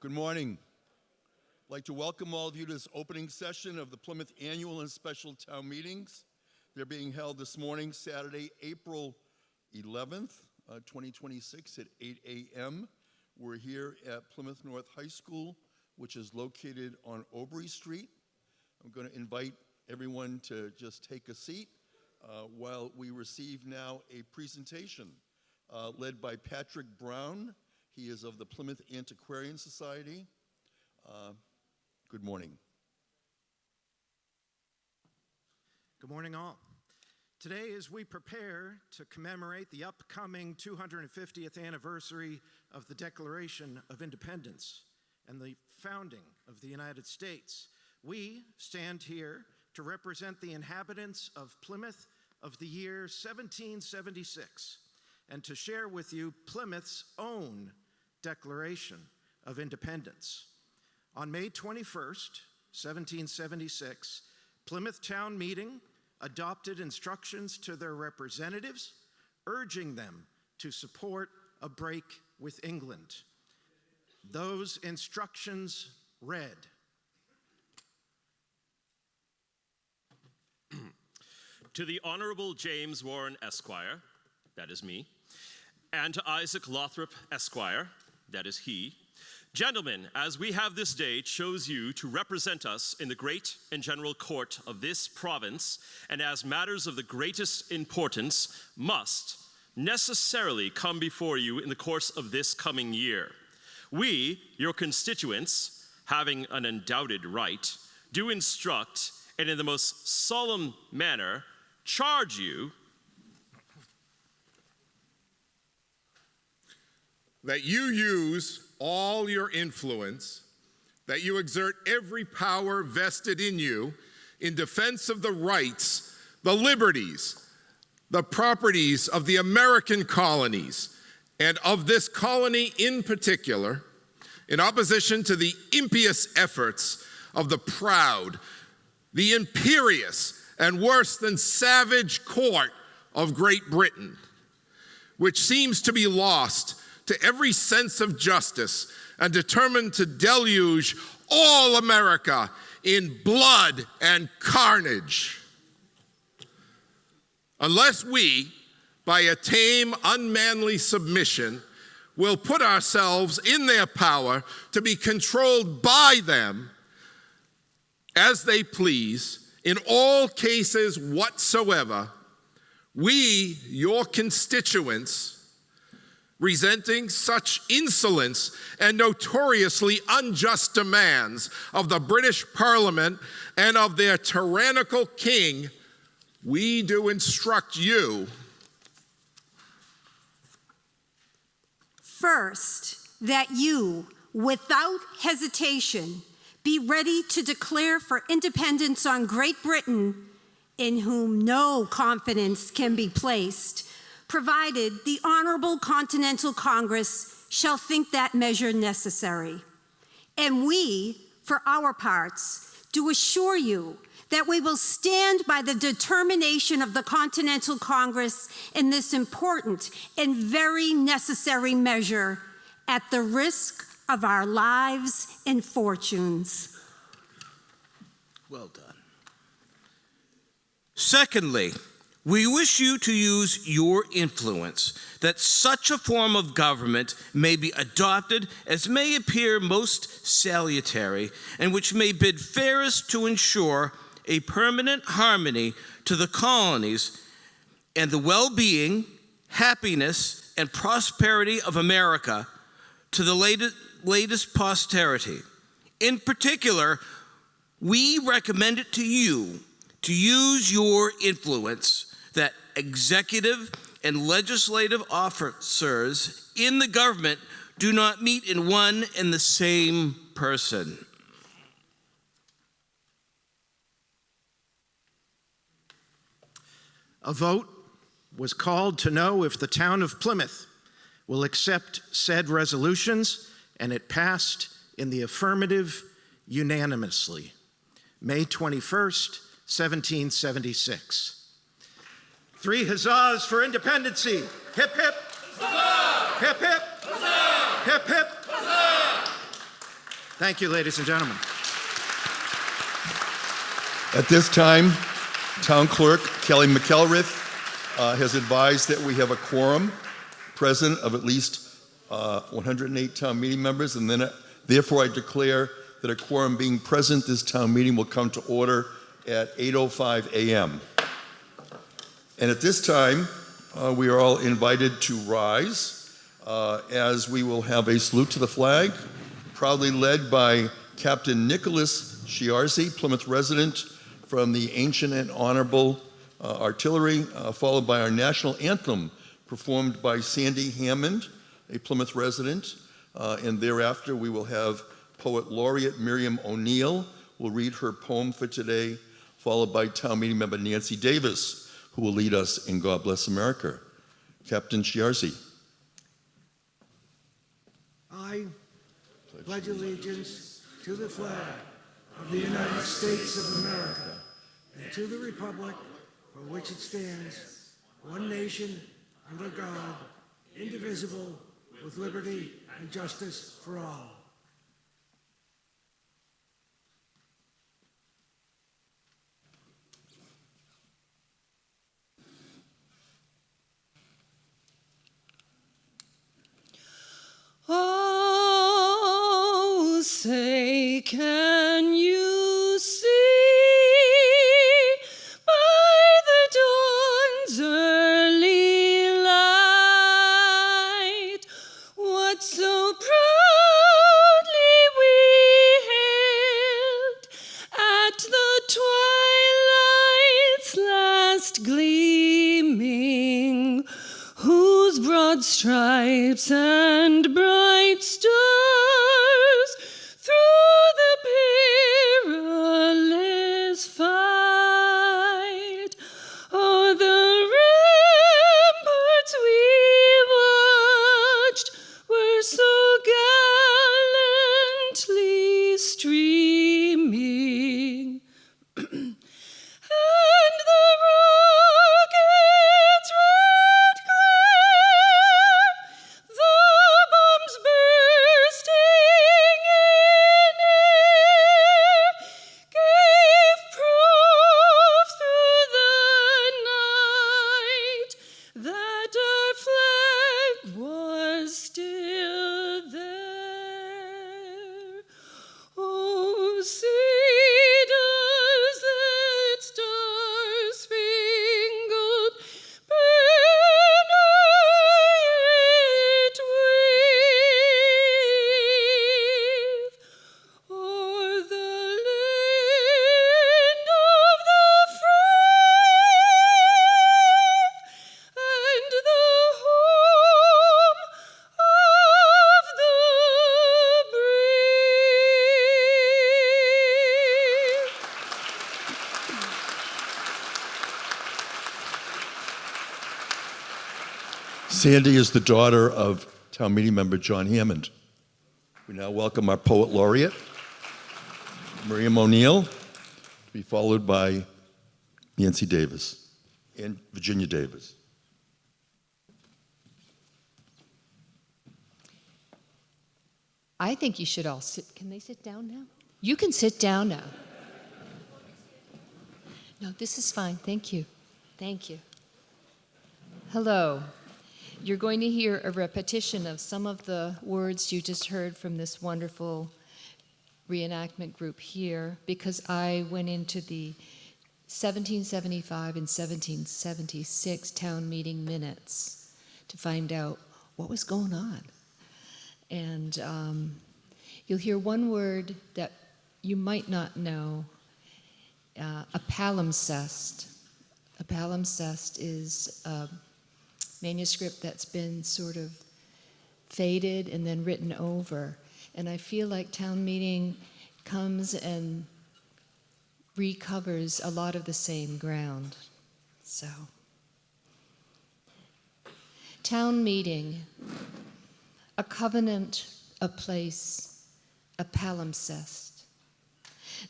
Good morning. I'd like to welcome all of you to this opening session of the Plymouth Annual and Special Town Meetings. They're being held this morning, Saturday, April 11th, 2026 at 8 a.m. We're here at Plymouth North High School, which is located on Aubrey Street. I'm going to invite everyone to just take a seat while we receive now a presentation led by Patrick Brown. He is of the Plymouth Antiquarian Society. Good morning. Good morning, all. Today, as we prepare to commemorate the upcoming 250th anniversary of the Declaration of Independence and the founding of the United States, we stand here to represent the inhabitants of Plymouth of the year 1776 and to share with you Plymouth's own Declaration of Independence. On May 21st, 1776, Plymouth Town Meeting adopted instructions to their representatives, urging them to support a break with England. Those instructions read, to the Honorable James Warren, Esquire, that is me, and to Isaac Lothrop, Esquire, that is he. Gentlemen, as we have this day chose you to represent us in the great and general court of this province, and as matters of the greatest importance must necessarily come before you in the course of this coming year, we, your constituents, having an undoubted right, do instruct and in the most solemn manner charge you that you use all your influence, that you exert every power vested in you in defense of the rights, the liberties, the properties of the American colonies, and of this colony in particular, in opposition to the impious efforts of the proud, the imperious, and worse than savage court of Great Britain, which seems to be lost to every sense of justice and determined to deluge all America in blood and carnage. Unless we, by a tame, unmanly submission, will put ourselves in their power to be controlled by them as they please, in all cases whatsoever, we, your constituents, resenting such insolence and notoriously unjust demands of the British Parliament and of their tyrannical king, we do instruct you. First, that you, without hesitation, be ready to declare for independence on Great Britain, in whom no confidence can be placed, provided the Honorable Continental Congress shall think that measure necessary. And we, for our parts, do assure you that we will stand by the determination of the Continental Congress in this important and very necessary measure at the risk of our lives and fortunes. Well done. Secondly, we wish you to use your influence that such a form of government may be adopted as may appear most salutary and which may bid fairest to ensure a permanent harmony to the colonies and the well-being, happiness, and prosperity of America to the latest posterity. In particular, we recommend it to you to use your influence that executive and legislative officers in the government do not meet in one and the same person. A vote was called to know if the town of Plymouth will accept said resolutions, and it passed in the affirmative unanimously. May 21st, 1776. Three huzzahs for independency. Hip, hip. Huzzah! Hip, hip. Huzzah! Hip, hip. Huzzah! Thank you, ladies and gentlemen. At this time, Town Clerk Kelly McElrath has advised that we have a quorum present of at least 108 town meeting members, and then therefore I declare that a quorum being present, this town meeting will come to order at 8:05 a.m. And at this time, we are all invited to rise as we will have a salute to the flag, proudly led by Captain Nicholas Chiarzi, Plymouth resident from the Ancient and Honorable Artillery, followed by our national anthem performed by Sandy Hammond, a Plymouth resident, and thereafter we will have Poet Laureate Miriam O'Neill will read her poem for today, followed by Town Meeting Member Nancy Davis, who will lead us in God Bless America. Captain Chiarzi. I pledge allegiance to the flag of the United States of America and to the republic for which it stands, one nation, under God, indivisible, with liberty and justice for all. Oh, say, can you see by the dawn's early light what so proudly we hailed at the twilight's last gleaming, whose broad stripes and bright stars through the perilous fight o'er the ramparts we watched were so gallantly streaming. And the rockets' red glare, the bombs bursting in air, gave proof through the night that our flag was still there. Oh, see, does that star-spangled banner yet wave o'er the land of the free and the home of the brave? Sandy is the daughter of Town Meeting Member John Hammond. We now welcome our Poet Laureate, Miriam O'Neill, to be followed by Nancy Davis and Virginia Davis. I think you should all sit. Can they sit down now? You can sit down now. No, this is fine. Thank you. Thank you. Hello. You're going to hear a repetition of some of the words you just heard from this wonderful reenactment group here, because I went into the 1775 and 1776 town meeting minutes to find out what was going on. And you'll hear one word that you might not know, a palimpsest. A palimpsest is a manuscript that's been sort of faded and then written over. And I feel like town meeting comes and recovers a lot of the same ground. So, town meeting, a covenant, a place, a palimpsest.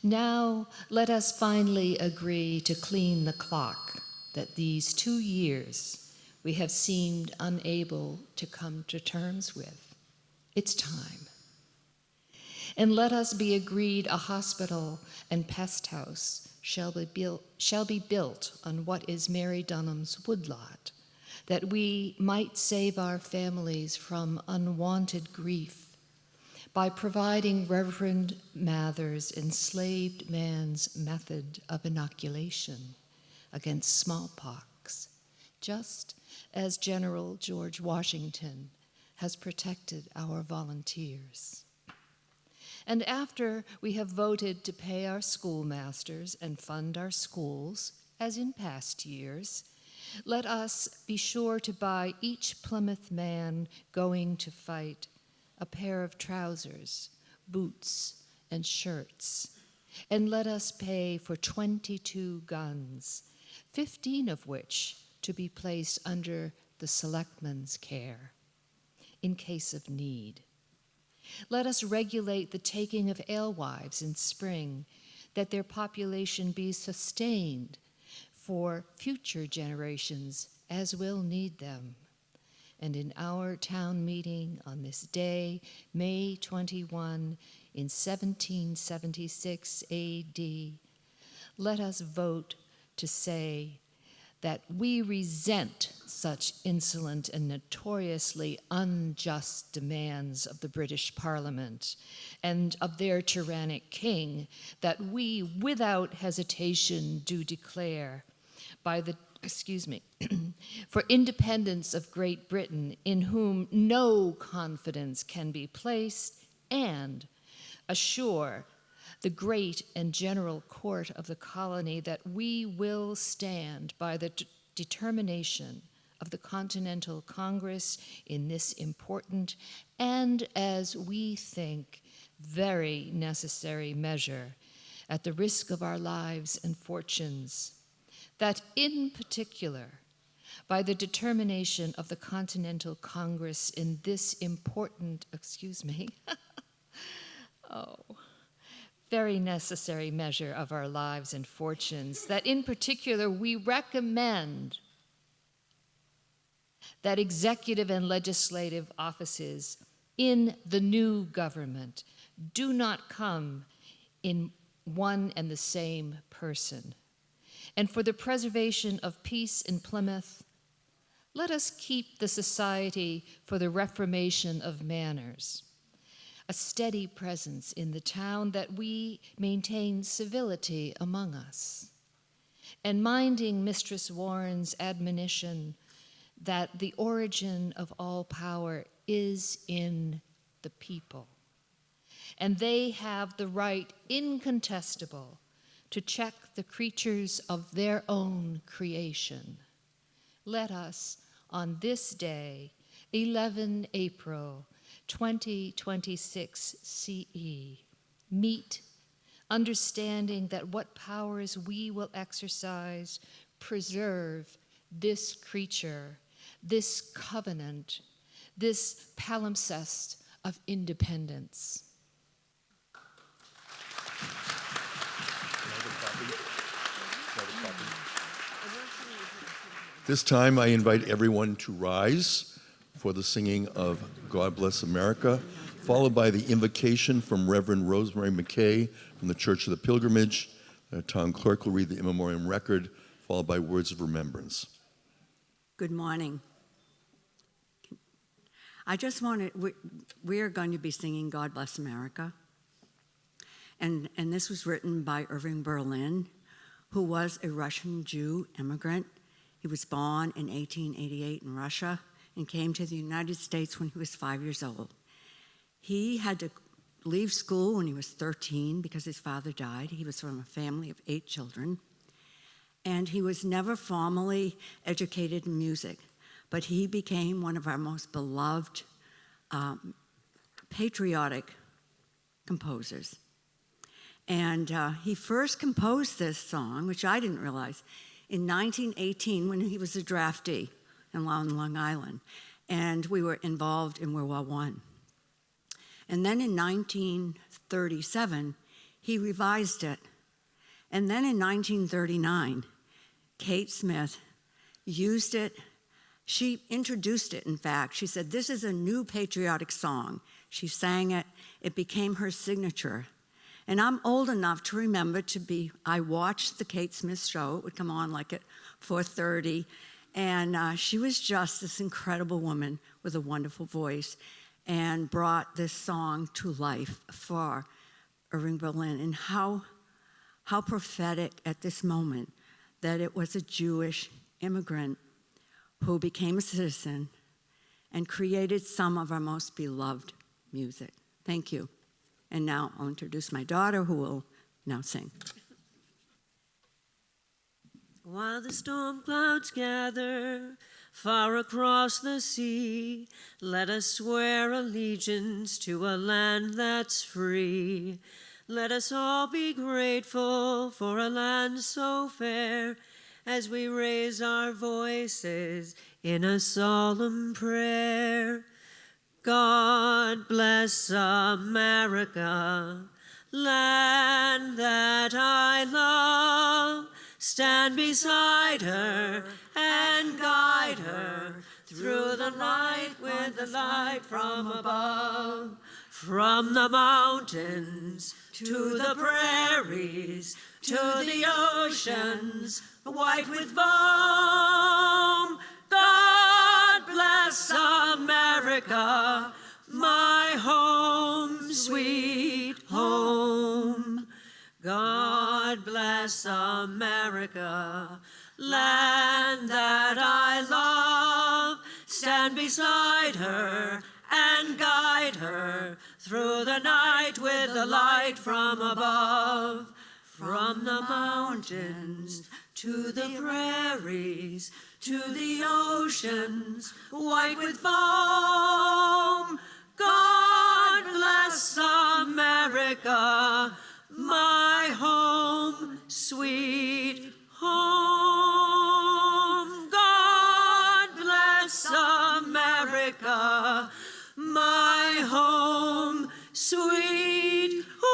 Now let us finally agree to clean the clock that these 2 years we have seemed unable to come to terms with. It's time. And let us be agreed a hospital and pest house shall be built on what is Mary Dunham's woodlot, that we might save our families from unwanted grief by providing Reverend Mather's enslaved man's method of inoculation against smallpox, just as General George Washington has protected our volunteers. And after we have voted to pay our schoolmasters and fund our schools, as in past years, let us be sure to buy each Plymouth man going to fight a pair of trousers, boots, and shirts. And let us pay for 22 guns, 15 of which to be placed under the selectman's care in case of need. Let us regulate the taking of alewives in spring, that their population be sustained for future generations as will need them. And in our town meeting on this day, May 21, in 1776 AD, let us vote to say that we resent such insolent and notoriously unjust demands of the British Parliament and of their tyrannic king, that we without hesitation do declare by the for independence of Great Britain, in whom no confidence can be placed, and assure the great and general court of the colony that we will stand by the determination of the Continental Congress in this important and, as we think, very necessary measure, at the risk of our lives and fortunes, that in particular, by the determination of the Continental Congress in this important, very necessary measure of our lives and fortunes, that in particular we recommend that executive and legislative offices in the new government do not come in one and the same person. And for the preservation of peace in Plymouth, let us keep the Society for the Reformation of Manners, a steady presence in the town, that we maintain civility among us, and minding Mistress Warren's admonition that the origin of all power is in the people, and they have the right incontestable to check the creatures of their own creation. Let us, on this day, 11 April 2026 CE, meet, understanding that what powers we will exercise preserve this creature, this covenant, this palimpsest of independence. This time I invite everyone to rise for the singing of God Bless America, followed by the invocation from Reverend Rosemary McKay from the Church of the Pilgrimage. The town clerk will read the in memoriam record, followed by words of remembrance. Good morning. We are going to be singing God Bless America. And this was written by Irving Berlin, who was a Russian Jew immigrant. He was born in 1888 in Russia and came to the United States when he was 5 years old. He had to leave school when he was 13 because his father died. He was from a family of 8 children. And he was never formally educated in music, but he became one of our most beloved patriotic composers. And he first composed this song, which I didn't realize, in 1918 when he was a draftee in Long Island. And we were involved in World War I. And then in 1937, he revised it. And then in 1939, Kate Smith used it. She introduced it, in fact. She said, "This is a new patriotic song She sang it. It became her signature. And I'm old enough to remember I watched the Kate Smith show. It would come on like at 4:30. And she was just this incredible woman with a wonderful voice and brought this song to life for Irving Berlin. And how prophetic at this moment that it was a Jewish immigrant who became a citizen and created some of our most beloved music. Thank you. And now I'll introduce my daughter, who will now sing. While the storm clouds gather far across the sea, let us swear allegiance to a land that's free. Let us all be grateful for a land so fair as we raise our voices in a solemn prayer. God bless America, land that I love. Stand beside her and guide her through the night with the light from above. From the mountains to the prairies, to the oceans, white with foam. God bless America, my home, sweet home. God bless America, land that I love. Stand beside her and guide her through the night with the light from above. From the mountains to the prairies, to the oceans, white with foam. God bless America, my home, sweet home. God bless America, my home, sweet home.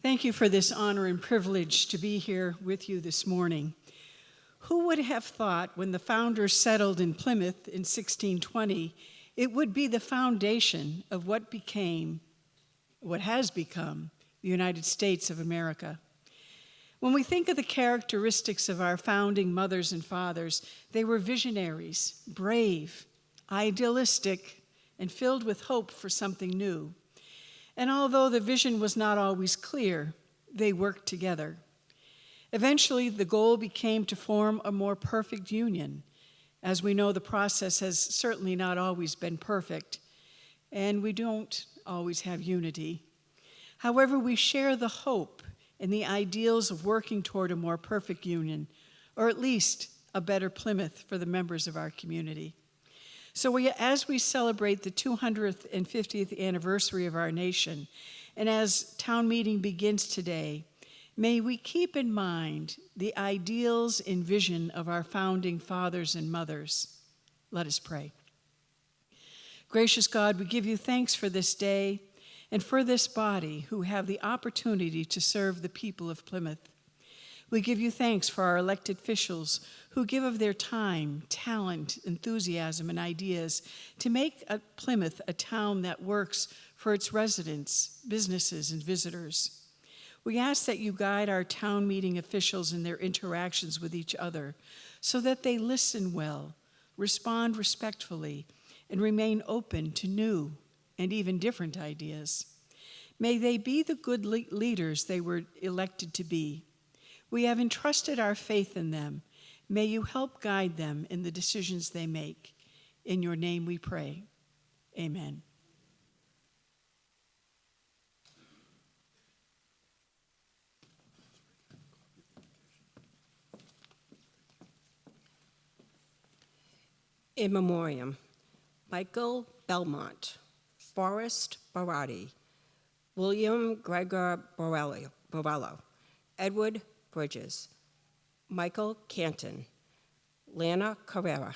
Thank you for this honor and privilege to be here with you this morning. Who would have thought when the founders settled in Plymouth in 1620, it would be the foundation of what has become, the United States of America? When we think of the characteristics of our founding mothers and fathers, they were visionaries, brave, idealistic, and filled with hope for something new. And although the vision was not always clear, they worked together. Eventually, the goal became to form a more perfect union. As we know, the process has certainly not always been perfect, and we don't always have unity. However, we share the hope and the ideals of working toward a more perfect union, or at least a better Plymouth for the members of our community. So as we celebrate the 250th anniversary of our nation, and as town meeting begins today, may we keep in mind the ideals and vision of our founding fathers and mothers. Let us pray. Gracious God, we give you thanks for this day and for this body who have the opportunity to serve the people of Plymouth. We give you thanks for our elected officials who give of their time, talent, enthusiasm, and ideas to make Plymouth a town that works for its residents, businesses, and visitors. We ask that you guide our town meeting officials in their interactions with each other so that they listen well, respond respectfully, and remain open to new and even different ideas. May they be the good leaders they were elected to be. We have entrusted our faith in them. May you help guide them in the decisions they make. In your name we pray. Amen. In memoriam, Michael Belmont, Forrest Barati, William Gregor Borello, Edward Bridges, Michael Canton, Lana Carrera,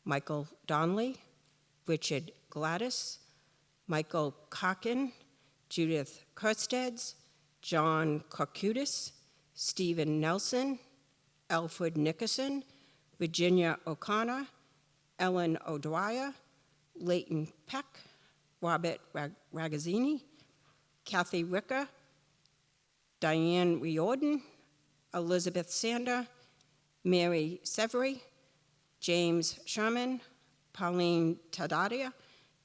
Michael Donnelly, Richard Gladys, Michael Cocken, Judith Kersteds, John Kokutis, Stephen Nelson, Alfred Nickerson, Virginia O'Connor, Ellen O'Dwyer, Leighton Peck, Robert Ragazzini, Kathy Ricker, Diane Riordan, Elizabeth Sander, Mary Severy, James Sherman, Pauline Tadadia,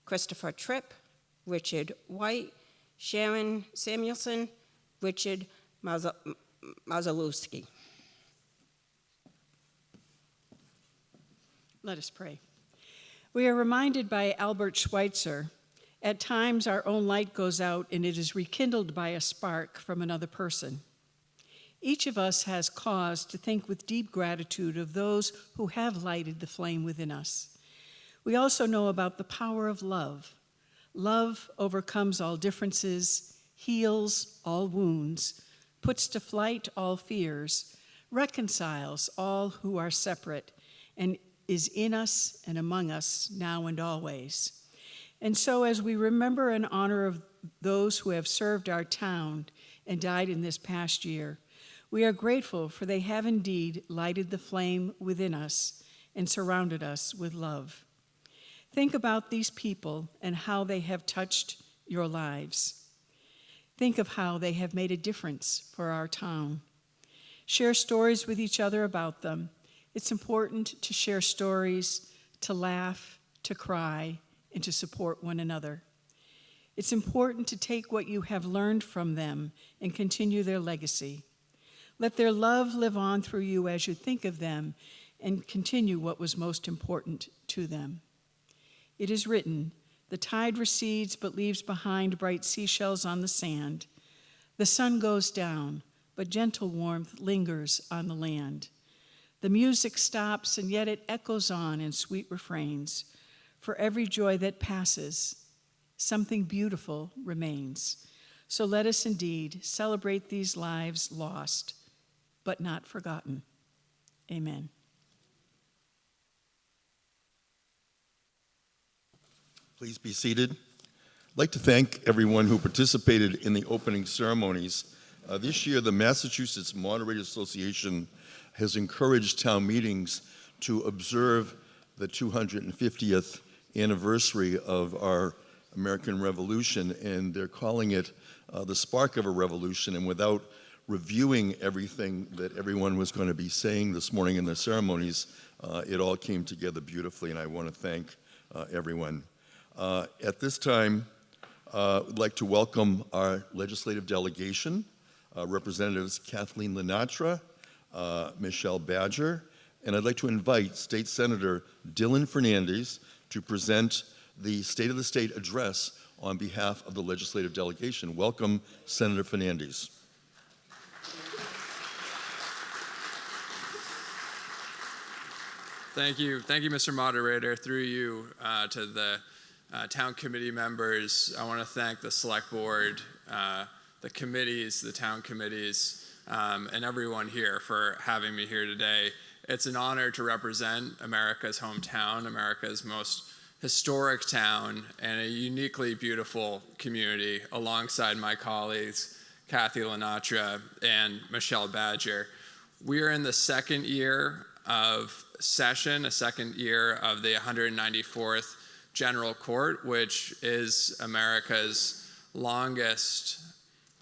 Christopher Tripp, Richard White, Sharon Samuelson, Richard Mazalewski. Let us pray. We are reminded by Albert Schweitzer, at times our own light goes out and it is rekindled by a spark from another person. Each of us has cause to think with deep gratitude of those who have lighted the flame within us. We also know about the power of love. Love overcomes all differences, heals all wounds, puts to flight all fears, reconciles all who are separate, and is in us and among us now and always. And so as we remember and honor of those who have served our town and died in this past year, we are grateful for they have indeed lighted the flame within us and surrounded us with love. Think about these people and how they have touched your lives. Think of how they have made a difference for our town. Share stories with each other about them. It's important to share stories, to laugh, to cry, and to support one another. It's important to take what you have learned from them and continue their legacy. Let their love live on through you as you think of them and continue what was most important to them. It is written, "The tide recedes but leaves behind bright seashells on the sand. The sun goes down, but gentle warmth lingers on the land. The music stops, and yet it echoes on in sweet refrains. For every joy that passes, something beautiful remains. So let us indeed celebrate these lives lost, but not forgotten." Amen. Please be seated. I'd like to thank everyone who participated in the opening ceremonies. This year, the Massachusetts Moderator Association has encouraged town meetings to observe the 250th anniversary of our American Revolution, and they're calling it the spark of a revolution. And without reviewing everything that everyone was going to be saying this morning in the ceremonies, it all came together beautifully, and I want to thank everyone. At this time, I'd like to welcome our legislative delegation, Representatives Kathleen Lenatra, Michelle Badger, and I'd like to invite State Senator Dylan Fernandez to present the State of the State address on behalf of the legislative delegation. Welcome, Senator Fernandez. Thank you, Mr. Moderator. Through you to the town committee members, I want to thank the select board, the committees, the town committees, and everyone here for having me here today. It's an honor to represent America's hometown, America's most historic town, and a uniquely beautiful community alongside my colleagues, Kathy Lenatra and Michelle Badger. We are in the second year of session, a second year of the 194th General Court, which is America's longest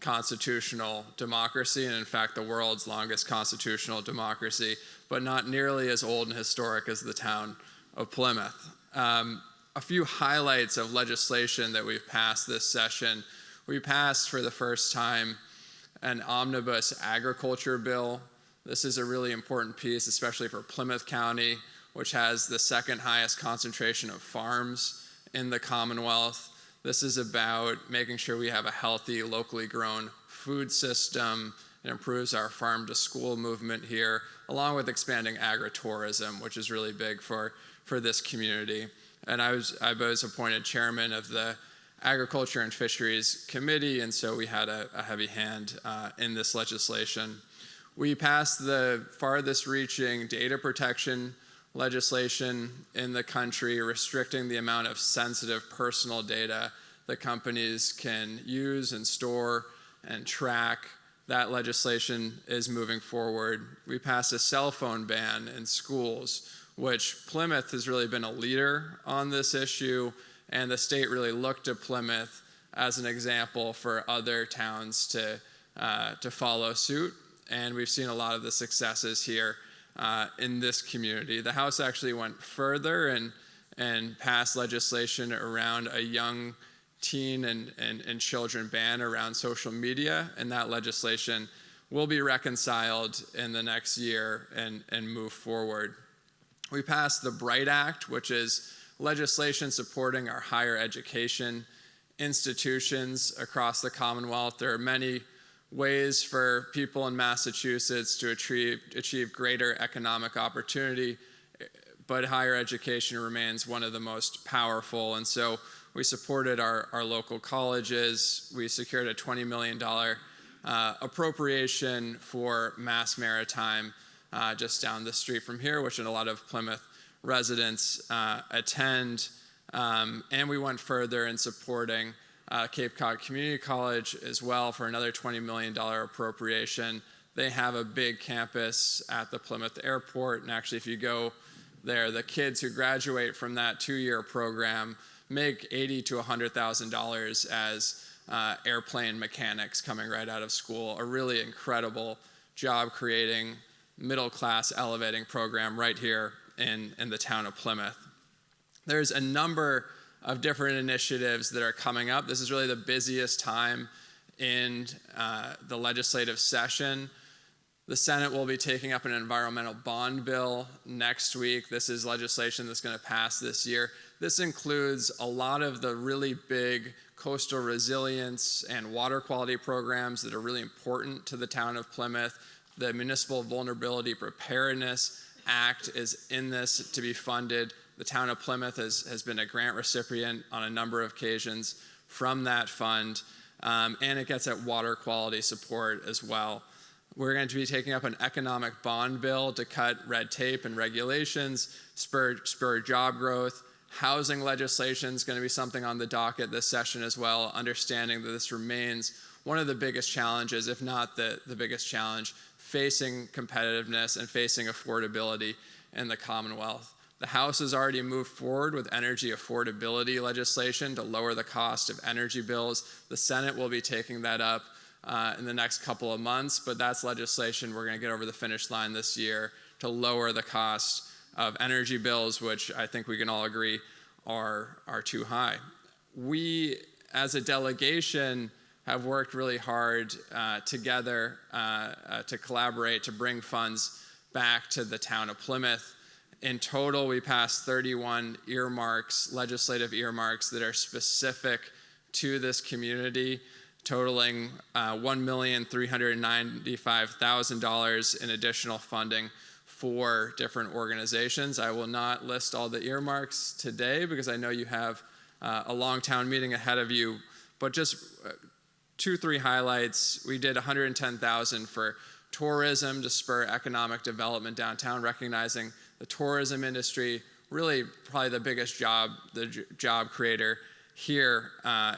constitutional democracy, and in fact the world's longest constitutional democracy, but not nearly as old and historic as the town of Plymouth. A few highlights of legislation that we've passed this session. We passed for the first time an omnibus agriculture bill. This is a really important piece, especially for Plymouth County, which has the second highest concentration of farms in the Commonwealth. This is about making sure we have a healthy, locally grown food system. It improves our farm to school movement here, along with expanding agritourism, which is really big for this community. And I was appointed chairman of the Agriculture and Fisheries Committee, and so we had a heavy hand in this legislation. We passed the farthest reaching data protection legislation in the country restricting the amount of sensitive personal data that companies can use and store and track. That legislation is moving forward. We passed a cell phone ban in schools, which Plymouth has really been a leader on this issue, and the state really looked to Plymouth as an example for other towns to follow suit. And we've seen a lot of the successes here in this community. The House actually went further and passed legislation around a young teen and children ban around social media, and that legislation will be reconciled in the next year and move forward. We passed the BRIGHT Act, which is legislation supporting our higher education institutions across the Commonwealth. There are many ways for people in Massachusetts to achieve greater economic opportunity, but higher education remains one of the most powerful. And so we supported our local colleges. We secured a $20 million appropriation for Mass Maritime just down the street from here, which a lot of Plymouth residents attend. And we went further in supporting Cape Cod Community College as well for another $20 million appropriation. They have a big campus at the Plymouth Airport, and actually if you go there, the kids who graduate from that 2-year program make $80,000 to $100,000 as airplane mechanics coming right out of school. A really incredible job creating, middle class elevating program right here in the town of Plymouth. There's a number of different initiatives that are coming up. This is really the busiest time in the legislative session. The Senate will be taking up an environmental bond bill next week. This is legislation that's going to pass this year. This includes a lot of the really big coastal resilience and water quality programs that are really important to the town of Plymouth. The Municipal Vulnerability Preparedness Act is in this to be funded. The town of Plymouth has been a grant recipient on a number of occasions from that fund, and it gets at water quality support as well. We're going to be taking up an economic bond bill to cut red tape and regulations, spur job growth. Housing legislation is going to be something on the docket this session as well, understanding that this remains one of the biggest challenges, if not the biggest challenge, facing competitiveness and facing affordability in the Commonwealth. The House has already moved forward with energy affordability legislation to lower the cost of energy bills. The Senate will be taking that up in the next couple of months, but that's legislation we're going to get over the finish line this year to lower the cost of energy bills, which I think we can all agree are too high. We, as a delegation, have worked really hard together to collaborate to bring funds back to the town of Plymouth. In total, we passed 31 earmarks, legislative earmarks that are specific to this community, totaling $1,395,000 in additional funding for different organizations. I will not list all the earmarks today because I know you have a long town meeting ahead of you, but just 2-3 highlights. We did $110,000 for tourism to spur economic development downtown, recognizing the tourism industry, really probably the biggest job creator here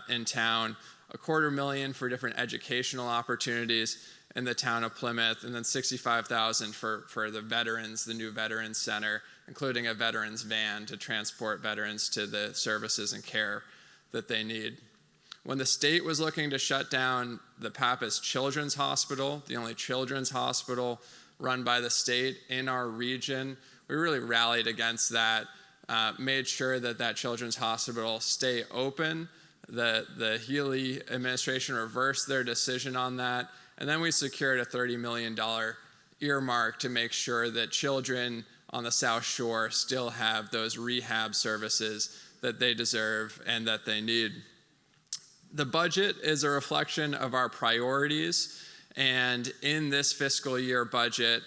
in town. $250,000 for different educational opportunities in the town of Plymouth, and then $65,000 for the veterans, the new Veterans Center, including a veterans van to transport veterans to the services and care that they need. When the state was looking to shut down the Pappas Children's Hospital, the only children's hospital run by the state in our region, we really rallied against that, made sure that children's hospital stay open. The Healy administration reversed their decision on that, and then we secured a $30 million earmark to make sure that children on the South Shore still have those rehab services that they deserve and that they need. The budget is a reflection of our priorities, and in this fiscal year budget,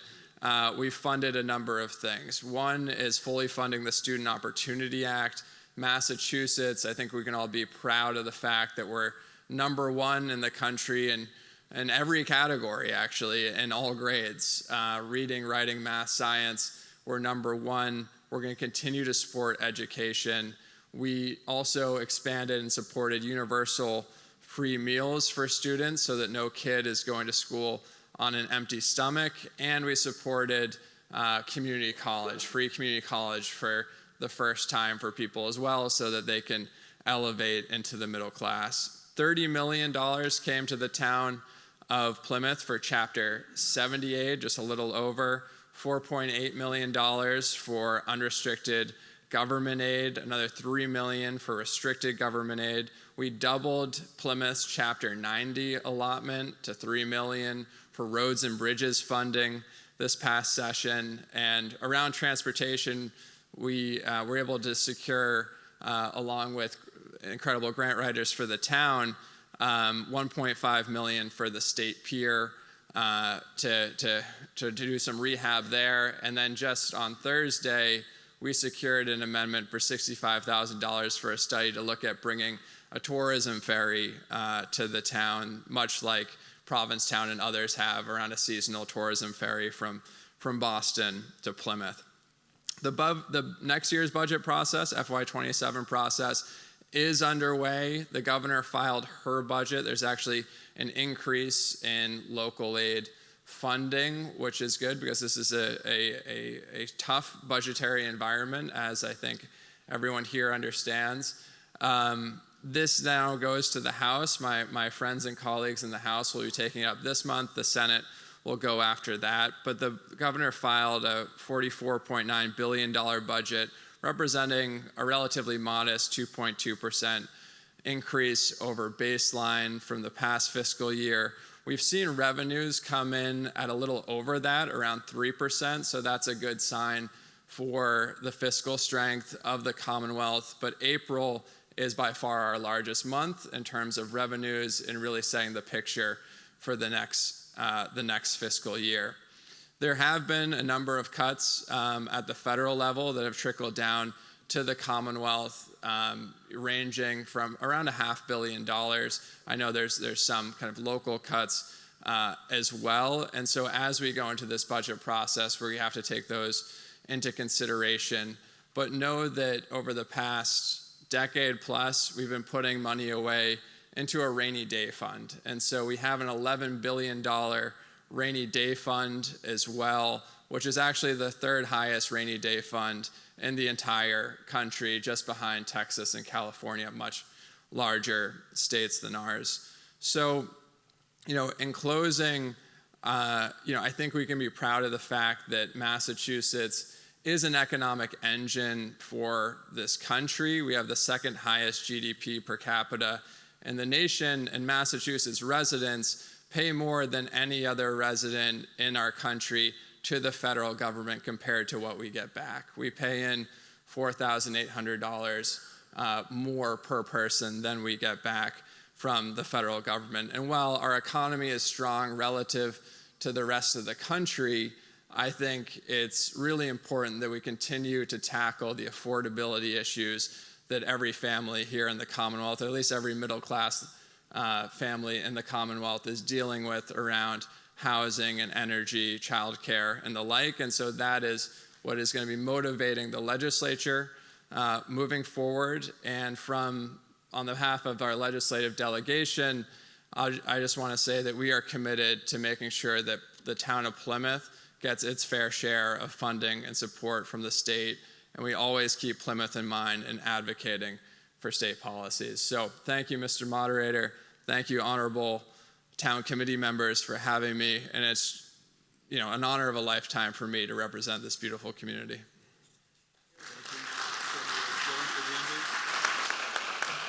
we funded a number of things. One is fully funding the Student Opportunity Act. Massachusetts, I think we can all be proud of the fact that we're #1 in the country in every category, actually, in all grades. Reading, writing, math, science, we're #1 We're going to continue to support education. We also expanded and supported universal free meals for students so that no kid is going to school on an empty stomach. And we supported community college, free community college for the first time for people as well, so that they can elevate into the middle class. $30 million came to the town of Plymouth for Chapter 70 aid, just a little over. $4.8 million for unrestricted government aid, another $3 million for restricted government aid. We doubled Plymouth's Chapter 90 allotment to $3 million for roads and bridges funding this past session. And around transportation, we were able to secure, along with incredible grant writers for the town, $1.5 million for the state pier to do some rehab there. And then just on Thursday, we secured an amendment for $65,000 for a study to look at bringing a tourism ferry to the town, much like Provincetown and others have around a seasonal tourism ferry from Boston to Plymouth. The next year's budget process, FY27 process, is underway. The governor filed her budget. There's actually an increase in local aid funding, which is good because this is a tough budgetary environment, as I think everyone here understands. This now goes to the House. My friends and colleagues in the House will be taking it up this month. The Senate will go after that. But the governor filed a $44.9 billion budget, representing a relatively modest 2.2% increase over baseline from the past fiscal year. We've seen revenues come in at a little over that, around 3%, so that's a good sign for the fiscal strength of the Commonwealth. But April is by far our largest month in terms of revenues and really setting the picture for the next fiscal year. There have been a number of cuts at the federal level that have trickled down to the Commonwealth, ranging from around $500 million. I know there's some kind of local cuts as well. And so as we go into this budget process, we have to take those into consideration. But know that over the past decade plus, we've been putting money away into a rainy day fund. And so we have an $11 billion rainy day fund as well, which is actually the third highest rainy day fund in the entire country, just behind Texas and California, much larger states than ours. So, in closing, I think we can be proud of the fact that Massachusetts is an economic engine for this country. We have the second highest GDP per capita in the nation, and Massachusetts residents pay more than any other resident in our country to the federal government compared to what we get back. We pay in $4,800 more per person than we get back from the federal government. And while our economy is strong relative to the rest of the country, I think it's really important that we continue to tackle the affordability issues that every family here in the Commonwealth, or at least every middle class family in the Commonwealth, is dealing with around housing and energy, childcare, and the like. And so that is what is going to be motivating the legislature moving forward. And on behalf of our legislative delegation, I just want to say that we are committed to making sure that the town of Plymouth gets its fair share of funding and support from the state. And we always keep Plymouth in mind in advocating for state policies. So thank you, Mr. Moderator. Thank you, honorable town committee members, for having me. And it's, an honor of a lifetime for me to represent this beautiful community.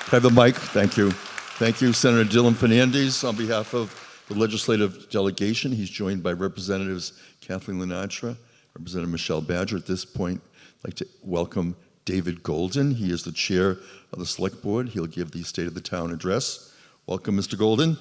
Have the mic. Thank you. Thank you, Senator Dylan Fernandez. On behalf of the legislative delegation, he's joined by Representatives Kathleen Lenatra, Representative Michelle Badger. At this point, I'd like to welcome David Golden. He is the chair of the Select Board. He'll give the State of the Town address. Welcome, Mr. Golden.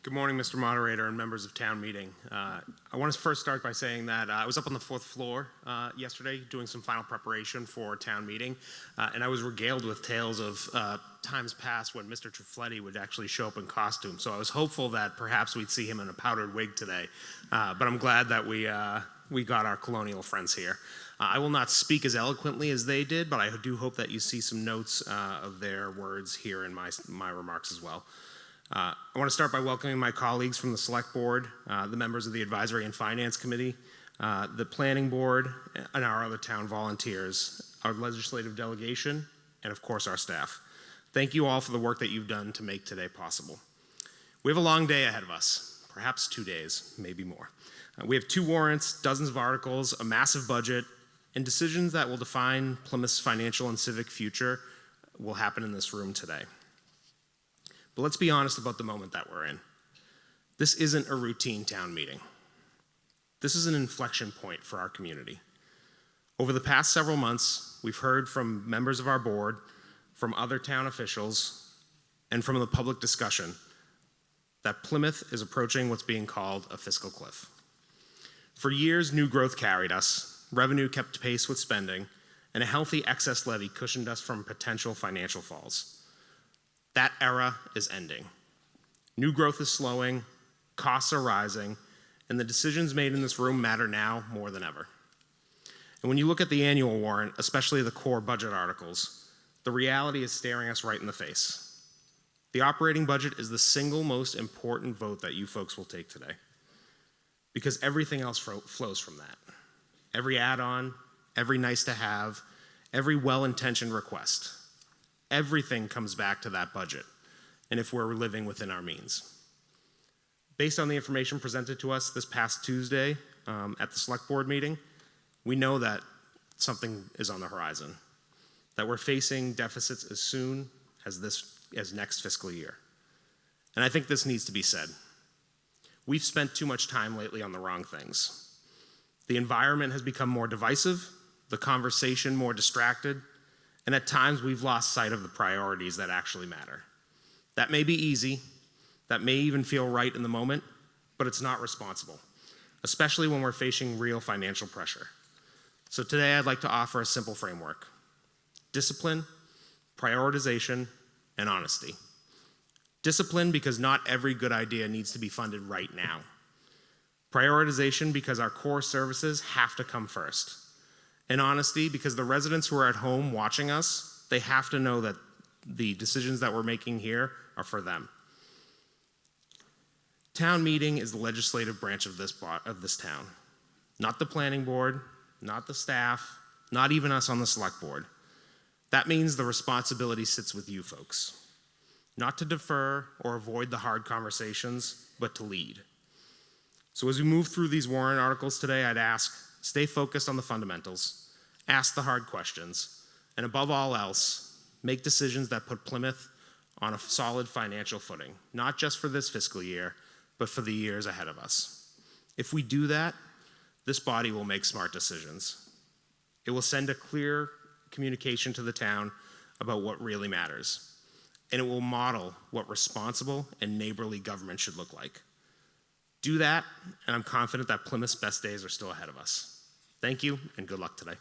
Good morning, Mr. Moderator and members of town meeting. I want to first start by saying that I was up on the 4th floor yesterday doing some final preparation for town meeting, and I was regaled with tales of times past when Mr. Trifletti would actually show up in costume. So I was hopeful that perhaps we'd see him in a powdered wig today, but I'm glad that we got our colonial friends here. I will not speak as eloquently as they did, but I do hope that you see some notes of their words here in my remarks as well. I want to start by welcoming my colleagues from the Select Board, the members of the Advisory and Finance Committee, the Planning Board, and our other town volunteers, our legislative delegation, and of course our staff. Thank you all for the work that you've done to make today possible. We have a long day ahead of us, perhaps 2 days, maybe more. We have 2 warrants, dozens of articles, a massive budget, and decisions that will define Plymouth's financial and civic future will happen in this room today. But let's be honest about the moment that we're in. This isn't a routine town meeting. This is an inflection point for our community. Over the past several months, we've heard from members of our board, from other town officials, and from the public discussion that Plymouth is approaching what's being called a fiscal cliff. For years, new growth carried us, revenue kept pace with spending, and a healthy excess levy cushioned us from potential financial falls. That era is ending. New growth is slowing, costs are rising, and the decisions made in this room matter now more than ever. And when you look at the annual warrant, especially the core budget articles, the reality is staring us right in the face. The operating budget is the single most important vote that you folks will take today, because everything else flows from that. Every add-on, every nice to have, every well-intentioned request, everything comes back to that budget, and if we're living within our means. Based on the information presented to us this past Tuesday at the Select Board meeting, we know that something is on the horizon, that we're facing deficits as soon as next fiscal year. And I think this needs to be said. We've spent too much time lately on the wrong things. The environment has become more divisive, the conversation more distracted, and at times we've lost sight of the priorities that actually matter. That may be easy, that may even feel right in the moment, but it's not responsible, especially when we're facing real financial pressure. So today I'd like to offer a simple framework: discipline, prioritization, and honesty. Discipline, because not every good idea needs to be funded right now. Prioritization, because our core services have to come first. And honesty, because the residents who are at home watching us, they have to know that the decisions that we're making here are for them. Town meeting is the legislative branch of this town. Not the planning board, not the staff, not even us on the select board. That means the responsibility sits with you folks. Not to defer or avoid the hard conversations, but to lead. So as we move through these warrant articles today, I'd ask, stay focused on the fundamentals, ask the hard questions, and above all else, make decisions that put Plymouth on a solid financial footing, not just for this fiscal year, but for the years ahead of us. If we do that, this body will make smart decisions. It will send a clear communication to the town about what really matters, and it will model what responsible and neighborly government should look like. Do that, and I'm confident that Plymouth's best days are still ahead of us. Thank you, and good luck today.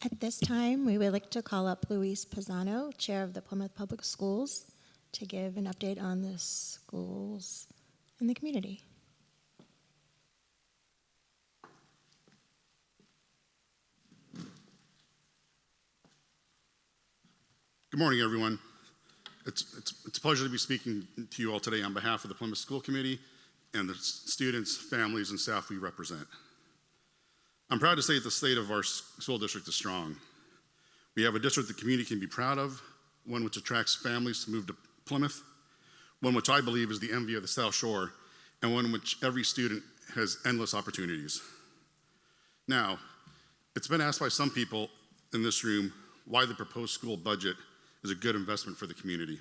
At this time, we would like to call up Luis Pisano, Chair of the Plymouth Public Schools, to give an update on the schools in the community. Good morning, everyone. It's a pleasure to be speaking to you all today on behalf of the Plymouth School Committee and the students, families, and staff we represent. I'm proud to say that the state of our school district is strong. We have a district the community can be proud of, one which attracts families to move to Plymouth, one which I believe is the envy of the South Shore, and one in which every student has endless opportunities. Now, it's been asked by some people in this room why the proposed school budget is a good investment for the community.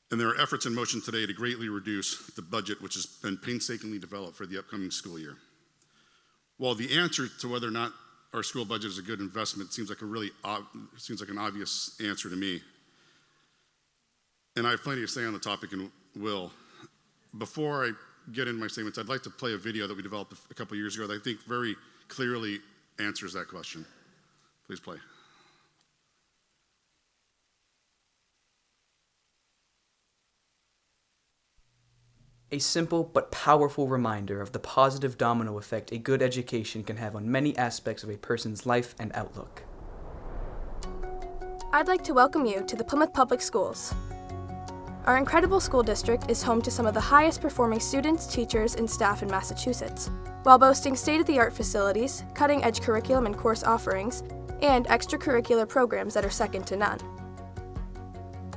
And there are efforts in motion today to greatly reduce the budget which has been painstakingly developed for the upcoming school year. While the answer to whether or not our school budget is a good investment seems like an obvious answer to me, and I have plenty to say on the topic and will. Before I get into my statements, I'd like to play a video that we developed a couple years ago that I think very clearly answers that question. Please play. A simple but powerful reminder of the positive domino effect a good education can have on many aspects of a person's life and outlook. I'd like to welcome you to the Plymouth Public Schools. Our incredible school district is home to some of the highest performing students, teachers, and staff in Massachusetts, while boasting state-of-the-art facilities, cutting-edge curriculum and course offerings, and extracurricular programs that are second to none.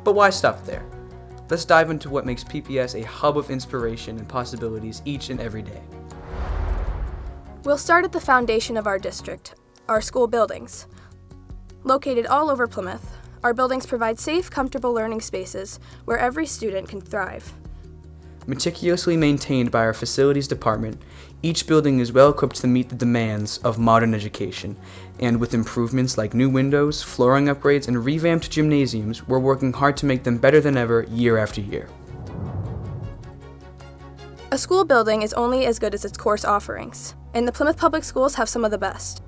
But why stop there? Let's dive into what makes PPS a hub of inspiration and possibilities each and every day. We'll start at the foundation of our district, our school buildings. Located all over Plymouth, our buildings provide safe, comfortable learning spaces where every student can thrive. Meticulously maintained by our facilities department, each building is well equipped to meet the demands of modern education, and with improvements like new windows, flooring upgrades, and revamped gymnasiums, we're working hard to make them better than ever year after year. A school building is only as good as its course offerings, and the Plymouth Public Schools have some of the best.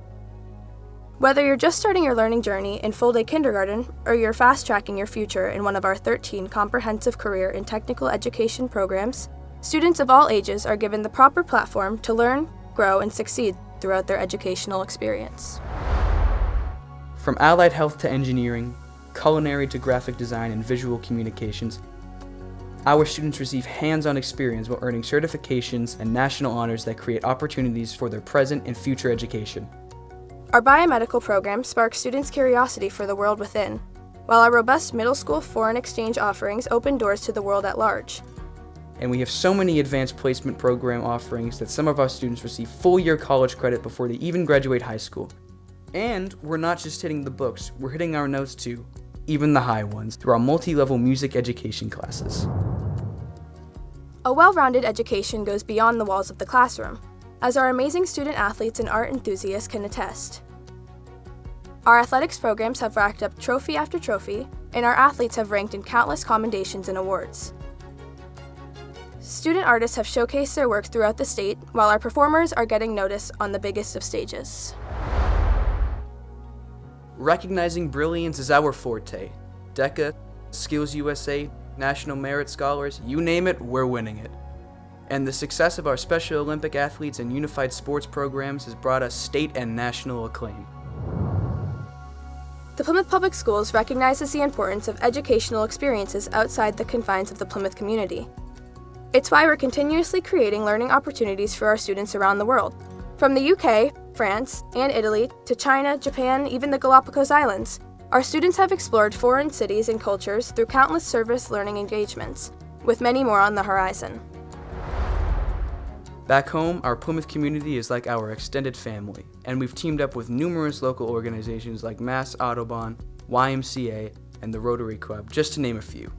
Whether you're just starting your learning journey in full-day kindergarten, or you're fast-tracking your future in one of our 13 comprehensive career and technical education programs, students of all ages are given the proper platform to learn, grow, and succeed throughout their educational experience. From allied health to engineering, culinary to graphic design and visual communications, our students receive hands-on experience while earning certifications and national honors that create opportunities for their present and future education. Our biomedical program sparks students' curiosity for the world within, while our robust middle school foreign exchange offerings open doors to the world at large. And we have so many advanced placement program offerings that some of our students receive full-year college credit before they even graduate high school. And we're not just hitting the books, we're hitting our notes too, even the high ones, through our multi-level music education classes. A well-rounded education goes beyond the walls of the classroom, as our amazing student athletes and art enthusiasts can attest. Our athletics programs have racked up trophy after trophy, and our athletes have ranked in countless commendations and awards. Student artists have showcased their work throughout the state, while our performers are getting noticed on the biggest of stages. Recognizing brilliance is our forte. DECA, Skills USA, National Merit Scholars, you name it, we're winning it. And the success of our Special Olympic athletes and unified sports programs has brought us state and national acclaim. The Plymouth Public Schools recognizes the importance of educational experiences outside the confines of the Plymouth community. It's why we're continuously creating learning opportunities for our students around the world. From the UK, France, and Italy to China, Japan, even the Galapagos Islands, our students have explored foreign cities and cultures through countless service learning engagements, with many more on the horizon. Back home, our Plymouth community is like our extended family, and we've teamed up with numerous local organizations like Mass Audubon, YMCA, and the Rotary Club, just to name a few.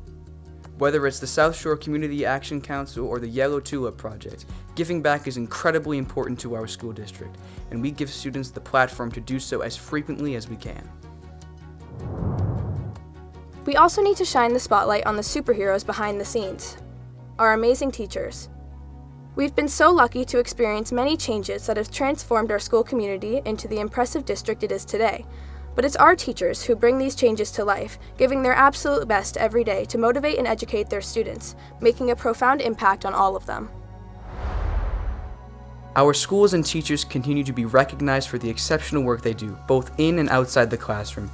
Whether it's the South Shore Community Action Council or the Yellow Tulip Project, giving back is incredibly important to our school district, and we give students the platform to do so as frequently as we can. We also need to shine the spotlight on the superheroes behind the scenes, our amazing teachers. We've been so lucky to experience many changes that have transformed our school community into the impressive district it is today. But it's our teachers who bring these changes to life, giving their absolute best every day to motivate and educate their students, making a profound impact on all of them. Our schools and teachers continue to be recognized for the exceptional work they do, both in and outside the classroom.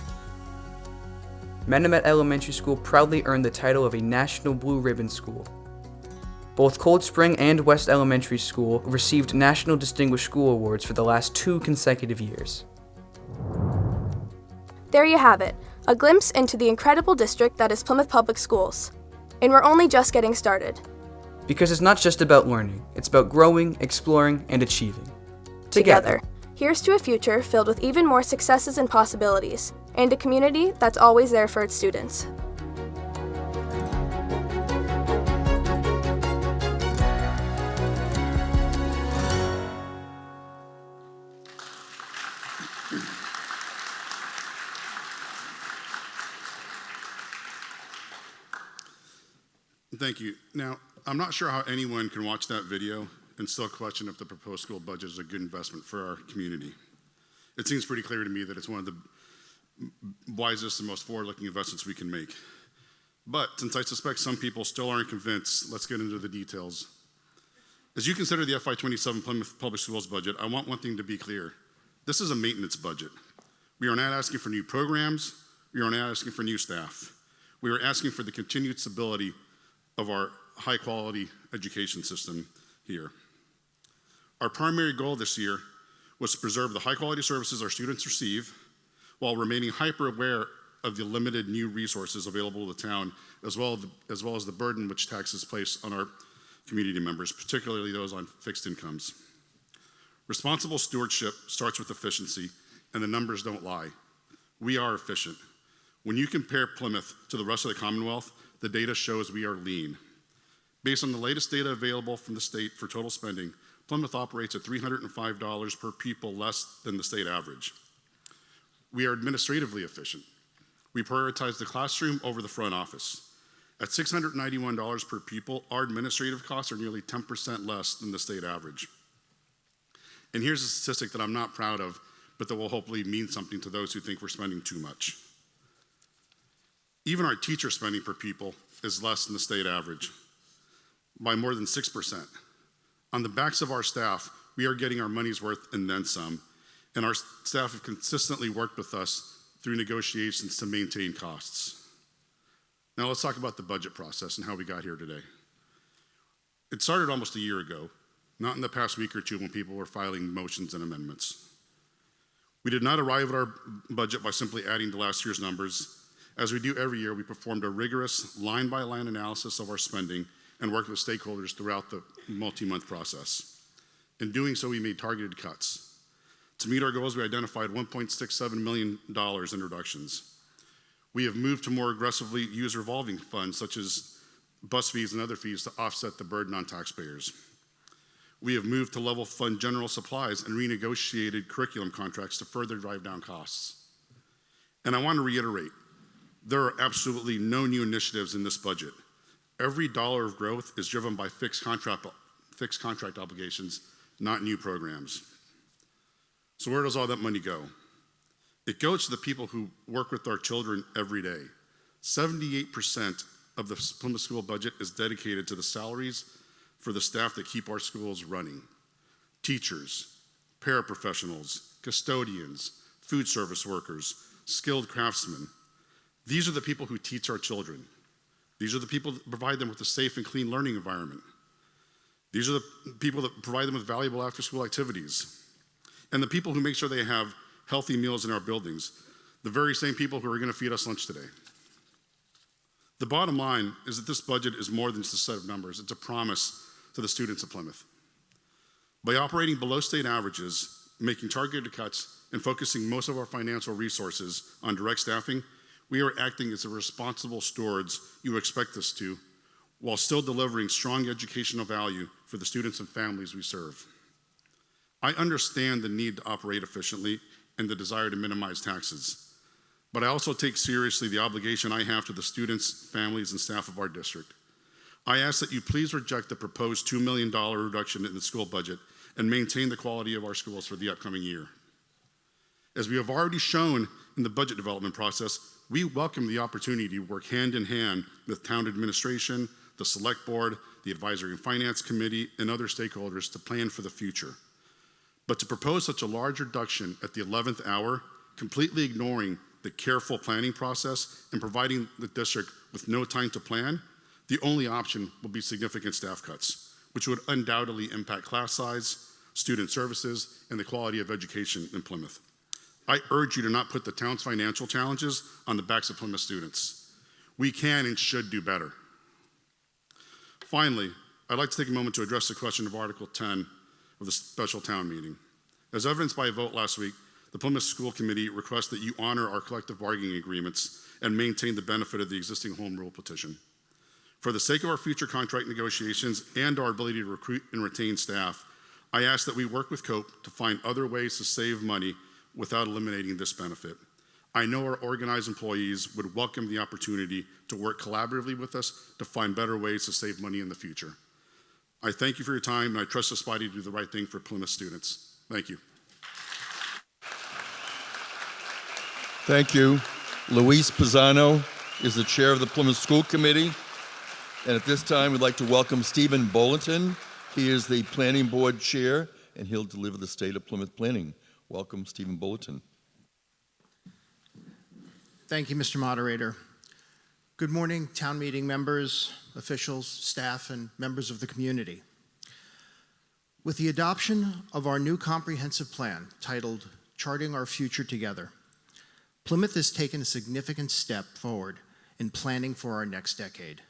Menomet Elementary School proudly earned the title of a National Blue Ribbon School. Both Cold Spring and West Elementary School received National Distinguished School Awards for the last 2 consecutive years. There you have it, a glimpse into the incredible district that is Plymouth Public Schools. And we're only just getting started. Because it's not just about learning, it's about growing, exploring, and achieving. Together. Here's to a future filled with even more successes and possibilities, and a community that's always there for its students. Thank you. Now, I'm not sure how anyone can watch that video and still question if the proposed school budget is a good investment for our community. It seems pretty clear to me that it's one of the wisest and most forward-looking investments we can make. But since I suspect some people still aren't convinced, let's get into the details As you consider the FY27 Plymouth Public Schools budget, I want one thing to be clear. This is a maintenance budget. We are not asking for new programs. We are not asking for new staff. We are asking for the continued stability of our high-quality education system here. Our primary goal this year was to preserve the high-quality services our students receive while remaining hyper-aware of the limited new resources available to the town, as well as the burden which taxes place on our community members, particularly those on fixed incomes. Responsible stewardship starts with efficiency, and the numbers don't lie. We are efficient. When you compare Plymouth to the rest of the Commonwealth, the data shows we are lean. Based on the latest data available from the state for total spending, Plymouth operates at $305 per pupil less than the state average. We are administratively efficient. We prioritize the classroom over the front office. At $691 per pupil, our administrative costs are nearly 10% less than the state average. And here's a statistic that I'm not proud of, but that will hopefully mean something to those who think we're spending too much. Even our teacher spending per pupil is less than the state average, by more than 6%. On the backs of our staff, we are getting our money's worth and then some, and our staff have consistently worked with us through negotiations to maintain costs. Now let's talk about the budget process and how we got here today. It started almost a year ago, not in the past week or two when people were filing motions and amendments. We did not arrive at our budget by simply adding to last year's numbers. As we do every year, we performed a rigorous line-by-line analysis of our spending and worked with stakeholders throughout the multi-month process. In doing so, we made targeted cuts. To meet our goals, we identified $1.67 million in reductions. We have moved to more aggressively use revolving funds, such as bus fees and other fees, to offset the burden on taxpayers. We have moved to level fund general supplies and renegotiated curriculum contracts to further drive down costs. And I want to reiterate, there are absolutely no new initiatives in this budget. Every dollar of growth is driven by fixed contract obligations, not new programs. So where does all that money go? It goes to the people who work with our children every day. 78% of the Plymouth school budget is dedicated to the salaries for the staff that keep our schools running. Teachers, paraprofessionals, custodians, food service workers, skilled craftsmen. These are the people who teach our children. These are the people that provide them with a safe and clean learning environment. These are the people that provide them with valuable after-school activities. And the people who make sure they have healthy meals in our buildings, the very same people who are going to feed us lunch today. The bottom line is that this budget is more than just a set of numbers. It's a promise to the students of Plymouth. By operating below state averages, making targeted cuts, and focusing most of our financial resources on direct staffing, we are acting as the responsible stewards you expect us to, while still delivering strong educational value for the students and families we serve. I understand the need to operate efficiently and the desire to minimize taxes, but I also take seriously the obligation I have to the students, families, and staff of our district. I ask that you please reject the proposed $2 million reduction in the school budget and maintain the quality of our schools for the upcoming year. As we have already shown in the budget development process, we welcome the opportunity to work hand in hand with town administration, the select board, the advisory and finance committee, and other stakeholders to plan for the future. But to propose such a large reduction at the 11th hour, completely ignoring the careful planning process and providing the district with no time to plan, the only option will be significant staff cuts, which would undoubtedly impact class size, student services, and the quality of education in Plymouth. I urge you to not put the town's financial challenges on the backs of Plymouth students. We can and should do better. Finally, I'd like to take a moment to address the question of Article 10 of the special town meeting. As evidenced by a vote last week, the Plymouth School Committee requests that you honor our collective bargaining agreements and maintain the benefit of the existing home rule petition. For the sake of our future contract negotiations and our ability to recruit and retain staff, I ask that we work with COPE to find other ways to save money without eliminating this benefit. I know our organized employees would welcome the opportunity to work collaboratively with us to find better ways to save money in the future. I thank you for your time, and I trust this body to do the right thing for Plymouth students. Thank you. Thank you. Luis Pisano is the chair of the Plymouth School Committee. And at this time, we'd like to welcome Stephen Bolton, He is the Planning Board Chair, and he'll deliver the State of Plymouth Planning. Welcome, Stephen Bulletin. Thank you, Mr. Moderator. Good morning, town meeting members, officials, staff, and members of the community. With the adoption of our new comprehensive plan titled Charting Our Future Together, Plymouth has taken a significant step forward in planning for our next decade.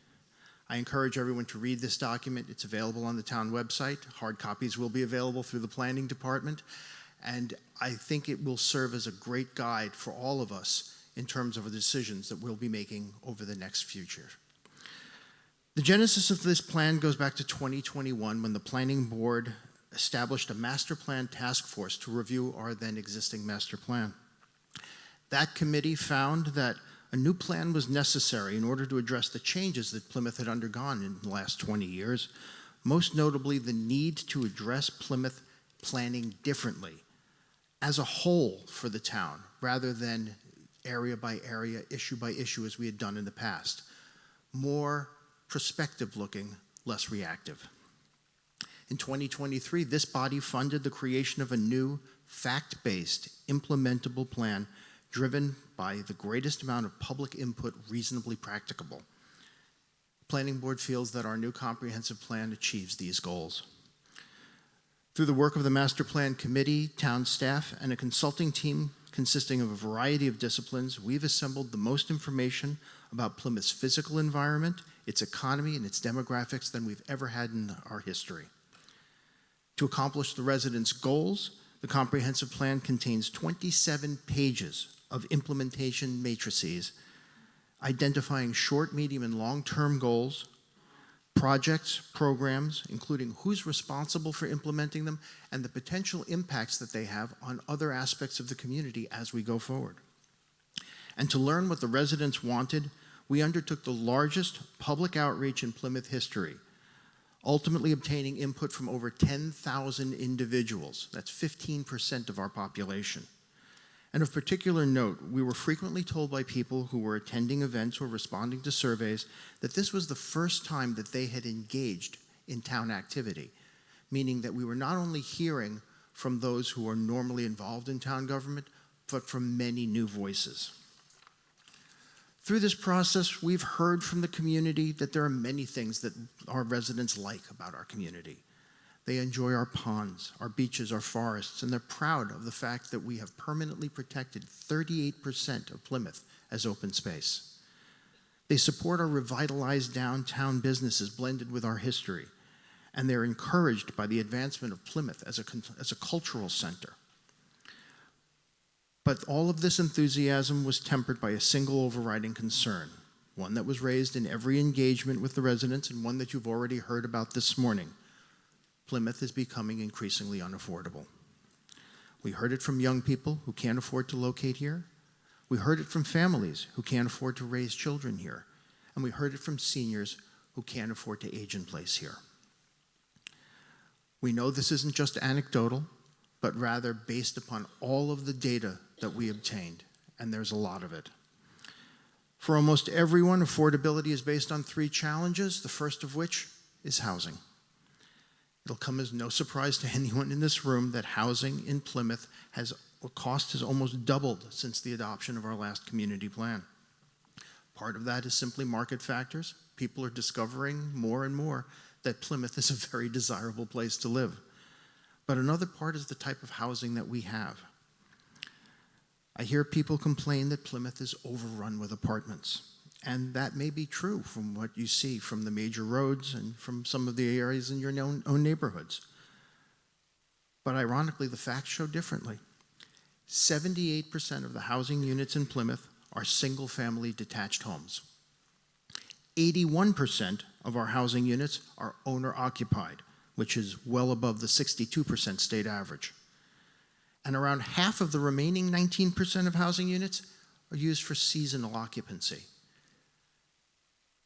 I encourage everyone to read this document. It's available on the town website. Hard copies will be available through the planning department, and I think it will serve as a great guide for all of us in terms of the decisions that we'll be making over the next future. The genesis of this plan goes back to 2021 when the Planning Board established a master plan task force to review our then existing master plan. That committee found that a new plan was necessary in order to address the changes that Plymouth had undergone in the last 20 years, most notably the need to address Plymouth planning differently as a whole for the town, rather than area by area, issue by issue as we had done in the past. More prospective looking, less reactive. In 2023, this body funded the creation of a new fact-based implementable plan driven by the greatest amount of public input reasonably practicable. The Planning Board feels that our new comprehensive plan achieves these goals. Through the work of the Master Plan Committee, town staff, and a consulting team consisting of a variety of disciplines, we've assembled the most information about Plymouth's physical environment, its economy, and its demographics than we've ever had in our history. To accomplish the residents' goals, the comprehensive plan contains 27 pages of implementation matrices identifying short, medium, and long-term goals, projects, programs, including who's responsible for implementing them, and the potential impacts that they have on other aspects of the community as we go forward. And to learn what the residents wanted, we undertook the largest public outreach in Plymouth history, ultimately obtaining input from over 10,000 individuals. That's 15% of our population. And of particular note, we were frequently told by people who were attending events or responding to surveys that this was the first time that they had engaged in town activity, meaning that we were not only hearing from those who are normally involved in town government, but from many new voices. Through this process, we've heard from the community that there are many things that our residents like about our community. They enjoy our ponds, our beaches, our forests, and they're proud of the fact that we have permanently protected 38% of Plymouth as open space. They support our revitalized downtown businesses blended with our history, and they're encouraged by the advancement of Plymouth as a cultural center. But all of this enthusiasm was tempered by a single overriding concern, one that was raised in every engagement with the residents and one that you've already heard about this morning. Plymouth is becoming increasingly unaffordable. We heard it from young people who can't afford to locate here. We heard it from families who can't afford to raise children here. And we heard it from seniors who can't afford to age in place here. We know this isn't just anecdotal, but rather based upon all of the data that we obtained, and there's a lot of it. For almost everyone, affordability is based on three challenges, the first of which is housing. It'll come as no surprise to anyone in this room that housing in Plymouth cost has almost doubled since the adoption of our last community plan. Part of that is simply market factors. People are discovering more and more that Plymouth is a very desirable place to live. But another part is the type of housing that we have. I hear people complain that Plymouth is overrun with apartments. And that may be true from what you see from the major roads and from some of the areas in your own neighborhoods. But ironically, the facts show differently. 78% of the housing units in Plymouth are single-family detached homes. 81% of our housing units are owner-occupied, which is well above the 62% state average. And around half of the remaining 19% of housing units are used for seasonal occupancy.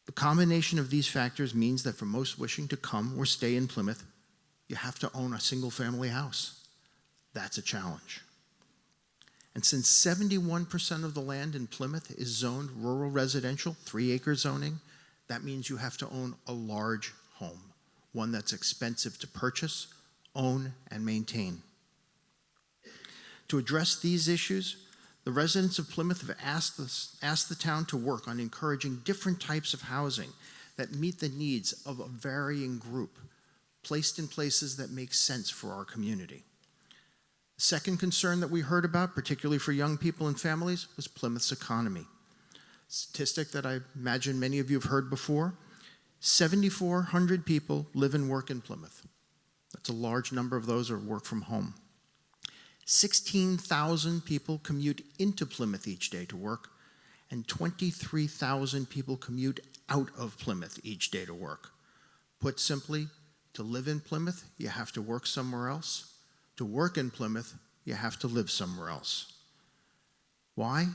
The combination of these factors means that for most wishing to come or stay in Plymouth, you have to own a single-family house. That's a challenge. And since 71% of the land in Plymouth is zoned rural residential, 3-acre zoning, that means you have to own a large home one that's expensive to purchase, own, and maintain. To address these issues, the residents of Plymouth have asked the town to work on encouraging different types of housing that meet the needs of a varying group, placed in places that make sense for our community. The second concern that we heard about, particularly for young people and families, was Plymouth's economy. Statistic that I imagine many of you have heard before, 7,400 people live and work in Plymouth. That's a large number of those are work from home. 16,000 people commute into Plymouth each day to work, and 23,000 people commute out of Plymouth each day to work. Put simply, to live in Plymouth, you have to work somewhere else. To work in Plymouth, you have to live somewhere else. Why?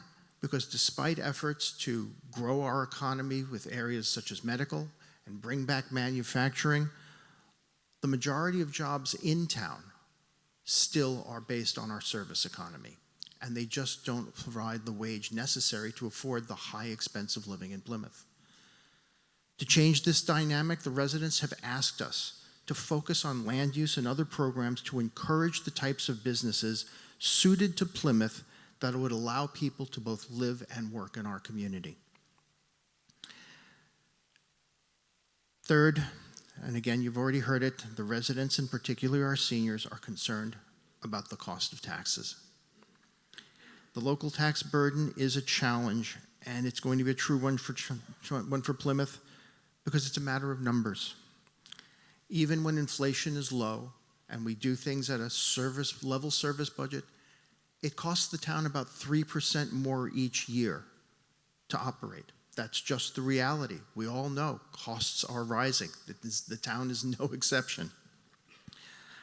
Because despite efforts to grow our economy with areas such as medical and bring back manufacturing, the majority of jobs in town still are based on our service economy, and they just don't provide the wage necessary to afford the high expense of living in Plymouth. To change this dynamic, the residents have asked us to focus on land use and other programs to encourage the types of businesses suited to Plymouth that would allow people to both live and work in our community. Third, and again, you've already heard it, the residents, and particularly our seniors, are concerned about the cost of taxes. The local tax burden is a challenge, and it's going to be a true one for Plymouth because it's a matter of numbers. Even when inflation is low and we do things at a level service budget, it costs the town about 3% more each year to operate. That's just the reality. We all know costs are rising. The town is no exception.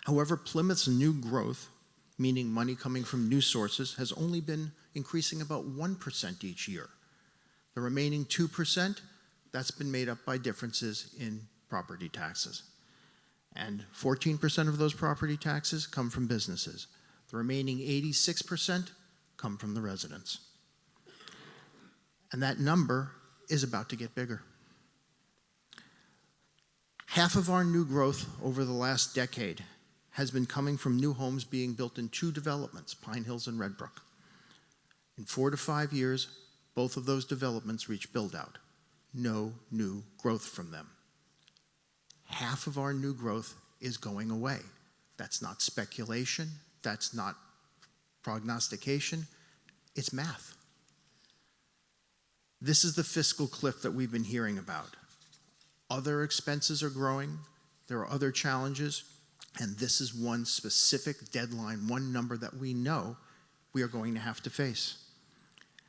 However, Plymouth's new growth, meaning money coming from new sources, has only been increasing about 1% each year. The remaining 2%, that's been made up by differences in property taxes. And 14% of those property taxes come from businesses. The remaining 86% come from the residents. And that number is about to get bigger. Half of our new growth over the last decade has been coming from new homes being built in two developments, Pine Hills and Red Brook. In 4 to 5 years, both of those developments reach build-out. No new growth from them. Half of our new growth is going away. That's not speculation. That's not prognostication. It's math. This is the fiscal cliff that we've been hearing about. Other expenses are growing. There are other challenges. And this is one specific deadline, one number that we know we are going to have to face.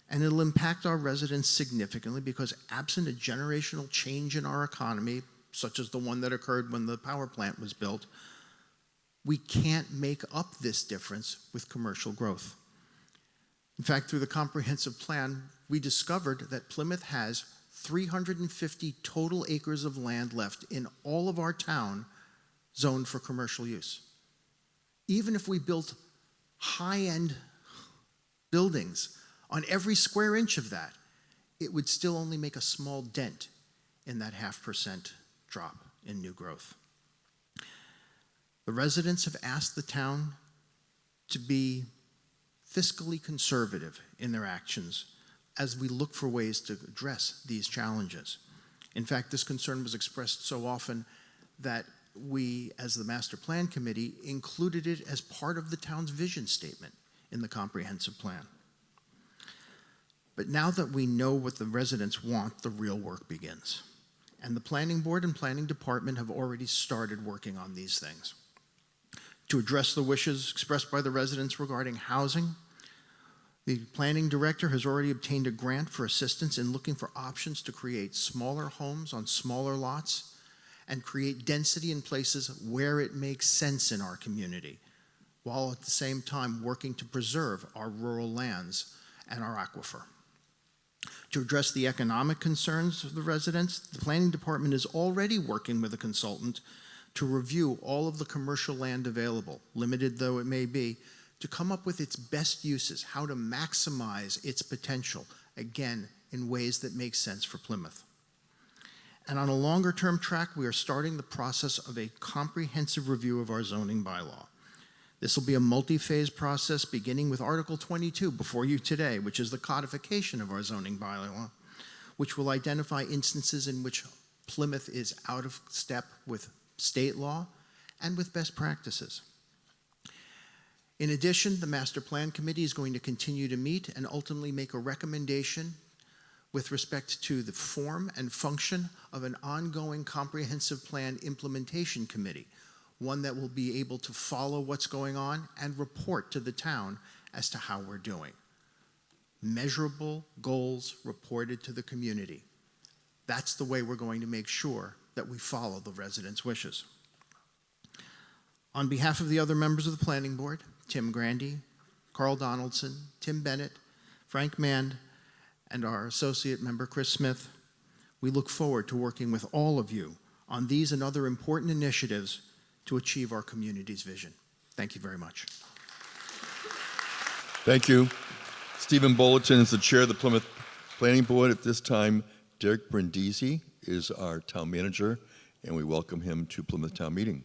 And it'll impact our residents significantly because absent a generational change in our economy, such as the one that occurred when the power plant was built, we can't make up this difference with commercial growth. In fact, through the comprehensive plan, we discovered that Plymouth has 350 total acres of land left in all of our town zoned for commercial use. Even if we built high-end buildings on every square inch of that, it would still only make a small dent in that 0.5% drop in new growth. The residents have asked the town to be fiscally conservative in their actions as we look for ways to address these challenges. In fact, this concern was expressed so often that we, as the Master Plan Committee, included it as part of the town's vision statement in the comprehensive plan. But now that we know what the residents want, the real work begins. And the Planning Board and Planning Department have already started working on these things. To address the wishes expressed by the residents regarding housing, the Planning Director has already obtained a grant for assistance in looking for options to create smaller homes on smaller lots and create density in places where it makes sense in our community, while at the same time working to preserve our rural lands and our aquifer. To address the economic concerns of the residents, the Planning Department is already working with a consultant to review all of the commercial land available, limited though it may be, to come up with its best uses, how to maximize its potential, again, in ways that make sense for Plymouth. And on a longer term track, we are starting the process of a comprehensive review of our zoning bylaw. This will be a multi-phase process beginning with Article 22 before you today, which is the codification of our zoning bylaw, which will identify instances in which Plymouth is out of step with state law and with best practices. In addition, the Master Plan Committee is going to continue to meet and ultimately make a recommendation with respect to the form and function of an ongoing comprehensive plan implementation committee, one that will be able to follow what's going on and report to the town as to how we're doing. Measurable goals reported to the community. That's the way we're going to make sure that we follow the residents' wishes. On behalf of the other members of the Planning Board, Tim Grandy, Carl Donaldson, Tim Bennett, Frank Mand, and our associate member, Chris Smith, we look forward to working with all of you on these and other important initiatives to achieve our community's vision. Thank you very much. Thank you. Stephen Bulletin is the chair of the Plymouth Planning Board. At this time, Derek Brindisi is our town manager, and we welcome him to Plymouth Town Meeting.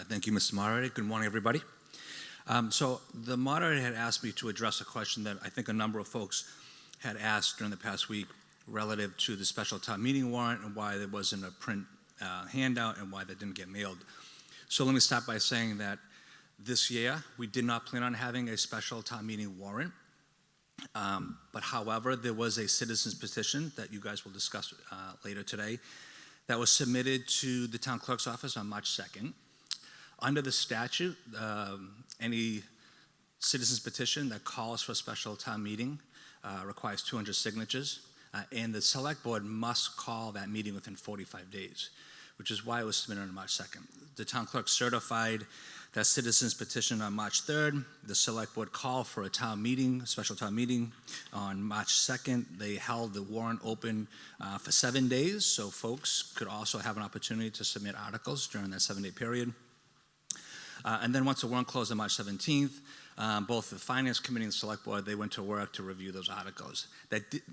Thank you, Mr. Moderator. Good morning, everybody. So the moderator had asked me to address a question that I think a number of folks had asked during the past week relative to the special town meeting warrant and why there wasn't a print handout and why that didn't get mailed. So let me start by saying that this year we did not plan on having a special town meeting warrant. But however, there was a citizen's petition that you guys will discuss later today that was submitted to the town clerk's office on March 2nd. Under the statute, any citizen's petition that calls for a special town meeting requires 200 signatures, and the select board must call that meeting within 45 days, which is why it was submitted on March 2nd. The town clerk certified that citizen's petition on March 3rd. The select board called for a town meeting, special town meeting on March 2nd. They held the warrant open for 7 days, so folks could also have an opportunity to submit articles during that 7-day period. And then once the warrant closed on March 17th, both the Finance Committee and the Select Board, they went to work to review those articles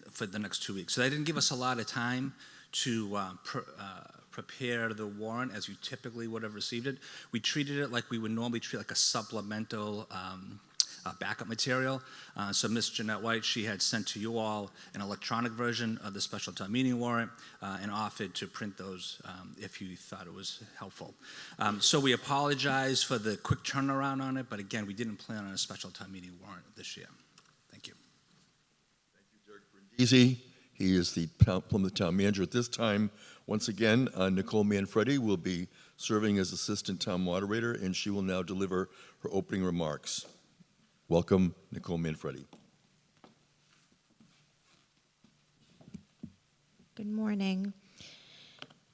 for the next 2 weeks. So that didn't give us a lot of time to prepare the warrant as you typically would have received it. We treated it like we would normally treat like a supplemental backup material. So Ms. Jeanette White, she had sent to you all an electronic version of the special town meeting warrant and offered to print those if you thought it was helpful. So we apologize for the quick turnaround on it, but again, we didn't plan on a special town meeting warrant this year. Thank you. Thank you, Derek Brindisi. He is the Plymouth Town Manager at this time. Once again, Nicole Manfredi will be serving as Assistant Town Moderator, and she will now deliver her opening remarks. Welcome, Nicole Manfredi. Good morning.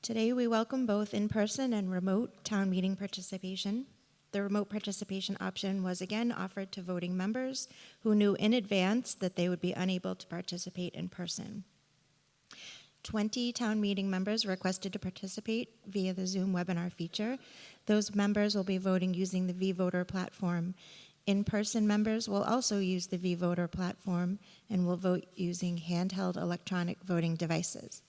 Today we welcome both in-person and remote town meeting participation. The remote participation option was again offered to voting members who knew in advance that they would be unable to participate in person. 20 town meeting members requested to participate via the Zoom webinar feature. Those members will be voting using the vVoter platform. In-person members will also use the vVoter platform and will vote using handheld electronic voting devices.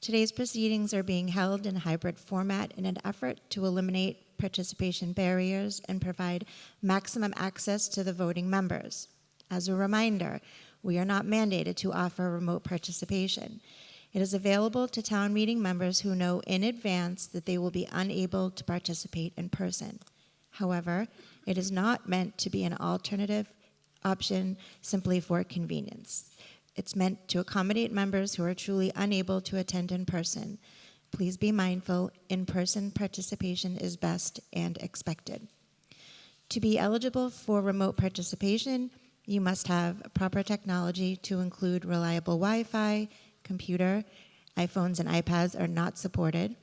Today's proceedings are being held in a hybrid format in an effort to eliminate participation barriers and provide maximum access to the voting members. As a reminder, we are not mandated to offer remote participation. It is available to town meeting members who know in advance that they will be unable to participate in person. However, it is not meant to be an alternative option simply for convenience. It's meant to accommodate members who are truly unable to attend in person. Please be mindful, in-person participation is best and expected. To be eligible for remote participation, you must have proper technology to include reliable Wi-Fi, computer, iPhones and iPads are not supported,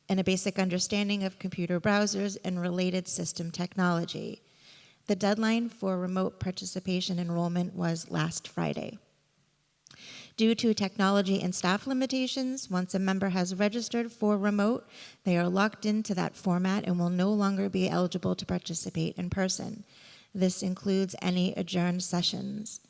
and a basic understanding of computer browsers and related system technology. The deadline for remote participation enrollment was last Friday. Due to technology and staff limitations, once a member has registered for remote, they are locked into that format and will no longer be eligible to participate in person. This includes any adjourned sessions.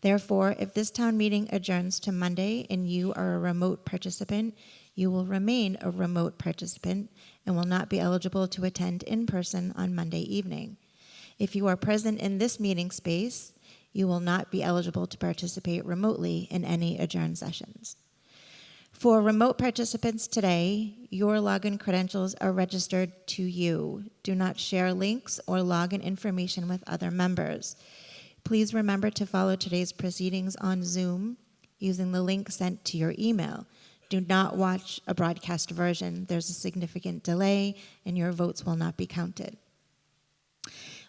Therefore, if this town meeting adjourns to Monday and you are a remote participant, you will remain a remote participant and will not be eligible to attend in person on Monday evening. If you are present in this meeting space, you will not be eligible to participate remotely in any adjourned sessions. For remote participants today, your login credentials are registered to you. Do not share links or login information with other members. Please remember to follow today's proceedings on Zoom using the link sent to your email. Do not watch a broadcast version. There's a significant delay and your votes will not be counted.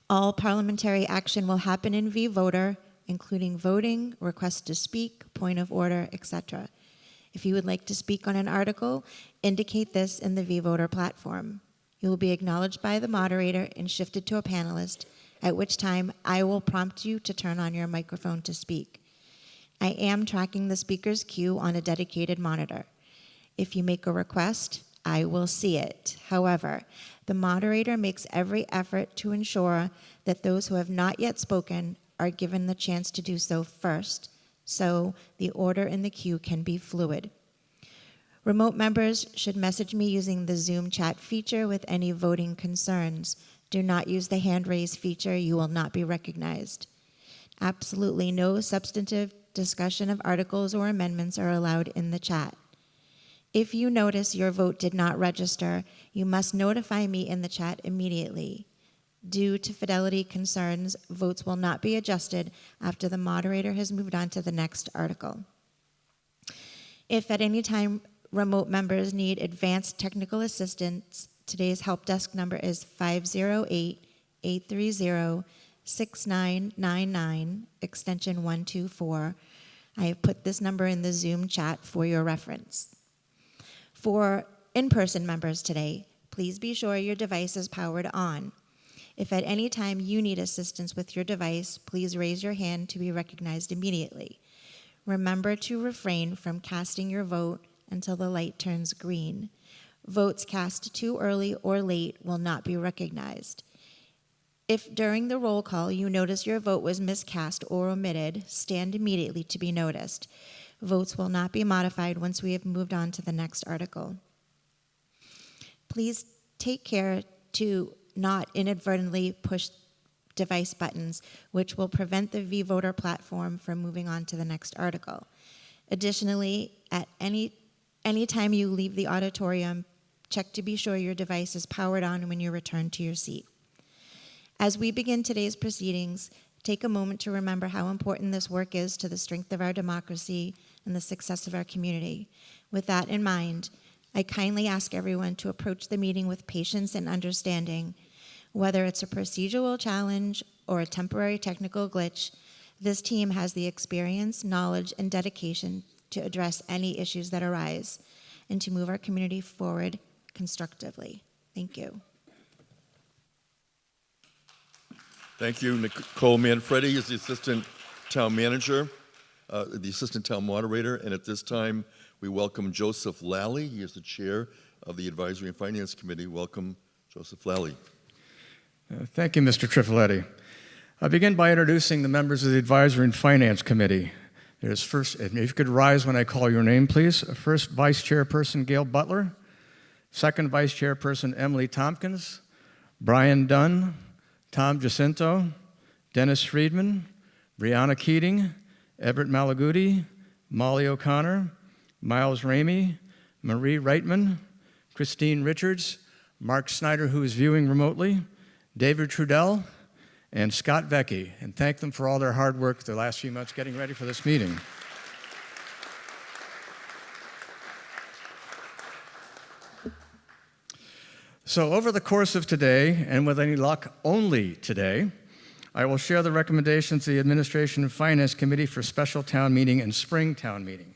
All parliamentary action will happen in vVoter, including voting, request to speak, point of order, etc. If you would like to speak on an article, indicate this in the vVoter platform. You will be acknowledged by the moderator and shifted to a panelist, at which time I will prompt you to turn on your microphone to speak. I am tracking the speaker's queue on a dedicated monitor. If you make a request, I will see it. However, the moderator makes every effort to ensure that those who have not yet spoken are given the chance to do so first, so the order in the queue can be fluid. Remote members should message me using the Zoom chat feature with any voting concerns. Do not use the hand raise feature. You will not be recognized. Absolutely no substantive discussion of articles or amendments are allowed in the chat. If you notice your vote did not register, you must notify me in the chat immediately. Due to fidelity concerns, votes will not be adjusted after the moderator has moved on to the next article. If at any time remote members need advanced technical assistance, today's help desk number is 508-830-6999, extension 124. I have put this number in the Zoom chat for your reference. For in-person members today, please be sure your device is powered on. If at any time you need assistance with your device, please raise your hand to be recognized immediately. Remember to refrain from casting your vote until the light turns green. Votes cast too early or late will not be recognized. If during the roll call you notice your vote was miscast or omitted, stand immediately to be noticed. Votes will not be modified once we have moved on to the next article. Please take care to not inadvertently push device buttons, which will prevent the vVoter platform from moving on to the next article. Additionally, at any time you leave the auditorium, check to be sure your device is powered on when you return to your seat. As we begin today's proceedings, take a moment to remember how important this work is to the strength of our democracy and the success of our community. With that in mind, I kindly ask everyone to approach the meeting with patience and understanding. Whether it's a procedural challenge or a temporary technical glitch, this team has the experience, knowledge, and dedication to address any issues that arise and to move our community forward constructively. Thank you. Thank you. Nicole Manfredi is the Assistant Town Manager, the Assistant Town Moderator, and at this time we welcome Joseph Lally. He is the Chair of the Advisory and Finance Committee. Welcome, Joseph Lally. Thank you, Mr. Trifoletti. I'll begin by introducing the members of the Advisory and Finance Committee. There's first, if you could rise when I call your name, please. First Vice Chairperson Gail Butler. Second Vice Chairperson Emily Tompkins. Brian Dunn. Tom Jacinto. Dennis Friedman. Brianna Keating. Everett Malaguti. Molly O'Connor. Miles Ramey. Marie Reitman. Christine Richards. Mark Snyder, who is viewing remotely. David Trudell, and Scott Vecchi, and thank them for all their hard work the last few months getting ready for this meeting. So over the course of today, and with any luck only today, I will share the recommendations of the Administration and Finance Committee for special town meeting and spring town meeting.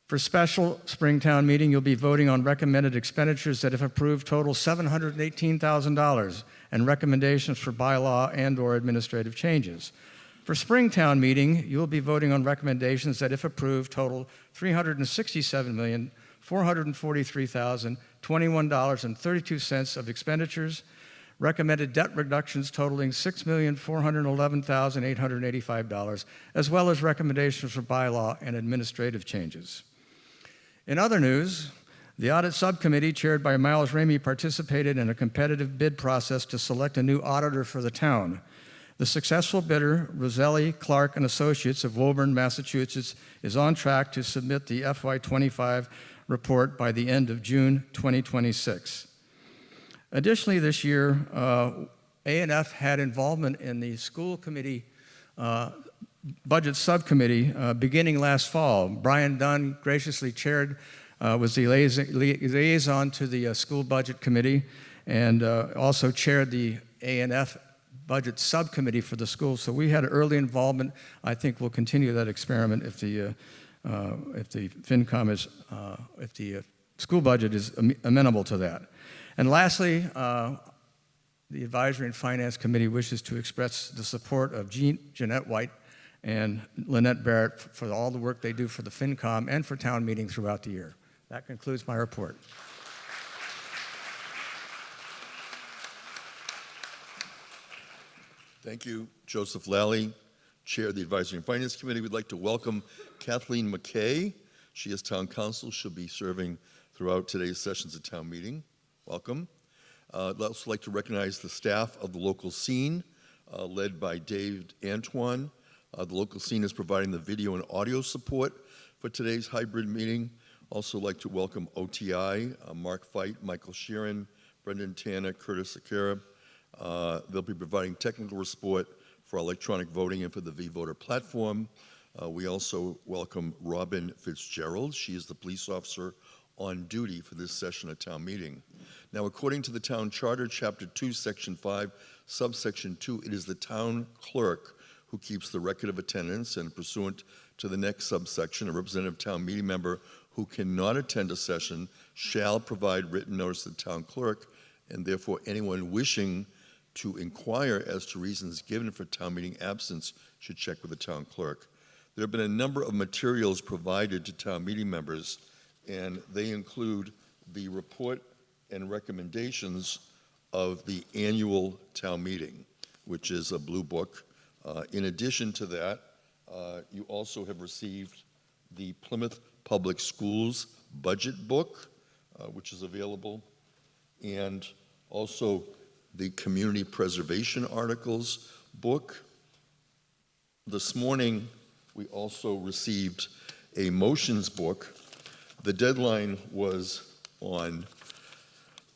For special spring town meeting, you'll be voting on recommended expenditures that, if approved, total $718,000, and recommendations for bylaw and/or administrative changes. For spring town meeting, you will be voting on recommendations that, if approved, total $367,443,021.32 of expenditures, recommended debt reductions totaling $6,411,885, as well as recommendations for bylaw and administrative changes. In other news, the Audit Subcommittee, chaired by Miles Ramey, participated in a competitive bid process to select a new auditor for the town. The successful bidder, Roselli, Clark & Associates of Woburn, Massachusetts, is on track to submit the FY25 report by the end of June 2026. Additionally, this year, A&F had involvement in the school committee budget subcommittee beginning last fall. Brian Dunn graciously chaired, was the liaison to the school budget committee, and also chaired the A&F budget subcommittee for the school. So we had early involvement. I think we'll continue that experiment if the FinCom is, if the school budget is amenable to that. And lastly, the Advisory and Finance Committee wishes to express the support of Jeanette White and Lynette Barrett for all the work they do for the FinCom and for town meeting throughout the year. That concludes my report. Thank you, Joseph Lally, Chair of the Advisory and Finance Committee. We'd like to welcome Kathleen McKay. She is Town Council. She'll be serving throughout today's sessions at Town Meeting. Welcome. I'd also like to recognize the staff of the local scene, led by Dave Antoine. The local scene is providing the video and audio support for today's hybrid meeting. Also like to welcome OTI, Mark Feit, Michael Sheeran, Brendan Tanner, Curtis Akira. They'll be providing technical support for electronic voting and for the V-Voter platform. We also welcome Robin Fitzgerald. She is the police officer on duty for this session at Town Meeting. Now, according to the Town Charter, Chapter 2, Section 5, Subsection 2, it is the town clerk who keeps the record of attendance, and pursuant to the next subsection, a representative town meeting member who cannot attend a session shall provide written notice to the town clerk, and therefore anyone wishing to inquire as to reasons given for town meeting absence should check with the town clerk. There have been a number of materials provided to town meeting members, and they include the report and recommendations of the annual town meeting, which is a blue book. In addition to that, you also have received the Plymouth Public Schools budget book, which is available, and also the Community Preservation Articles book. This morning, we also received a motions book. The deadline was on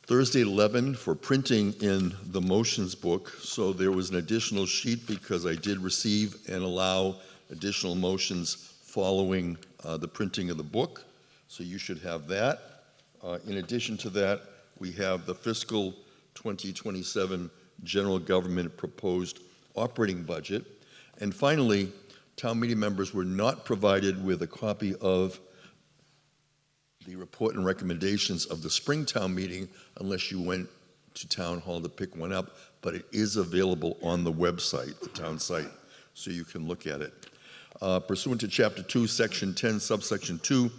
Thursday 11 for printing in the motions book, so there was an additional sheet because I did receive and allow additional motions following the printing of the book, so you should have that. In addition to that, we have the fiscal 2027 general government proposed operating budget. And finally, town meeting members were not provided with a copy of the report and recommendations of the spring town meeting unless you went to town hall to pick one up, but it is available on the website, the town site, so you can look at it. Pursuant to Chapter 2, Section 10, Subsection 2,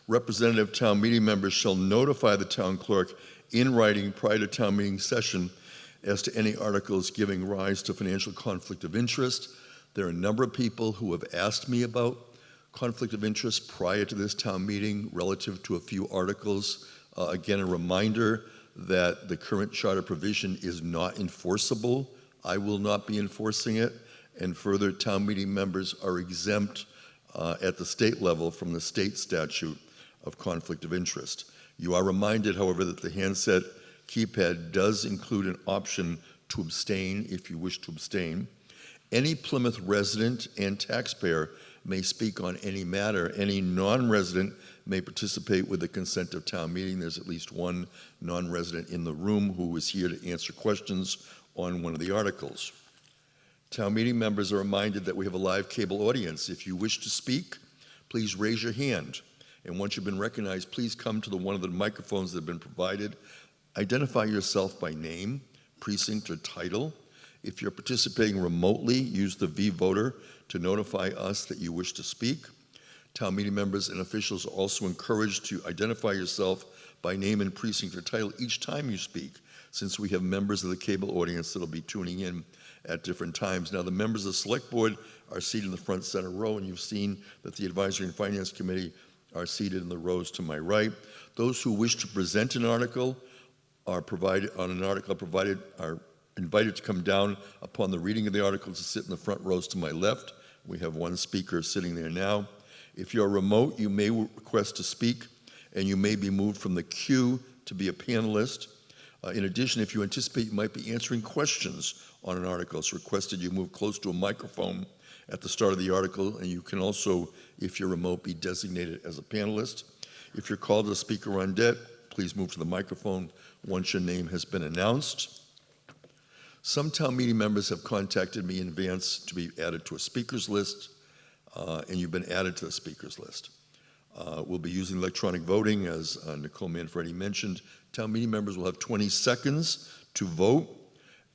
representative town meeting members shall notify the town clerk in writing prior to town meeting session as to any articles giving rise to financial conflict of interest. There are a number of people who have asked me about conflict of interest prior to this town meeting relative to a few articles. Again, a reminder that the current charter provision is not enforceable. I will not be enforcing it, and further, town meeting members are exempt at the state level from the state statute of conflict of interest. You are reminded, however, that the handset keypad does include an option to abstain if you wish to abstain. Any Plymouth resident and taxpayer may speak on any matter. Any non-resident may participate with the consent of town meeting. There's at least one non-resident in the room who is here to answer questions on one of the articles. Town meeting members are reminded that we have a live cable audience. If you wish to speak, please raise your hand. And once you've been recognized, please come to one of the microphones that have been provided. Identify yourself by name, precinct, or title. If you're participating remotely, use the V-Voter to notify us that you wish to speak. Town meeting members and officials are also encouraged to identify yourself by name and precinct or title each time you speak, since we have members of the cable audience that will be tuning in at different times. Now, the members of the Select Board are seated in the front center row, and you've seen that the Advisory and Finance Committee are seated in the rows to my right. Those who wish to present an article are invited to come down upon the reading of the article to sit in the front rows to my left. We have one speaker sitting there now. If you're remote, you may request to speak, and you may be moved from the queue to be a panelist. In addition, if you anticipate you might be answering questions on an article, it's requested you move close to a microphone at the start of the article, and you can also, if you're remote, be designated as a panelist. If you're called as a speaker on deck, please move to the microphone once your name has been announced. Some town meeting members have contacted me in advance to be added to a speakers list, and you've been added to the speakers list. We'll be using electronic voting, as Nicole Manfredi mentioned. Town meeting members will have 20 seconds to vote,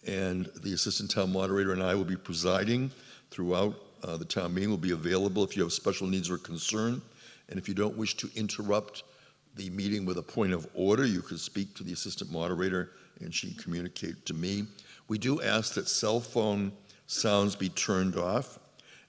and the assistant town moderator and I will be presiding throughout the town meeting. Will be available if you have special needs or concern, and if you don't wish to interrupt the meeting with a point of order, you can speak to the assistant moderator and she can communicate to me. We do ask that cell phone sounds be turned off,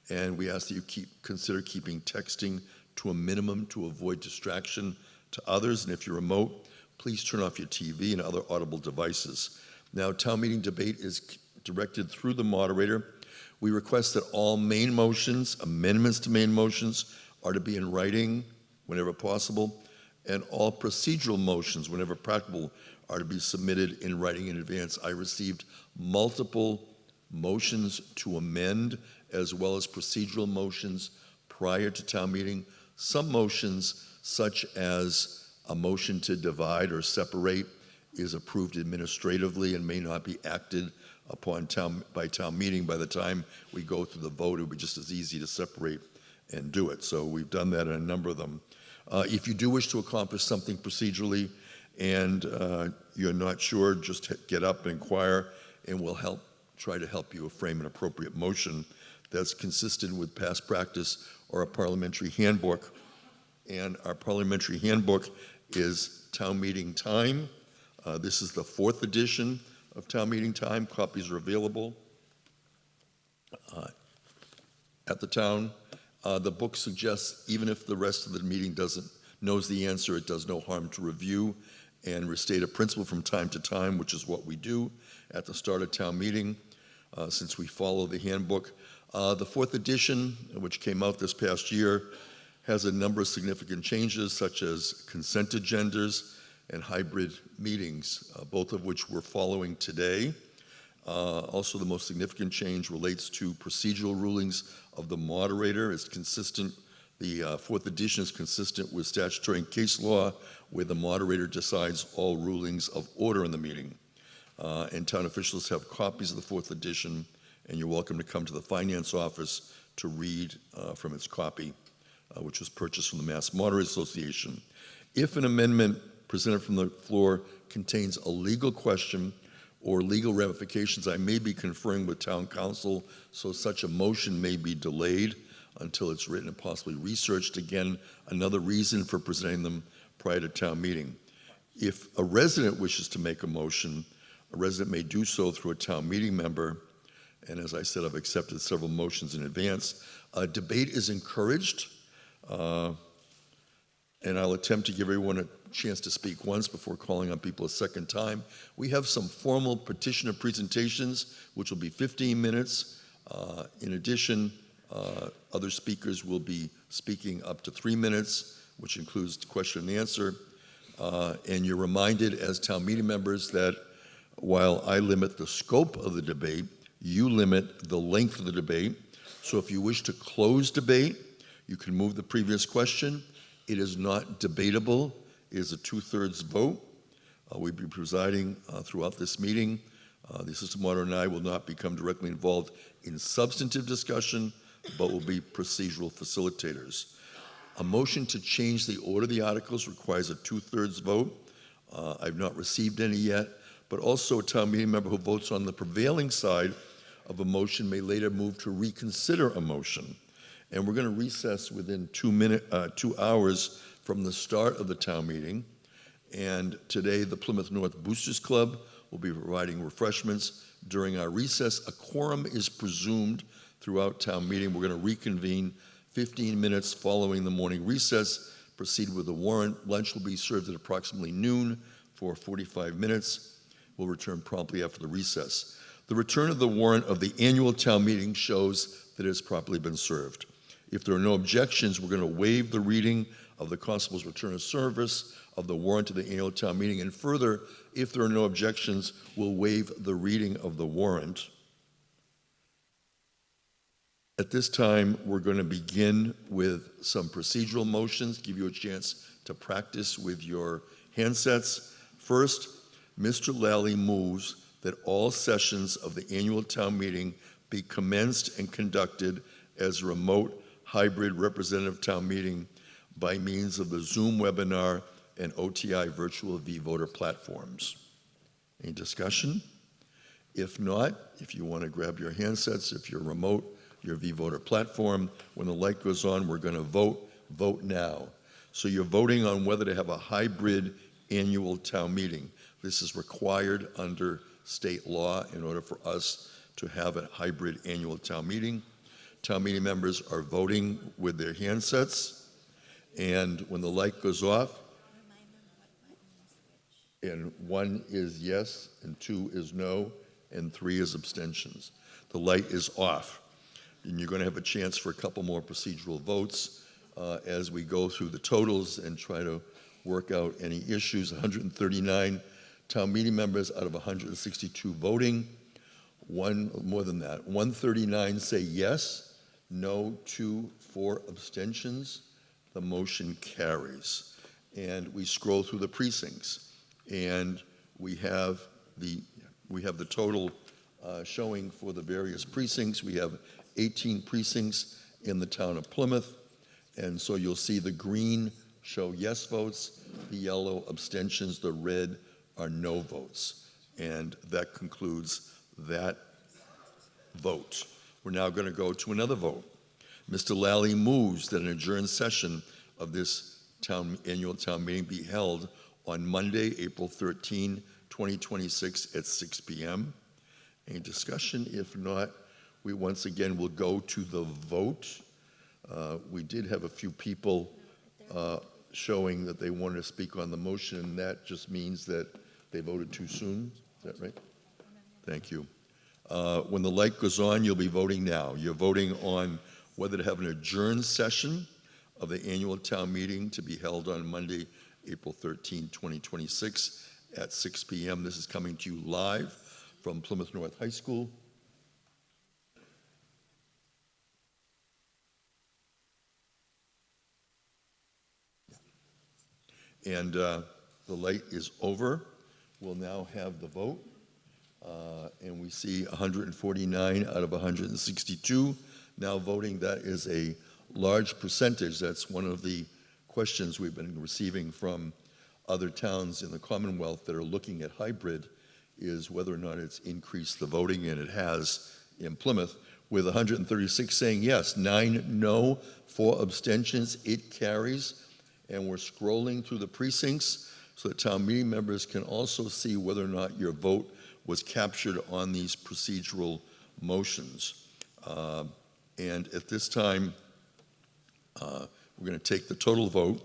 and we ask that you consider keeping texting to a minimum to avoid distraction to others. And if you're remote, please turn off your TV and other audible devices. Now, town meeting debate is directed through the moderator. We request that all main motions, amendments to main motions, are to be in writing whenever possible, and all procedural motions, whenever practicable, are to be submitted in writing in advance. I received multiple motions to amend as well as procedural motions prior to town meeting. Some motions, such as a motion to divide or separate, is approved administratively and may not be acted upon by town meeting. By the time we go through the vote, it would be just as easy to separate and do it. So we've done that in a number of them. If you do wish to accomplish something procedurally and you're not sure, just get up and inquire, and we'll try to help you frame an appropriate motion that's consistent with past practice or a parliamentary handbook. And our parliamentary handbook is Town Meeting Time. This is the 4th edition of Town Meeting Time. Copies are available at the town. The book suggests even if the rest of the meeting knows the answer, it does no harm to review and restate a principle from time to time, which is what we do at the start of town meeting, since we follow the handbook. The 4th edition, which came out this past year, has a number of significant changes, such as consent agendas and hybrid meetings, both of which we're following today. Also, the most significant change relates to procedural rulings of the moderator. It's consistent. The 4th edition is consistent with statutory and case law, where the moderator decides all rulings of order in the meeting. And town officials have copies of the 4th edition, and you're welcome to come to the finance office to read from its copy, which was purchased from the Mass Moderate Association. If an amendment presented from the floor contains a legal question or legal ramifications, I may be conferring with town council, so such a motion may be delayed until it's written and possibly researched. Again, another reason for presenting them prior to town meeting. If a resident wishes to make a motion, a resident may do so through a town meeting member, and as I said, I've accepted several motions in advance. Debate is encouraged, and I'll attempt to give everyone a chance to speak once before calling on people a second time. We have some formal petitioner presentations, which will be 15 minutes. In addition, other speakers will be speaking up to 3 minutes, which includes the question and answer. And you're reminded as town meeting members that while I limit the scope of the debate, you limit the length of the debate. So if you wish to close debate, you can move the previous question. It is not debatable. It is a 2/3 vote. We'll be presiding throughout this meeting. The assistant moderator and I will not become directly involved in substantive discussion, but will be procedural facilitators. A motion to change the order of the articles requires a 2/3 vote. I've not received any yet, but also a town meeting member who votes on the prevailing side of a motion may later move to reconsider a motion. And we're going to recess within 2 hours from the start of the town meeting. And today, the Plymouth North Boosters Club will be providing refreshments during our recess. A quorum is presumed throughout town meeting. We're going to reconvene 15 minutes following the morning recess, proceed with the warrant. Lunch will be served at approximately noon for 45 minutes. We'll return promptly after the recess. The return of the warrant of the annual town meeting shows that it has properly been served. If there are no objections, we're going to waive the reading of the constable's return of service of the warrant to the annual town meeting. And further, if there are no objections, we'll waive the reading of the warrant. At this time, we're going to begin with some procedural motions, give you a chance to practice with your handsets. First, Mr. Lally moves that all sessions of the annual town meeting be commenced and conducted as a remote hybrid representative town meeting by means of the Zoom webinar and OTI virtual vVoter platforms. Any discussion? If not, if you want to grab your handsets, if you're remote, your vVoter platform, when the light goes on, we're going to vote now. So you're voting on whether to have a hybrid annual town meeting. This is required under state law in order for us to have a hybrid annual town meeting. Town meeting members are voting with their handsets, and when the light goes off, and 1 is yes, and 2 is no, and 3 is abstentions. The light is off, and you're going to have a chance for a couple more procedural votes as we go through the totals and try to work out any issues. 139 town meeting members out of 162 voting. More than that, 139 say yes, no, 2, 4 abstentions. The motion carries. And we scroll through the precincts, and we have the total showing for the various precincts. We have 18 precincts in the town of Plymouth, and so you'll see the green show yes votes, the yellow abstentions, the red are no votes. And that concludes that vote. We're now going to go to another vote. Mr. Lally moves that an adjourned session of this annual town meeting be held on Monday, April 13, 2026 at 6 p.m. Any discussion? If not, we once again will go to the vote. We did have a few people showing that they wanted to speak on the motion, and that just means that they voted too soon. Is that right? Thank you. When the light goes on, you'll be voting now. You're voting on whether to have an adjourned session of the annual town meeting to be held on Monday, April 13, 2026 at 6 p.m. This is coming to you live from Plymouth North High School. And the light is over. We'll now have the vote. And we see 149 out of 162 now voting. That is a large percentage. That's one of the questions we've been receiving from other towns in the Commonwealth that are looking at hybrid, is whether or not it's increased the voting, and it has in Plymouth, with 136 saying yes, 9 no, 4 abstentions. It carries. And we're scrolling through the precincts so that town meeting members can also see whether or not your vote was captured on these procedural motions. And at this time, we're going to take the total vote.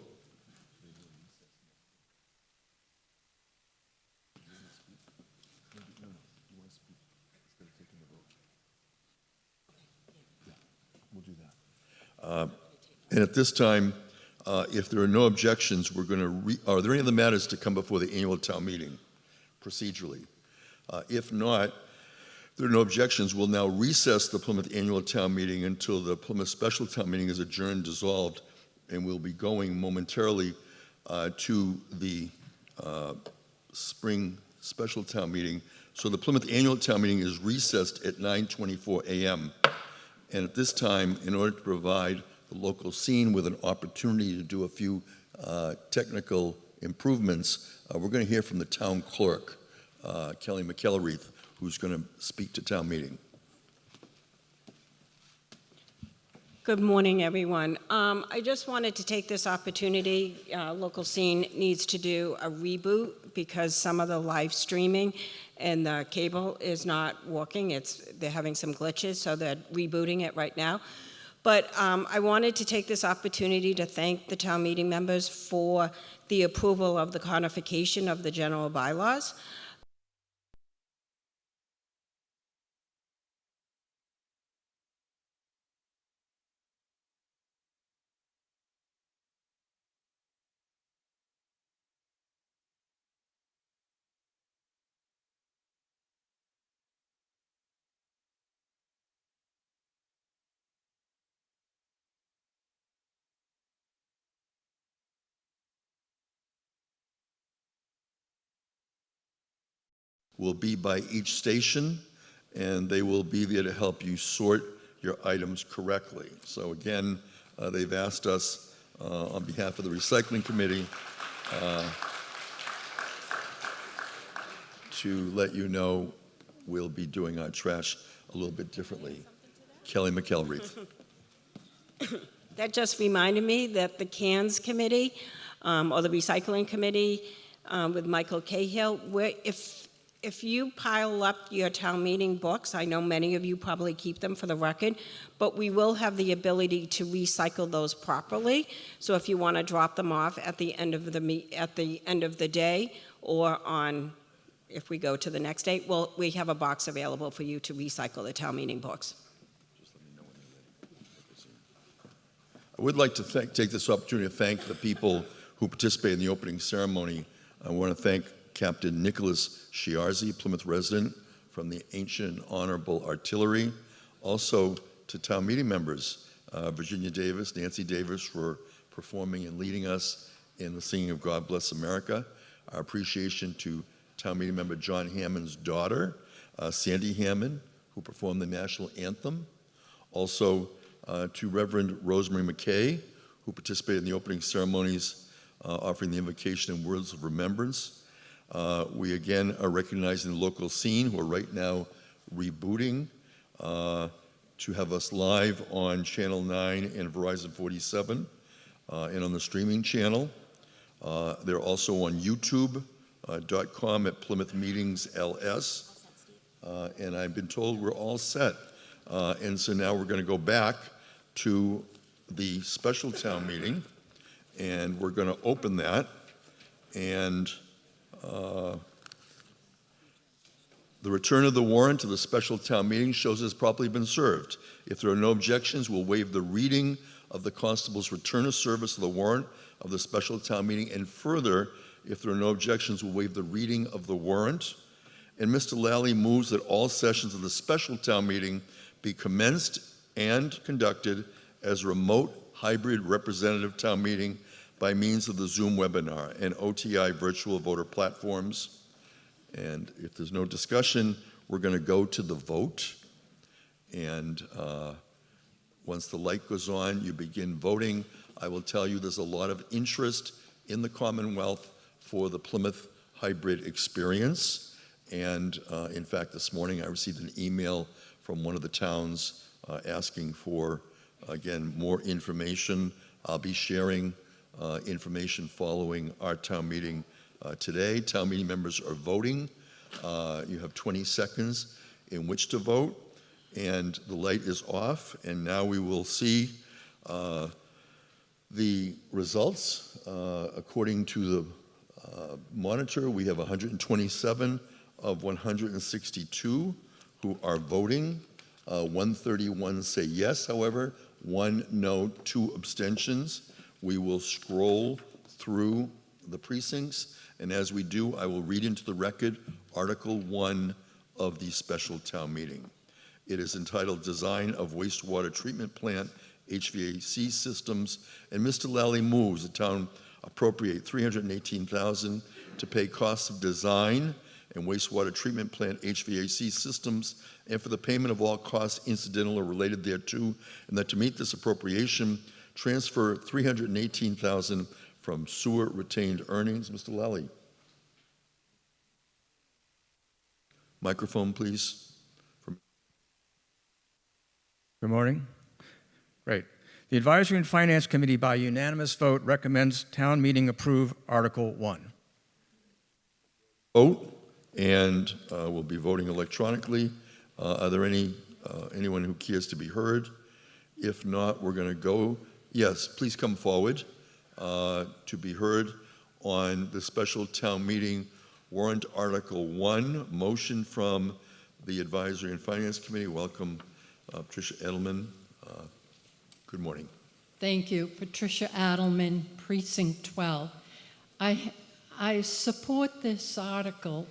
And at this time, if there are no objections, we're going to are there any other matters to come before the annual town meeting procedurally? If not, there are no objections. We'll now recess the Plymouth annual town meeting until the Plymouth special town meeting is adjourned, dissolved, and we'll be going momentarily to the spring special town meeting. So the Plymouth annual town meeting is recessed at 9:24 a.m. And at this time, in order to provide the local scene with an opportunity to do a few technical improvements, we're going to hear from the town clerk, Kelly McElreath, who's going to speak to town meeting. Good morning, everyone. I just wanted to take this opportunity. Local Scene needs to do a reboot because some of the live streaming and the cable is not working. They're having some glitches, so they're rebooting it right now. But I wanted to take this opportunity to thank the town meeting members for the approval of the codification of the general bylaws. Will be by each station, and they will be there to help you sort your items correctly. So again, they've asked us on behalf of the Recycling Committee to let you know we'll be doing our trash a little bit differently. Kelly McElreath. That just reminded me that the Cans Committee, or the Recycling Committee with Michael Cahill, if you pile up your town meeting books, I know many of you probably keep them for the record, but we will have the ability to recycle those properly. So if you want to drop them off at the end of the day, or if we go to the next day, we have a box available for you to recycle the town meeting books. I would like to take this opportunity to thank the people who participated in the opening ceremony. I want to thank Captain Nicholas Shiarzi, Plymouth resident from the Ancient and Honorable Artillery. Also to town meeting members, Virginia Davis, Nancy Davis, for performing and leading us in the singing of God Bless America. Our appreciation to town meeting member John Hammond's daughter, Sandy Hammond, who performed the national anthem. Also to Reverend Rosemary McKay, who participated in the opening ceremonies, offering the invocation and words of remembrance. We again are recognizing the Local Scene, who are right now rebooting to have us live on Channel 9 and Verizon 47 and on the streaming channel. They're also on YouTube.com at Plymouth Meetings LS. And I've been told we're all set. And so now we're going to go back to the special town meeting, and we're going to open that. And the return of the warrant to the special town meeting shows it's properly been served. If there are no objections, we'll waive the reading of the constable's return of service of the warrant of the special town meeting, and further, if there are no objections, we'll waive the reading of the warrant. And Mr. Lally moves that all sessions of the special town meeting be commenced and conducted as a remote hybrid representative town meeting by means of the Zoom webinar and OTI virtual voter platforms. And if there's no discussion, we're going to go to the vote. And once the light goes on, you begin voting. I will tell you there's a lot of interest in the Commonwealth for the Plymouth hybrid experience. And in fact, this morning I received an email from one of the towns asking for, again, more information. I'll be sharing information following our town meeting today. Town meeting members are voting. You have 20 seconds in which to vote, and the light is off. And now we will see the results. According to the monitor, we have 127 of 162 who are voting. 131 say yes, however, 1 no, 2 abstentions. We will scroll through the precincts, and as we do, I will read into the record Article 1 of the special town meeting. It is entitled Design of Wastewater Treatment Plant HVAC Systems, and Mr. Lally moves the town appropriate $318,000 to pay costs of design and wastewater treatment plant HVAC systems, and for the payment of all costs incidental or related thereto, and that to meet this appropriation, transfer $318,000 from sewer retained earnings. Mr. Lally. Microphone, please. Good morning. Great. The Advisory and Finance Committee, by unanimous vote, recommends town meeting approve Article 1. Vote, and we'll be voting electronically. Are there anyone who cares to be heard? If not, we're going to go. Yes, please come forward to be heard on the special town meeting warrant Article 1, motion from the Advisory and Finance Committee. Welcome, Patricia Edelman. Good morning. Thank you. Patricia Adelman, Precinct 12. I support this article,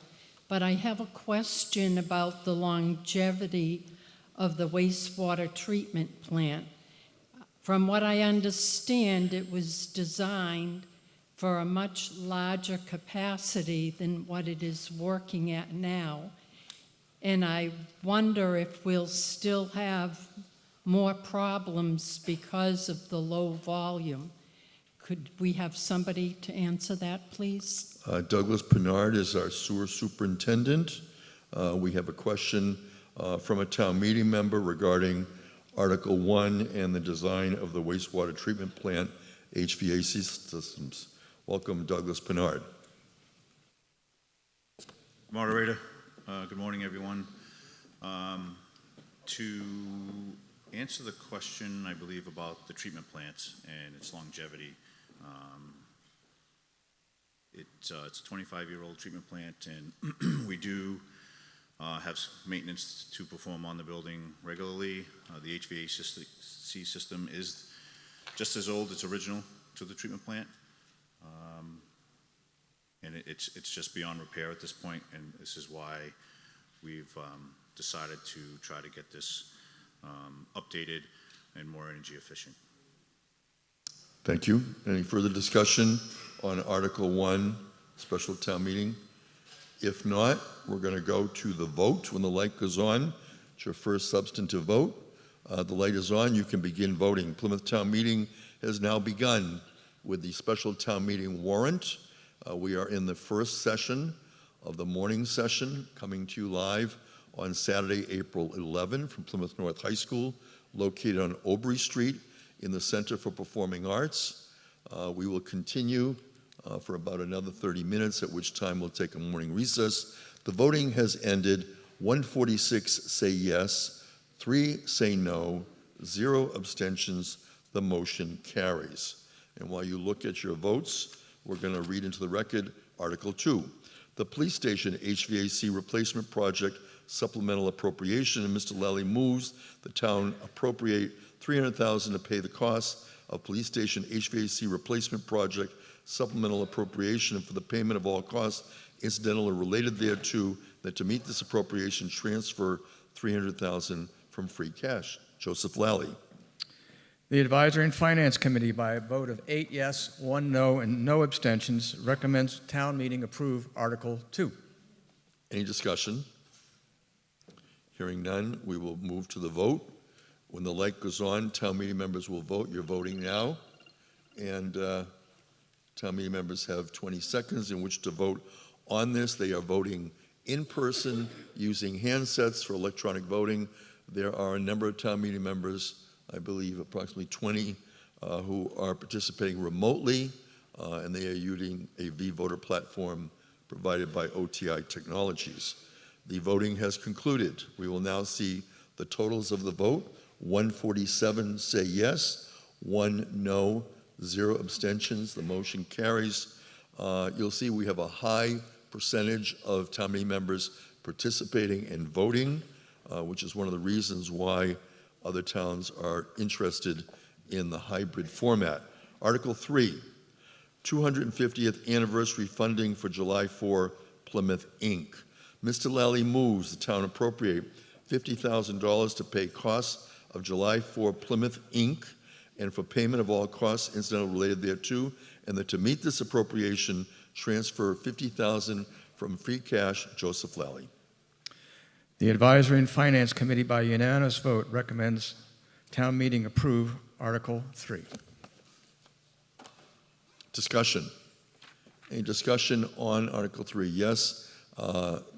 but I have a question about the longevity of the wastewater treatment plant. From what I understand, it was designed for a much larger capacity than what it is working at now. And I wonder if we'll still have more problems because of the low volume. Could we have somebody to answer that, please? Douglas Pinard is our sewer superintendent. We have a question from a town meeting member regarding Article 1 and the design of the wastewater treatment plant HVAC systems. Welcome, Douglas Pinard. Moderator, good morning, everyone. To answer the question, I believe, about the treatment plant and its longevity, it's a 25-year-old treatment plant, and we do have maintenance to perform on the building regularly. The HVAC system is just as old. It's original to the treatment plant, and it's just beyond repair at this point, and this is why we've decided to try to get this updated and more energy efficient. Thank you. Any further discussion on Article 1, special town meeting? If not, we're going to go to the vote. When the light goes on, it's your first substantive vote. The light is on. You can begin voting. Plymouth Town Meeting has now begun with the special town meeting warrant. We are in the first session of the morning session, coming to you live on Saturday, April 11 from Plymouth North High School, located on Aubrey Street in the Center for Performing Arts. We will continue for about another 30 minutes, at which time we'll take a morning recess. The voting has ended. 146 say yes, 3 say no, 0 abstentions. The motion carries. And while you look at your votes, we're going to read into the record Article 2. The police station HVAC replacement project supplemental appropriation, and Mr. Lally moves the town appropriate $300,000 to pay the costs of police station HVAC replacement project supplemental appropriation, and for the payment of all costs incidental or related thereto, that to meet this appropriation transfer $300,000 from free cash. Joseph Lally. The Advisory and Finance Committee, by a vote of 8 yes, 1 no, and no abstentions, recommends town meeting approve Article 2. Any discussion? Hearing none, we will move to the vote. When the light goes on, town meeting members will vote. You're voting now. And town meeting members have 20 seconds in which to vote on this. They are voting in person using handsets for electronic voting. There are a number of town meeting members, I believe approximately 20, who are participating remotely, and they are using a V-voter platform provided by OTI Technologies. The voting has concluded. We will now see the totals of the vote. 147 say yes, 1 no, 0 abstentions. The motion carries. You'll see we have a high percentage of town meeting members participating and voting, which is one of the reasons why other towns are interested in the hybrid format. Article 3, 250th anniversary funding for July 4 Plymouth Inc. Mr. Lally moves the town appropriate $50,000 to pay costs of July 4 Plymouth Inc. and for payment of all costs incidental related thereto, and that to meet this appropriation, transfer $50,000 from free cash. Joseph Lally. The Advisory and Finance Committee, by unanimous vote, recommends town meeting approve Article 3. Discussion. Any discussion on Article 3? Yes.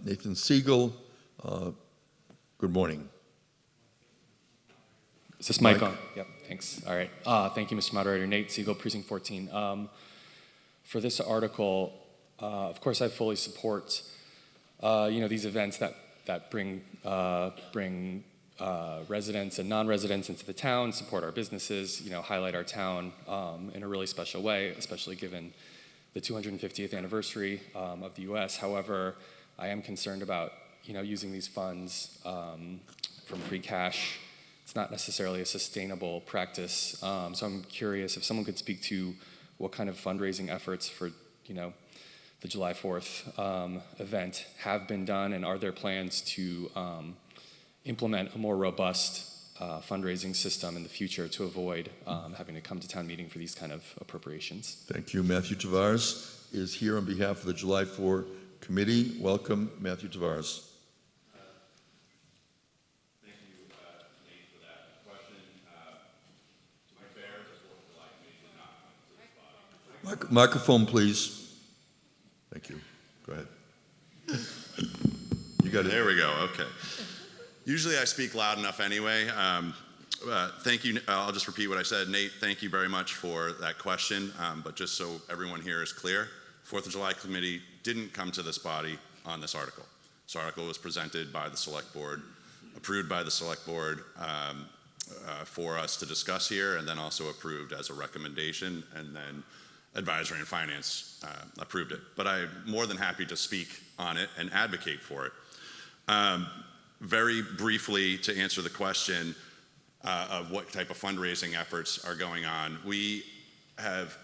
Nathan Siegel, good morning. Is this mic on? Yep, thanks. All right. Thank you, Mr. Moderator. Nate Siegel, Precinct 14. For this article, of course, I fully support, these events that bring residents and non-residents into the town, support our businesses, highlight our town in a really special way, especially given the 250th anniversary of the U.S. However, I am concerned about, using these funds from free cash. It's not necessarily a sustainable practice. So I'm curious if someone could speak to what kind of fundraising efforts for, the July 4th event have been done, and are there plans to implement a more robust fundraising system in the future to avoid having to come to town meeting for these kind of appropriations? Thank you. Matthew Tavares is here on behalf of the July 4 committee. Welcome, Matthew Tavares. Thank you, Nate, for that question. To be fair, the 4th of July committee did not come to this body. Microphone, please. Thank you. Go ahead. You got it. There we go. Okay. Usually I speak loud enough anyway. Thank you. I'll just repeat what I said. Nate, thank you very much for that question. But just so everyone here is clear, 4th of July committee didn't come to this body on this article. This article was presented by the select board, approved by the select board for us to discuss here, and then also approved as a recommendation, and then Advisory and Finance approved it. But I'm more than happy to speak on it and advocate for it. Very briefly, to answer the question of what type of fundraising efforts are going on, we have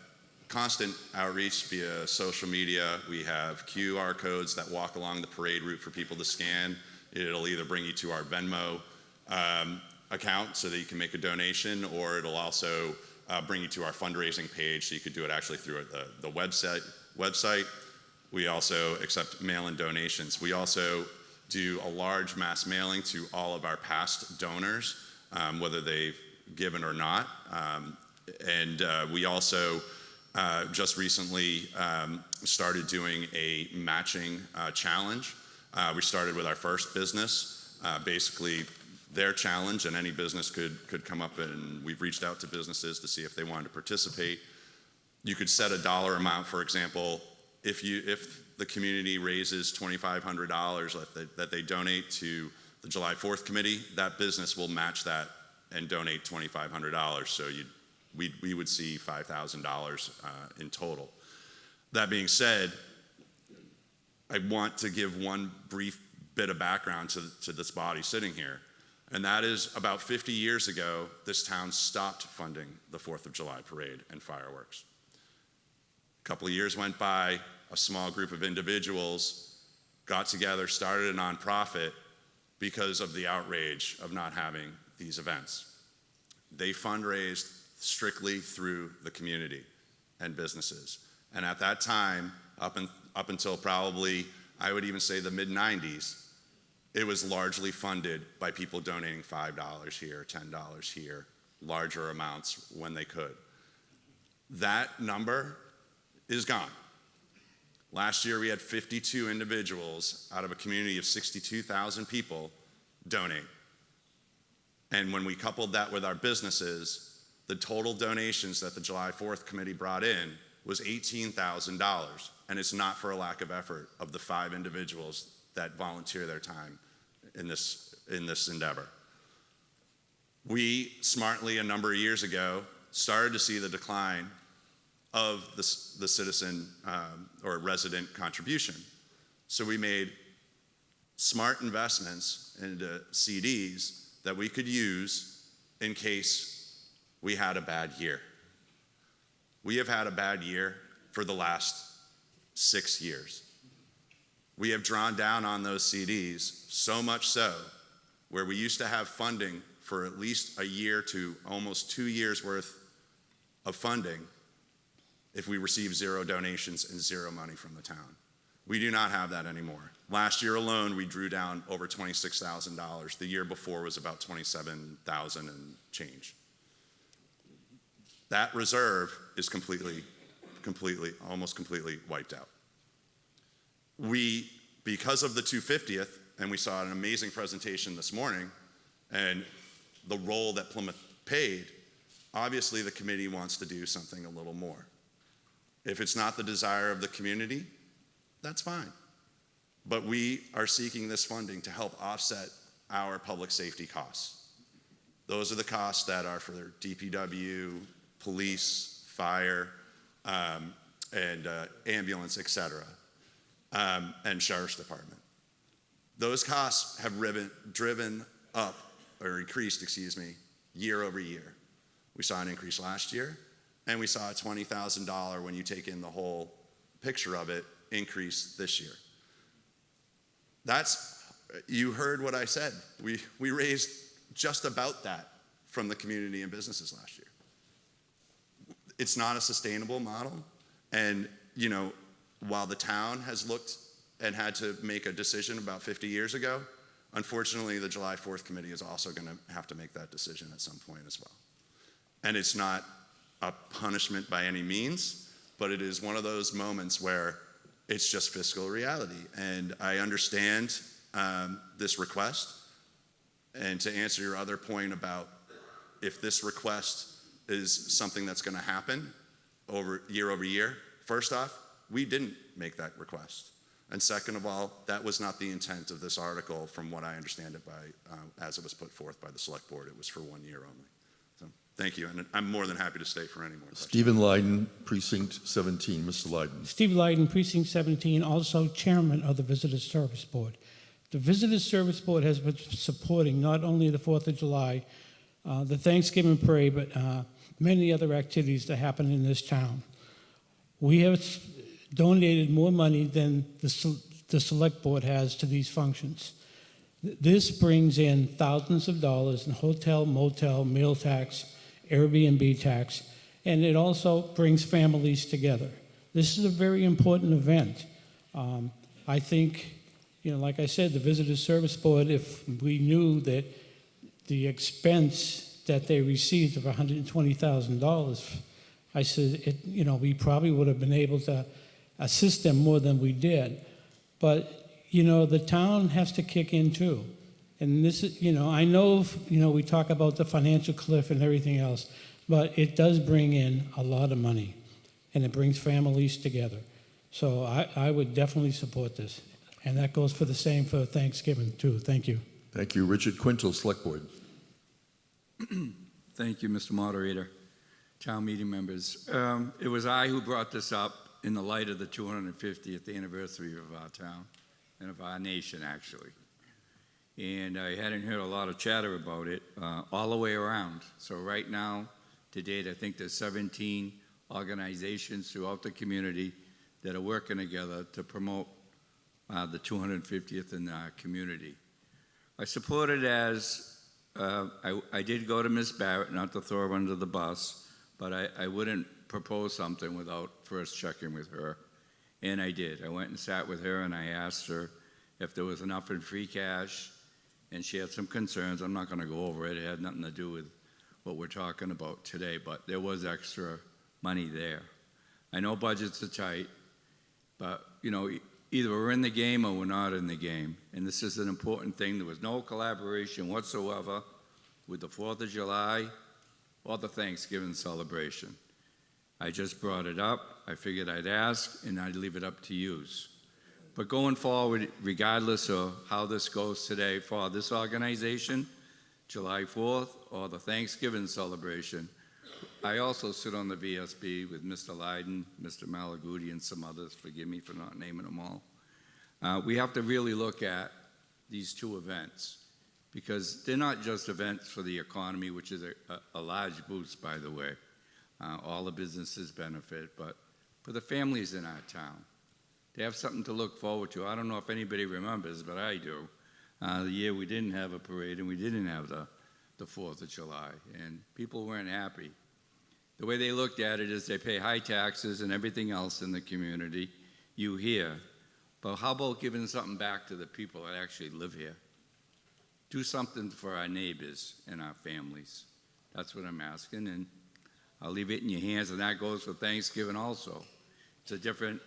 constant outreach via social media. We have QR codes that walk along the parade route for people to scan. It'll either bring you to our Venmo account so that you can make a donation, or it'll also bring you to our fundraising page, so you could do it actually through the website. We also accept mail-in donations. We also do a large mass mailing to all of our past donors, whether they've given or not. We also just recently started doing a matching challenge. We started with our first business, basically their challenge, and any business could come up, and we've reached out to businesses to see if they wanted to participate. You could set a dollar amount, for example, if the community raises $2,500 that they donate to the July 4th committee, that business will match that and donate $2,500. So we would see $5,000 in total. That being said, I want to give one brief bit of background to this body sitting here. And that is, about 50 years ago, this town stopped funding the 4th of July parade and fireworks. A couple of years went by, a small group of individuals got together, started a nonprofit because of the outrage of not having these events. They fundraised strictly through the community and businesses. And at that time, up until probably, I would even say the mid-90s, it was largely funded by people donating $5 here, $10 here, larger amounts when they could. That number is gone. Last year, we had 52 individuals out of a community of 62,000 people donate. And when we coupled that with our businesses, the total donations that the July 4th committee brought in was $18,000. And it's not for a lack of effort of the 5 individuals that volunteer their time in this endeavor. We smartly, a number of years ago, started to see the decline of the citizen or resident contribution. So we made smart investments into CDs that we could use in case we had a bad year. We have had a bad year for the last 6 years. We have drawn down on those CDs, so much so, where we used to have funding for at least a year to almost 2 years worth of funding if we received 0 donations and 0 money from the town. We do not have that anymore. Last year alone, we drew down over $26,000. The year before was about $27,000 and change. That reserve is almost completely wiped out. We, because of the 250th, and we saw an amazing presentation this morning, and the role that Plymouth paid, obviously the committee wants to do something a little more. If it's not the desire of the community, that's fine. But we are seeking this funding to help offset our public safety costs. Those are the costs that are for their DPW, police, fire, and ambulance, et cetera, and sheriff's department. Those costs have driven up, or increased, excuse me, year over year. We saw an increase last year, and we saw a $20,000, when you take in the whole picture of it, increase this year. You heard what I said. We raised just about that from the community and businesses last year. It's not a sustainable model, and while the town has looked and had to make a decision about 50 years ago, unfortunately the July 4th committee is also going to have to make that decision at some point as well. And it's not a punishment by any means, but it is one of those moments where it's just fiscal reality. And I understand this request. And to answer your other point about if this request is something that's going to happen over year, first off, we didn't make that request. And second of all, that was not the intent of this article, from what I understand it as it was put forth by the select board. It was for 1 year only. So thank you, and I'm more than happy to stay for any more questions. Stephen Lyden, Precinct 17. Mr. Lyden. Steve Lyden, Precinct 17, also chairman of the Visitors Service Board. The Visitors Service Board has been supporting not only the 4th of July, the Thanksgiving parade, but many other activities that happen in this town. We have donated more money than the select board has to these functions. This brings in thousands of dollars in hotel, motel, meal tax, Airbnb tax, and it also brings families together. This is a very important event. I think, like I said, the Visitors Service Board, if we knew that the expense that they received of $120,000, I said, we probably would have been able to assist them more than we did. But, the town has to kick in too. And this is, I know, we talk about the financial cliff and everything else, but it does bring in a lot of money, and it brings families together. So I would definitely support this. And that goes for the same for Thanksgiving too. Thank you. Thank you. Richard Quintal, Select Board. Thank you, Mr. Moderator. Town meeting members. It was I who brought this up in the light of the 250th anniversary of our town and of our nation, actually. And I hadn't heard a lot of chatter about it all the way around. So right now, to date, I think there's 17 organizations throughout the community that are working together to promote the 250th in our community. I support it as, I did go to Ms. Barrett, not to throw her under the bus, but I wouldn't propose something without first checking with her. And I did. I went and sat with her and I asked her if there was enough in free cash, and she had some concerns. I'm not going to go over it. It had nothing to do with what we're talking about today, but there was extra money there. I know budgets are tight, but either we're in the game or we're not in the game. And this is an important thing. There was no collaboration whatsoever with the 4th of July or the Thanksgiving celebration. I just brought it up. I figured I'd ask, and I'd leave it up to yous. But going forward, regardless of how this goes today for this organization, July 4th or the Thanksgiving celebration, I also sit on the VSB with Mr. Lyden, Mr. Malaguti, and some others. Forgive me for not naming them all. We have to really look at these two events, because they're not just events for the economy, which is a large boost, by the way. All the businesses benefit, but for the families in our town, they have something to look forward to. I don't know if anybody remembers, but I do. The year we didn't have a parade and we didn't have the 4th of July, and people weren't happy. The way they looked at it is they pay high taxes and everything else in the community, you hear. But how about giving something back to the people that actually live here? Do something for our neighbors and our families. That's what I'm asking, and I'll leave it in your hands, and that goes for Thanksgiving also. It's a different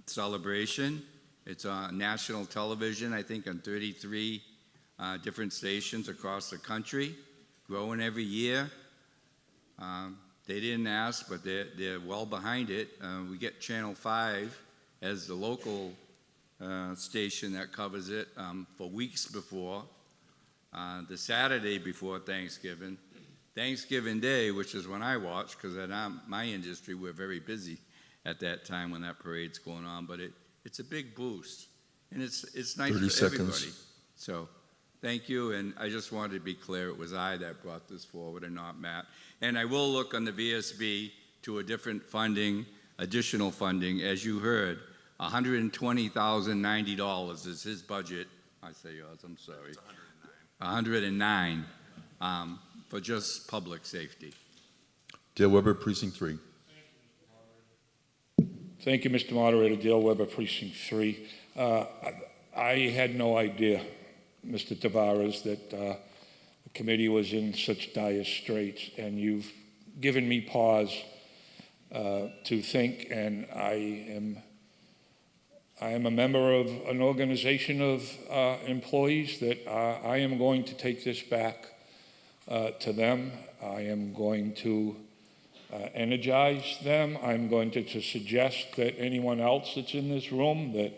celebration. It's on national television, I think on 33 different stations across the country, growing every year. They didn't ask, but they're well behind it. We get Channel 5 as the local station that covers it for weeks before. The Saturday before Thanksgiving. Thanksgiving Day, which is when I watch, because in my industry, we're very busy at that time when that parade's going on, but it's a big boost, and it's nice 30 for everybody. seconds. So thank you, and I just wanted to be clear, it was I that brought this forward and not Matt. And I will look on the VSB to a different funding, additional funding, as you heard, $120,090 is his budget. I say yours, I'm sorry. It's 109 for just public safety. Dale Weber, Precinct 3. Thank you, Mr. Moderator. Dale Weber, Precinct 3. I had no idea, Mr. Tavares, that the committee was in such dire straits, and you've given me pause to think, and I am a member of an organization of employees that I am going to take this back to them. I am going to energize them. I'm going to suggest that anyone else that's in this room that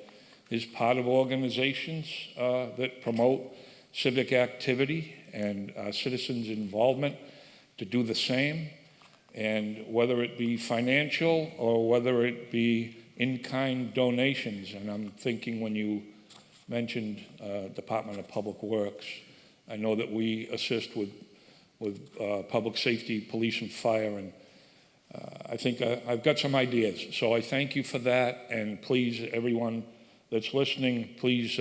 is part of organizations that promote civic activity and citizens' involvement to do the same. And whether it be financial or whether it be in-kind donations, and I'm thinking when you mentioned Department of Public Works, I know that we assist with public safety, police, and fire, and I think I've got some ideas. So I thank you for that, and please, everyone that's listening, please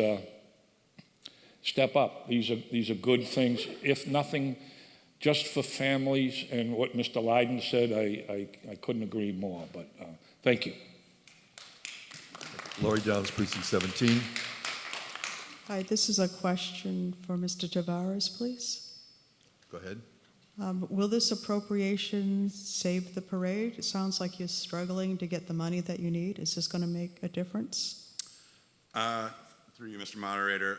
step up. These are good things. If nothing, just for families, and what Mr. Lydon said, I couldn't agree more, but thank you. Laurie Downs, Precinct 17. Hi, this is a question for Mr. Tavares, please. Go ahead. Will this appropriation save the parade? It sounds like you're struggling to get the money that you need. Is this going to make a difference? Through you, Mr. Moderator,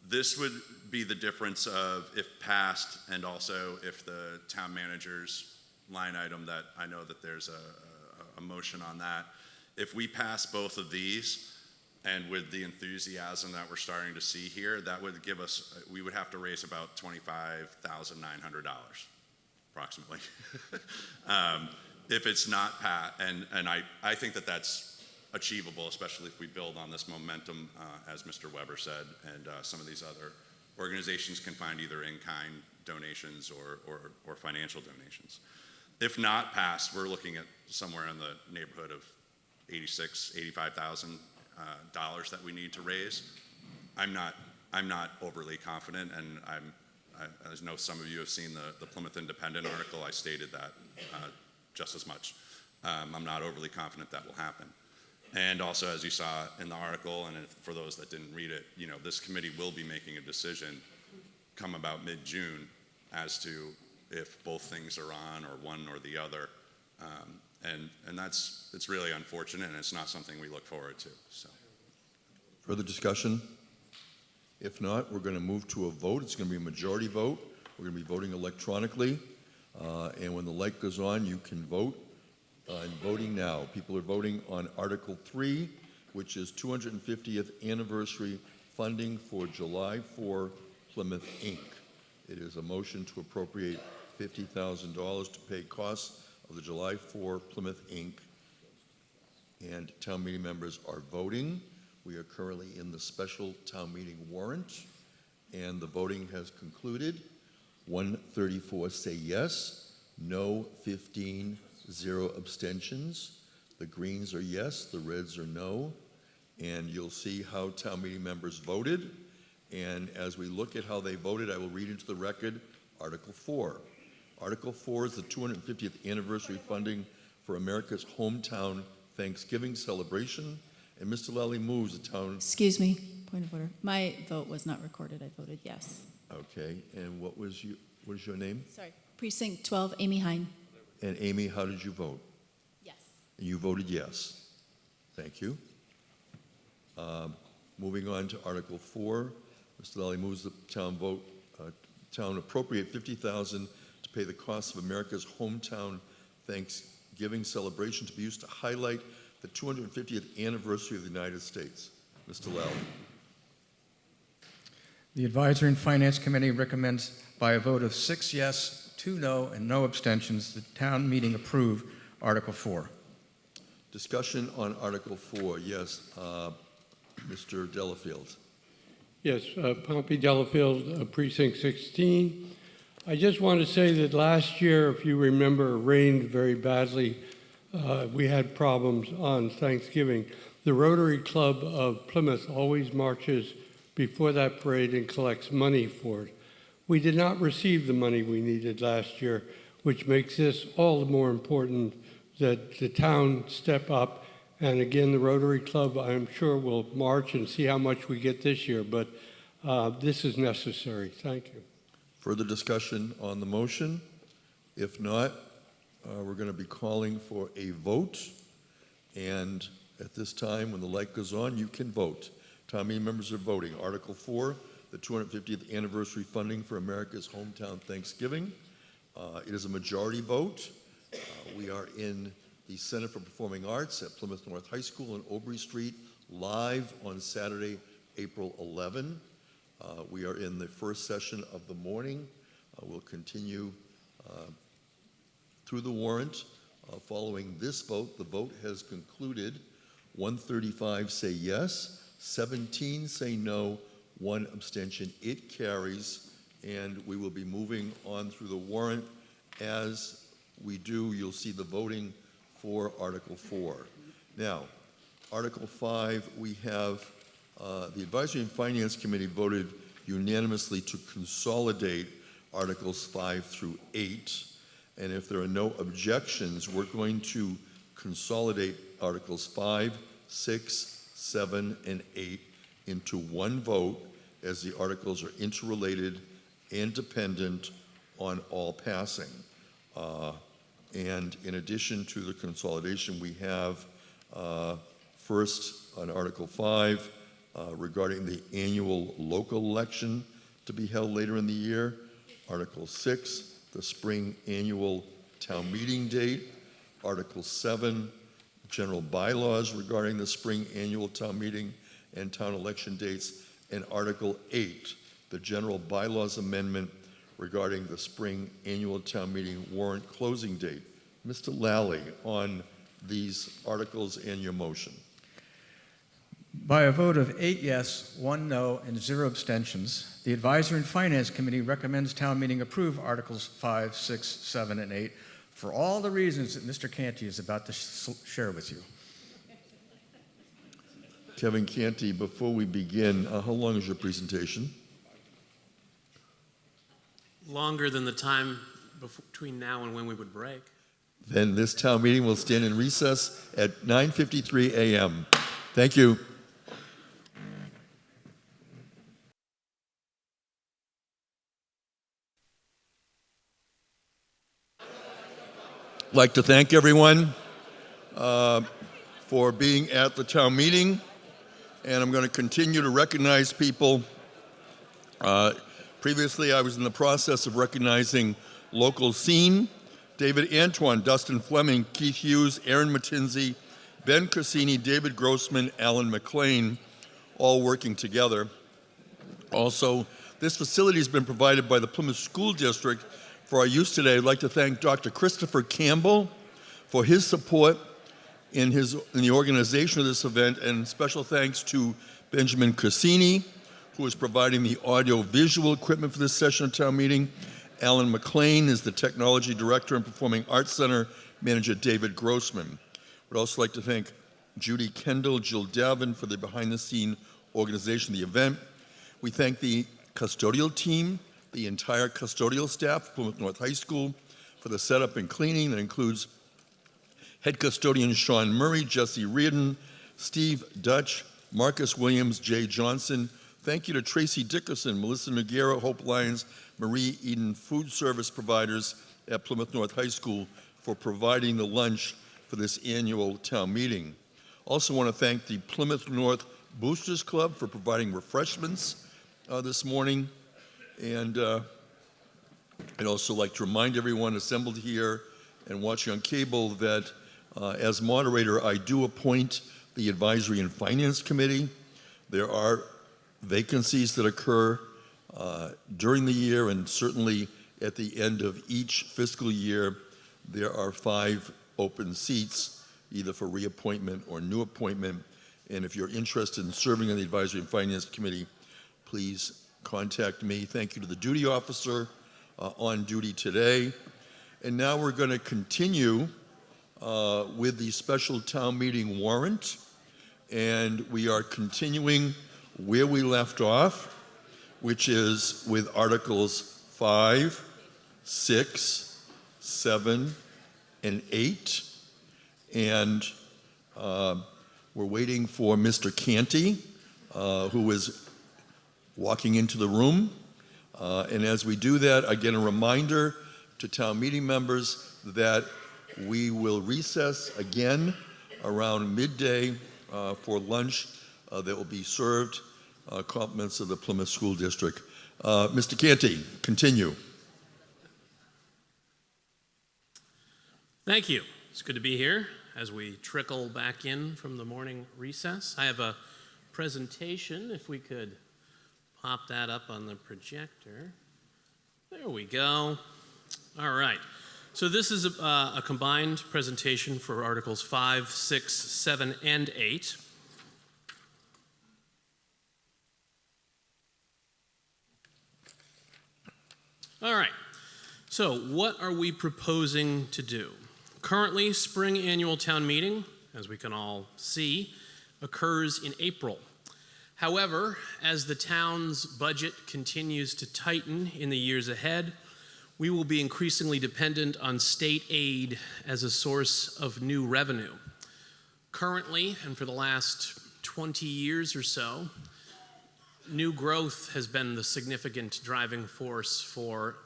this would be the difference of if passed, and also if the town manager's line item that I know that there's a motion on that. If we pass both of these, and with the enthusiasm that we're starting to see here, that would give us, we would have to raise about $25,900, approximately. If it's not passed, and I think that that's achievable, especially if we build on this momentum, as Mr. Weber said, and some of these other organizations can find either in-kind donations or financial donations. If not passed, we're looking at somewhere in the neighborhood of $85,000 that we need to raise. I'm not overly confident, and I know some of you have seen the Plymouth Independent article. I stated that just as much. I'm not overly confident that will happen. And also, as you saw in the article, and for those that didn't read it, you know, this committee will be making a decision come about mid-June as to if both things are on or one or the other. And it's really unfortunate, and it's not something we look forward to. So. Further discussion? If not, we're going to move to a vote. It's going to be a majority vote. We're going to be voting electronically. And when the light goes on, you can vote. And voting now. People are voting on Article 3, which is 250th anniversary funding for July 4 Plymouth Inc. It is a motion to appropriate $50,000 to pay costs of the July 4 Plymouth Inc. And town meeting members are voting. We are currently in the special town meeting warrant, and the voting has concluded. 134 say yes, no 15, 0 abstentions. The greens are yes, the reds are no. And you'll see how town meeting members voted. And as we look at how they voted, I will read into the record Article 4. Article 4 is the 250th anniversary funding for America's hometown Thanksgiving celebration. And Mr. Lally moves the town. Excuse me, point of order. My vote was not recorded. I voted yes. Okay, and what is your name? Sorry. Precinct 12, Amy Hine. And Amy, how did you vote? Yes. And you voted yes. Thank you. Moving on to Article 4, Mr. Lally moves the town appropriate $50,000 to pay the cost of America's hometown Thanksgiving celebration to be used to highlight the 250th anniversary of the United States. Mr. Lally. The Advisory and Finance Committee recommends by a vote of 6 yes, 2 no, and no abstentions, the town meeting approve Article 4. Discussion on Article 4. Yes, Mr. Delafield. Yes, Pompey Delafield, Precinct 16. I just want to say that last year, if you remember, it rained very badly. We had problems on Thanksgiving. The Rotary Club of Plymouth always marches before that parade and collects money for it. We did not receive the money we needed last year, which makes this all the more important that the town step up. And again, the Rotary Club, I'm sure, will march and see how much we get this year, but this is necessary. Thank you. Further discussion on the motion? If not, we're going to be calling for a vote. And at this time, when the light goes on, you can vote. Town meeting members are voting. Article 4, the 250th anniversary funding for America's hometown Thanksgiving. It is a majority vote. We are in the Center for Performing Arts at Plymouth North High School on Aubrey Street, live on Saturday, April 11. We are in the first session of the morning. We'll continue through the warrant. Following this vote, the vote has concluded. 135 say yes, 17 say no, 1 abstention. It carries, and we will be moving on through the warrant. As we do, you'll see the voting for Article 4. Now, Article 5, we have the Advisory and Finance Committee voted unanimously to consolidate Articles 5 through 8. And if there are no objections, we're going to consolidate Articles 5, 6, 7, and 8 into one vote, as the articles are interrelated and dependent on all passing. And in addition to the consolidation, we have first on Article 5 regarding the annual local election to be held later in the year. Article 6, the spring annual town meeting date. Article 7, general bylaws regarding the spring annual town meeting and town election dates. And Article 8, the general bylaws amendment regarding the spring annual town meeting warrant closing date. Mr. Lally, on these articles and your motion. By a vote of 8 yes, 1 no, and 0 abstentions, the Advisory and Finance Committee recommends town meeting approve Articles 5, 6, 7, and 8 for all the reasons that Mr. Canty is about to share with you. Kevin Canty, before we begin, how long is your presentation? Longer than the time between now and when we would break. Then this town meeting will stand in recess at 9:53 a.m. Thank you. I'd like to thank everyone for being at the town meeting, and I'm going to continue to recognize people. Previously, I was in the process of recognizing local scene. David Antoine, Dustin Fleming, Keith Hughes, Aaron Matinzi, Ben Cassini, David Grossman, Alan McLean, all working together. Also, this facility has been provided by the Plymouth School District for our use today. I'd like to thank Dr. Christopher Campbell for his support in the organization of this event, and special thanks to Benjamin Cassini, who is providing the audio-visual equipment for this session of town meeting. Alan McLean is the Technology Director and Performing Arts Center Manager David Grossman. I'd also like to thank Judy Kendall, Jill Davin for the behind-the-scene organization of the event. We thank the custodial team, the entire custodial staff of Plymouth North High School for the setup and cleaning. That includes head custodian Sean Murray, Jesse Reardon, Steve Dutch, Marcus Williams, Jay Johnson. Thank you to Tracy Dickerson, Melissa Noguera, Hope Lyons, Marie Eden, food service providers at Plymouth North High School for providing the lunch for this annual town meeting. Also want to thank the Plymouth North Boosters Club for providing refreshments this morning, and I'd also like to remind everyone assembled here and watching on cable that as moderator, I do appoint the Advisory and Finance Committee. There are vacancies that occur during the year, and certainly at the end of each fiscal year, there are 5 open seats, either for reappointment or new appointment. And if you're interested in serving on the Advisory and Finance Committee, please contact me. Thank you to the duty officer on duty today. And now we're going to continue with the special town meeting warrant. And we are continuing where we left off, which is with Articles 5, 6, 7, and 8. And we're waiting for Mr. Canty, who is walking into the room. And as we do that, again, a reminder to town meeting members that we will recess again around midday for lunch that will be served, compliments of the Plymouth School District. Mr. Canty, continue. Thank you. It's good to be here as we trickle back in from the morning recess. I have a presentation, if we could pop that up on the projector. There we go. All right. So this is a combined presentation for Articles 5, 6, 7, and 8. All right. So what are we proposing to do? Currently, spring annual town meeting, as we can all see, occurs in April. However, as the town's budget continues to tighten in the years ahead, we will be increasingly dependent on state aid as a source of new revenue. Currently, and for the last 20 years or so, new growth has been the significant driving force for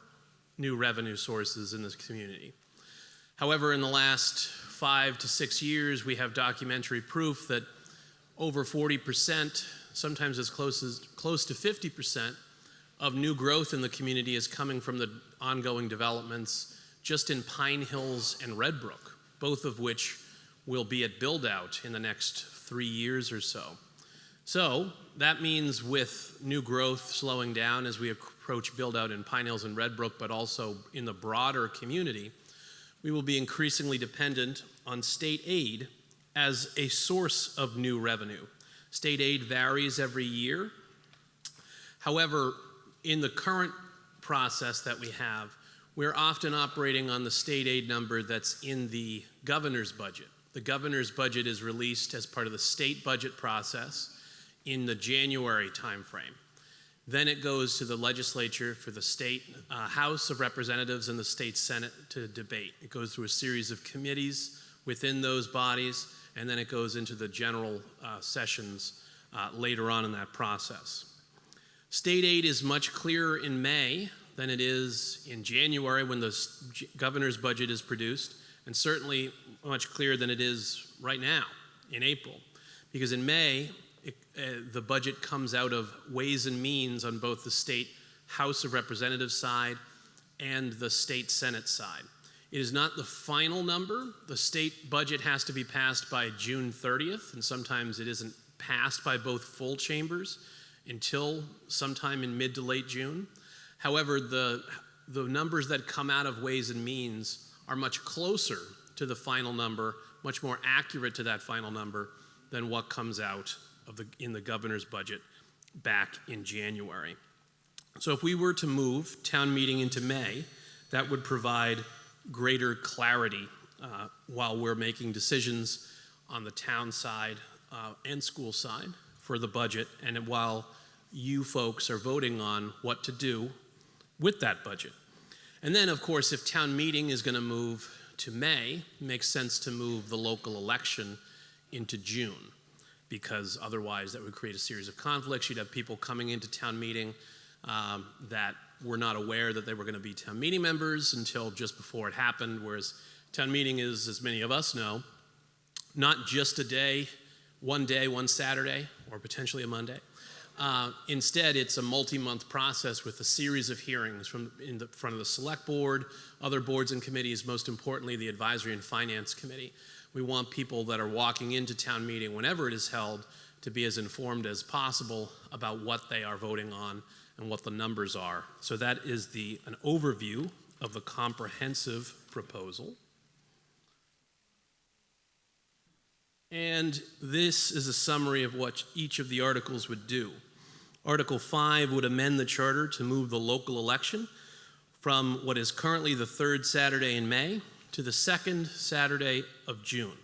new revenue sources in this community. However, in the last 5 to 6 years, we have documentary proof that over 40%, sometimes as close to 50%, of new growth in the community is coming from the ongoing developments just in Pine Hills and Red Brook, both of which will be at build-out in the next 3 years or so. So that means with new growth slowing down as we approach build-out in Pine Hills and Red Brook, but also in the broader community, we will be increasingly dependent on state aid as a source of new revenue. State aid varies every year. However, in the current process that we have, we're often operating on the state aid number that's in the governor's budget. The governor's budget is released as part of the state budget process in the January timeframe. Then it goes to the legislature for the state House of Representatives and the state Senate to debate. It goes through a series of committees within those bodies, and then it goes into the general sessions later on in that process. State aid is much clearer in May than it is in January when the governor's budget is produced, and certainly much clearer than it is right now in April. Because in May, the budget comes out of Ways and Means on both the state House of Representatives side and the state Senate side. It is not the final number. The state budget has to be passed by June 30th, and sometimes it isn't passed by both full chambers until sometime in mid to late June. However, the numbers that come out of Ways and Means are much closer to the final number, much more accurate to that final number than what comes out in the governor's budget back in January. So if we were to move town meeting into May, that would provide greater clarity while we're making decisions on the town side and school side for the budget, and while you folks are voting on what to do with that budget. And then, of course, if town meeting is going to move to May, it makes sense to move the local election into June, because otherwise that would create a series of conflicts. You'd have people coming into town meeting that were not aware that they were going to be town meeting members until just before it happened, whereas town meeting is, as many of us know, not just a day, one Saturday, or potentially a Monday, Instead, it's a multi-month process with a series of hearings in front of the select board, other boards and committees, most importantly, the Advisory and Finance Committee. We want people that are walking into town meeting whenever it is held to be as informed as possible about what they are voting on and what the numbers are. So that is an overview of the comprehensive proposal. And this is a summary of what each of the articles would do. Article 5 would amend the charter to move the local election from what is currently the third Saturday in May to the second Saturday of June.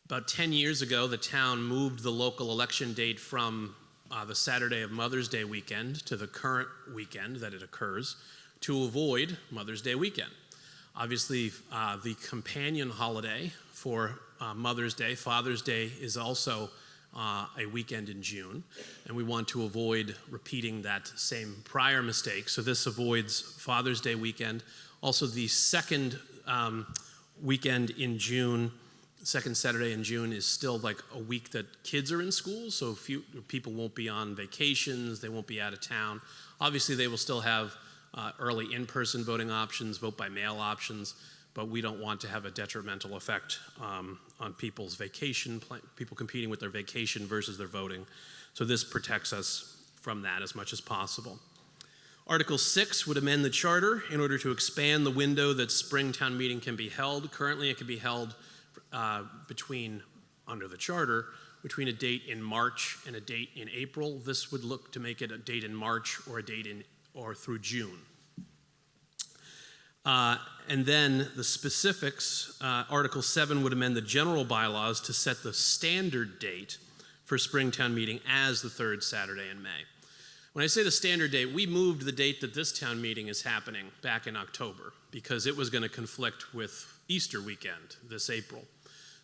About 10 years ago, the town moved the local election date from the Saturday of Mother's Day weekend to the current weekend that it occurs to avoid Mother's Day weekend. Obviously, the companion holiday for Mother's Day, Father's Day, is also a weekend in June, and we want to avoid repeating that same prior mistake. So this avoids Father's Day weekend. Also, the second weekend in June, second Saturday in June, is still like a week that kids are in school, so people won't be on vacations, they won't be out of town. Obviously, they will still have early in-person voting options, vote by mail options, but we don't want to have a detrimental effect on people's vacation, people competing with their vacation versus their voting. So this protects us from that as much as possible. Article 6 would amend the charter in order to expand the window that spring town meeting can be held. Currently, it can be held under the charter, between a date in March and a date in April. This would look to make it a date in March or a date through June. And then the specifics, Article 7 would amend the general bylaws to set the standard date for Springtown meeting as the third Saturday in May. When I say the standard date, we moved the date that this town meeting is happening back in October because it was going to conflict with Easter weekend this April.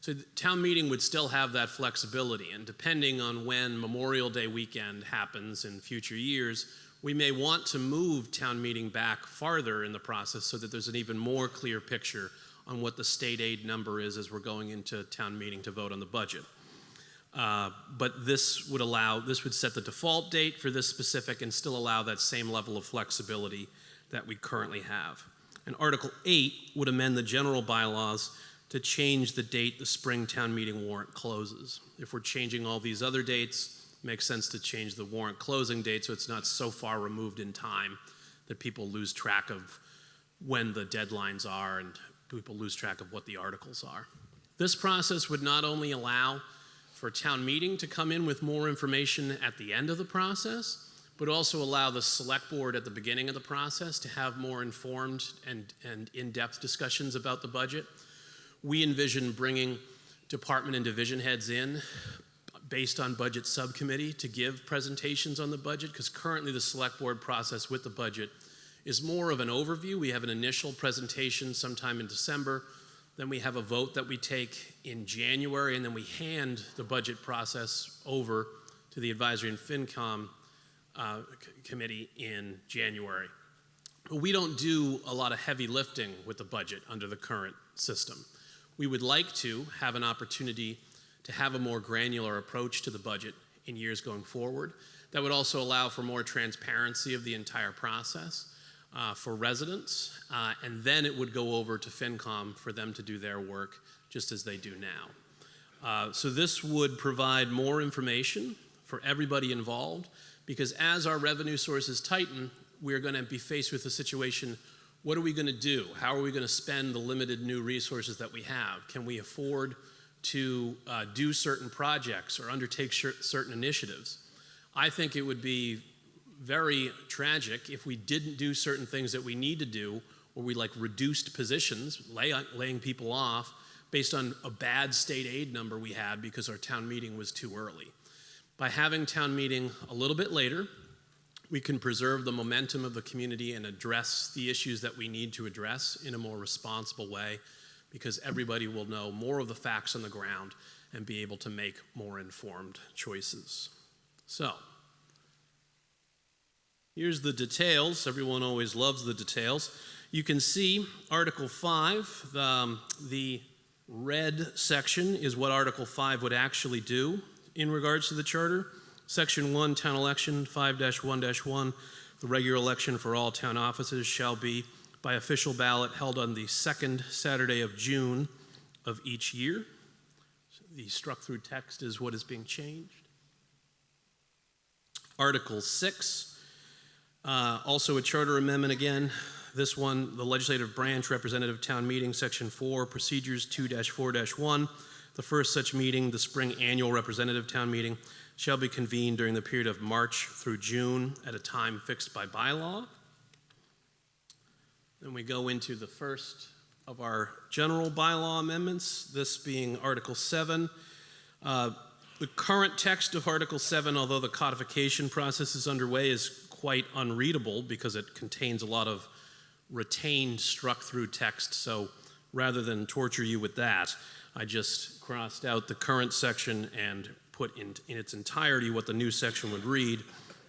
So the town meeting would still have that flexibility, and depending on when Memorial Day weekend happens in future years, we may want to move town meeting back farther in the process so that there's an even more clear picture on what the state aid number is as we're going into town meeting to vote on the budget. But this would set the default date for this specific and still allow that same level of flexibility that we currently have. And Article 8 would amend the general bylaws to change the date the spring town meeting warrant closes. If we're changing all these other dates, makes sense to change the warrant closing date so it's not so far removed in time that people lose track of when the deadlines are and people lose track of what the articles are. This process would not only allow for town meeting to come in with more information at the end of the process, but also allow the select board at the beginning of the process to have more informed and in-depth discussions about the budget. We envision bringing department and division heads in based on budget subcommittee to give presentations on the budget, because currently the select board process with the budget is more of an overview. We have an initial presentation sometime in December, then we have a vote that we take in January, and then we hand the budget process over to the Advisory and FinCom committee in January. But we don't do a lot of heavy lifting with the budget under the current system. We would like to have an opportunity to have a more granular approach to the budget in years going forward. That would also allow for more transparency of the entire process for residents, and then it would go over to FinCom for them to do their work just as they do now. So this would provide more information for everybody involved, because as our revenue sources tighten, we're going to be faced with a situation: what are we going to do? How are we going to spend the limited new resources that we have? Can we afford to do certain projects or undertake certain initiatives? I think it would be very tragic if we didn't do certain things that we need to do, or we reduced positions, laying people off based on a bad state aid number we had because our town meeting was too early. By having town meeting a little bit later, we can preserve the momentum of the community and address the issues that we need to address in a more responsible way, because everybody will know more of the facts on the ground and be able to make more informed choices. So, here's the details. Everyone always loves the details. You can see Article 5, the red section is what Article 5 would actually do in regards to the charter. Section 1, Town Election 5-1-1, the regular election for all town offices shall be by official ballot held on the second Saturday of June of each year. So the struck-through text is what is being changed. Article 6, also a charter amendment again. This one, the legislative branch representative town meeting, Section 4, procedures 2-4-1. The first such meeting, the spring annual representative town meeting, shall be convened during the period of March through June at a time fixed by bylaw. Then we go into the first of our general bylaw amendments, this being Article 7. The current text of Article 7, although the codification process is underway, is quite unreadable because it contains a lot of retained struck-through text. So rather than torture you with that, I just crossed out the current section and put in its entirety what the new section would read.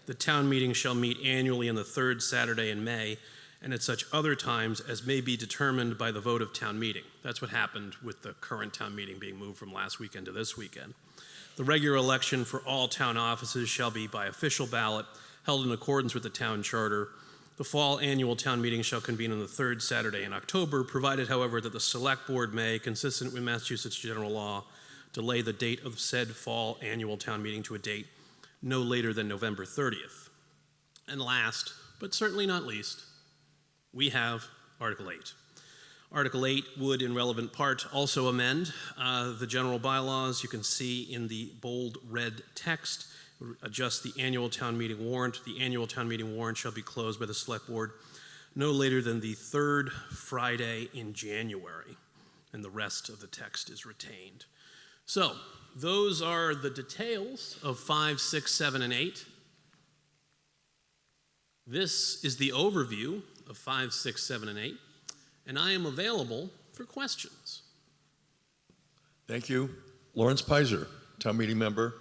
The town meeting shall meet annually on the third Saturday in May, and at such other times as may be determined by the vote of town meeting. That's what happened with the current town meeting being moved from last weekend to this weekend. The regular election for all town offices shall be by official ballot, held in accordance with the town charter. The fall annual town meeting shall convene on the third Saturday in October, provided, however, that the select board may, consistent with Massachusetts general law, delay the date of said fall annual town meeting to a date no later than November 30th. And last, but certainly not least, we have Article 8. Article 8 would, in relevant part, also amend the general bylaws. You can see in the bold red text, adjust the annual town meeting warrant. The annual town meeting warrant shall be closed by the select board no later than the third Friday in January, and the rest of the text is retained. So, those are the details of 5, 6, 7, and 8. This is the overview of 5, 6, 7, and 8, and I am available for questions. Thank you. Lawrence Pizer, town meeting member.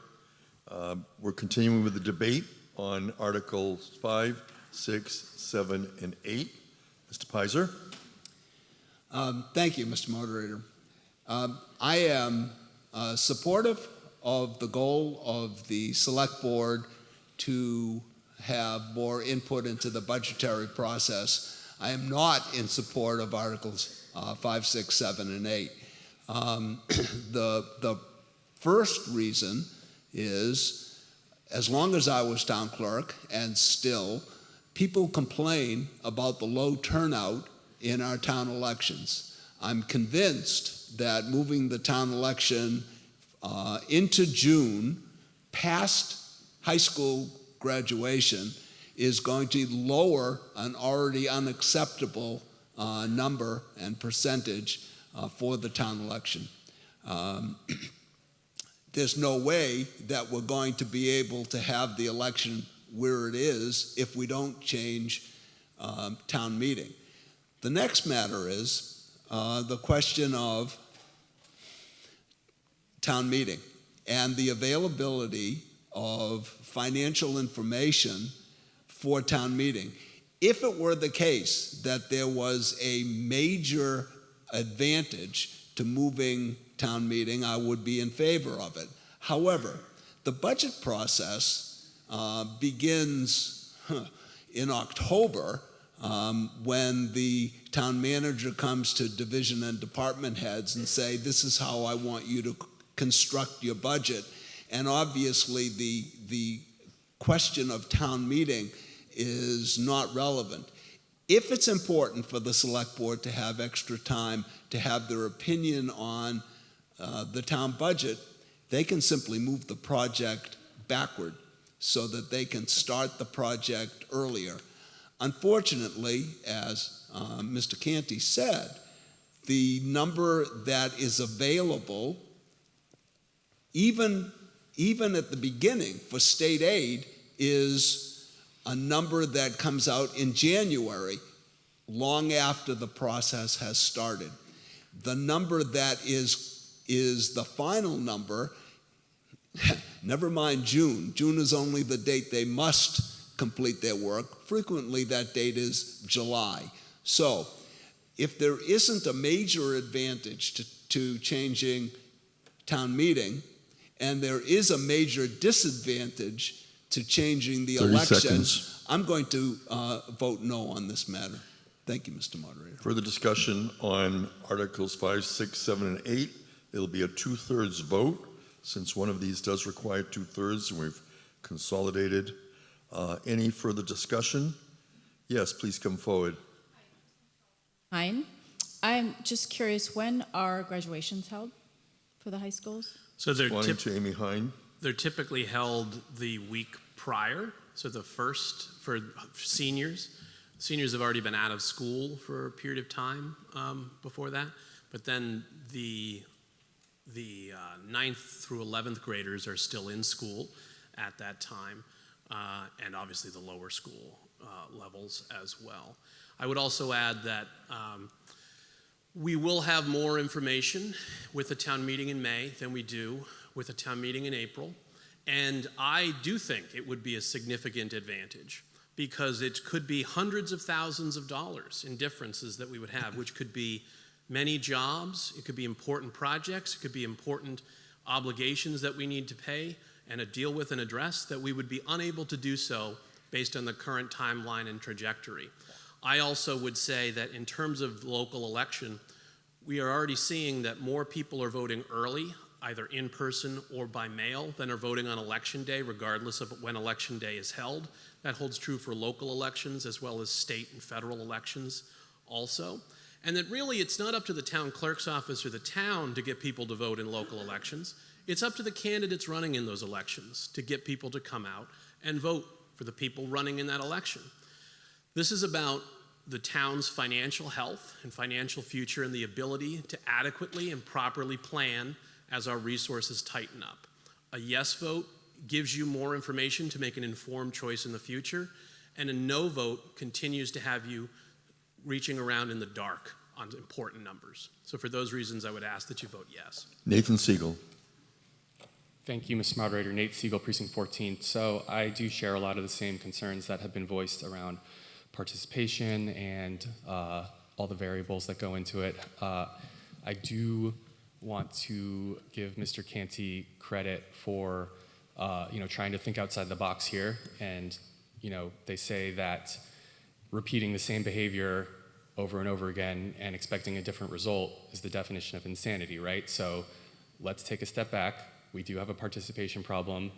We're continuing with the debate on Articles 5, 6, 7, and 8. Mr. Pizer. Thank you, Mr. Moderator. I am supportive of the goal of the Select Board to have more input into the budgetary process. I am not in support of Articles 5, 6, 7, and 8. The first reason is, as long as I was town clerk, and still, people complain about the low turnout in our town elections. I'm convinced that moving the town election into June, past high school graduation, is going to lower an already unacceptable number and percentage for the town election. There's no way that we're going to be able to have the election where it is if we don't change town meeting. The next matter is the question of town meeting and the availability of financial information for town meeting. If it were the case that there was a major advantage to moving town meeting, I would be in favor of it. However, the budget process begins in October when the town manager comes to division and department heads and say, this is how I want you to construct your budget. And obviously the question of town meeting is not relevant. If it's important for the select board to have extra time to have their opinion on the town budget, they can simply move the project backward so that they can start the project earlier. Unfortunately, as Mr. Canty said, the number that is available, even at the beginning for state aid, is a number that comes out in January, long after the process has started. The number that is the final number, never mind June. June is only the date they must complete their work. Frequently that date is July. So if there isn't a major advantage to changing town meeting, and there is a major disadvantage to changing the 30 election, seconds. I'm going to vote no on this matter. Thank you, Mr. Moderator. Further discussion on Articles 5, 6, 7, and 8. It'll be a 2/3 vote, since one of these does require 2/3, and we've consolidated. Any further discussion? Yes, please come forward. Hein? I'm just curious, when are graduations held for the high schools? So they're, Responding to Amy Hine. they're typically held the week prior, so the first for seniors. Seniors have already been out of school for a period of time before that, but then the 9th through 11th graders are still in school at that time, and obviously the lower school levels as well. I would also add that we will have more information with the town meeting in May than we do with a town meeting in April, and I do think it would be a significant advantage, because it could be hundreds of thousands of dollars in differences that we would have, which could be many jobs, it could be important projects, it could be important obligations that we need to pay and deal with and address that we would be unable to do so based on the current timeline and trajectory. I also would say that in terms of local election, we are already seeing that more people are voting early, either in person or by mail, than are voting on election day, regardless of when election day is held. That holds true for local elections as well as state and federal elections also. And that really it's not up to the town clerk's office or the town to get people to vote in local elections. It's up to the candidates running in those elections to get people to come out and vote for the people running in that election. This is about the town's financial health and financial future and the ability to adequately and properly plan as our resources tighten up. A yes vote gives you more information to make an informed choice in the future, and a no vote continues to have you reaching around in the dark on important numbers. So for those reasons, I would ask that you vote yes. Nathan Siegel. Thank you, Mr. Moderator. Nate Siegel, Precinct 14. So I do share a lot of the same concerns that have been voiced around participation and all the variables that go into it. I do want to give Mr. Canty credit for trying to think outside the box here. And they say that repeating the same behavior over and over again and expecting a different result is the definition of insanity, right? So let's take a step back. We do have a participation problem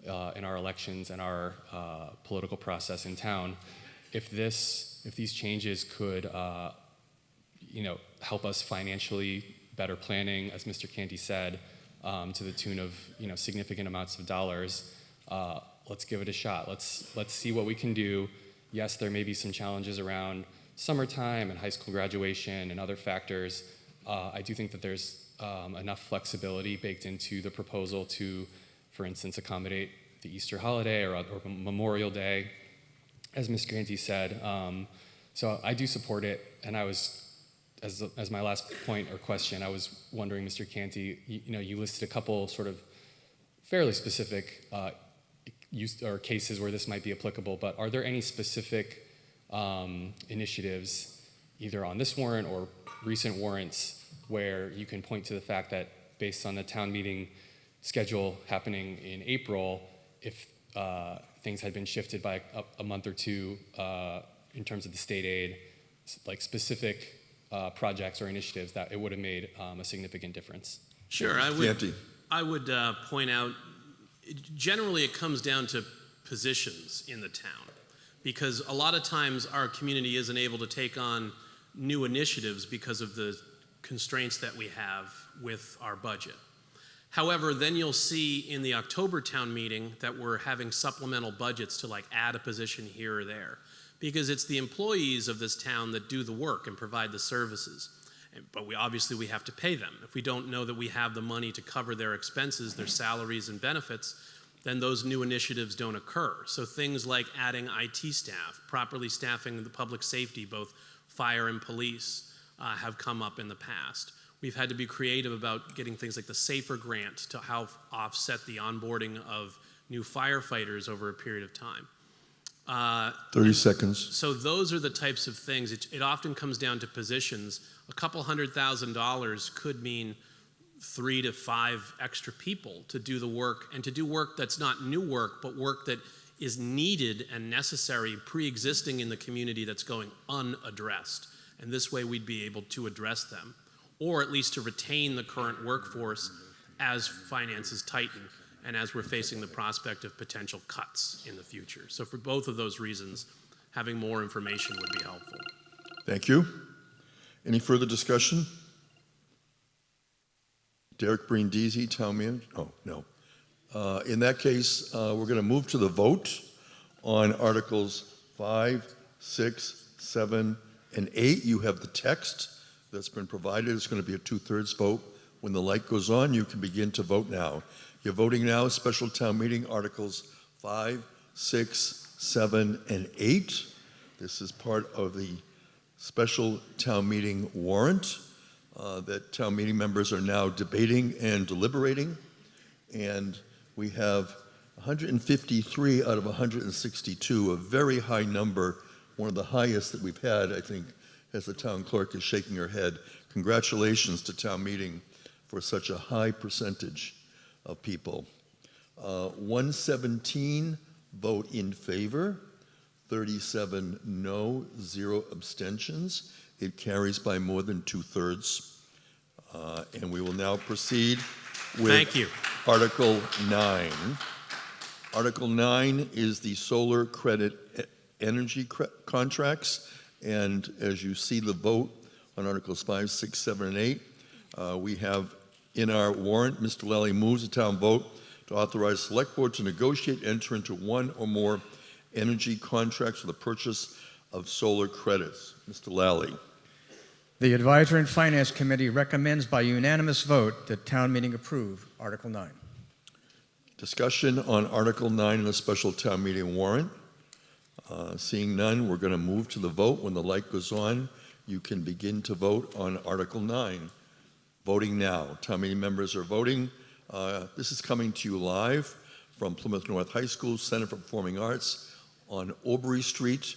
in our elections and our political process in town. If these changes could help us financially, better planning, as Mr. Canty said, to the tune of significant amounts of dollars, let's give it a shot. Let's see what we can do. Yes, there may be some challenges around summertime and high school graduation and other factors. I do think that there's enough flexibility baked into the proposal to, for instance, accommodate the Easter holiday or Memorial Day, as Mr. Canty said. So I do support it, and I was, as my last point or question, I was wondering, Mr. Canty, you listed a couple sort of fairly specific use or cases where this might be applicable, but are there any specific initiatives, either on this warrant or recent warrants, where you can point to the fact that based on the town meeting schedule happening in April, if things had been shifted by a month or two in terms of the state aid, like specific projects or initiatives that it would have made a significant difference? Sure, I would point out, generally it comes down to positions in the town, because a lot of times our community isn't able to take on new initiatives because of the constraints that we have with our budget. However, then you'll see in the October town meeting that we're having supplemental budgets to add a position here or there, because it's the employees of this town that do the work and provide the services. But we have to pay them. If we don't know that we have the money to cover their expenses, their salaries and benefits, then those new initiatives don't occur. So things like adding IT staff, properly staffing the public safety, both fire and police, have come up in the past. We've had to be creative about getting things like the SAFER grant to help offset the onboarding of new firefighters over a period of time. 30 seconds. So those are the types of things. It often comes down to positions. A couple $100,000 could mean 3 to 5 extra people to do the work, and to do work that's not new work, but work that is needed and necessary, pre-existing in the community that's going unaddressed. And this way we'd be able to address them, or at least to retain the current workforce as finances tighten and as we're facing the prospect of potential cuts in the future. So for both of those reasons, having more information would be helpful. Thank you. Any further discussion? Derek Brindisi, town manager? Oh, no. In that case, we're going to move to the vote on Articles 5, 6, 7, and 8. You have the text that's been provided. It's going to be a 2/3 vote. When the light goes on, you can begin to vote now. You're voting now, special town meeting, Articles 5, 6, 7, and 8. This is part of the special town meeting warrant that town meeting members are now debating and deliberating. And we have 153 out of 162, a very high number, one of the highest that we've had, I think, as the town clerk is shaking her head. Congratulations to town meeting for such a high percentage of people. 117 vote in favor, 37 no, 0 abstentions. It carries by more than 2/3. And we will now proceed with Thank you. Article 9. Article 9 is the solar credit energy contracts. And as you see the vote on Articles 5, 6, 7, and 8, we have in our warrant, Mr. Lally moves the town vote to authorize select board to negotiate, enter into one or more energy contracts for the purchase of solar credits. Mr. Lally. The Advisory and Finance Committee recommends by unanimous vote that town meeting approve Article 9. Discussion on Article 9 in the special town meeting warrant. Seeing none, we're going to move to the vote. When the light goes on, you can begin to vote on Article 9. Voting now. Town meeting members are voting. This is coming to you live from Plymouth North High School Center for Performing Arts on Aubrey Street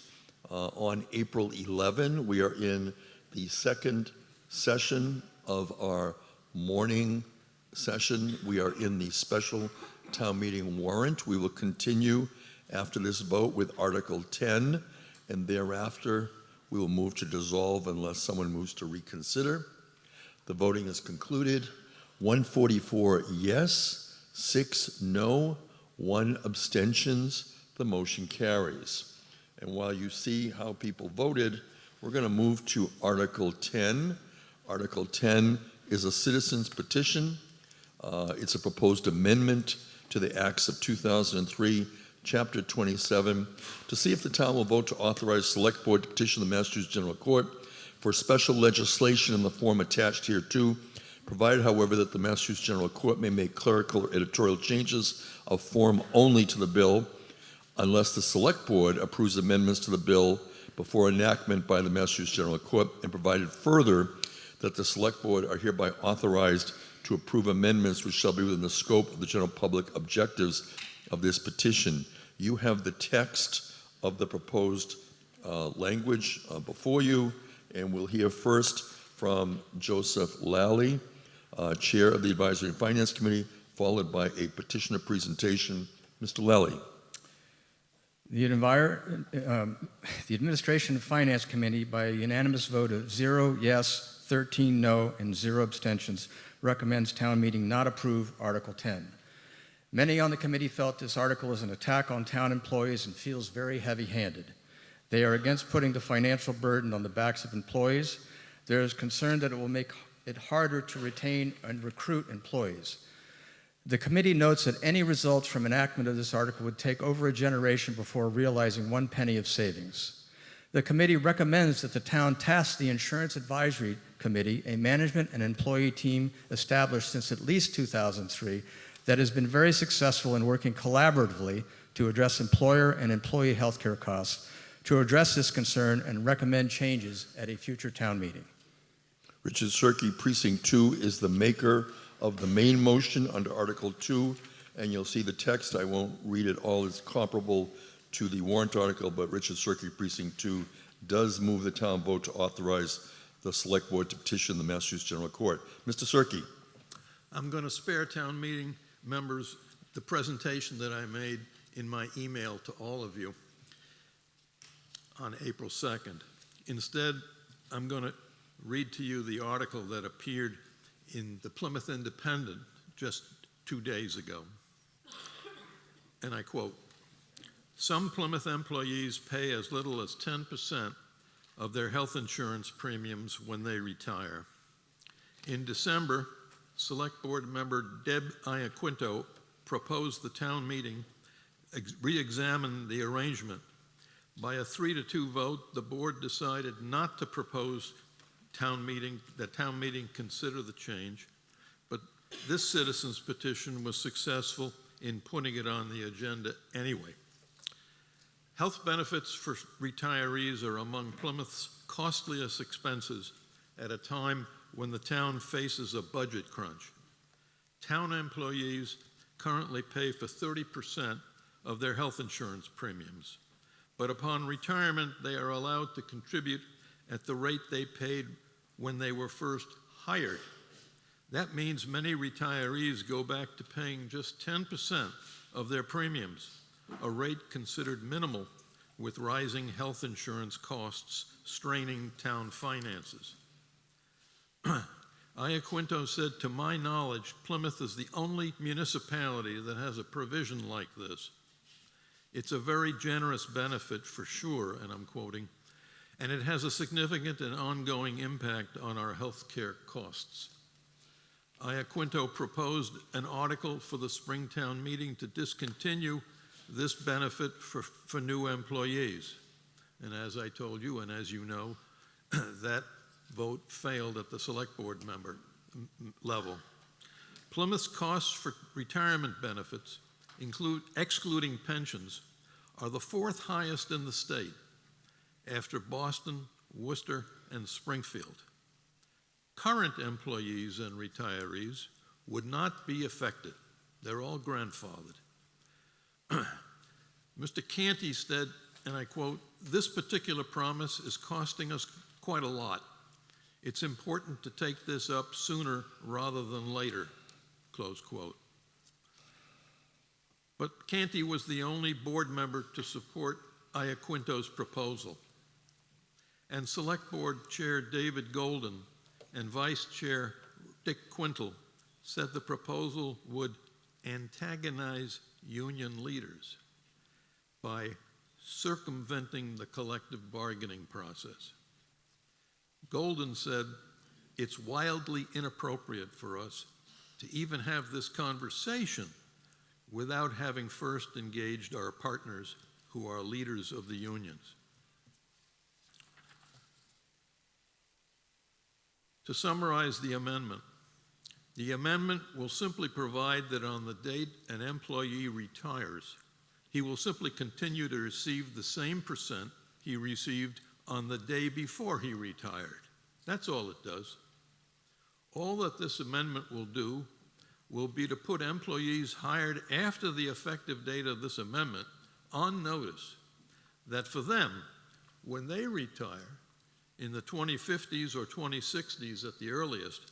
on April 11. We are in the second session of our morning session. We are in the special town meeting warrant. We will continue after this vote with Article 10, and thereafter we will move to dissolve unless someone moves to reconsider. The voting is concluded. 144 yes, 6 no, 1 abstentions. The motion carries. And while you see how people voted, we're going to move to Article 10. Article 10 is a citizen's petition. It's a proposed amendment to the Acts of 2003, Chapter 27, to see if the town will vote to authorize select board to petition the Massachusetts General Court for special legislation in the form attached here too, provided, however, that the Massachusetts General Court may make clerical or editorial changes of form only to the bill, unless the select board approves amendments to the bill before enactment by the Massachusetts General Court, and provided further that the select board are hereby authorized to approve amendments which shall be within the scope of the general public objectives of this petition. You have the text of the proposed language before you, and we'll hear first from Joseph Lally, Chair of the Advisory and Finance Committee, followed by a petitioner presentation. Mr. Lally. The Administration and Finance Committee, by a unanimous vote of 0 yes, 13 no, and 0 abstentions, recommends town meeting not approve Article 10. Many on the committee felt this article is an attack on town employees and feels very heavy-handed. They are against putting the financial burden on the backs of employees. There is concern that it will make it harder to retain and recruit employees. The committee notes that any results from enactment of this article would take over a generation before realizing 1 penny of savings. The committee recommends that the town task the Insurance Advisory Committee, a management and employee team established since at least 2003, that has been very successful in working collaboratively to address employer and employee health care costs, to address this concern and recommend changes at a future town meeting. Richard Cirque, Precinct 2, is the maker of the main motion under Article 2, and you'll see the text. I won't read it all. It's comparable to the warrant article, but Richard Cirque, Precinct 2, does move the town vote to authorize the select board to petition the Massachusetts General Court. Mr. Cirque. I'm going to spare town meeting members the presentation that I made in my email to all of you on April 2nd. Instead, I'm going to read to you the article that appeared in the Plymouth Independent just 2 days ago. And I quote, "Some Plymouth employees pay as little as 10% of their health insurance premiums when they retire. In December, Select Board member Deb Iaquinto proposed the town meeting re-examine the arrangement. By a 3-2 vote, the board decided not to propose that town meeting consider the change, but this citizen's petition was successful in putting it on the agenda anyway. Health benefits for retirees are among Plymouth's costliest expenses at a time when the town faces a budget crunch. Town employees currently pay for 30% of their health insurance premiums, but upon retirement, they are allowed to contribute at the rate they paid when they were first hired. That means many retirees go back to paying just 10% of their premiums, a rate considered minimal with rising health insurance costs straining town finances. Iaquinto said, "To my knowledge, Plymouth is the only municipality that has a provision like this. It's a very generous benefit for sure," and I'm quoting, "and it has a significant and ongoing impact on our health care costs." Iaquinto proposed an article for the Springtown meeting to discontinue this benefit for new employees. And as I told you, and as you know, that vote failed at the Select Board member level. Plymouth's costs for retirement benefits, excluding pensions, are the 4th highest in the state, after Boston, Worcester, and Springfield. Current employees and retirees would not be affected. They're all grandfathered. Mr. Canty said, and I quote, "This particular promise is costing us quite a lot. It's important to take this up sooner rather than later," close quote. But Canty was the only board member to support Iaquinto's proposal. And Select Board Chair David Golden and Vice Chair Dick Quintal said the proposal would antagonize union leaders by circumventing the collective bargaining process. Golden said, "It's wildly inappropriate for us to even have this conversation without having first engaged our partners who are leaders of the unions." To summarize the amendment will simply provide that on the date an employee retires, he will simply continue to receive the same percent he received on the day before he retired. That's all it does. All that this amendment will do will be to put employees hired after the effective date of this amendment on notice that for them, when they retire in the 2050s or 2060s at the earliest,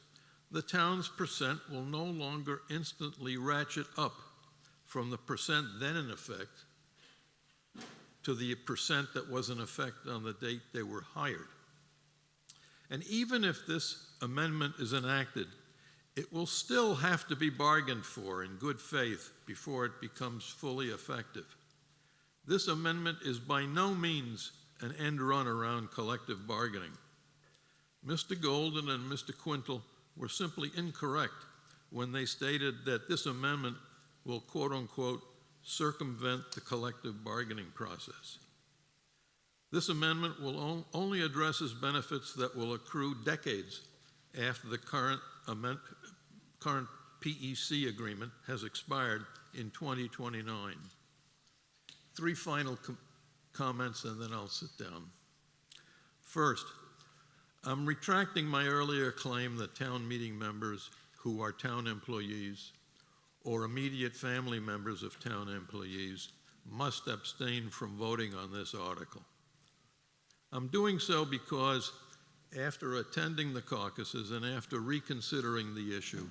the town's percent will no longer instantly ratchet up from the percent then in effect to the percent that was in effect on the date they were hired. And even if this amendment is enacted, it will still have to be bargained for in good faith before it becomes fully effective. This amendment is by no means an end run around collective bargaining. Mr. Golden and Mr. Quintal were simply incorrect when they stated that this amendment will, quote unquote, circumvent the collective bargaining process. This amendment will only addresses benefits that will accrue decades after the current PEC agreement has expired in 2029. 3 final comments and then I'll sit down. First, I'm retracting my earlier claim that town meeting members who are town employees or immediate family members of town employees must abstain from voting on this article. I'm doing so because after attending the caucuses and after reconsidering the issue,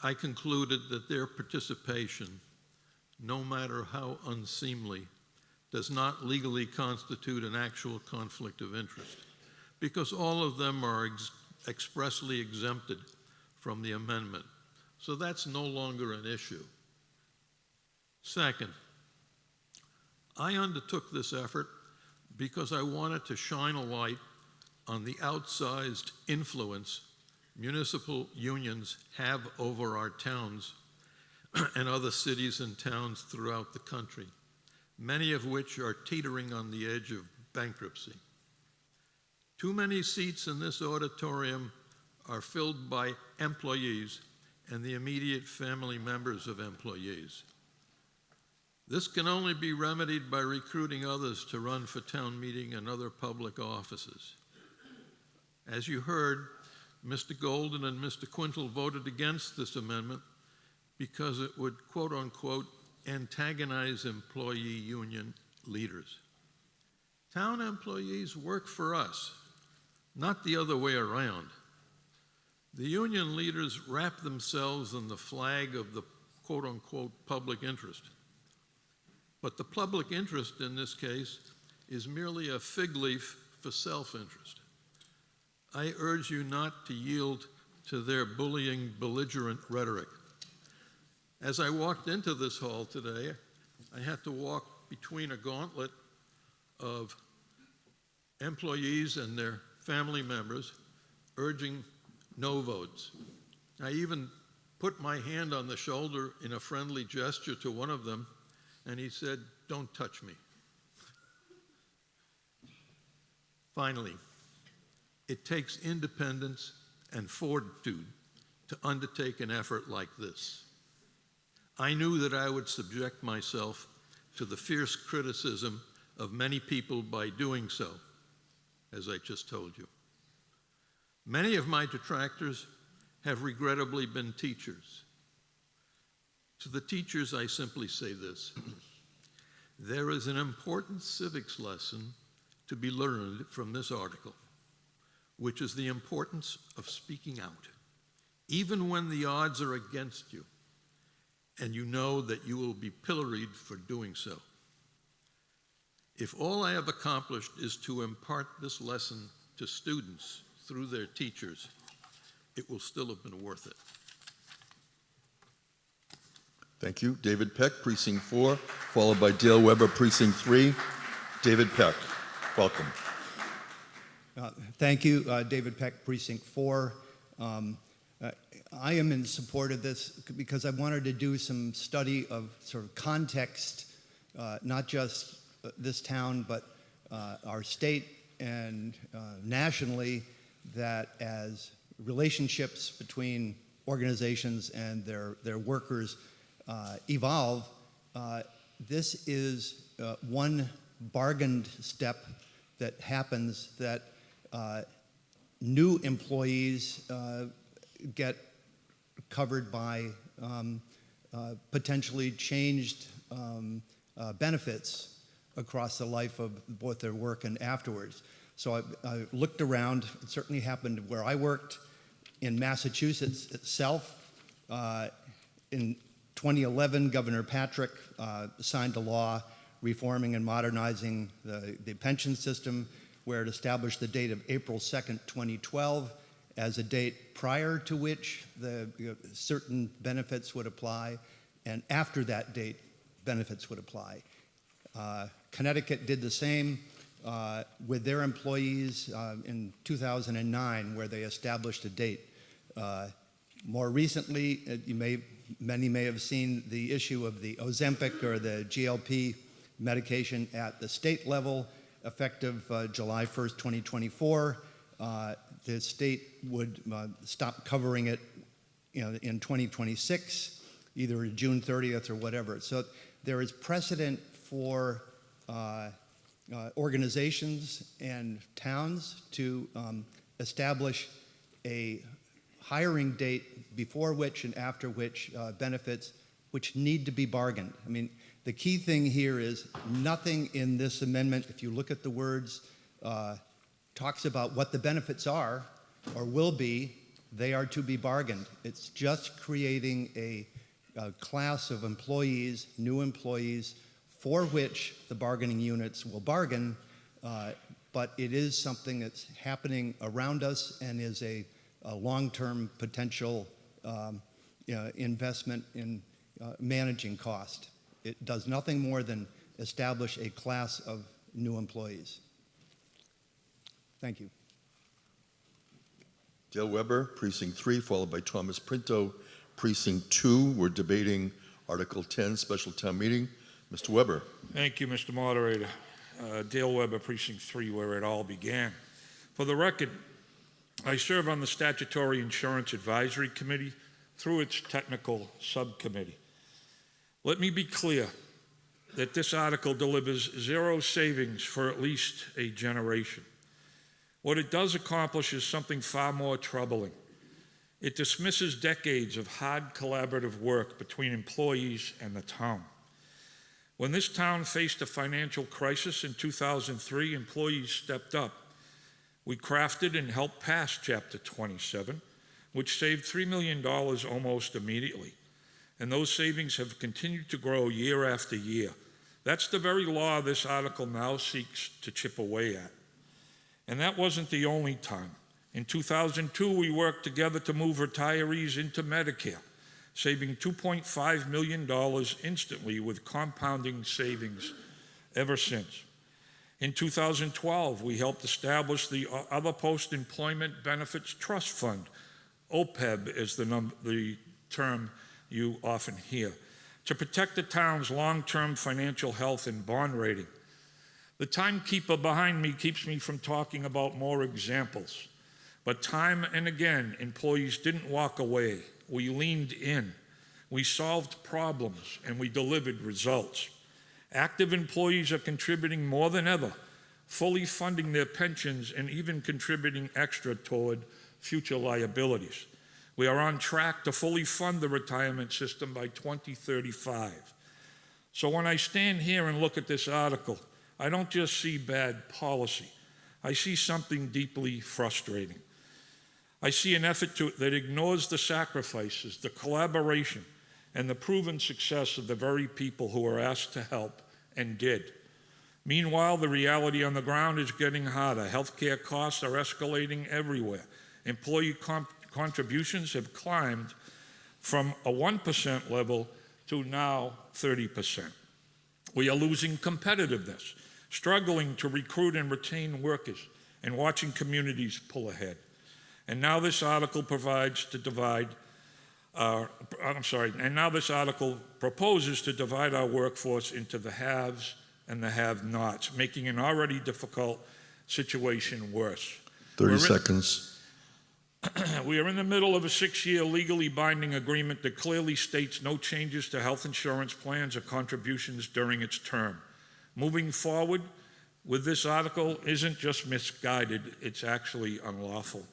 I concluded that their participation, no matter how unseemly, does not legally constitute an actual conflict of interest, because all of them are expressly exempted from the amendment. So that's no longer an issue. Second, I undertook this effort because I wanted to shine a light on the outsized influence municipal unions have over our towns and other cities and towns throughout the country, many of which are teetering on the edge of bankruptcy. Too many seats in this auditorium are filled by employees and the immediate family members of employees. This can only be remedied by recruiting others to run for town meeting and other public offices. As you heard, Mr. Golden and Mr. Quintal voted against this amendment because it would, quote unquote, antagonize employee union leaders. Town employees work for us, not the other way around. The union leaders wrap themselves in the flag of the, quote unquote, public interest. But the public interest in this case is merely a fig leaf for self-interest. I urge you not to yield to their bullying, belligerent rhetoric. As I walked into this hall today, I had to walk between a gauntlet of employees and their family members urging no votes. I even put my hand on the shoulder in a friendly gesture to one of them, and he said, "Don't touch me." Finally, it takes independence and fortitude to undertake an effort like this. I knew that I would subject myself to the fierce criticism of many people by doing so, as I just told you. Many of my detractors have regrettably been teachers. To the teachers, I simply say this: there is an important civics lesson to be learned from this article, which is the importance of speaking out, even when the odds are against you, and you know that you will be pilloried for doing so. If all I have accomplished is to impart this lesson to students through their teachers, it will still have been worth it. Thank you. David Peck, Precinct 4, followed by Dale Weber, Precinct 3. David Peck, welcome. Thank you, David Peck, Precinct 4. I am in support of this because I wanted to do some study of sort of context, not just this town, but our state and nationally, that as relationships between organizations and their workers evolve, this is one bargained step that happens, that new employees get covered by potentially changed benefits across the life of both their work and afterwards. So I looked around. It certainly happened where I worked. In Massachusetts itself, in 2011, Governor Patrick signed a law reforming and modernizing the pension system, where it established the date of April 2nd, 2012 as a date prior to which certain benefits would apply, and after that date, benefits would apply. Connecticut did the same with their employees in 2009, where they established a date. More recently, many may have seen the issue of the Ozempic or the GLP medication at the state level, effective July 1st, 2024. The state would stop covering it in 2026, either June 30th or whatever. So there is precedent for organizations and towns to establish a hiring date before which and after which benefits, which need to be bargained. I mean, the key thing here is nothing in this amendment, if you look at the words, talks about what the benefits are or will be They are to be bargained. It's just creating a class of employees, new employees, for which the bargaining units will bargain, but it is something that's happening around us and is a long-term potential investment in managing cost. It does nothing more than establish a class of new employees. Thank you. Dale Weber, Precinct 3, followed by Thomas Pinto, Precinct 2. We're debating Article 10, Special Town Meeting. Mr. Weber. Thank you, Mr. Moderator. Dale Weber, Precinct 3, where it all began. For the record, I serve on the Statutory Insurance Advisory Committee through its technical subcommittee. Let me be clear that this article delivers zero savings for at least a generation. What it does accomplish is something far more troubling. It dismisses decades of hard collaborative work between employees and the town. When this town faced a financial crisis in 2003, employees stepped up. We crafted and helped pass Chapter 27, which saved $3 million almost immediately. And those savings have continued to grow year after year. That's the very law this article now seeks to chip away at. And that wasn't the only time. In 2002, we worked together to move retirees into Medicare, saving $2.5 million instantly with compounding savings ever since. In 2012, we helped establish the Other Post-Employment Benefits Trust Fund. OPEB is the term you often hear, to protect the town's long-term financial health and bond rating. The timekeeper behind me keeps me from talking about more examples. But time and again, employees didn't walk away. We leaned in. We solved problems, and we delivered results. Active employees are contributing more than ever, fully funding their pensions and even contributing extra toward future liabilities. We are on track to fully fund the retirement system by 2035. So when I stand here and look at this article, I don't just see bad policy. I see something deeply frustrating. I see an effort that ignores the sacrifices, the collaboration, and the proven success of the very people who were asked to help and did. Meanwhile, the reality on the ground is getting harder. Healthcare costs are escalating everywhere. Employee contributions have climbed from a 1% level to now 30%. We are losing competitiveness, struggling to recruit and retain workers, and watching communities pull ahead. And now this article proposes to divide our workforce into the haves and the have-nots, making an already difficult situation worse. 30 seconds. We are in the middle of a 6-year legally binding agreement that clearly states no changes to health insurance plans or contributions during its term. Moving forward with this article isn't just misguided, it's actually unlawful.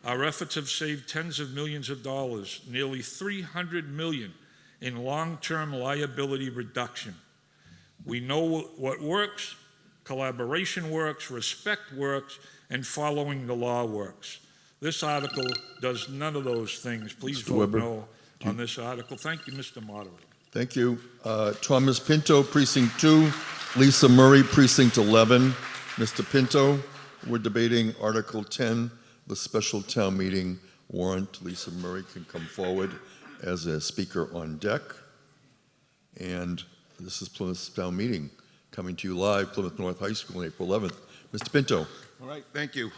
Our efforts have saved tens of millions of dollars, nearly $300 million in long-term liability reduction. We know what works, collaboration works, respect works, and following the law works. This article does none of those things. Please Mr. vote Weber, no on this article. Thank you, Mr. Moderator. Thank you. Thomas Pinto, Precinct 2. Lisa Murray, Precinct 11. Mr. Pinto, we're debating Article 10, the special town meeting warrant. Lisa Murray can come forward as a speaker on deck. And this is Plymouth Town Meeting coming to you live, Plymouth North High School on April 11th. Mr. Pinto. All right, thank you.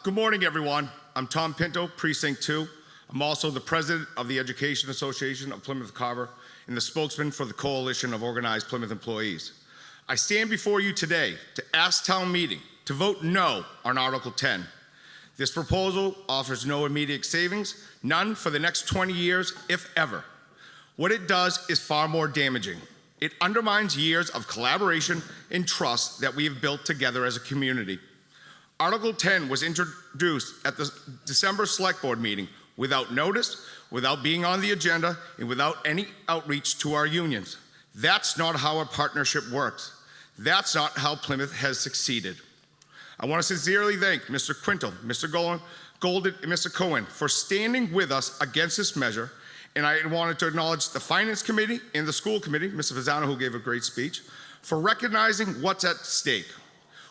Good morning, everyone. I'm Tom Pinto, Precinct 2. I'm also the president of the Education Association of Plymouth Carver and the spokesman for the Coalition of Organized Plymouth Employees. I stand before you today to ask town meeting to vote no on Article 10. This proposal offers no immediate savings, none for the next 20 years, if ever. What it does is far more damaging. It undermines years of collaboration and trust that we have built together as a community. Article 10 was introduced at the December Select Board meeting without notice, without being on the agenda, and without any outreach to our unions. That's not how a partnership works. That's not how Plymouth has succeeded. I want to sincerely thank Mr. Quintal, Mr. Golden, and Mr. Cohen for standing with us against this measure. And I wanted to acknowledge the Finance Committee and the School Committee, Mr. Pizzano, who gave a great speech, for recognizing what's at stake.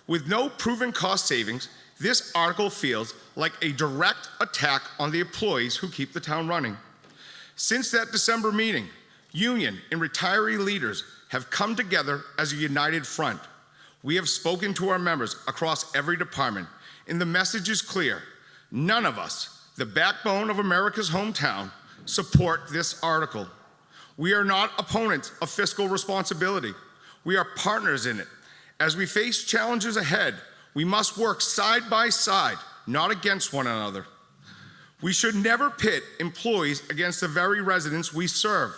With no proven cost savings, this article feels like a direct attack on the employees who keep the town running. Since that December meeting, union and retiree leaders have come together as a united front. We have spoken to our members across every department, and the message is clear. None of us, the backbone of America's hometown, support this article. We are not opponents of fiscal responsibility. We are partners in it. As we face challenges ahead, we must work side by side, not against one another. We should never pit employees against the very residents we serve,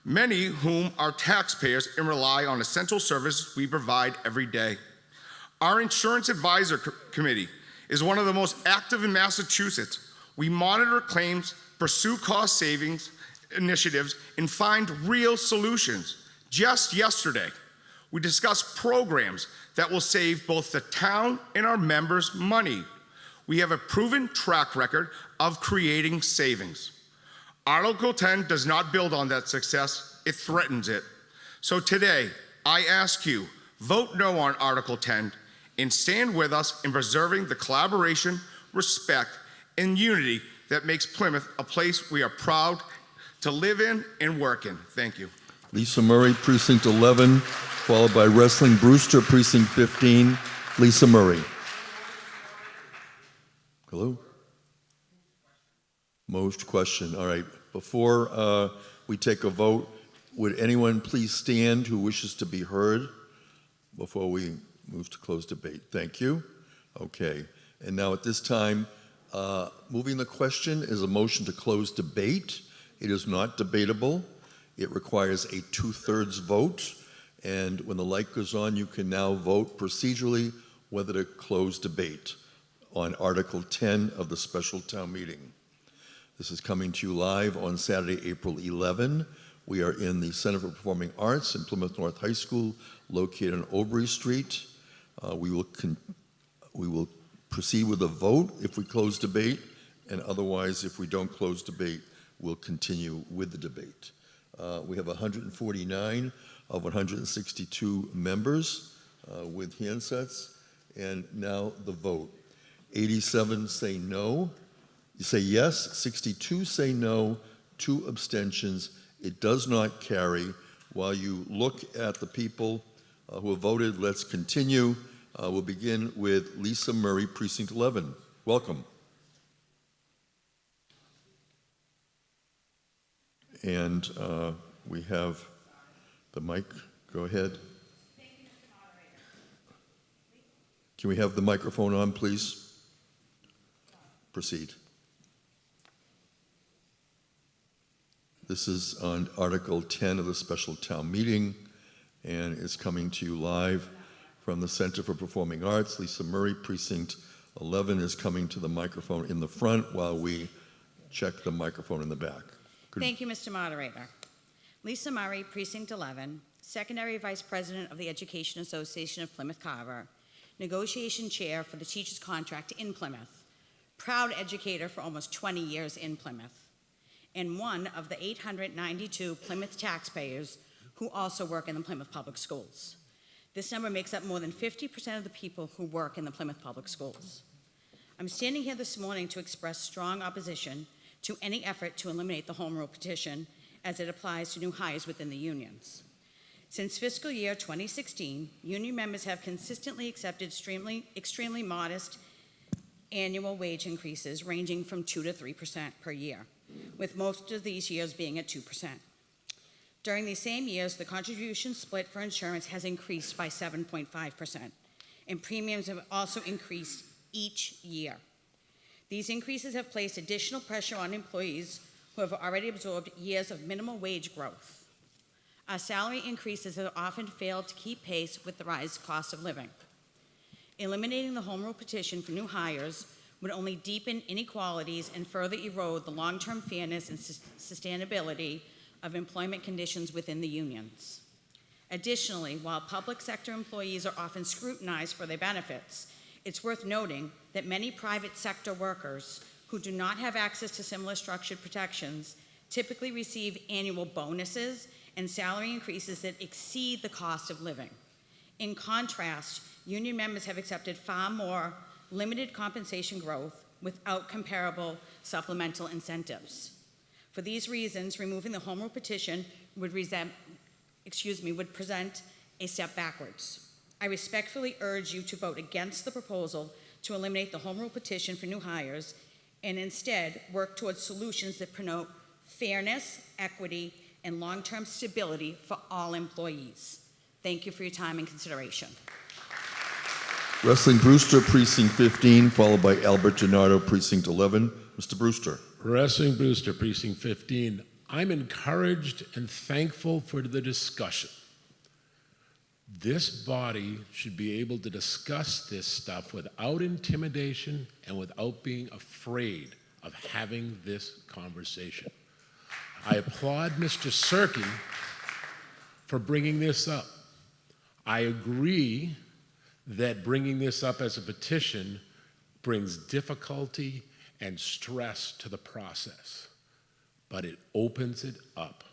many whom are taxpayers and rely on essential services we provide every day. Our Insurance Advisor Committee is one of the most active in Massachusetts. We monitor claims, pursue cost savings initiatives, and find real solutions. Just yesterday, we discussed programs that will save both the town and our members money. We have a proven track record of creating savings. Article 10 does not build on that success, it threatens it. So today, I ask you, vote no on Article 10 and stand with us in preserving the collaboration, respect, and unity that makes Plymouth a place we are proud to live in and work in. Thank you. Lisa Murray, Precinct 11, followed by Wrestling Brewster, Precinct 15. Lisa Murray. Hello? Most question. All right. Before we take a vote, would anyone please stand who wishes to be heard before we move to close debate? Thank you. Okay. And now at this time, moving the question is a motion to close debate. It is not debatable. It requires a 2/3 vote. And when the light goes on, you can now vote procedurally whether to close debate on Article 10 of the special town meeting. This is coming to you live on Saturday, April 11. We are in the Center for Performing Arts in Plymouth North High School, located on Obery Street. We will proceed with a vote if we close debate, and otherwise, if we don't close debate, we'll continue with the debate. We have 149 of 162 members with handsets, and now the vote. 87 say no. You say yes. 62 say no. 2 abstentions. It does not carry. While you look at the people who have voted, let's continue. We'll begin with Lisa Murray, Precinct 11. Welcome. And we have the mic. Go ahead. Can we have the microphone on, please? Proceed. This is on Article 10 of the special town meeting, and it's coming to you live from the Center for Performing Arts. Lisa Murray, Precinct 11, is coming to the microphone in the front while we check the microphone in the back. Thank you, Mr. Moderator. Lisa Murray, Precinct 11, Secondary Vice President of the Education Association of Plymouth Carver, Negotiation Chair for the Teachers Contract in Plymouth, proud educator for almost 20 years in Plymouth, and one of the 892 Plymouth taxpayers who also work in the Plymouth Public Schools. This number makes up more than 50% of the people who work in the Plymouth Public Schools. I'm standing here this morning to express strong opposition to any effort to eliminate the home rule petition as it applies to new hires within the unions. Since fiscal year 2016, union members have consistently accepted extremely modest annual wage increases ranging from 2 to 3% per year, with most of these years being at 2%. During these same years, the contribution split for insurance has increased by 7.5%, and premiums have also increased each year. These increases have placed additional pressure on employees who have already absorbed years of minimal wage growth. Our salary increases have often failed to keep pace with the rise cost of living. Eliminating the home rule petition for new hires would only deepen inequalities and further erode the long-term fairness and sustainability of employment conditions within the unions. Additionally, while public sector employees are often scrutinized for their benefits, It's worth noting that many private sector workers who do not have access to similar structured protections typically receive annual bonuses and salary increases that exceed the cost of living. In contrast, union members have accepted far more limited compensation growth without comparable supplemental incentives. For these reasons, removing the home rule petition would present a step backwards. I respectfully urge you to vote against the proposal to eliminate the home rule petition for new hires and instead work towards solutions that promote fairness, equity, and long-term stability for all employees. Thank you for your time and consideration. Wrestling Brewster, Precinct 15, followed by Albert Gennaro, Precinct 11. Mr. Brewster. Wrestling Brewster, Precinct 15. I'm encouraged and thankful for the discussion. This body should be able to discuss this stuff without intimidation and without being afraid of having this conversation. I applaud Mr. Serkin for bringing this up. I agree that bringing this up as a petition brings difficulty and stress to the process, but it opens it up.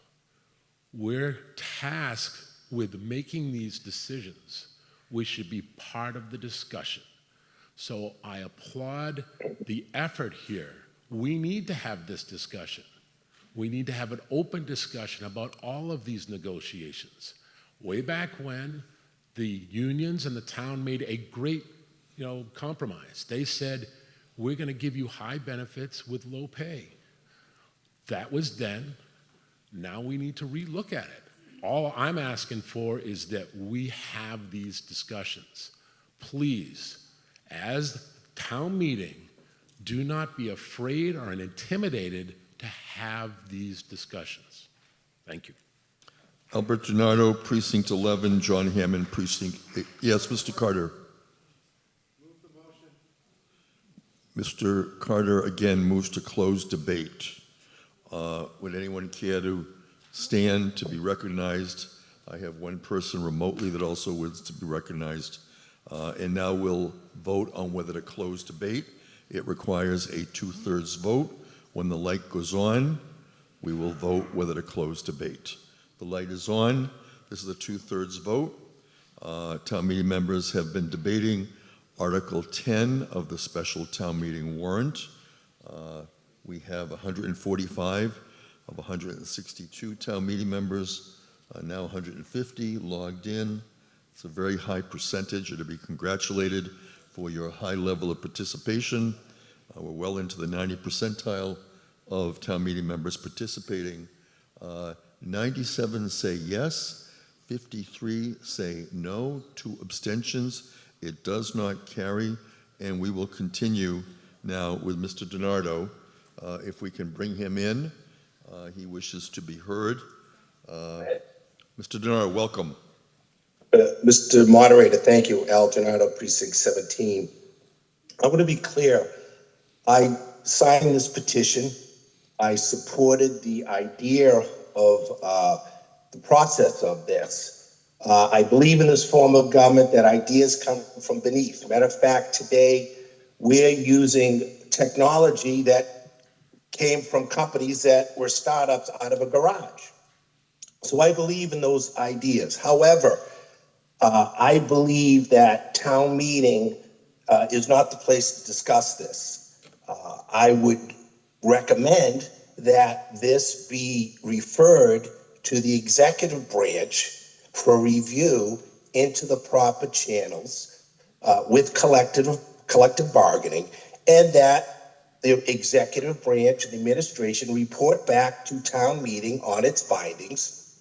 We're tasked with making these decisions. We should be part of the discussion. So I applaud the effort here. We need to have this discussion. We need to have an open discussion about all of these negotiations. Way back when, the unions and the town made a great, compromise. They said, we're going to give you high benefits with low pay. That was then. Now we need to relook at it. All I'm asking for is that we have these discussions. Please, as town meeting, do not be afraid or intimidated to have these discussions. Thank you. Albert Gennaro, Precinct 11, John Hammond, Precinct 8. Yes, Mr. Carter. Move the motion. Mr. Carter again moves to close debate. Would anyone care to stand to be recognized? I have one person remotely that also wants to be recognized. And now we'll vote on whether to close debate. It requires a 2/3 vote. When the light goes on, we will vote whether to close debate. The light is on. This is a 2/3 vote. Town meeting members have been debating Article 10 of the special town meeting warrant. We have 145 of 162 town meeting members, now 150 logged in. It's a very high percentage, and to be congratulated for your high level of participation. We're well into the 90th percentile of town meeting members participating. 97 say yes, 53 say no, 2 abstentions. It does not carry, and we will continue now with Mr. DiNardo. If we can bring him in, he wishes to be heard. Mr. DiNardo, welcome. Mr. Moderator, thank you. Al DiNardo, Precinct 17. I want to be clear. I signed this petition. I supported the idea of the process of this. I believe in this form of government that ideas come from beneath. Matter of fact, today we're using technology that came from companies that were startups out of a garage. So I believe in those ideas. However, I believe that town meeting is not the place to discuss this. I would recommend that this be referred to the executive branch for review into the proper channels with collective bargaining, and that the executive branch and the administration report back to town meeting on its findings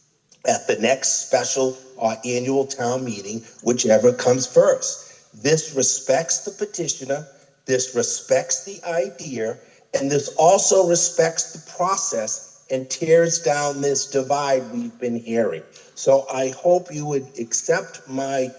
at the next special or annual town meeting, whichever comes first. This respects the petitioner, this respects the idea, and this also respects the process and tears down this divide we've been hearing. So I hope you would accept my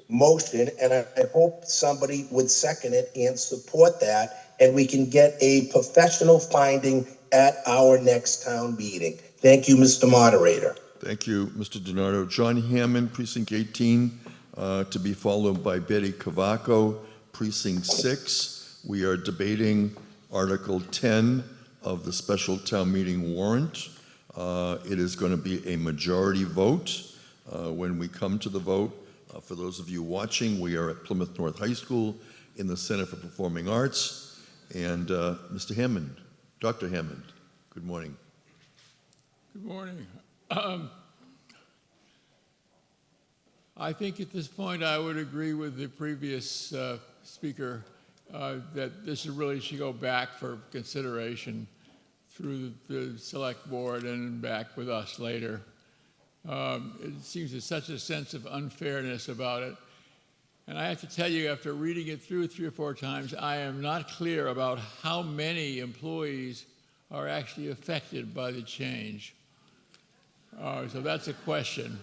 motion, and I hope somebody would second it and support that, and we can get a professional finding at our next town meeting. Thank you, Mr. Moderator. Thank you, Mr. DiNardo. John Hammond, Precinct 18, to be followed by Betty Cavaco, Precinct 6. We are debating Article 10 of the special town meeting warrant. It is going to be a majority vote. When we come to the vote, for those of you watching, we are at Plymouth North High School in the Center for Performing Arts. And Mr. Hammond, Dr. Hammond, good morning. Good morning. I think at this point I would agree with the previous speaker that this really should go back for consideration through the select board and back with us later. It seems there's such a sense of unfairness about it. And I have to tell you, after reading it through 3 or 4 times, I am not clear about how many employees are actually affected by the change. So that's a question.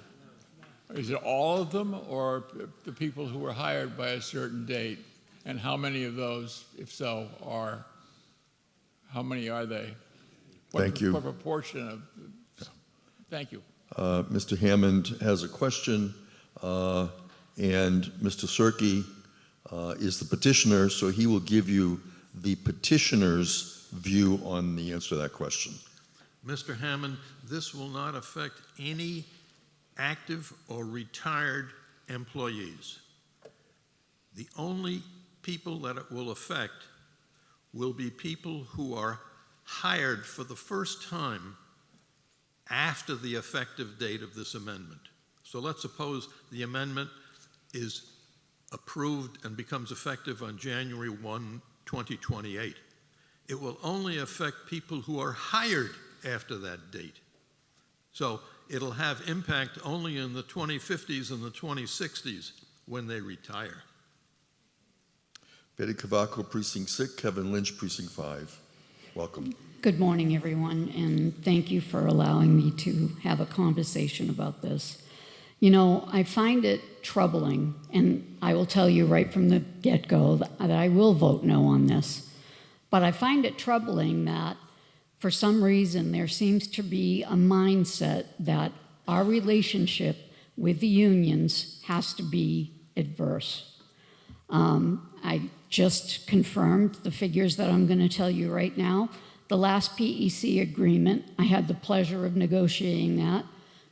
Is it all of them, or the people who were hired by a certain date? And how many of those, if so, are, how many are they? Thank you. What proportion of, thank you. Mr. Hammond has a question, and Mr. Cirque is the petitioner, so he will give you the petitioner's view on the answer to that question. Mr. Hammond, this will not affect any active or retired employees. The only people that it will affect will be people who are hired for the first time after the effective date of this amendment. So let's suppose the amendment is approved and becomes effective on January 1, 2028. It will only affect people who are hired after that date. So it'll have impact only in the 2050s and the 2060s when they retire. Betty Cavaco, Precinct 6, Kevin Lynch, Precinct 5. Welcome. Good morning, everyone, and thank you for allowing me to have a conversation about this. You know, I find it troubling, and I will tell you right from the get-go that I will vote no on this. But I find it troubling that for some reason there seems to be a mindset that our relationship with the unions has to be adverse. I just confirmed the figures that I'm going to tell you right now. The last PEC agreement, I had the pleasure of negotiating that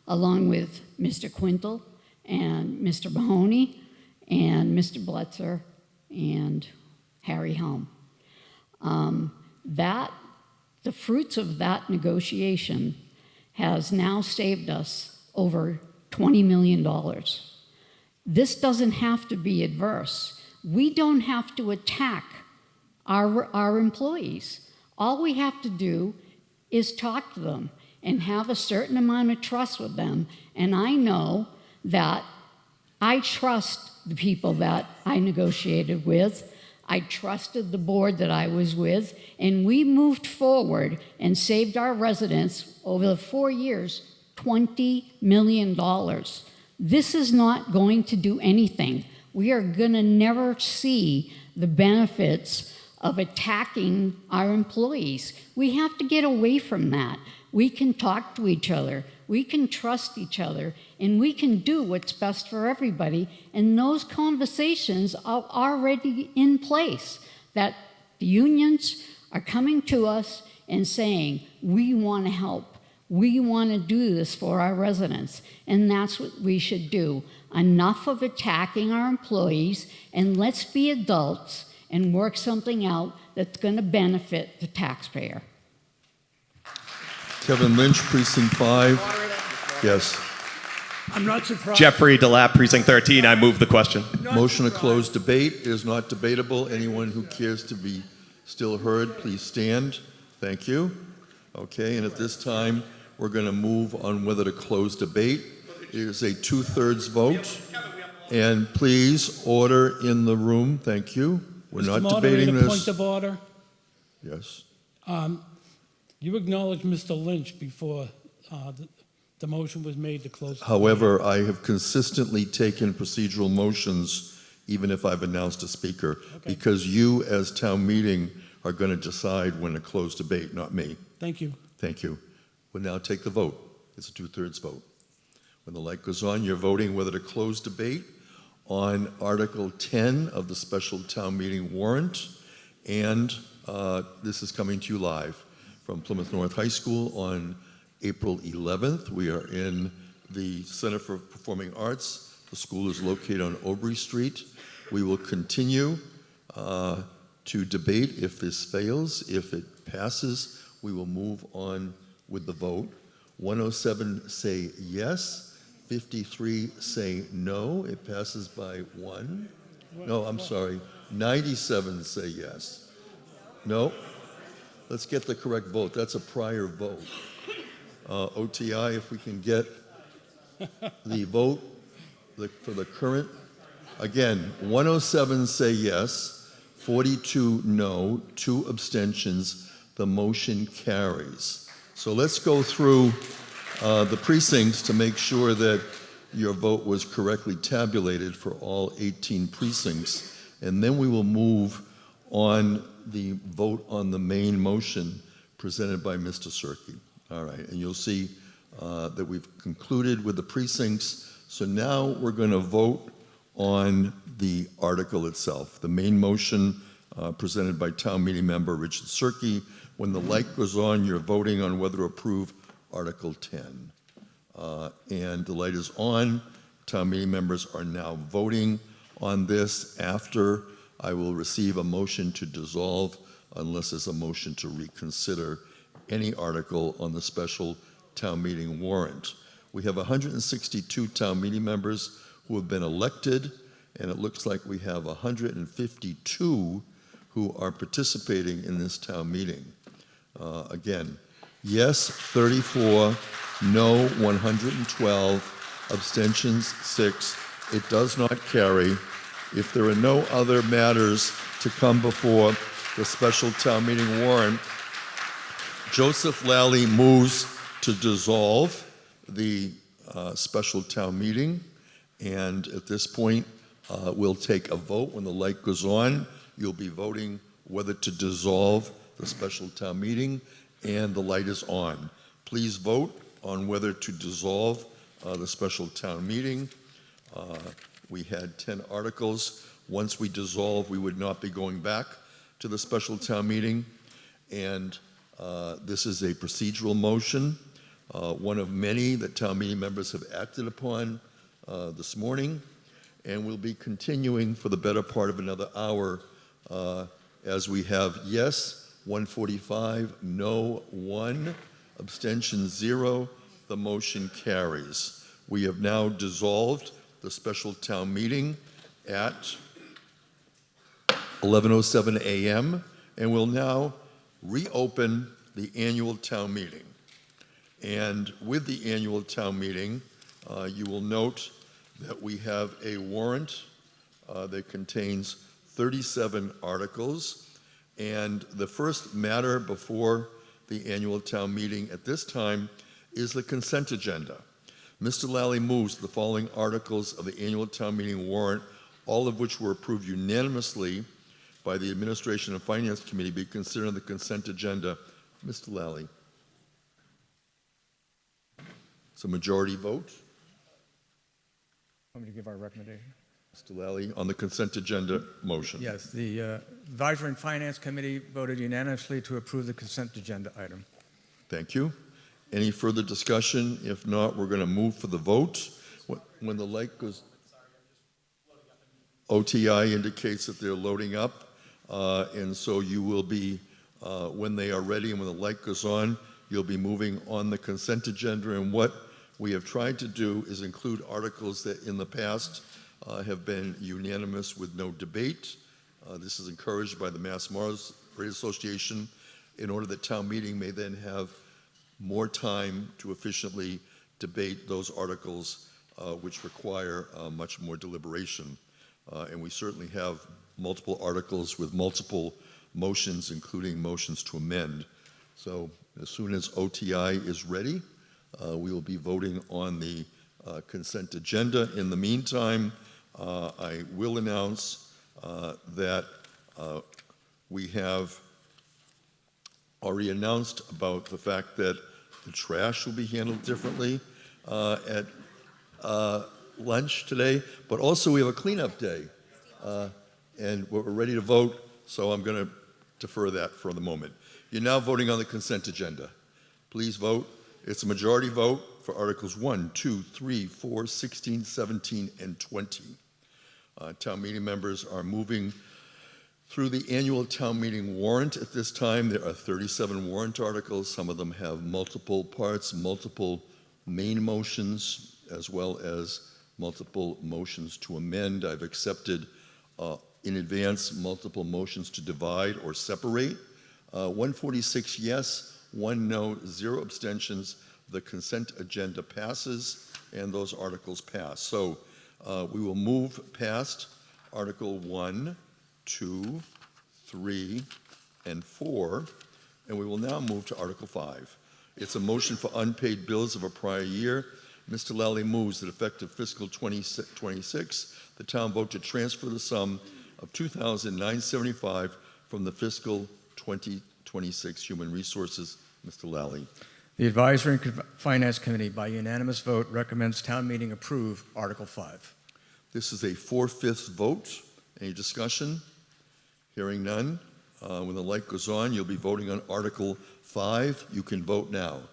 along with Mr. Quintal and Mr. Mahoney and Mr. Bletzer and Harry Helm. The fruits of that negotiation has now saved us over $20 million. This doesn't have to be adverse. We don't have to attack our employees. All we have to do is talk to them and have a certain amount of trust with them. And I know that I trust the people that I negotiated with. I trusted the board that I was with, and we moved forward and saved our residents over the 4 years $20 million. This is not going to do anything. We are going to never see the benefits of attacking our employees. We have to get away from that. We can talk to each other, we can trust each other, and we can do what's best for everybody. And those conversations are already in place, that the unions are coming to us and saying, we want to help. We want to do this for our residents, and that's what we should do. Enough of attacking our employees, and let's be adults and work something out that's going to benefit the taxpayer. Kevin Lynch, Precinct 5. Yes. I'm not surprised. Jeffrey DeLapp, Precinct 13. I move the question. Motion to close debate is not debatable. Anyone who cares to be still heard, please stand. Thank you. Okay, and at this time, we're going to move on whether to close debate. It is a 2/3 vote. And please, order in the room. Thank you. We're Mr. not debating Moderator, this. point of order. Yes. You acknowledged Mr. Lynch before the motion was made to close. However, I have consistently taken procedural motions, even if I've announced a speaker, because you, as town meeting, are going to decide when to close debate, not me. Thank you. Thank you. We'll now take the vote. It's a 2/3 vote. When the light goes on, you're voting whether to close debate on Article 10 of the special town meeting warrant. And this is coming to you live from Plymouth North High School on April 11th. We are in the Center for Performing Arts. The school is located on Aubrey Street. We will continue to debate if this fails. If it passes, we will move on with the vote. 107 say yes, 53 say no. It passes by one. No, I'm sorry, 97 say yes. No? Let's get the correct vote. That's a prior vote. OTI, if we can get the vote for the current. Again, 107 say yes, 42 no, 2 abstentions. The motion carries. So let's go through the precincts to make sure that your vote was correctly tabulated for all 18 precincts. And then we will move on the vote on the main motion presented by Mr. Cirque. All right, and you'll see that we've concluded with the precincts. So now we're going to vote on the article itself, the main motion presented by town meeting member Richard Cirque. When the light goes on, you're voting on whether to approve Article 10. And the light is on. Town meeting members are now voting on this after I will receive a motion to dissolve unless there's a motion to reconsider any article on the special town meeting warrant. We have 162 town meeting members who have been elected, and it looks like we have 152 who are participating in this town meeting. Again, yes, 34, no, 112, abstentions, 6. It does not carry. If there are no other matters to come before the special town meeting warrant, Joseph Lally moves to dissolve the special town meeting. And at this point, we'll take a vote. When the light goes on, you'll be voting whether to dissolve the special town meeting, and the light is on. Please vote on whether to dissolve the special town meeting. We had 10 articles. Once we dissolve, we would not be going back to the special town meeting. And this is a procedural motion, one of many that town meeting members have acted upon this morning. And we'll be continuing for the better part of another hour as we have yes, 145, no, 1, abstention 0. The motion carries. We have now dissolved the special town meeting at 11:07 a.m. and we'll now reopen the annual town meeting. And with the annual town meeting, you will note that we have a warrant that contains 37 articles. And the first matter before the annual town meeting at this time is the consent agenda. Mr. Lally moves the following articles of the annual town meeting warrant, all of which were approved unanimously by the Administration and Finance Committee, be considered on the consent agenda. Mr. Lally. It's a majority vote. Want me to give our recommendation? Mr. Lally, on the consent agenda motion. Yes, the Advisory and Finance Committee voted unanimously to approve the consent agenda item. Thank you. Any further discussion? If not, we're going to move for the vote. When the light goes, OTI indicates that they're loading up, and so you will be, when they are ready and when the light goes on, you'll be moving on the consent agenda. And what we have tried to do is include articles that in the past have been unanimous with no debate. This is encouraged by the Mass Mars Rate Association in order that town meeting may then have more time to efficiently debate those articles which require much more deliberation. And we certainly have multiple articles with multiple motions, including motions to amend. So as soon as OTI is ready, we will be voting on the consent agenda. In the meantime, I will announce that we have already announced about the fact that the trash will be handled differently at lunch today, but also we have a cleanup day. And we're ready to vote, so I'm going to defer that for the moment. You're now voting on the consent agenda. Please vote. It's a majority vote for Articles 1, 2, 3, 4, 16, 17, and 20. Town meeting members are moving through the annual town meeting warrant at this time. There are 37 warrant articles. Some of them have multiple parts, multiple main motions, as well as multiple motions to amend. I've accepted in advance multiple motions to divide or separate. 146 yes, 1 no, 0 abstentions. The consent agenda passes and those articles pass. So we will move past Article 1, 2, 3, and 4, and we will now move to Article 5. It's a motion for unpaid bills of a prior year. Mr. Lally moves that effective fiscal 2026, the town vote to transfer the sum of $2,975 from the fiscal 2026 Human Resources. Mr. Lally. The Advisory and Finance Committee, by unanimous vote, recommends town meeting approve Article 5. This is a 4/5 vote. Any discussion? Hearing none. When the light goes on, you'll be voting on Article 5. You can vote now.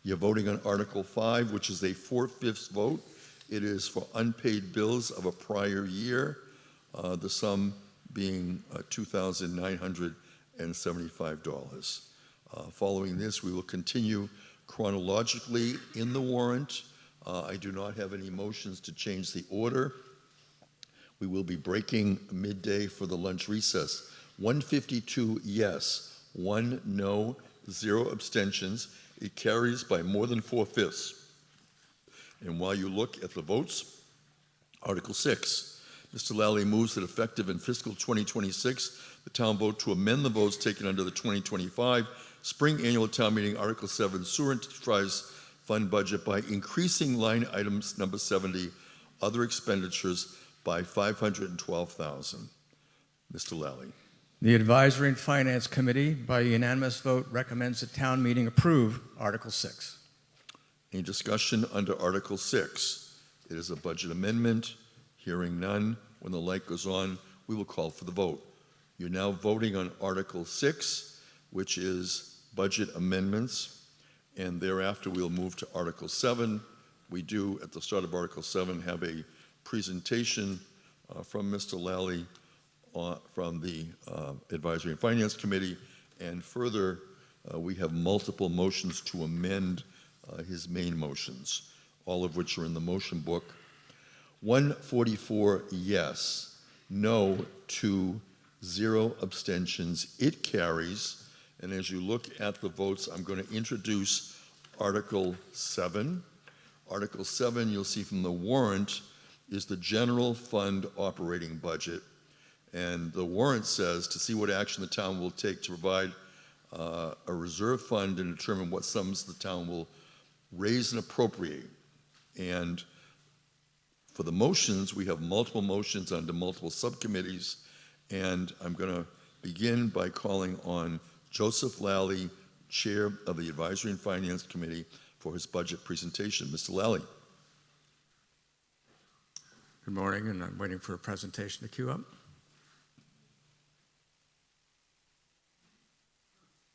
You're voting on Article 5, which is a 4/5 vote. It is for unpaid bills of a prior year, the sum being $2,975. Following this, we will continue chronologically in the warrant. I do not have any motions to change the order. We will be breaking midday for the lunch recess. 152 yes, 1 no, 0 abstentions. It carries by more than 4/5. And while you look at the votes, Article 6, Mr. Lally moves that effective in fiscal 2026, the town vote to amend the votes taken under the 2025 Spring Annual Town Meeting Article 7 Sewer Enterprise Fund budget by increasing line items number 70, other expenditures, by $512,000. Mr. Lally. The Advisory and Finance Committee, by unanimous vote, recommends that town meeting approve Article 6. Any discussion under Article 6? It is a budget amendment. Hearing none. When the light goes on, we will call for the vote. You're now voting on Article 6, which is budget amendments, and thereafter we'll move to Article 7. We do, at the start of Article 7, have a presentation from Mr. Lally from the Advisory and Finance Committee, and further, we have multiple motions to amend his main motions, all of which are in the motion book. 144 yes, no, 2, 0 abstentions. It carries. And as you look at the votes, I'm going to introduce Article 7. Article 7, you'll see from the warrant, is the general fund operating budget. And the warrant says to see what action the town will take to provide a reserve fund and determine what sums the town will raise and appropriate. And for the motions, we have multiple motions under multiple subcommittees. And I'm going to begin by calling on Joseph Lally, Chair of the Advisory and Finance Committee, for his budget presentation. Mr. Lally. Good morning, and I'm waiting for a presentation to queue up.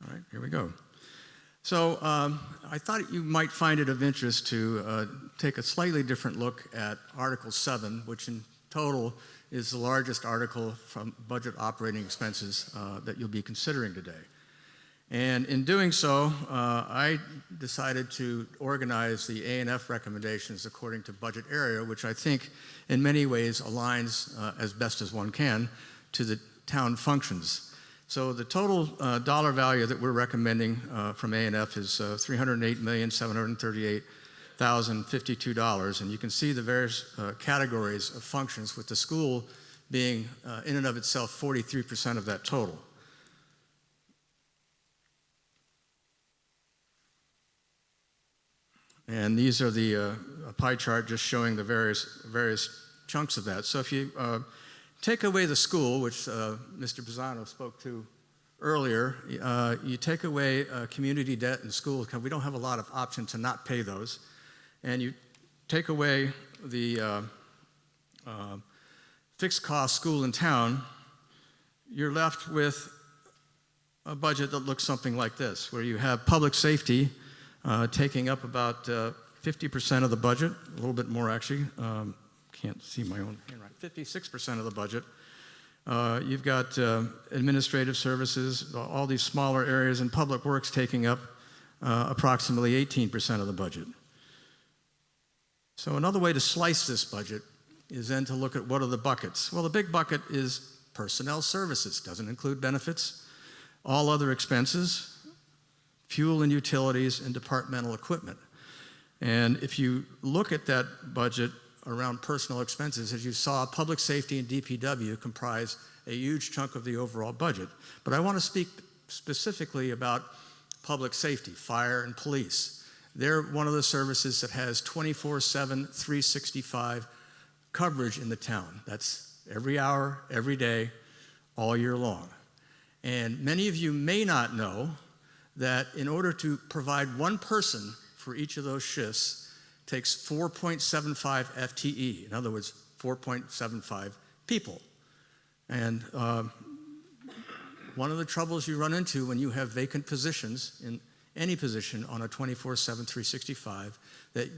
All right, here we go. So I thought you might find it of interest to take a slightly different look at Article 7, which in total is the largest article from budget operating expenses that you'll be considering today. And in doing so, I decided to organize the A&F recommendations according to budget area, which I think in many ways aligns as best as one can to the town functions. So the total dollar value that we're recommending from A&F is $308,738,052, and you can see the various categories of functions, with the school being in and of itself 43% of that total. And these are the pie chart just showing the various chunks of that. So if you take away the school, which Mr. Pisano spoke to earlier, you take away community debt and school, because we don't have a lot of option to not pay those. And you take away the fixed cost school and town, you're left with a budget that looks something like this, where you have public safety taking up about 50% of the budget, a little bit more actually. Can't see my own handwriting. 56% of the budget. You've got administrative services, all these smaller areas, and public works taking up approximately 18% of the budget. So another way to slice this budget is then to look at what are the buckets. Well, the big bucket is personnel services, doesn't include benefits, all other expenses, fuel and utilities, and departmental equipment. And if you look at that budget around personal expenses, as you saw, public safety and DPW comprise a huge chunk of the overall budget. But I want to speak specifically about public safety, fire and police. They're one of the services that has 24/7, 365 coverage in the town. That's every hour, every day, all year long. And many of you may not know that in order to provide one person for each of those shifts takes 4.75 FTE. In other words, 4.75 people. And one of the troubles you run into when you have vacant positions in any position on a 24/7, 365,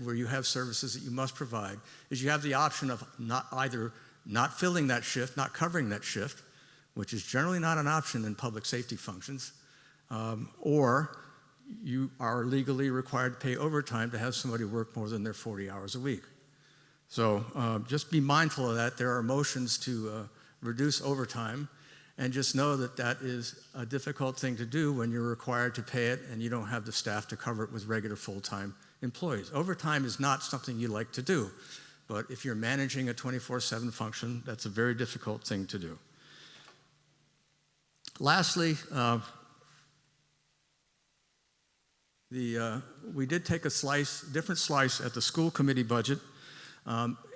where you have services that you must provide, is you have the option of either not filling that shift, not covering that shift, which is generally not an option in public safety functions, or you are legally required to pay overtime to have somebody work more than their 40 hours a week. So just be mindful of that. There are motions to reduce overtime, and just know that that is a difficult thing to do when you're required to pay it and you don't have the staff to cover it with regular full-time employees. Overtime is not something you like to do, but if you're managing a 24/7 function, that's a very difficult thing to do. Lastly, we did take a different slice at the school committee budget.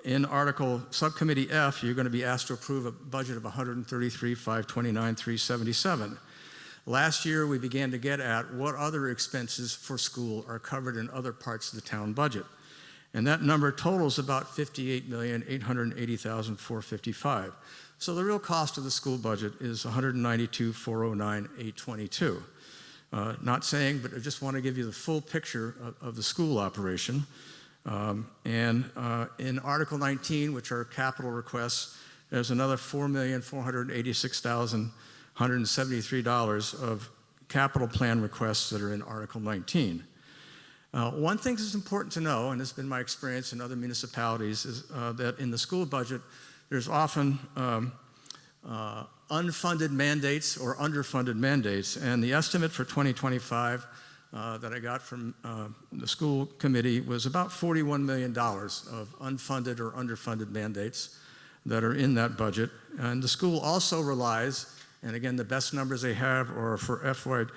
In Article Subcommittee F, you're going to be asked to approve a budget of $133,529,377. Last year, we began to get at what other expenses for school are covered in other parts of the town budget. And that number totals about $58,880,455. So the real cost of the school budget is $192,409,822. Not saying, but I just want to give you the full picture of the school operation. In Article 19, which are capital requests, there's another $4,486,173 of capital plan requests that are in Article 19. One thing that's important to know, and this has been my experience in other municipalities, is that in the school budget, there's often unfunded mandates or underfunded mandates, and the estimate for 2025 that I got from the school committee was about $41 million of unfunded or underfunded mandates that are in that budget. And the school also relies, and again, the best numbers they have are for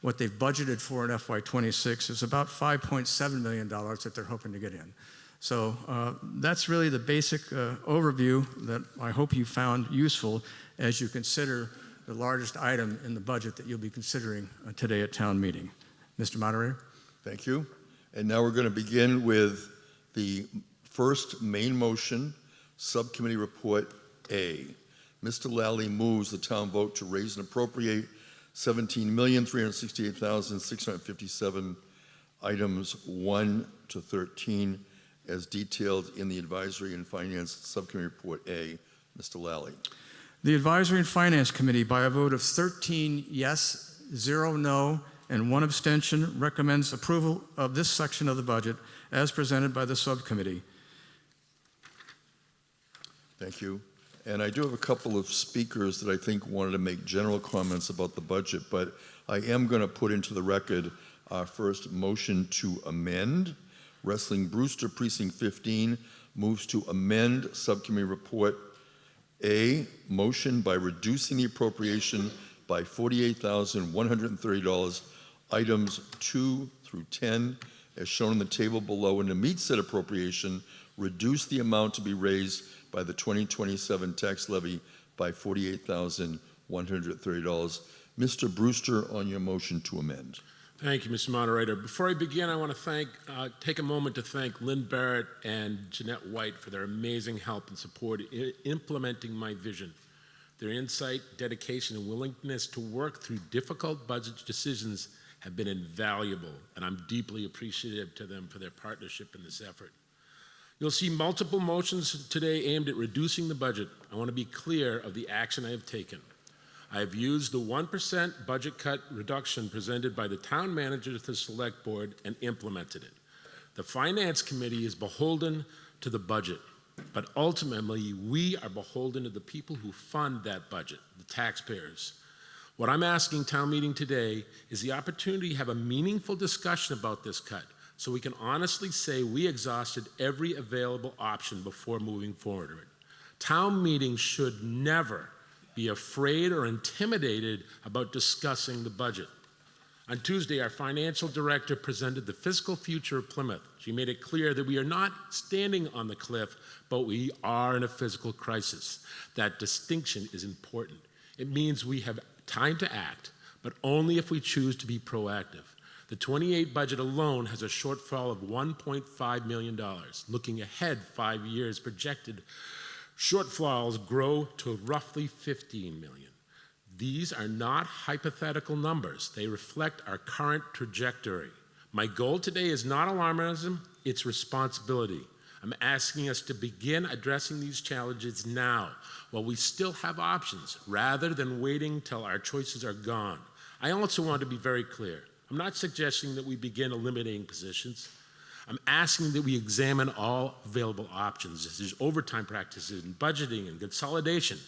what they've budgeted for in FY26 is about $5.7 million that they're hoping to get in. So that's really the basic overview that I hope you found useful as you consider the largest item in the budget that you'll be considering today at town meeting. Mr. Moderator? Thank you. And now we're going to begin with the first main motion, Subcommittee Report A. Mr. Lally moves the town vote to raise and appropriate $17,368,657 items 1 to 13 as detailed in the Advisory and Finance Subcommittee Report A. Mr. Lally. The Advisory and Finance Committee, by a vote of 13 yes, 0 no, and 1 abstention, recommends approval of this section of the budget as presented by the subcommittee. Thank you. And I do have a couple of speakers that I think wanted to make general comments about the budget, but I am going to put into the record our first motion to amend. Wrestling Brewster, Precinct 15, moves to amend Subcommittee Report A, motion by reducing the appropriation by $48,130, items 2 through 10, as shown in the table below, and to meet said appropriation, reduce the amount to be raised by the 2027 tax levy by $48,130. Mr. Brewster, on your motion to amend. Thank you, Mr. Moderator. Before I begin, I want to take a moment to thank Lynn Barrett and Jeanette White for their amazing help and support in implementing my vision. Their insight, dedication, and willingness to work through difficult budget decisions have been invaluable, and I'm deeply appreciative to them for their partnership in this effort. You'll see multiple motions today aimed at reducing the budget. I want to be clear of the action I have taken. I have used the 1% budget cut reduction presented by the town manager to the select board and implemented it. The finance committee is beholden to the budget, but ultimately we are beholden to the people who fund that budget, the taxpayers. What I'm asking town meeting today is the opportunity to have a meaningful discussion about this cut so we can honestly say we exhausted every available option before moving forward. Town meetings should never be afraid or intimidated about discussing the budget. On Tuesday, our financial director presented the fiscal future of Plymouth. She made it clear that we are not standing on the cliff, but we are in a fiscal crisis. That distinction is important. It means we have time to act, but only if we choose to be proactive. The 28 budget alone has a shortfall of $1.5 million. Looking ahead 5 years, projected shortfalls grow to roughly 15 million. These are not hypothetical numbers. They reflect our current trajectory. My goal today is not alarmism, it's responsibility. I'm asking us to begin addressing these challenges now, while we still have options, rather than waiting till our choices are gone. I also want to be very clear. I'm not suggesting that we begin eliminating positions. I'm asking that we examine all available options. There's overtime practices and budgeting and consolidation.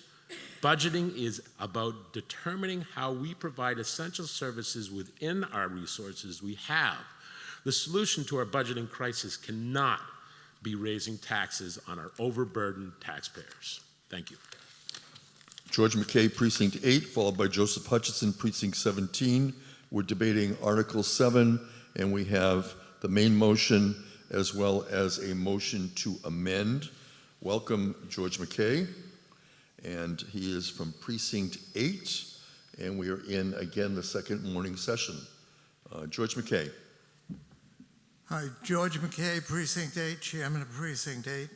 Budgeting is about determining how we provide essential services within our resources we have. The solution to our budgeting crisis cannot be raising taxes on our overburdened taxpayers. Thank you. George McKay, Precinct 8, followed by Joseph Hutchinson, Precinct 17. We're debating Article 7, and we have the main motion as well as a motion to amend. Welcome, George McKay. And he is from Precinct 8, and we are in, again, the second morning session. George McKay. Hi, George McKay, Precinct 8, Chairman of Precinct 8.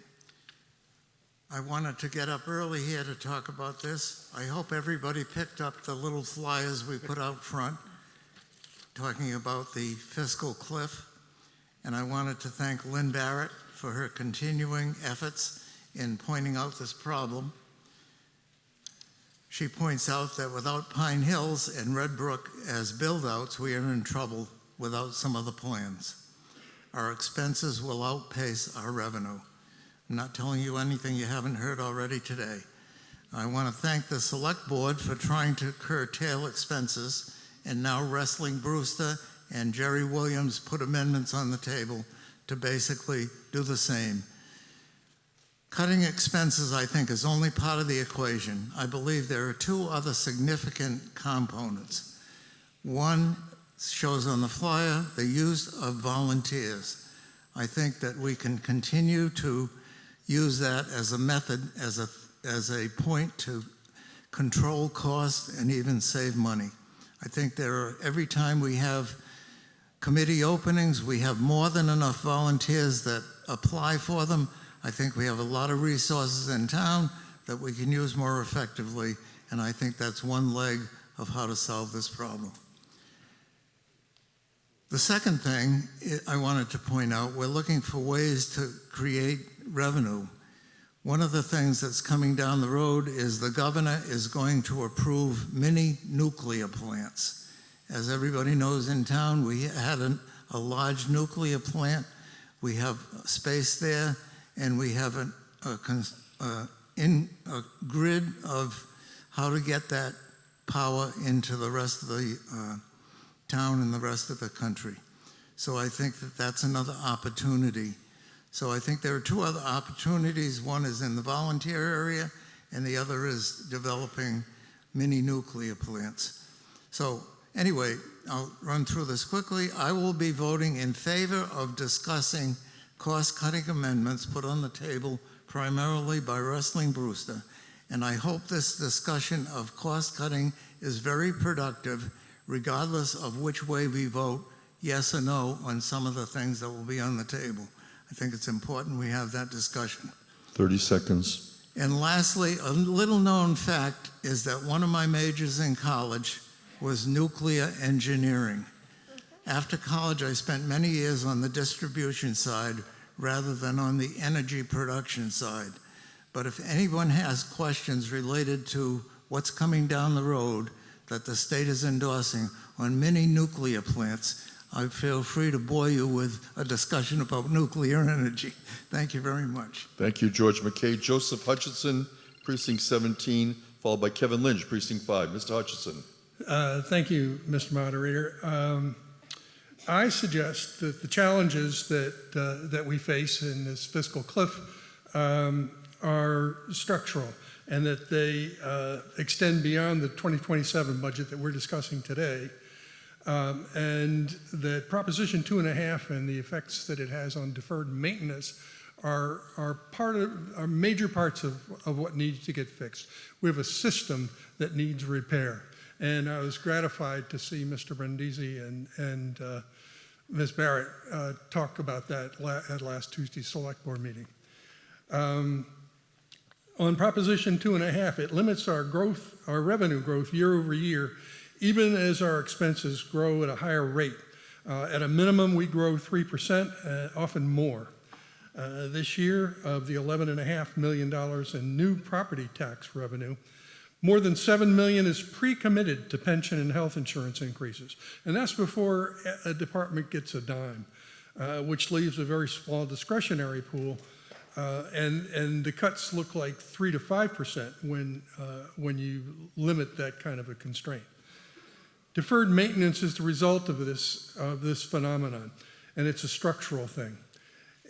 I wanted to get up early here to talk about this. I hope everybody picked up the little flyers we put out front talking about the fiscal cliff. And I wanted to thank Lynn Barrett for her continuing efforts in pointing out this problem. She points out that without Pine Hills and Red Brook as build-outs, we are in trouble without some of the plans. Our expenses will outpace our revenue. I'm not telling you anything you haven't heard already today. I want to thank the Select Board for trying to curtail expenses, and now Wrestling Brewster and Jerry Williams put amendments on the table to basically do the same. Cutting expenses, I think, is only part of the equation. I believe there are two other significant components. One shows on the flyer the use of volunteers. I think that we can continue to use that as a method, as a point to control costs and even save money. I think every time we have committee openings, we have more than enough volunteers that apply for them. I think we have a lot of resources in town that we can use more effectively, and I think that's one leg of how to solve this problem. The second thing I wanted to point out, we're looking for ways to create revenue. One of the things that's coming down the road is the governor is going to approve mini nuclear plants. As everybody knows in town, we had a large nuclear plant. We have space there, and we have a grid of how to get that power into the rest of the town and the rest of the country. So I think that that's another opportunity. So I think there are two other opportunities. One is in the volunteer area, and the other is developing mini nuclear plants. So anyway, I'll run through this quickly. I will be voting in favor of discussing cost-cutting amendments put on the table primarily by Wrestling Brewster. And I hope this discussion of cost-cutting is very productive, regardless of which way we vote, yes or no, on some of the things that will be on the table. I think it's important we have that discussion. 30 seconds. And lastly, a little known fact is that one of my majors in college was nuclear engineering. After college, I spent many years on the distribution side rather than on the energy production side. But if anyone has questions related to what's coming down the road that the state is endorsing on mini nuclear plants, I feel free to bore you with a discussion about nuclear energy. Thank you very much. Thank you, George McKay. Joseph Hutchinson, Precinct 17, followed by Kevin Lynch, Precinct 5. Mr. Hutchinson. Thank you, Mr. Moderator. I suggest that the challenges that we face in this fiscal cliff are structural and that they extend beyond the 2027 budget that we're discussing today. And that Proposition 2.5 and the effects that it has on deferred maintenance are major parts of what needs to get fixed. We have a system that needs repair. And I was gratified to see Mr. Brindisi and Ms. Barrett talk about that at last Tuesday's Select Board meeting. On Proposition 2.5, it limits our growth, our revenue growth year over year, even as our expenses grow at a higher rate. At a minimum, we grow 3%, often more. This year, of the $11.5 million in new property tax revenue, more than $7 million is pre-committed to pension and health insurance increases. And that's before a department gets a dime, which leaves a very small discretionary pool. And the cuts look like 3 to 5% when you limit that kind of a constraint. Deferred maintenance is the result of this phenomenon, and it's a structural thing.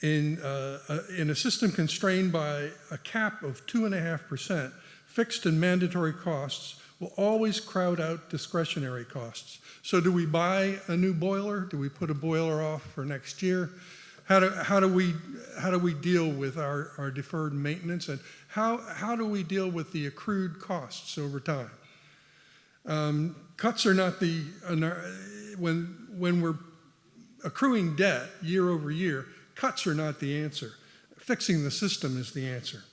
In a system constrained by a cap of 2.5%, fixed and mandatory costs will always crowd out discretionary costs. So do we buy a new boiler? Do we put a boiler off for next year? How do we deal with our deferred maintenance, and how do we deal with the accrued costs over time? Cuts are not when we're accruing debt year over year, cuts are not the answer. Fixing the system is the answer.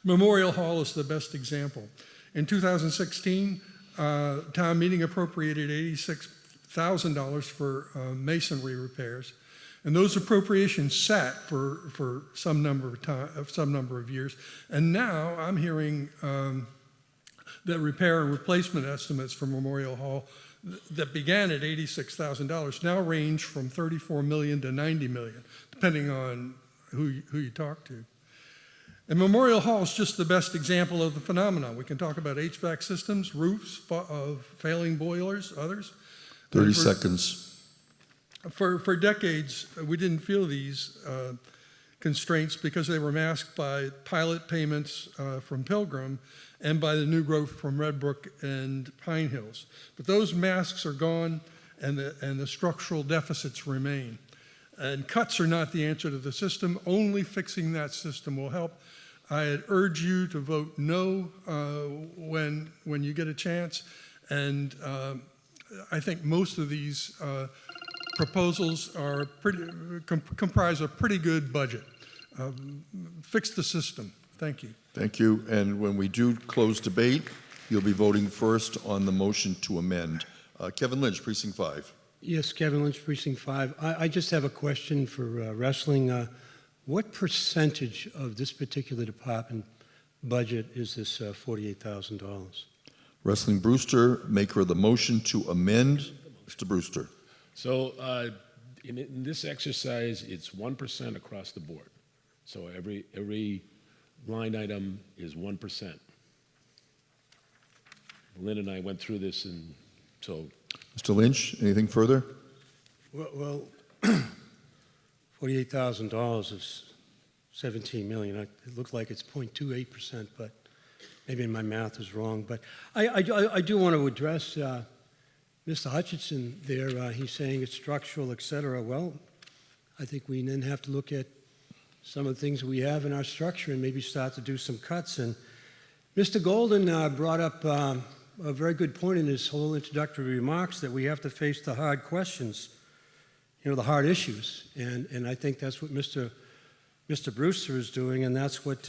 Memorial Hall is the best example. In 2016, town meeting appropriated $86,000 for masonry repairs, and those appropriations sat for some number of years. And now I'm hearing that repair and replacement estimates for Memorial Hall that began at $86,000 now range from $34 million to $90 million, depending on who you talk to. And Memorial Hall is just the best example of the phenomenon. We can talk about HVAC systems, roofs, failing boilers, others. 30 seconds. For decades, we didn't feel these constraints because they were masked by pilot payments from Pilgrim and by the new growth from Red Brook and Pine Hills. But those masks are gone, and the structural deficits remain. And cuts are not the answer to the system. Only fixing that system will help. I urge you to vote no when you get a chance. And I think most of these proposals are comprise a pretty good budget. Fix the system. Thank you. Thank you. And when we do close debate, you'll be voting first on the motion to amend. Kevin Lynch, Precinct 5. Yes, Kevin Lynch, Precinct 5. I just have a question for wrestling. What percentage of this particular department budget is this $48,000? Wrestling Brewster, maker of the motion to amend. Mr. Brewster. So in this exercise, it's 1% across the board. So every line item is 1%. Lynn and I went through this, and so. Mr. Lynch, anything further? Well, $48,000 is $17 million. It looked like it's 0.28%, but maybe my math is wrong. But I do want to address Mr. Hutchinson there. He's saying it's structural, et cetera. Well, I think we then have to look at some of the things we have in our structure and maybe start to do some cuts. And Mr. Golden brought up a very good point in his whole introductory remarks that we have to face the hard questions, the hard issues. And I think that's what Mr. Brewster is doing, and that's what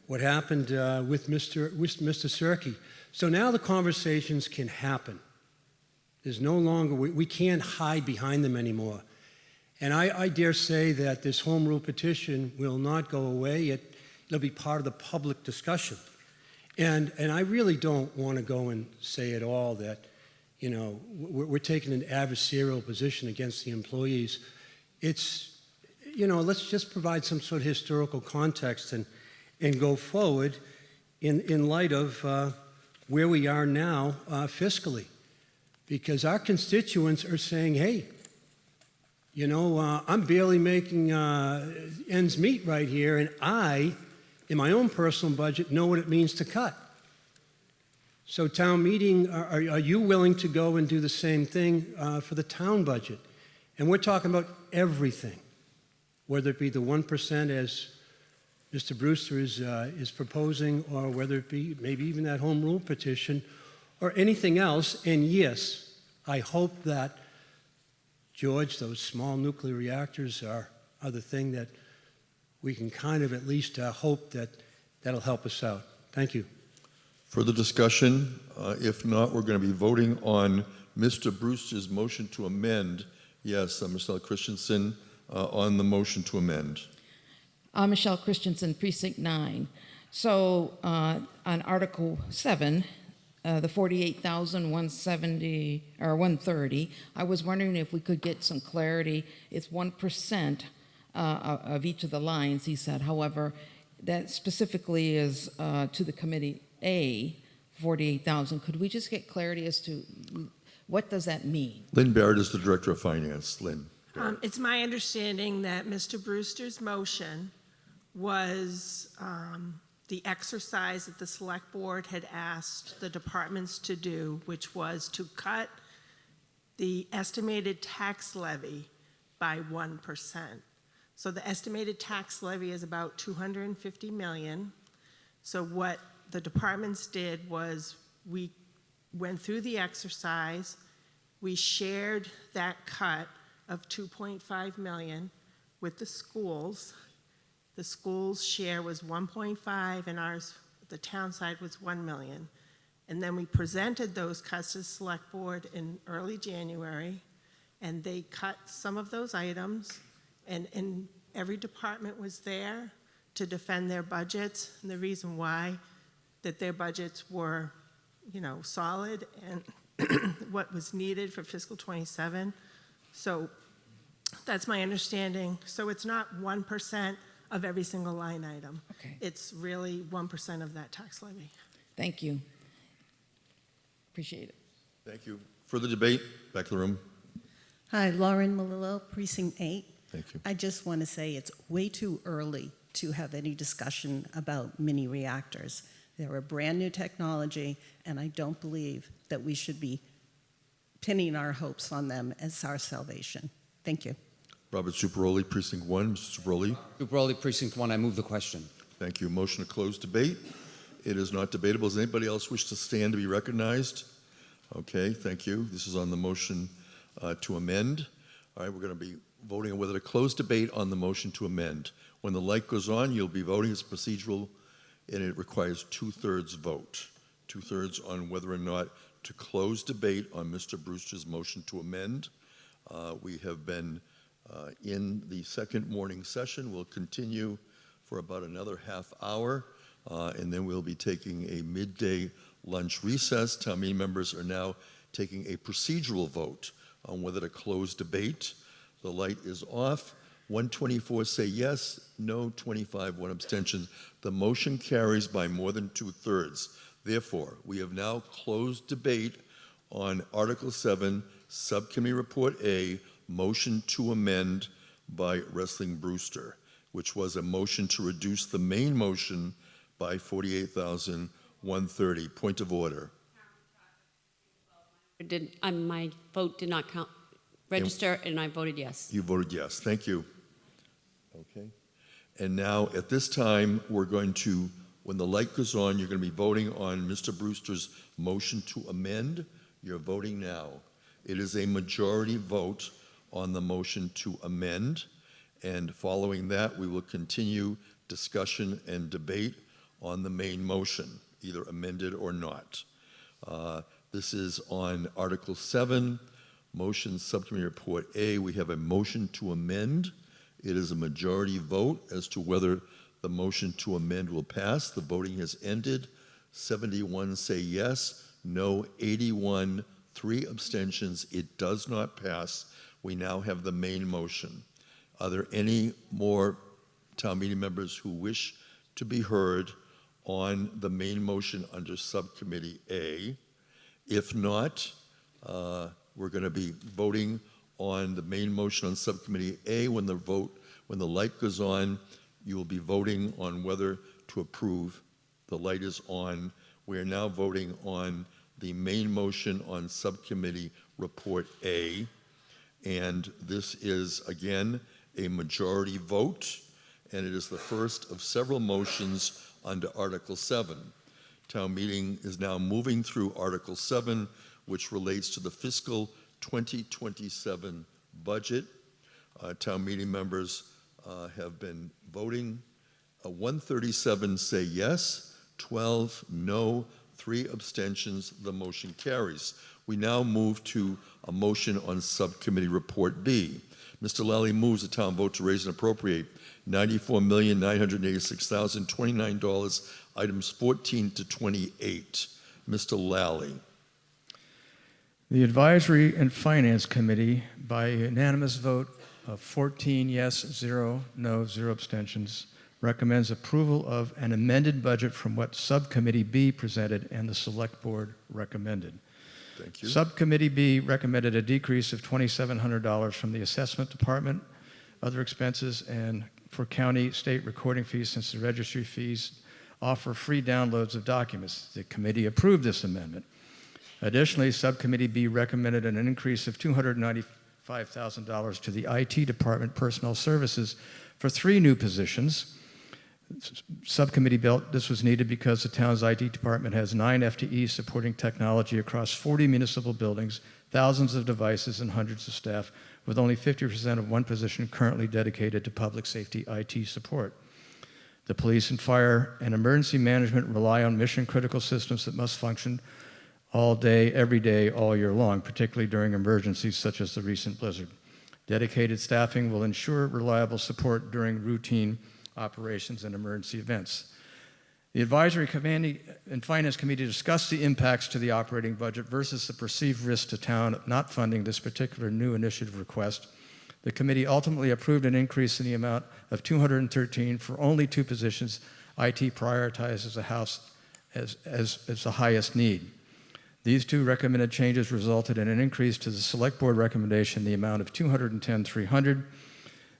happened with Mr. Cirque. So now the conversations can happen. There's no longer, we can't hide behind them anymore. And I dare say that this home rule petition will not go away. It'll be part of the public discussion. And I really don't want to go and say at all that, we're taking an adversarial position against the employees. It's, let's just provide some sort of historical context and go forward in light of where we are now fiscally. Because our constituents are saying, hey, I'm barely making ends meet right here, and I, in my own personal budget, know what it means to cut. So town meeting, are you willing to go and do the same thing for the town budget? And we're talking about everything, whether it be the 1% as Mr. Brewster is proposing, or whether it be maybe even that home rule petition, or anything else. And yes, I hope that, George, those small nuclear reactors are the thing that we can kind of at least hope that'll help us out. Thank you. Further discussion? If not, we're going to be voting on Mr. Brewster's motion to amend. Yes, Michelle Christensen on the motion to amend. Michelle Christensen, Precinct 9. So on Article 7, the 48,170 or 130, I was wondering if we could get some clarity. It's 1% of each of the lines, he said. However, that specifically is to the committee A, 48,000. Could we just get clarity as to what does that mean? Lynn Barrett is the Director of Finance. Lynn. It's my understanding that Mr. Brewster's motion was the exercise that the Select Board had asked the departments to do, which was to cut the estimated tax levy by 1%. So the estimated tax levy is about $250 million. So what the departments did was we went through the exercise, we shared that cut of $2.5 million with the schools. The school's share was 1.5 and ours, the town side, was 1 million. And then we presented those cuts to the Select Board in early January, and they cut some of those items, and every department was there to defend their budgets, and the reason why that their budgets were, solid and what was needed for fiscal 27. So that's my understanding. So it's not 1% of every single line item. Okay. It's really 1% of that tax levy. Thank you. Appreciate it. Thank you. Further debate? Back to the room. Hi, Lauren Malillo, Precinct 8. Thank you. I just want to say it's way too early to have any discussion about mini reactors. They're a brand new technology, and I don't believe that we should be pinning our hopes on them as our salvation. Thank you. Robert Superoli, Precinct 1. Mr. Superoli. Superoli, Precinct 1. I move the question. Thank you. Motion to close debate. It is not debatable. Does anybody else wish to stand to be recognized? Okay, thank you. This is on the motion to amend. All right, we're going to be voting on whether to close debate on the motion to amend. When the light goes on, you'll be voting. It's procedural, and it requires 2/3 vote. 2/3 on whether or not to close debate on Mr. Brewster's motion to amend. We have been in the second morning session. We'll continue for about another half hour, and then we'll be taking a midday lunch recess. Town meeting members are now taking a procedural vote on whether to close debate. The light is off. 124 say yes, no 25, 1 abstention. The motion carries by more than 2/3. Therefore, we have now closed debate on Article 7, Subcommittee Report A, motion to amend by Wrestling Brewster, which was a motion to reduce the main motion by 48,130. Point of order. My vote did not count, register, and I voted yes. You voted yes. Thank you. Okay. And now, at this time, we're going to When the light goes on, you're going to be voting on Mr. Brewster's motion to amend. You're voting now. It is a majority vote on the motion to amend, and following that, we will continue discussion and debate on the main motion, either amended or not. This is on Article 7, Motion Subcommittee Report A. We have a motion to amend. It is a majority vote as to whether the motion to amend will pass. The voting has ended. 71 say yes, no 81, 3 abstentions. It does not pass. We now have the main motion. Are there any more town meeting members who wish to be heard on the main motion under Subcommittee A? If not, we're going to be voting on the main motion on Subcommittee A. When the light goes on, you will be voting on whether to approve. The light is on. We are now voting on the main motion on Subcommittee Report A. And this is, again, a majority vote, and it is the first of several motions under Article 7. Town meeting is now moving through Article 7, which relates to the fiscal 2027 budget. Town meeting members have been voting. 137 say yes, 12 no, 3 abstentions. The motion carries. We now move to a motion on Subcommittee Report B. Mr. Lally moves the town vote to raise and appropriate $94,986,029, items 14 to 28. Mr. Lally. The Advisory and Finance Committee, by unanimous vote of 14 yes, 0 no, 0 abstentions, recommends approval of an amended budget from what Subcommittee B presented and the Select Board recommended. Thank you. Subcommittee B recommended a decrease of $2,700 from the Assessment Department, other expenses, and for county state recording fees, since the registry fees offer free downloads of documents. The committee approved this amendment. Additionally, Subcommittee B recommended an increase of $295,000 to the IT Department Personnel Services for 3 new positions. Subcommittee felt this was needed because the town's IT department has 9 FTEs supporting technology across 40 municipal buildings, thousands of devices, and hundreds of staff, with only 50% of one position currently dedicated to public safety IT support. The police and fire and emergency management rely on mission-critical systems that must function all day, every day, all year long, particularly during emergencies such as the recent blizzard. Dedicated staffing will ensure reliable support during routine operations and emergency events. The Advisory Committee and Finance Committee discussed the impacts to the operating budget versus the perceived risk to town of not funding this particular new initiative request. The committee ultimately approved an increase in the amount of $213 for only 2 positions IT prioritized as the highest need. These 2 recommended changes resulted in an increase to the Select Board recommendation in the amount of $210,300.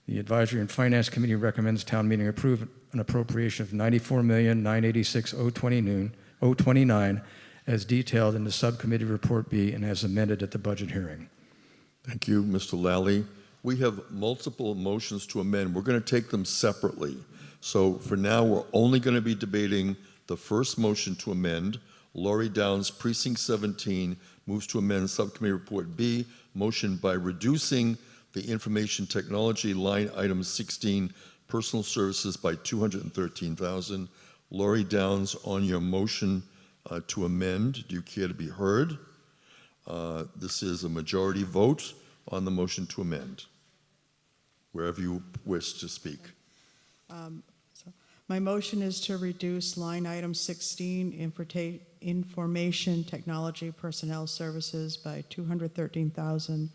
The Advisory and Finance Committee recommends town meeting approve an appropriation of $94,986,029 as detailed in the Subcommittee Report B and as amended at the budget hearing. Thank you, Mr. Lally. We have multiple motions to amend. We're going to take them separately. So for now, we're only going to be debating the first motion to amend. Laurie Downs, Precinct 17, moves to amend Subcommittee Report B, motion by reducing the information technology line item 16, personal services, by $213,000. Laurie Downs, on your motion to amend, do you care to be heard? This is a majority vote on the motion to amend. Wherever you wish to speak. My motion is to reduce line item 16, information technology personnel services, by $213,000.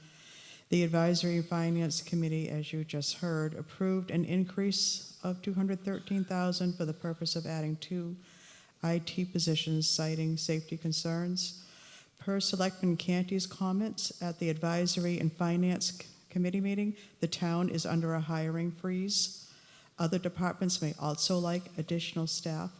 The Advisory and Finance Committee, as you just heard, approved an increase of $213,000 for the purpose of adding 2 IT positions, citing safety concerns. Per Selectman Canty's comments at the Advisory and Finance Committee meeting, the town is under a hiring freeze. Other departments may also like additional staff,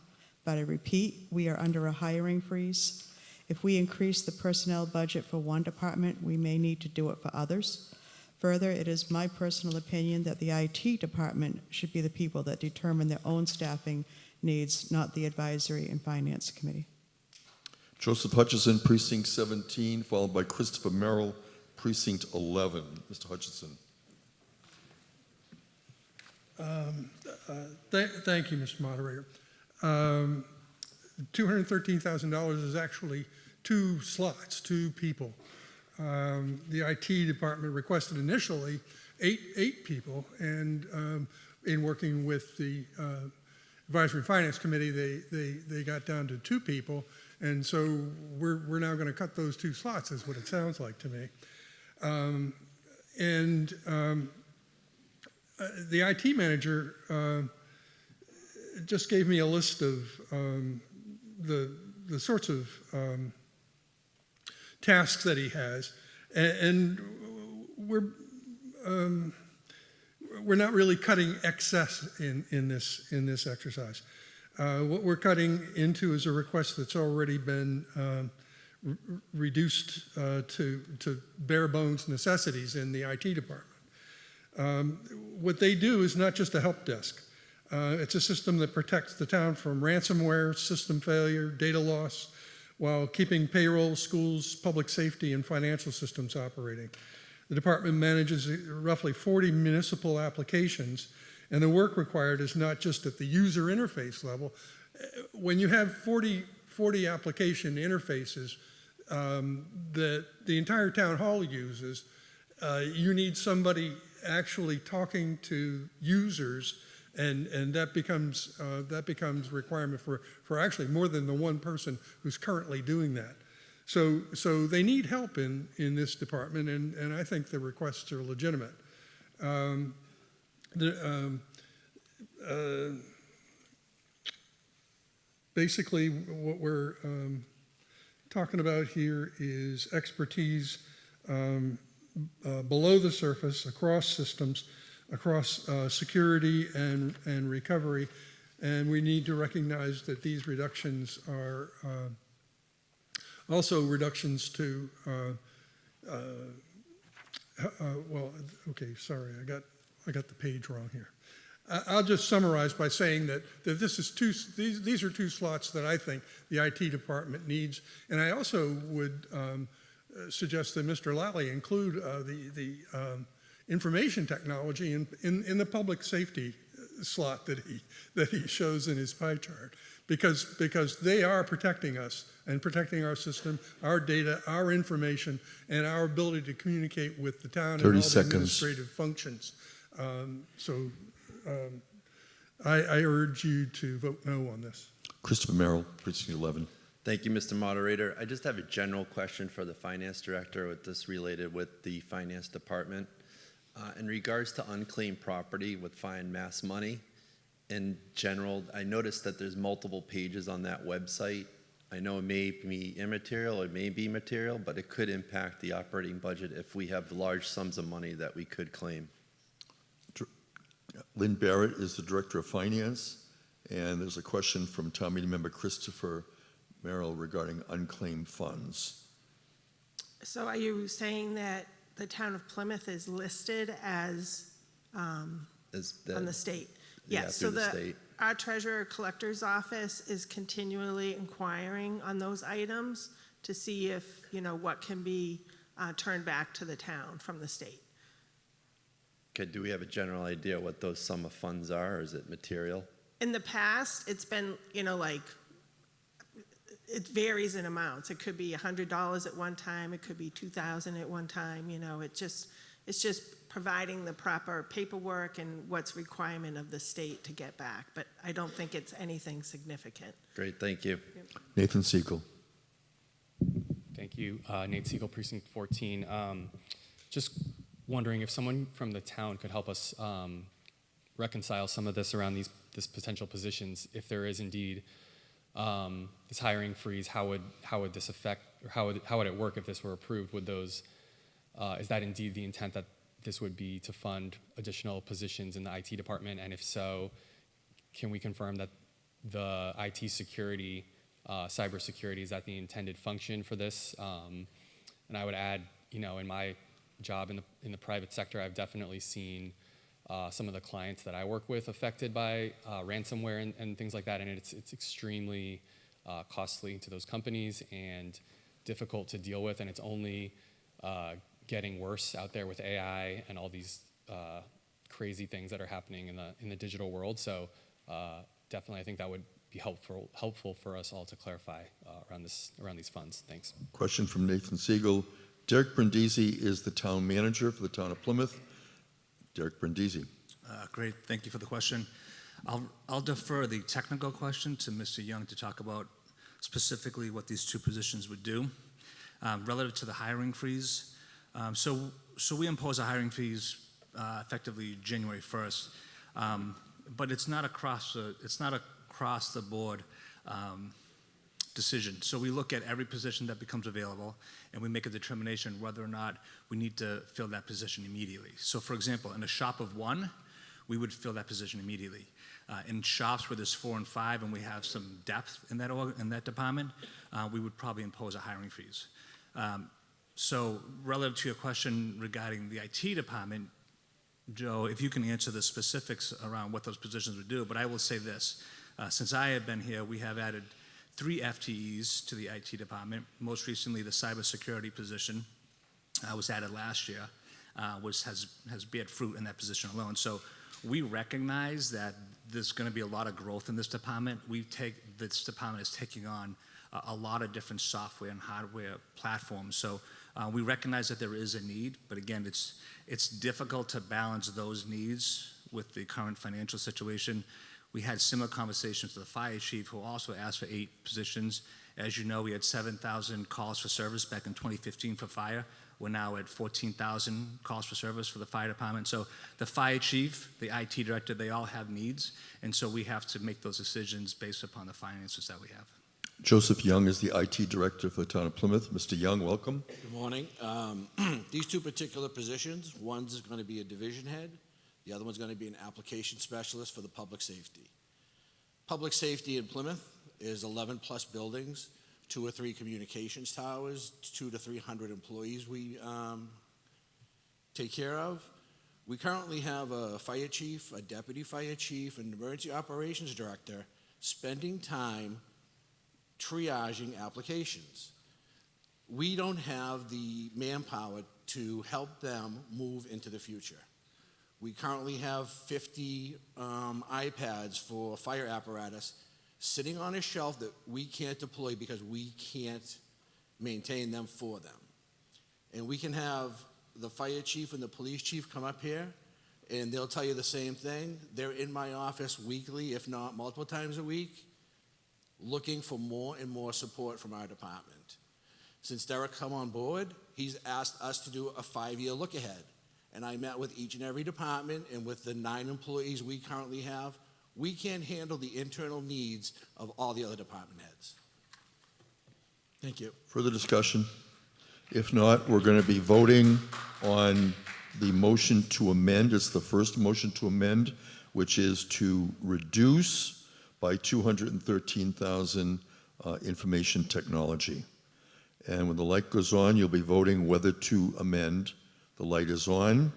but I repeat, we are under a hiring freeze. If we increase the personnel budget for one department, we may need to do it for others. Further, it is my personal opinion that the IT department should be the people that determine their own staffing needs, not the Advisory and Finance Committee. Joseph Hutchison, Precinct 17, followed by Christopher Merrill, Precinct 11. Mr. Hutchison. Thank you, Mr. Moderator. $213,000 is actually 2 slots, 2 people. The IT department requested initially eight people, and in working with the Advisory and Finance Committee, they got down to 2 people, and so we're now going to cut those 2 slots, is what it sounds like to me. The IT manager just gave me a list of the sorts of tasks that he has, and we're not really cutting excess in this exercise. What we're cutting into is a request that's already been reduced to bare bones necessities in the IT department. What they do is not just a help desk. It's a system that protects the town from ransomware, system failure, data loss, while keeping payroll, schools, public safety, and financial systems operating. The department manages roughly 40 municipal applications, and the work required is not just at the user interface level. When you have 40 application interfaces that the entire town hall uses, you need somebody actually talking to users, and that becomes a requirement for actually more than the one person who's currently doing that. So they need help in this department, and I think the requests are legitimate. Basically, what we're talking about here is expertise below the surface, across systems, across security and recovery, and we need to recognize that these reductions are also reductions to well, okay, sorry, I got the page wrong here. I'll just summarize by saying that these are 2 slots that I think the IT department needs, and I also would suggest that Mr. Lally include the information technology in the public safety slot that he shows in his pie chart, because they are protecting us and protecting our system, our data, our information, and our ability to communicate with the town and all the administrative functions. I urge you to vote no on this. Christopher Merrill, Precinct 11. Thank you, Mr. Moderator. I just have a general question for the Finance Director with this related with the Finance Department. In regards to unclaimed property with fine mass money, in general, I noticed that there's multiple pages on that website. I know it may be immaterial, it may be material, but it could impact the operating budget if we have large sums of money that we could claim. Lynn Barrett is the Director of Finance, and there's a question from Town Meeting Member Christopher Merrill regarding unclaimed funds. So are you saying that the town of Plymouth is listed as on the state? Yeah, Yes, so through the state. Our treasurer collector's office is continually inquiring on those items to see if, what can be turned back to the town from the state. Okay, do we have a general idea what those sum of funds are, or is it material? In the past, it's been, it varies in amounts. It could be $100 at one time. It could be $2,000 at one time. It's just providing the proper paperwork and what's requirement of the state to get back. But I don't think it's anything significant. Great, thank you. Yep. Nathan Siegel. Thank you. Nate Siegel, Precinct 14. Just wondering if someone from the town could help us reconcile some of this around this potential positions. If there is indeed this hiring freeze, how would this affect, or how would it work if this were approved? Would those is that indeed the intent, that this would be to fund additional positions in the IT department? And if so, can we confirm that the IT security, cybersecurity, is that the intended function for this? And I would add, in my job in the private sector, I've definitely seen some of the clients that I work with affected by ransomware and things like that, and it's extremely costly to those companies and difficult to deal with, and it's only getting worse out there with AI and all these crazy things that are happening in the digital world. So definitely, I think that would be helpful for us all to clarify around these funds. Thanks. Question from Nathan Siegel. Derek Brindisi is the town manager for the town of Plymouth. Derek Brindisi. Great, thank you for the question. I'll defer the technical question to Mr. Young to talk about specifically what these two positions would do. Relative to the hiring freeze, so we impose a hiring freeze effectively January 1st, but it's not across the board decision. So we look at every position that becomes available, and we make a determination whether or not we need to fill that position immediately. So for example, in a shop of one, we would fill that position immediately. In shops where there's 4 and 5 and we have some depth in that department, we would probably impose a hiring freeze. So relative to your question regarding the IT department, Joe, if you can answer the specifics around what those positions would do, but I will say this. Since I have been here, we have added 3 FTEs to the IT department. Most recently, the cybersecurity position was added last year, which has bared fruit in that position alone. So we recognize that there's going to be a lot of growth in this department. This department is taking on a lot of different software and hardware platforms. So we recognize that there is a need, but again, it's difficult to balance those needs with the current financial situation. We had similar conversations with the fire chief, who also asked for 8 positions. As you know, we had 7,000 calls for service back in 2015 for fire. We're now at 14,000 calls for service for the fire department. So the fire chief, the IT director, they all have needs, and so we have to make those decisions based upon the finances that we have. Joseph Young is the IT director for the town of Plymouth. Mr. Young, welcome. Good morning. These 2 particular positions, one's going to be a division head, the other one's going to be an application specialist for the public safety. Public safety in Plymouth is 11 plus buildings, 2 or 3 communications towers, 200 to 300 employees we take care of. We currently have a fire chief, a deputy fire chief, and an emergency operations director spending time triaging applications. We don't have the manpower to help them move into the future. We currently have 50 iPads for fire apparatus sitting on a shelf that we can't deploy because we can't maintain them for them. And we can have the fire chief and the police chief come up here, and they'll tell you the same thing. They're in my office weekly, if not multiple times a week, looking for more and more support from our department. Since Derek come on board, he's asked us to do a 5-year look ahead. And I met with each and every department, and with the 9 employees we currently have, we can't handle the internal needs of all the other department heads. Thank you. Further discussion? If not, we're going to be voting on the motion to amend. It's the first motion to amend, which is to reduce by $213,000 information technology. And when the light goes on, you'll be voting whether to amend. The light is on.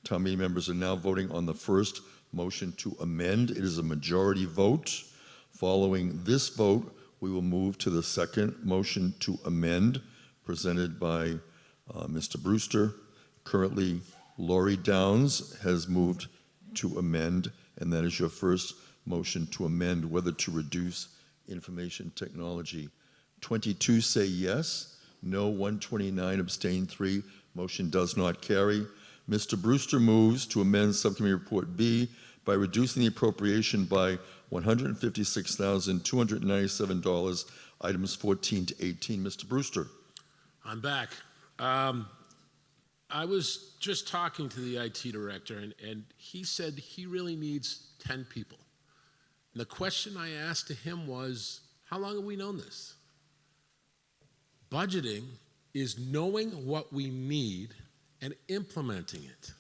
Town meeting members are now voting on the first motion to amend. It is a majority vote. Following this vote, we will move to the second motion to amend, presented by Mr. Brewster. Currently, Lori Downs has moved to amend, and that is your first motion to amend, whether to reduce information technology. 22 say yes, no 129, abstain 3. Motion does not carry. Mr. Brewster moves to amend Subcommittee Report B by reducing the appropriation by $156,297, items 14 to 18. Mr. Brewster. I'm back. I was just talking to the IT director, and he said he really needs 10 people. And the question I asked to him was, how long have we known this? Budgeting is knowing what we need and implementing it.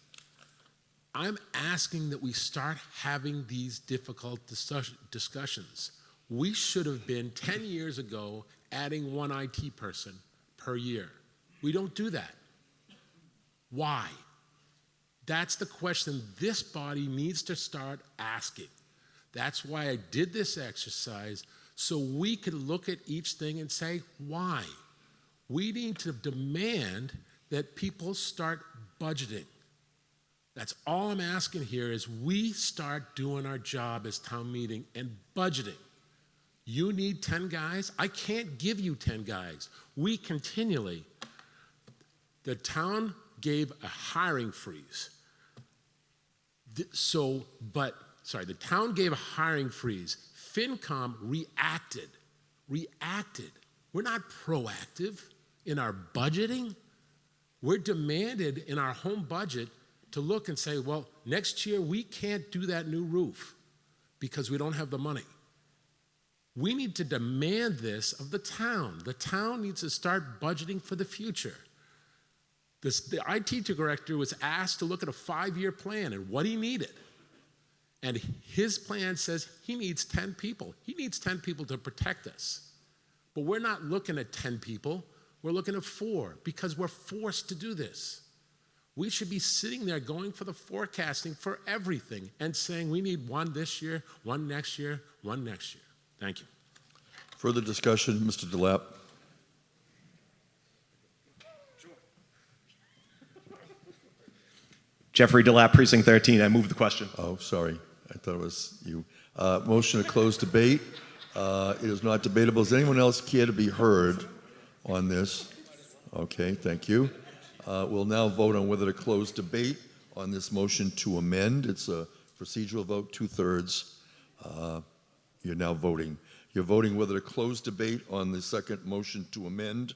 I'm asking that we start having these difficult discussions. We should have been 10 years ago adding 1 IT person per year. We don't do that. Why? That's the question this body needs to start asking. That's why I did this exercise, so we could look at each thing and say, why? We need to demand that people start budgeting. That's all I'm asking here is we start doing our job as town meeting and budgeting. You need 10 guys? I can't give you 10 guys. We continually, the town gave a hiring freeze. The town gave a hiring freeze. FinCom reacted. We're not proactive in our budgeting. We're demanded in our home budget to look and say, well, next year we can't do that new roof because we don't have the money. We need to demand this of the town. The town needs to start budgeting for the future. The IT director was asked to look at a 5-year plan and what he needed. And his plan says he needs 10 people. He needs 10 people to protect us. But we're not looking at 10 people. We're looking at 4 because we're forced to do this. We should be sitting there going for the forecasting for everything and saying we need 1 this year, 1 next year, 1 next year. Thank you. Further discussion, Mr. Delap. Jeffrey Delap, Precinct 13. I move the question. Oh, sorry. I thought it was you. Motion to close debate. It is not debatable. Does anyone else care to be heard on this? Okay, thank you. We'll now vote on whether to close debate on this motion to amend. It's a procedural vote, 2/3. You're now voting. You're voting whether to close debate on the second motion to amend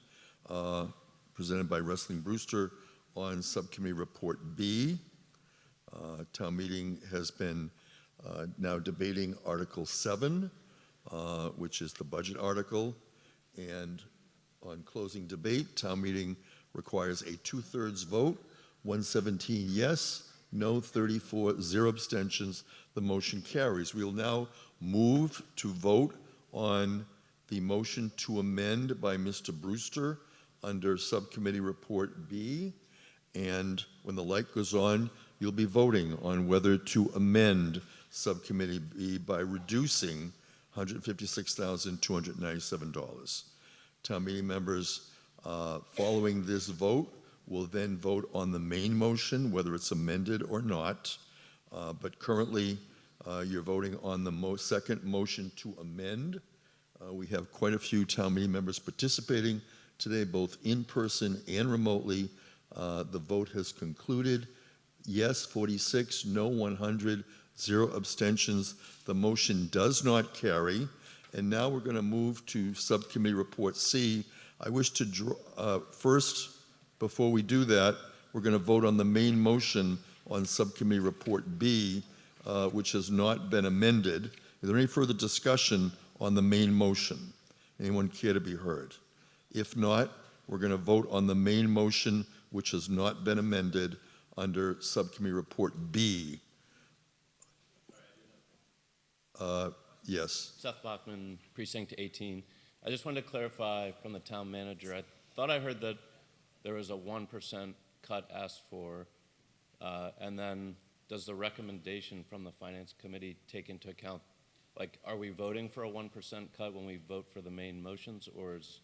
presented by Wrestling Brewster on Subcommittee Report B. Town meeting has been now debating Article 7, which is the budget article. And on closing debate, town meeting requires a 2/3 vote, 117 yes, no 34, 0 abstentions. The motion carries. We will now move to vote on the motion to amend by Mr. Brewster under Subcommittee Report B. And when the light goes on, you'll be voting on whether to amend Subcommittee B by reducing $156,297. Town meeting members, following this vote, will then vote on the main motion, whether it's amended or not. But currently, you're voting on the second motion to amend. We have quite a few town meeting members participating today, both in person and remotely. The vote has concluded. Yes, 46, no 100, 0 abstentions. The motion does not carry. And now we're going to move to Subcommittee Report C. I wish to first, before we do that, we're going to vote on the main motion on Subcommittee Report B, which has not been amended. Is there any further discussion on the main motion? Anyone care to be heard? If not, we're going to vote on the main motion, which has not been amended, under Subcommittee Report B. Yes. Seth Bachman, Precinct 18. I just wanted to clarify from the town manager. I thought I heard that there was a 1% cut asked for, and then does the recommendation from the Finance Committee take into account, like, are we voting for a 1% cut when we vote for the main motions, or is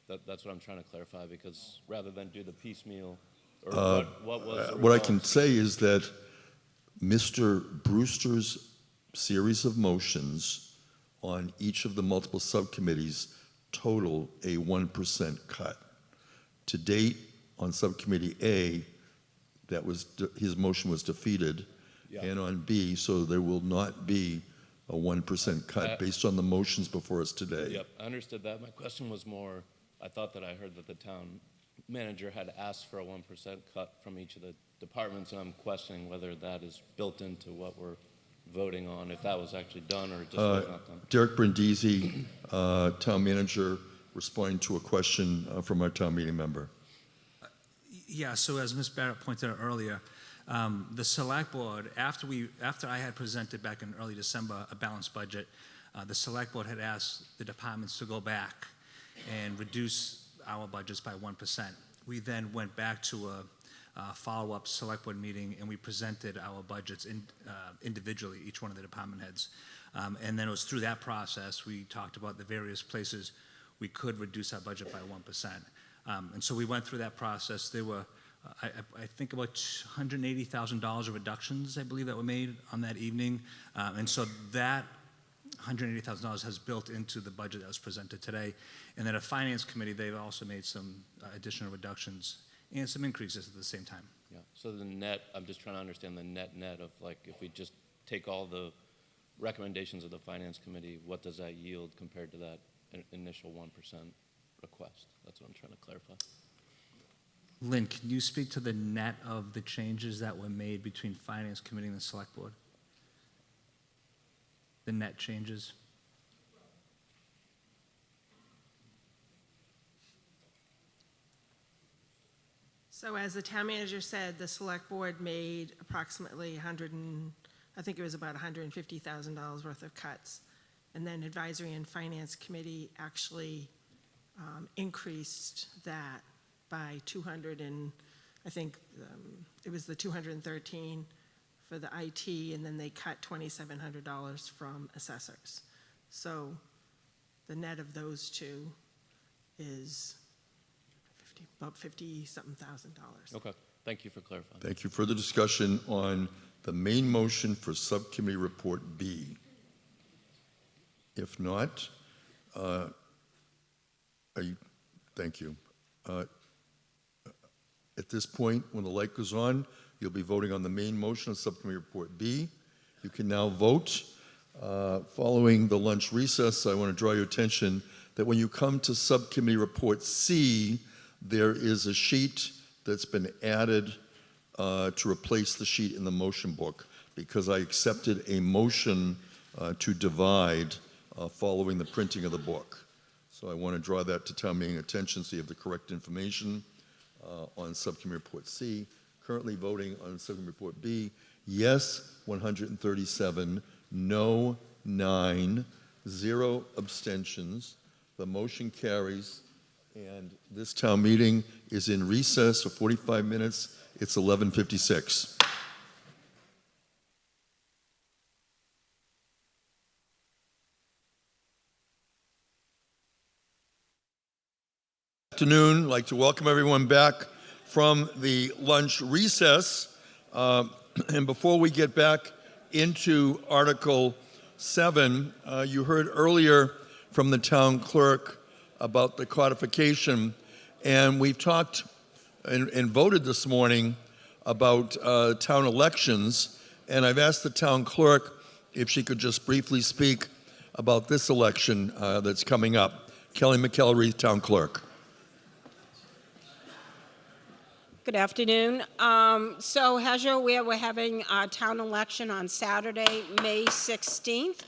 that's what I'm trying to clarify, because rather than do the piecemeal, or what was the what I can say is that Mr. Brewster's series of motions on each of the multiple subcommittees total a 1% cut. To date, on Subcommittee A, his motion was defeated, and on B, so there will not be a 1% cut based on the motions before us today. Yep, I understood that. My question was more, I thought that I heard that the town manager had asked for a 1% cut from each of the departments, and I'm questioning whether that is built into what we're voting on, if that was actually done or just was not done. Derek Brindisi, town manager, responding to a question from our town meeting member. Yeah, so as Ms. Barrett pointed out earlier, the select board, after I had presented back in early December a balanced budget, the select board had asked the departments to go back and reduce our budgets by 1%. We then went back to follow-up select board meeting, and we presented our budgets individually, each one of the department heads. And then it was through that process, we talked about the various places we could reduce our budget by 1%. And so we went through that process. There were, I think, about $180,000 of reductions, I believe, that were made on that evening. And so that $180,000 has built into the budget that was presented today. And then a finance committee, they've also made some additional reductions and some increases at the same time. Yeah, so the net, I'm just trying to understand the net of, like, if we just take all the recommendations of the finance committee, what does that yield compared to that initial 1% request? That's what I'm trying to clarify. Lynn, can you speak to the net of the changes that were made between finance committee and the select board? The net changes? So as the town manager said, the select board made approximately I think it was about $150,000 worth of cuts. And then advisory and finance committee actually increased that by 200 and I think it was the 213 for the IT, and then they cut $2,700 from assessors. So the net of those two is about $50-something thousand. Okay, thank you for clarifying. Thank you. Further discussion on the main motion for subcommittee report B? If not, thank you. At this point, when the light goes on, you'll be voting on the main motion of subcommittee report B. You can now vote. Following the lunch recess, I want to draw your attention that when you come to subcommittee report C, there is a sheet that's been added to replace the sheet in the motion book because I accepted a motion to divide following the printing of the book. So I want to draw that to town meeting attention so you have the correct information on subcommittee report C. Currently voting on subcommittee report B, yes 137, no 9, 0 abstentions. The motion carries, and this town meeting is in recess for 45 minutes. It's 11:56. Afternoon. I'd like to welcome everyone back from the lunch recess. And before we get back into Article 7, you heard earlier from the town clerk about the codification, and we've talked and voted this morning about town elections, and I've asked the town clerk if she could just briefly speak about this election that's coming up. Kelly McElreath, town clerk. Good afternoon. So as you're aware, we're having a town election on Saturday, May 16th.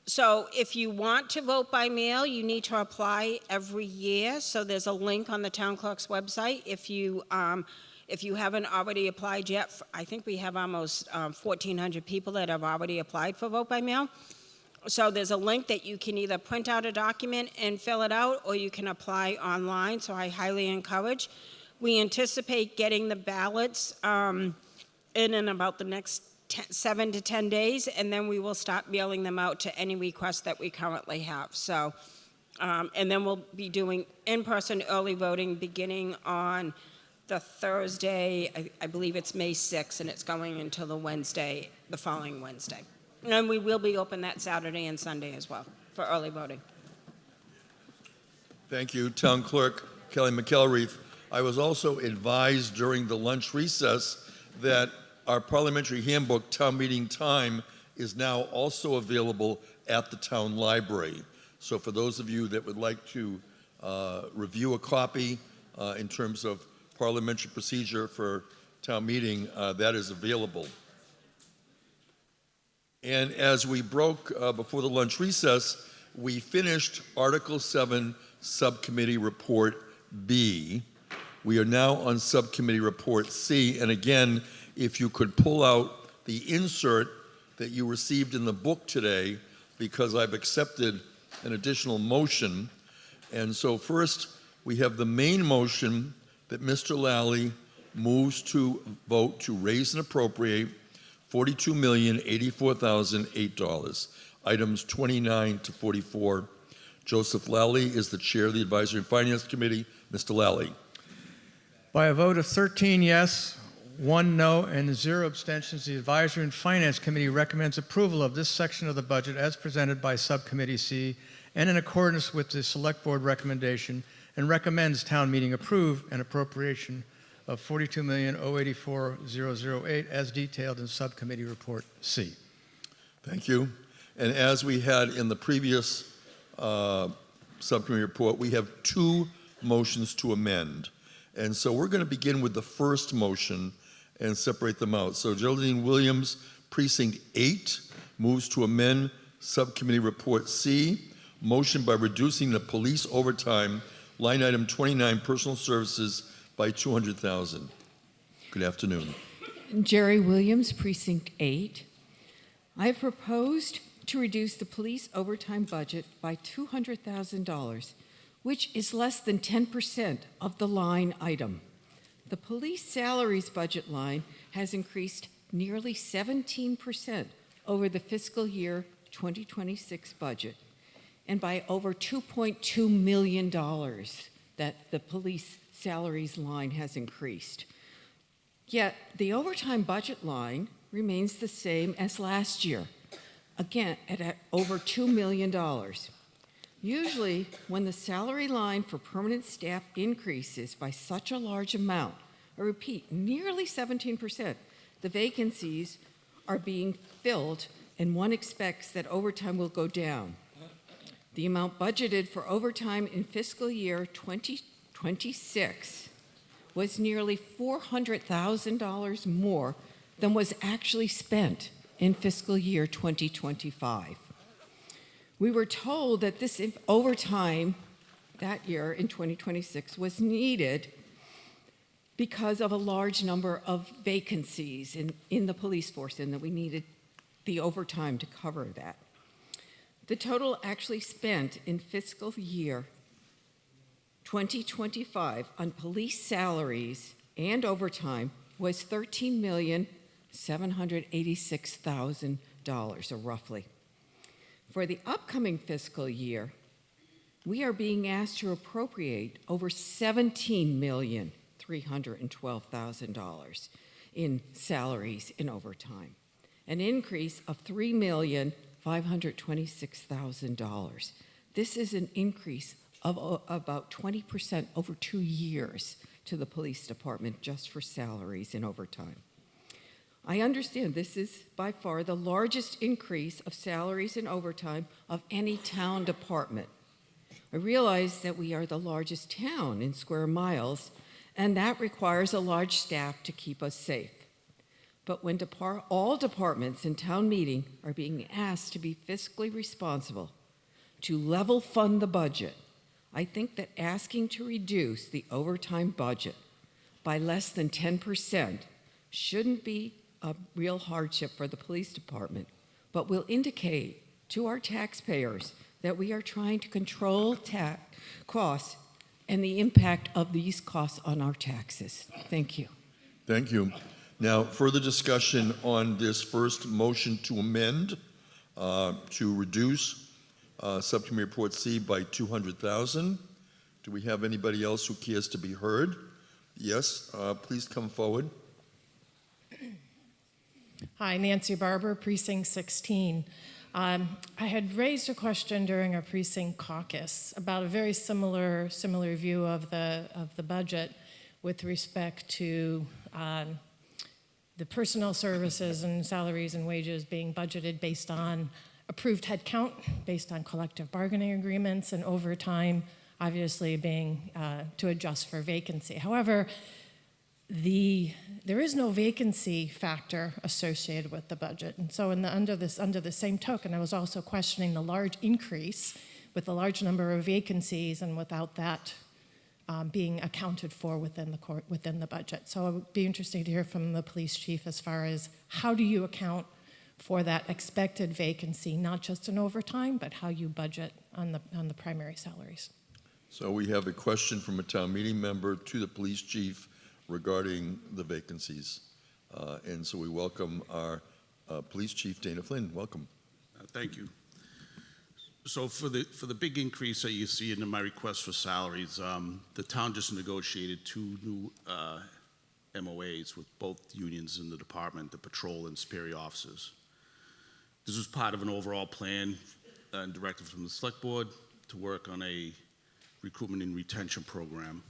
So if you want to vote by mail, you need to apply every year. So there's a link on the town clerk's website. If you haven't already applied yet, I think we have almost 1,400 people that have already applied for vote by mail. So there's a link that you can either print out a document and fill it out, or you can apply online, so I highly encourage. We anticipate getting the ballots in about the next 7 to 10 days, and then we will start mailing them out to any requests that we currently have. So, and then we'll be doing in-person early voting beginning on the Thursday, I believe it's May 6th, and it's going until the following Wednesday. And we will be open that Saturday and Sunday as well for early voting. Thank you, Town Clerk Kelly McElreath. I was also advised during the lunch recess that our parliamentary handbook, Town Meeting Time, is now also available at the town library. So for those of you that would like to review a copy in terms of parliamentary procedure for town meeting, that is available. And as we broke before the lunch recess, we finished Article 7 Subcommittee Report B. We are now on Subcommittee Report C. And again, if you could pull out the insert that you received in the book today, because I've accepted an additional motion. And so first, we have the main motion that Mr. Lally moves to vote to raise and appropriate $42,084,008, items 29 to 44. Joseph Lally is the chair of the Advisory and Finance Committee. Mr. Lally. By a vote of 13 yes, 1 no, and 0 abstentions, the Advisory and Finance Committee recommends approval of this section of the budget as presented by Subcommittee C and in accordance with the Select Board recommendation, and recommends town meeting approve an appropriation of $42,084,008 as detailed in Subcommittee Report C. Thank you. And as we had in the previous subcommittee report, we have 2 motions to amend. And so we're going to begin with the first motion and separate them out. So Geraldine Williams, Precinct 8, moves to amend Subcommittee Report C, motion by reducing the police overtime, line item 29, personal services, by $200,000. Good afternoon. Jerry Williams, Precinct 8. I have proposed to reduce the police overtime budget by $200,000, which is less than 10% of the line item. The police salaries budget line has increased nearly 17% over the fiscal year 2026 budget, and by over $2.2 million that the police salaries line has increased. Yet the overtime budget line remains the same as last year, again at over $2 million. Usually, when the salary line for permanent staff increases by such a large amount, I repeat, nearly 17%, the vacancies are being filled, and one expects that overtime will go down. The amount budgeted for overtime in fiscal year 2026 was nearly $400,000 more than was actually spent in fiscal year 2025. We were told that this overtime that year in 2026 was needed because of a large number of vacancies in the police force, and that we needed the overtime to cover that. The total actually spent in fiscal year 2025 on police salaries and overtime was $13,786,000, or roughly. For the upcoming fiscal year, we are being asked to appropriate over $17,312,000 in salaries and overtime, an increase of $3,526,000. This is an increase of about 20% over 2 years to the police department just for salaries and overtime. I understand this is by far the largest increase of salaries and overtime of any town department. I realize that we are the largest town in square miles, and that requires a large staff to keep us safe. But when all departments in town meeting are being asked to be fiscally responsible, to level fund the budget, I think that asking to reduce the overtime budget by less than 10% shouldn't be a real hardship for the police department, but will indicate to our taxpayers that we are trying to control costs and the impact of these costs on our taxes. Thank you. Thank you. Now, further discussion on this first motion to amend to reduce Subcommittee Report C by $200,000. Do we have anybody else who cares to be heard? Yes, please come forward. Hi, Nancy Barber, Precinct 16. I had raised a question during our precinct caucus about a very similar view of the budget with respect to the personnel services and salaries and wages being budgeted based on approved headcount, based on collective bargaining agreements, and overtime obviously being to adjust for vacancy. However, there is no vacancy factor associated with the budget. And so under the same token, I was also questioning the large increase with the large number of vacancies and without that being accounted for within the budget. So it would be interesting to hear from the police chief as far as how do you account for that expected vacancy, not just in overtime, but how you budget on the primary salaries. So we have a question from a town meeting member to the police chief regarding the vacancies. And so we welcome our police chief, Dana Flynn. Welcome. Thank you. So for the big increase that you see in my request for salaries, the town just negotiated 2 new MOAs with both unions in the department, the patrol and superior officers. This was part of an overall plan and directive from the select board to work on a recruitment and retention program.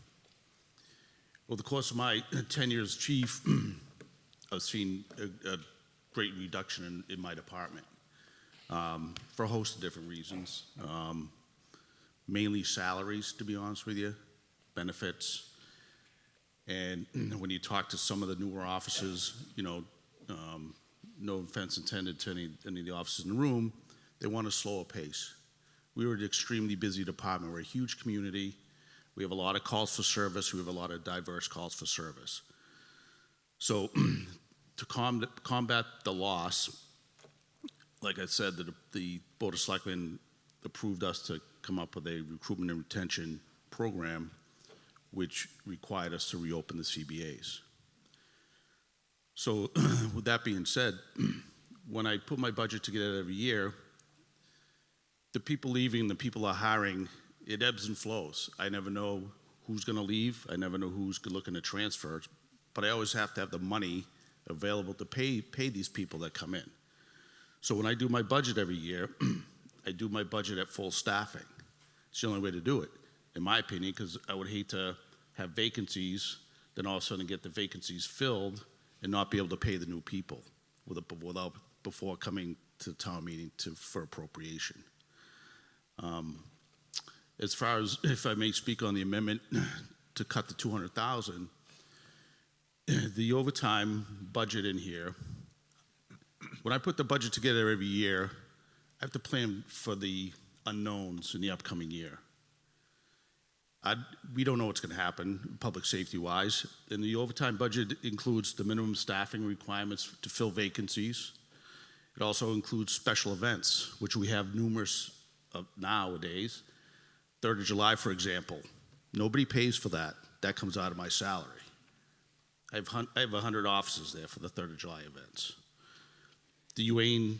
Over the course of my 10 years as chief, I've seen a great reduction in my department for a host of different reasons. Mainly salaries, to be honest with you, benefits. And when you talk to some of the newer officers, you know, no offense intended to any of the officers in the room, they want a slower pace. We were an extremely busy department. We're a huge community. We have a lot of calls for service. We have a lot of diverse calls for service. So to combat the loss, like I said, the Board of Selectmen approved us to come up with a recruitment and retention program which required us to reopen the CBAs. So with that being said, when I put my budget together every year, the people leaving, the people are hiring, it ebbs and flows. I never know who's gonna leave. I never know who's looking to transfer, but I always have to have the money available to pay these people that come in. So when I do my budget every year, I do my budget at full staffing. It's the only way to do it, in my opinion, because I would hate to have vacancies, then all of a sudden get the vacancies filled and not be able to pay the new people before coming to the town meeting for appropriation. As far as, if I may speak on the amendment to cut the 200,000, the overtime budget in here, when I put the budget together every year, I have to plan for the unknowns in the upcoming year. We don't know what's going to happen, public safety-wise, and the overtime budget includes the minimum staffing requirements to fill vacancies. It also includes special events, which we have numerous of nowadays. 3rd of July, for example, nobody pays for that. That comes out of my salary. I have 100 officers there for the 3rd of July events. The UAIN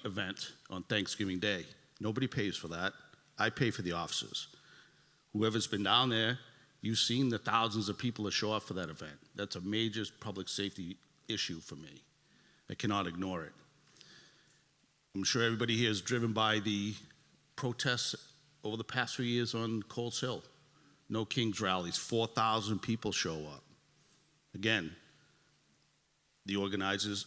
event on Thanksgiving Day, nobody pays for that. I pay for the officers. Whoever's been down there, you've seen the thousands of people that show up for that event. That's a major public safety issue for me. I cannot ignore it. I'm sure everybody here is driven by the protests over the past few years on Coles Hill. No Kings rallies, 4,000 people show up. Again, the organizers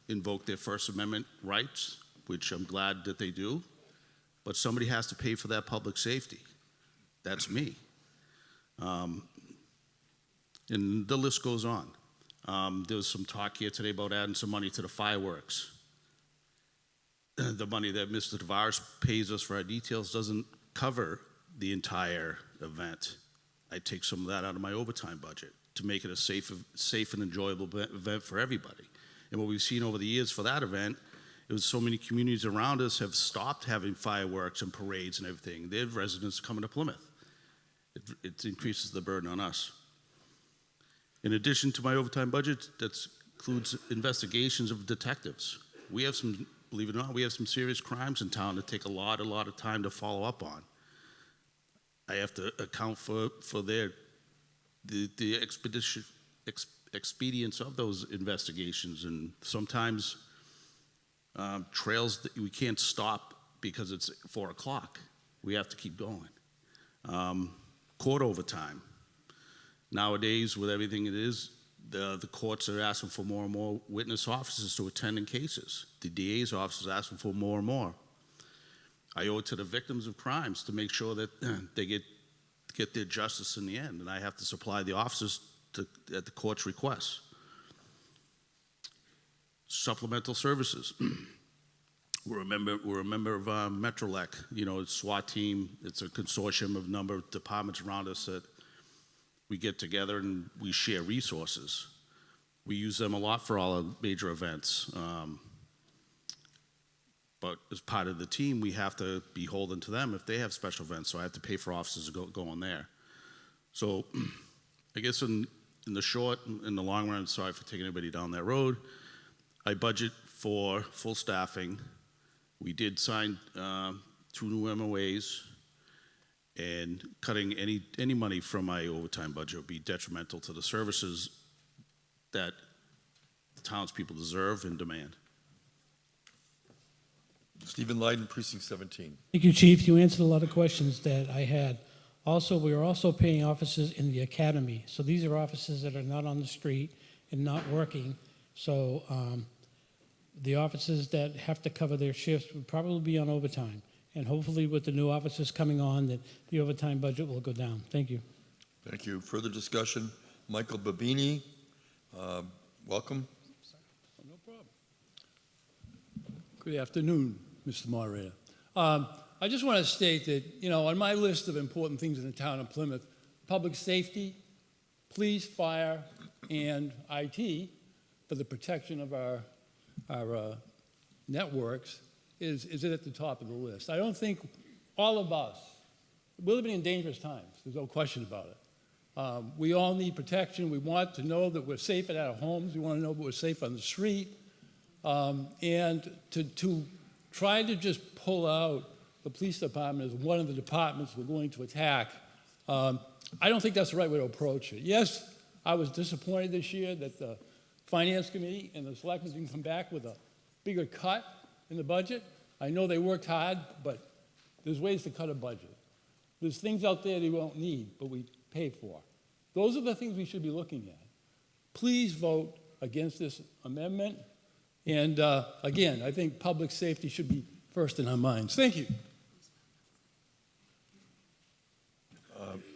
invoke their First Amendment rights, which I'm glad that they do, but somebody has to pay for that public safety. That's me. And the list goes on. There was some talk here today about adding some money to the fireworks. The money that Mr. Tavares pays us for our details doesn't cover the entire event. I take some of that out of my overtime budget to make it a safe and enjoyable event for everybody. And what we've seen over the years for that event, it was so many communities around us have stopped having fireworks and parades and everything. They have residents coming to Plymouth. It increases the burden on us. In addition to my overtime budget, that includes investigations of detectives. We have some, believe it or not, we have some serious crimes in town that take a lot of time to follow up on. I have to account for the expedience of those investigations, and sometimes trails that we can't stop because it's 4 o'clock. We have to keep going. Court overtime. Nowadays, with everything it is, the courts are asking for more and more witness officers to attend in cases. The DA's office is asking for more and more. I owe it to the victims of crimes to make sure that they get their justice in the end, and I have to supply the officers at the court's request. Supplemental services. We're a member of Metrolec, you know, it's SWAT team. It's a consortium of a number of departments around us that we get together and we share resources. We use them a lot for all our major events. But as part of the team, we have to be beholden to them if they have special events, so I have to pay for officers to go on there. So I guess in the short, in the long run, sorry for taking anybody down that road, I budget for full staffing. We did sign 2 new MOAs, and cutting any money from my overtime budget would be detrimental to the services that the townspeople deserve and demand. Stephen Lydon, Precinct 17. Thank you, Chief. You answered a lot of questions that I had. Also, we are also paying officers in the academy. So these are officers that are not on the street and not working. So the officers that have to cover their shifts would probably be on overtime. And hopefully with the new officers coming on, that the overtime budget will go down. Thank you. Thank you. Further discussion? Michael Babini, welcome. No problem. Good afternoon, Mr. Moderator. I just want to state that, on my list of important things in the town of Plymouth, public safety, police, fire, and IT for the protection of our networks is at the top of the list. I don't think all of us, we're living in dangerous times. There's no question about it. We all need protection. We want to know that we're safe at our homes. We want to know that we're safe on the street. And to try to just pull out the police department as one of the departments we're going to attack, I don't think that's the right way to approach it. Yes, I was disappointed this year that the Finance Committee and the Selectmen didn't come back with a bigger cut in the budget. I know they worked hard, but there's ways to cut a budget. There's things out there they won't need, but we pay for. Those are the things we should be looking at. Please vote against this amendment. And again, I think public safety should be first in our minds. Thank you.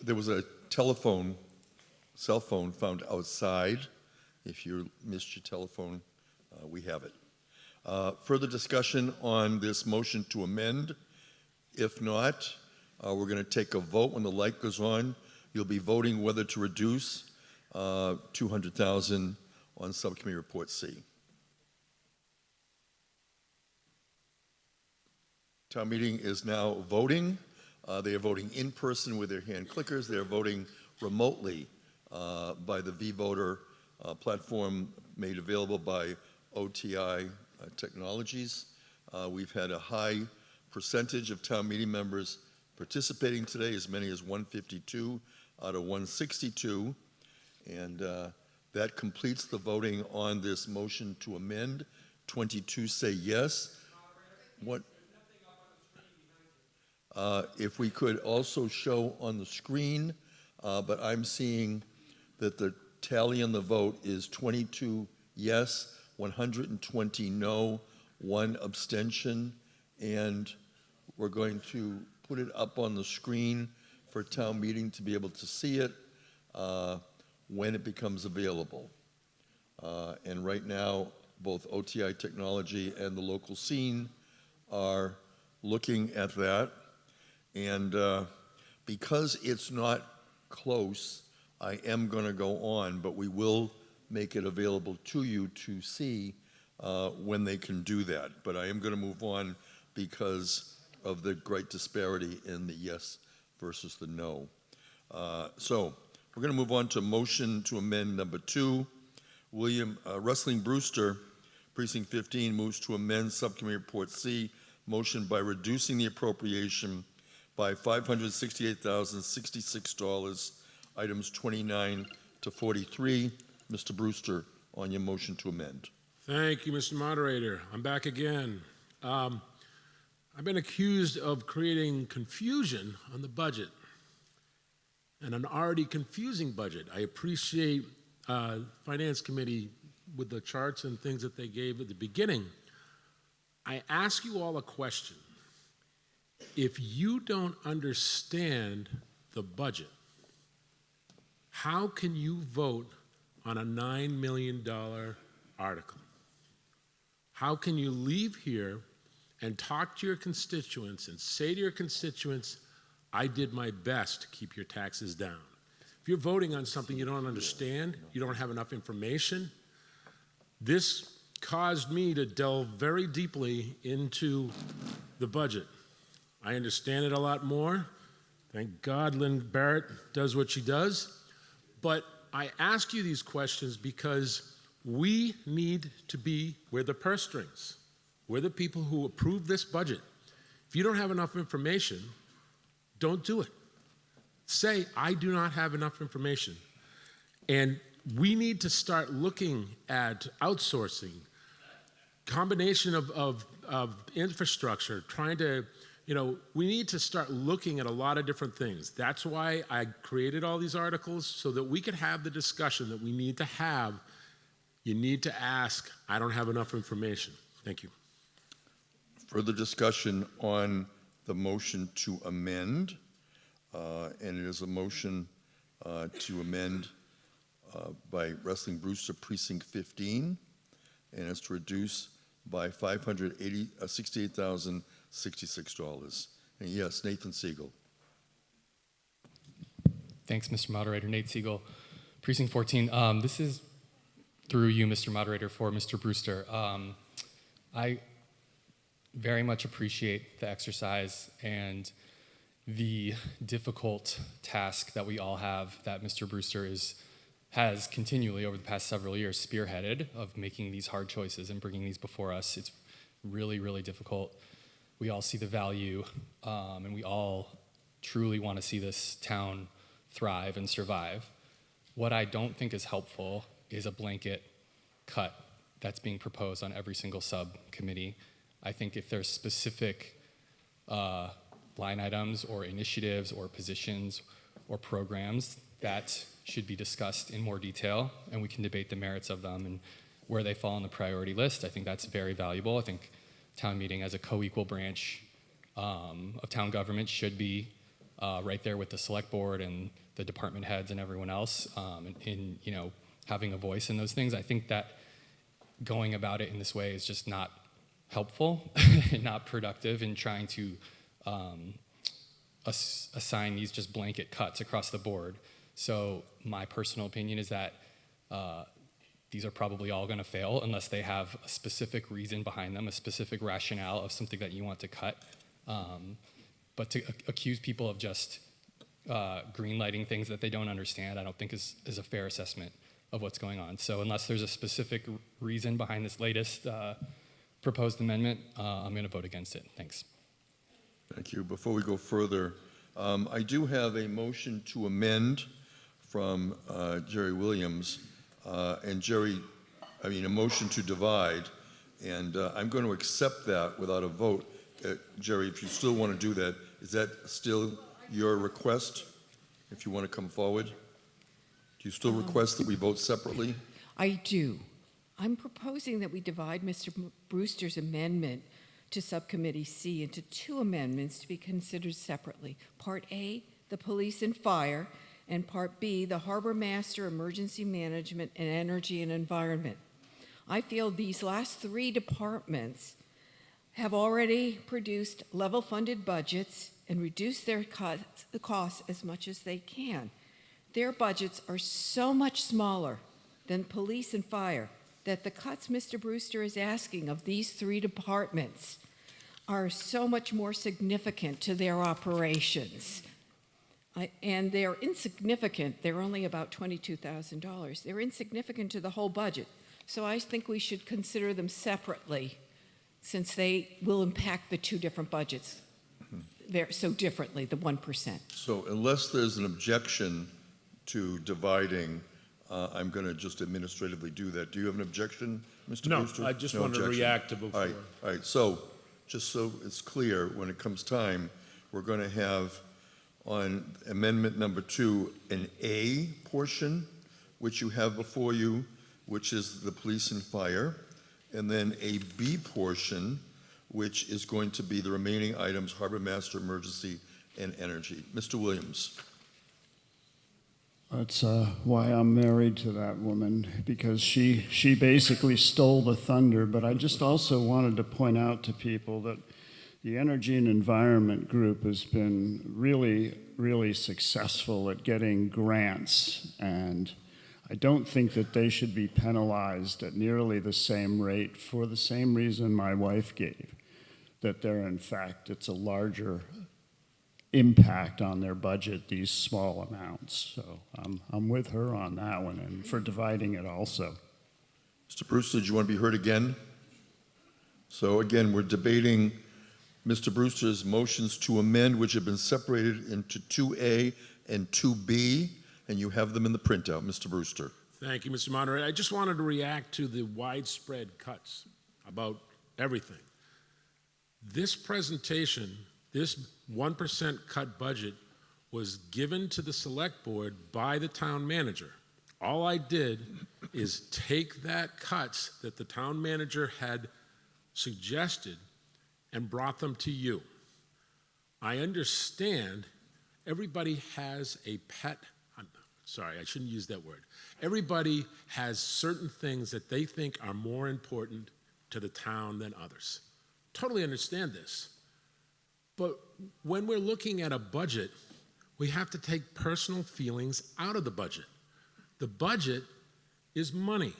There was a cell phone found outside. If you missed your telephone, we have it. Further discussion on this motion to amend? If not, we're going to take a vote. When the light goes on, you'll be voting whether to reduce $200,000 on Subcommittee Report C. Town meeting is now voting. They are voting in person with their hand clickers. They are voting remotely by the vVoter platform made available by OTI Technologies. We've had a high percentage of town meeting members participating today, as many as 152 out of 162. And that completes the voting on this motion to amend. 22 say yes. What? If we could also show on the screen, but I'm seeing that the tally on the vote is 22 yes, 120 no, 1 abstention, and we're going to put it up on the screen for town meeting to be able to see it when it becomes available. And right now, both OTI Technology and the local scene are looking at that. And because it's not close, I am going to go on, but we will make it available to you to see when they can do that. But I am going to move on because of the great disparity in the yes versus the no. So we're going to move on to motion to amend number 2. Rustling Brewster, Precinct 15, moves to amend Subcommittee Report C, motion by reducing the appropriation by $568,066, items 29 to 43. Mr. Brewster, on your motion to amend. Thank you, Mr. Moderator. I'm back again. I've been accused of creating confusion on the budget, and an already confusing budget. I appreciate Finance Committee with the charts and things that they gave at the beginning. I ask you all a question. If you don't understand the budget, how can you vote on a $9 million article? How can you leave here and talk to your constituents and say to your constituents, I did my best to keep your taxes down? If you're voting on something you don't understand, you don't have enough information, this caused me to delve very deeply into the budget. I understand it a lot more. Thank God Lynn Barrett does what she does. But I ask you these questions because we need to be where the purse strings. We're the people who approve this budget. If you don't have enough information, don't do it. Say, I do not have enough information. And we need to start looking at outsourcing, combination of infrastructure, trying to, we need to start looking at a lot of different things. That's why I created all these articles, so that we could have the discussion that we need to have. You need to ask, I don't have enough information. Thank you. Further discussion on the motion to amend, and it is a motion to amend by Wrestling Brewster Precinct 15, and it's to reduce by $568,066. And yes, Nathan Siegel. Thanks, Mr. Moderator. Nate Siegel, Precinct 14. This is through you, Mr. Moderator, for Mr. Brewster. I very much appreciate the exercise and the difficult task that we all have that Mr. Brewster has continually over the past several years spearheaded of making these hard choices and bringing these before us. It's really, really difficult. We all see the value, and we all truly want to see this town thrive and survive. What I don't think is helpful is a blanket cut that's being proposed on every single subcommittee. I think if there's specific line items or initiatives or positions or programs that should be discussed in more detail, and we can debate the merits of them and where they fall on the priority list, I think that's very valuable. I think town meeting as a co-equal branch of town government should be right there with the select board and the department heads and everyone else in having a voice in those things. I think that going about it in this way is just not helpful and not productive in trying to assign these just blanket cuts across the board. So my personal opinion is that these are probably all going to fail unless they have a specific reason behind them, a specific rationale of something that you want to cut. But to accuse people of just greenlighting things that they don't understand, I don't think is a fair assessment of what's going on. So unless there's a specific reason behind this latest proposed amendment, I'm going to vote against it. Thanks. Thank you. Before we go further, I do have a motion to amend from Jerry Williams. And Jerry, a motion to divide, and I'm going to accept that without a vote. Jerry, if you still want to do that, is that still your request? If you want to come forward? Do you still request that we vote separately? I do. I'm proposing that we divide Mr. Brewster's amendment to Subcommittee C into two amendments to be considered separately. Part A, the police and fire, and Part B, the harbor master, emergency management, and energy and environment. I feel these last three departments have already produced level-funded budgets and reduced their costs as much as they can. Their budgets are so much smaller than police and fire that the cuts Mr. Brewster is asking of these three departments are so much more significant to their operations. And they're insignificant. They're only about $22,000. They're insignificant to the whole budget. So I think we should consider them separately, since they will impact the two different budgets so differently, the 1%. So unless there's an objection to dividing, I'm going to just administratively do that. Do you have an objection, Mr. Brewster? No, I just No wanted to objection. react to before. All right. So just so it's clear, when it comes time, we're going to have on amendment number 2 an A portion, which you have before you, which is the police and fire, and then a B portion, which is going to be the remaining items, harbor master, emergency, and energy. Mr. Williams. That's why I'm married to that woman, because she basically stole the thunder. But I just also wanted to point out to people that the Energy and Environment Group has been really, really successful at getting grants. And I don't think that they should be penalized at nearly the same rate for the same reason my wife gave, that in fact, it's a larger impact on their budget, these small amounts. So I'm with her on that one and for dividing it also. Mr. Brewster, did you want to be heard again? So again, we're debating Mr. Brewster's motions to amend, which have been separated into 2A and 2B, and you have them in the printout. Mr. Brewster. Thank you, Mr. Moderator. I just wanted to react to the widespread cuts about everything. This presentation, this 1% cut budget was given to the select board by the town manager. All I did is take that cuts that the town manager had suggested and brought them to you. I understand everybody has a pet, I'm sorry, I shouldn't use that word. Everybody has certain things that they think are more important to the town than others. Totally understand this. But when we're looking at a budget, we have to take personal feelings out of the budget. The budget is money,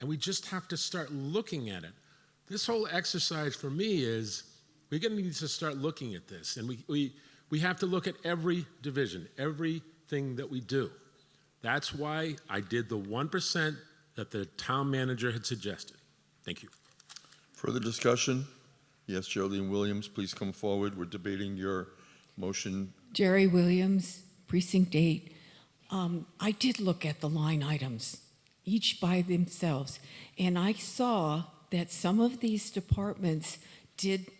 and we just have to start looking at it. This whole exercise for me is we're going to need to start looking at this, and we have to look at every division, everything that we do. That's why I did the 1% that the town manager had suggested. Thank you. Further discussion? Yes, Geraldine Williams, please come forward. We're debating your motion. Jerry Williams, Precinct 8. I did look at the line items, each by themselves, and I saw that some of these departments did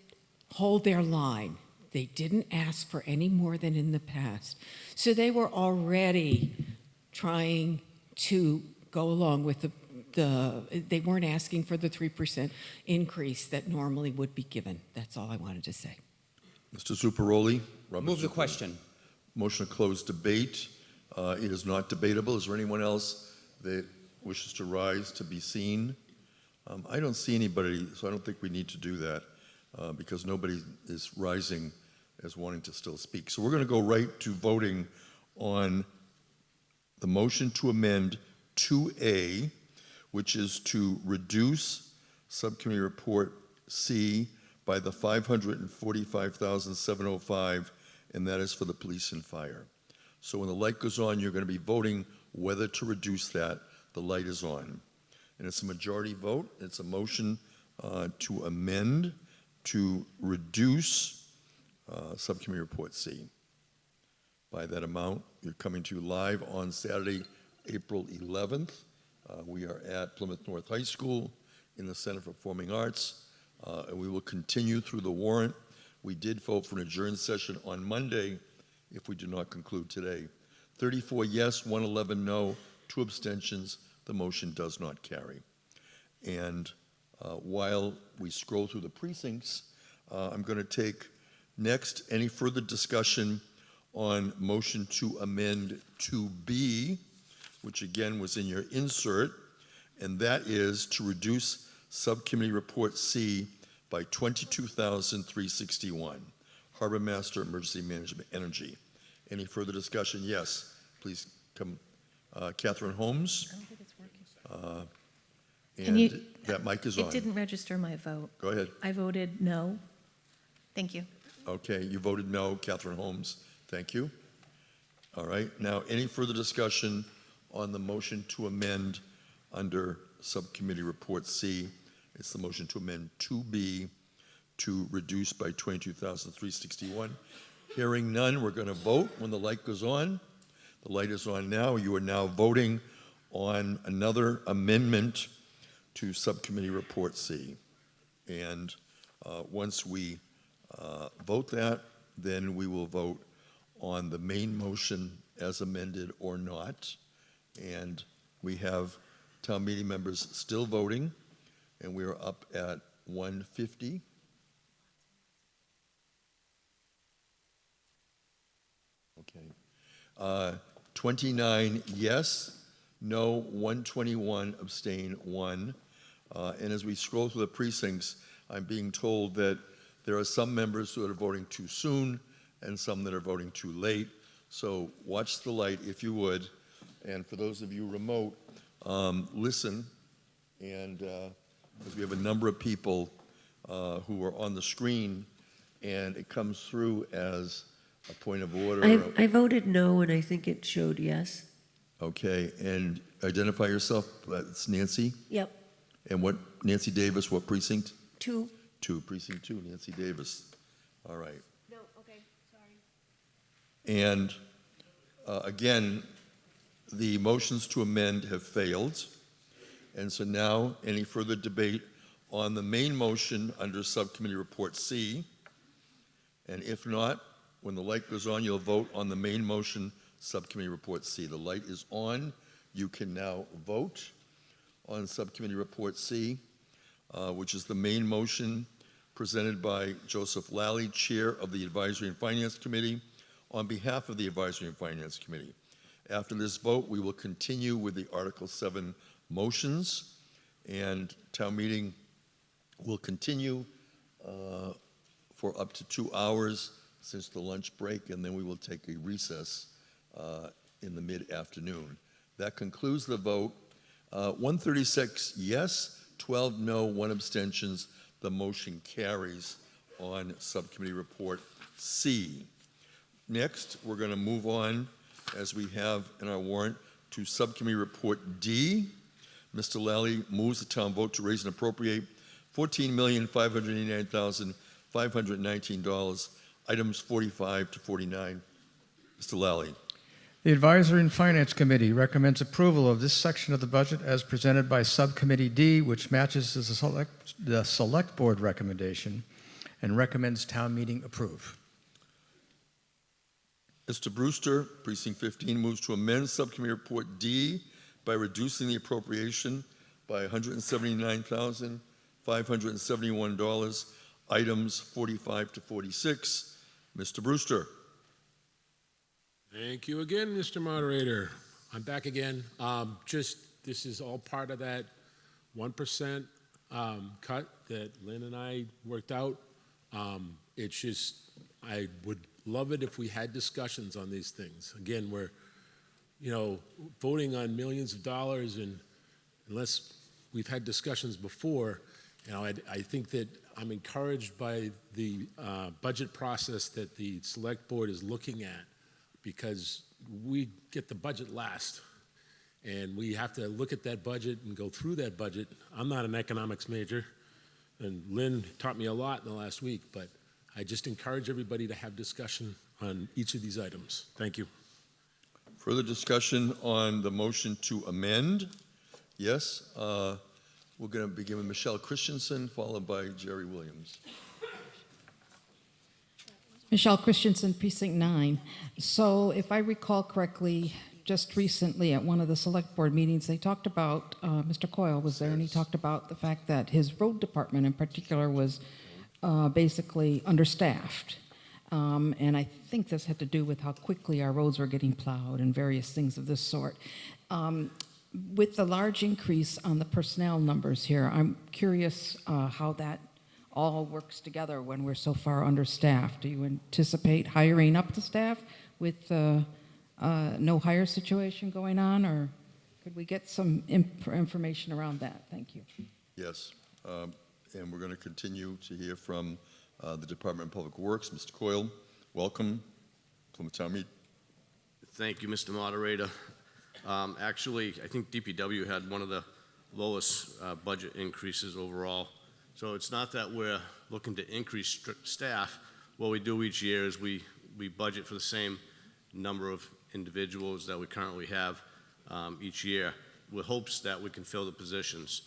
hold their line. They didn't ask for any more than in the past. So they were already trying to go along with they weren't asking for the 3% increase that normally would be given. That's all I wanted to say. Mr. Zuccaroli. Move the question. Motion to close debate. It is not debatable. Is there anyone else that wishes to rise to be seen? I don't see anybody, so I don't think we need to do that because nobody is rising as wanting to still speak. So we're going to go right to voting on the motion to amend 2A, which is to reduce Subcommittee Report C by the $545,705, and that is for the police and fire. So when the light goes on, you're going to be voting whether to reduce that. The light is on. And it's a majority vote. It's a motion to amend to reduce Subcommittee Report C by that amount. You're coming to you live on Saturday, April 11th. We are at Plymouth North High School in the Center for Performing Arts, and we will continue through the warrant. We did vote for an adjourned session on Monday if we do not conclude today. 34 yes, 111 no, 2 abstentions. The motion does not carry. And while we scroll through the precincts, I'm going to take next any further discussion on motion to amend 2B, which again was in your insert, and that is to reduce Subcommittee Report C by $22,361, Harbor Master Emergency Management Energy. Any further discussion? Yes, please come. Catherine Holmes. I don't think it's working. And that mic is on. It didn't register my vote. Go ahead. I voted no. Thank you. Okay, you voted no, Catherine Holmes. Thank you. All right, now any further discussion on the motion to amend under Subcommittee Report C? It's the motion to amend 2B to reduce by $22,361. Hearing none, we're going to vote when the light goes on. The light is on now. You are now voting on another amendment to Subcommittee Report C. And once we vote that, then we will vote on the main motion as amended or not. And we have town meeting members still voting, and we are up at 150. Okay. 29 yes, no, 121 abstain, 1. And as we scroll through the precincts, I'm being told that there are some members who are voting too soon and some that are voting too late. So watch the light, if you would, And for those of you remote, listen, and because we have a number of people who are on the screen, and it comes through as a point of order. I voted no, and I think it showed yes. Okay, and identify yourself. It's Nancy. Yep. And what, Nancy Davis, what precinct? 2. 2, precinct 2, Nancy Davis. All right. No, okay, sorry. And again, the motions to amend have failed. And so now, any further debate on the main motion under Subcommittee Report C? And if not, when the light goes on, you'll vote on the main motion, Subcommittee Report C. The light is on. You can now vote on Subcommittee Report C, which is the main motion presented by Joseph Lally, Chair of the Advisory and Finance Committee, on behalf of the Advisory and Finance Committee. After this vote, we will continue with the Article 7 motions, and town meeting will continue for up to 2 hours since the lunch break, and then we will take a recess in the mid-afternoon. That concludes the vote. 136 yes, 12 no, 1 abstentions. The motion carries on Subcommittee Report C. Next, we're going to move on, as we have in our warrant, to Subcommittee Report D. Mr. Lally moves the town vote to raise and appropriate $14,589,519, items 45 to 49. Mr. Lally. The Advisory and Finance Committee recommends approval of this section of the budget as presented by Subcommittee D, which matches the Select Board recommendation and recommends town meeting approve. Mr. Brewster, Precinct 15, moves to amend Subcommittee Report D by reducing the appropriation by $179,571, items 45 to 46. Mr. Brewster. Thank you again, Mr. Moderator. I'm back again. This is all part of that 1% cut that Lynn and I worked out. It's just, I would love it if we had discussions on these things. Again, we're, voting on millions of dollars, and unless we've had discussions before, I think that I'm encouraged by the budget process that the Select Board is looking at, because we get the budget last, and we have to look at that budget and go through that budget. I'm not an economics major, and Lynn taught me a lot in the last week, but I just encourage everybody to have discussion on each of these items. Thank you. Further discussion on the motion to amend? Yes. We're going to begin with Michelle Christensen, followed by Jerry Williams. Michelle Christensen, Precinct 9. So if I recall correctly, just recently at one of the Select Board meetings, they talked about, Mr. Coyle was there, and he talked about the fact that his road department in particular was basically understaffed. And I think this had to do with how quickly our roads were getting plowed and various things of this sort. With the large increase on the personnel numbers here, I'm curious how that all works together when we're so far understaffed. Do you anticipate hiring up the staff with no hire situation going on, or could we get some information around that? Thank you. Yes, and we're going to continue to hear from the Department of Public Works. Mr. Coyle, welcome. Plymouth Town Meeting. Thank you, Mr. Moderator. Actually, I think DPW had one of the lowest budget increases overall. So it's not that we're looking to increase staff. What we do each year is we budget for the same number of individuals that we currently have each year, with hopes that we can fill the positions.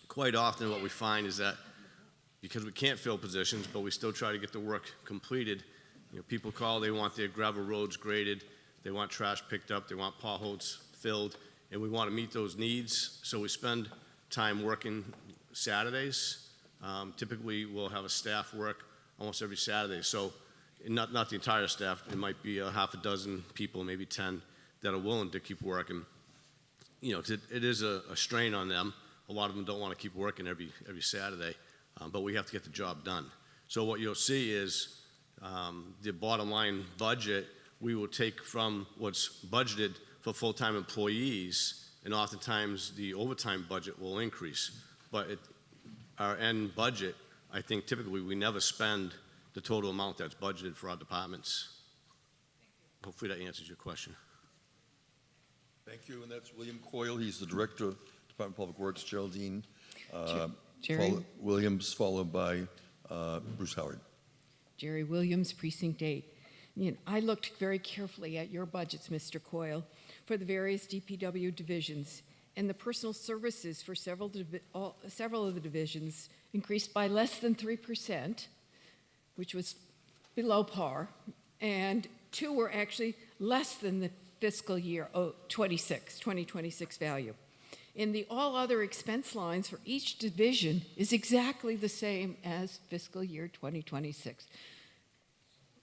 Quite often what we find is that because we can't fill positions, but we still try to get the work completed, people call, they want their gravel roads graded, they want trash picked up, they want potholes filled, and we want to meet those needs, so we spend time working Saturdays. Typically, we'll have a staff work almost every Saturday, so not the entire staff, it might be a half a dozen people, maybe 10, that are willing to keep working. It is a strain on them. A lot of them don't want to keep working every Saturday, but we have to get the job done. So what you'll see is the bottom line budget, we will take from what's budgeted for full-time employees, and oftentimes the overtime budget will increase. But our end budget, I think typically we never spend the total amount that's budgeted for our departments. Hopefully that answers your question. Thank you, and that's William Coyle. He's the Director of Department of Public Works. Geraldine Jerry? Williams, followed by Bruce Howard. Jerry Williams, Precinct 8. I looked very carefully at your budgets, Mr. Coyle, for the various DPW divisions, and the personal services for several of the divisions increased by less than 3%, which was below par, and 2 were actually less than the fiscal year 2026 value. And the all other expense lines for each division is exactly the same as fiscal year 2026.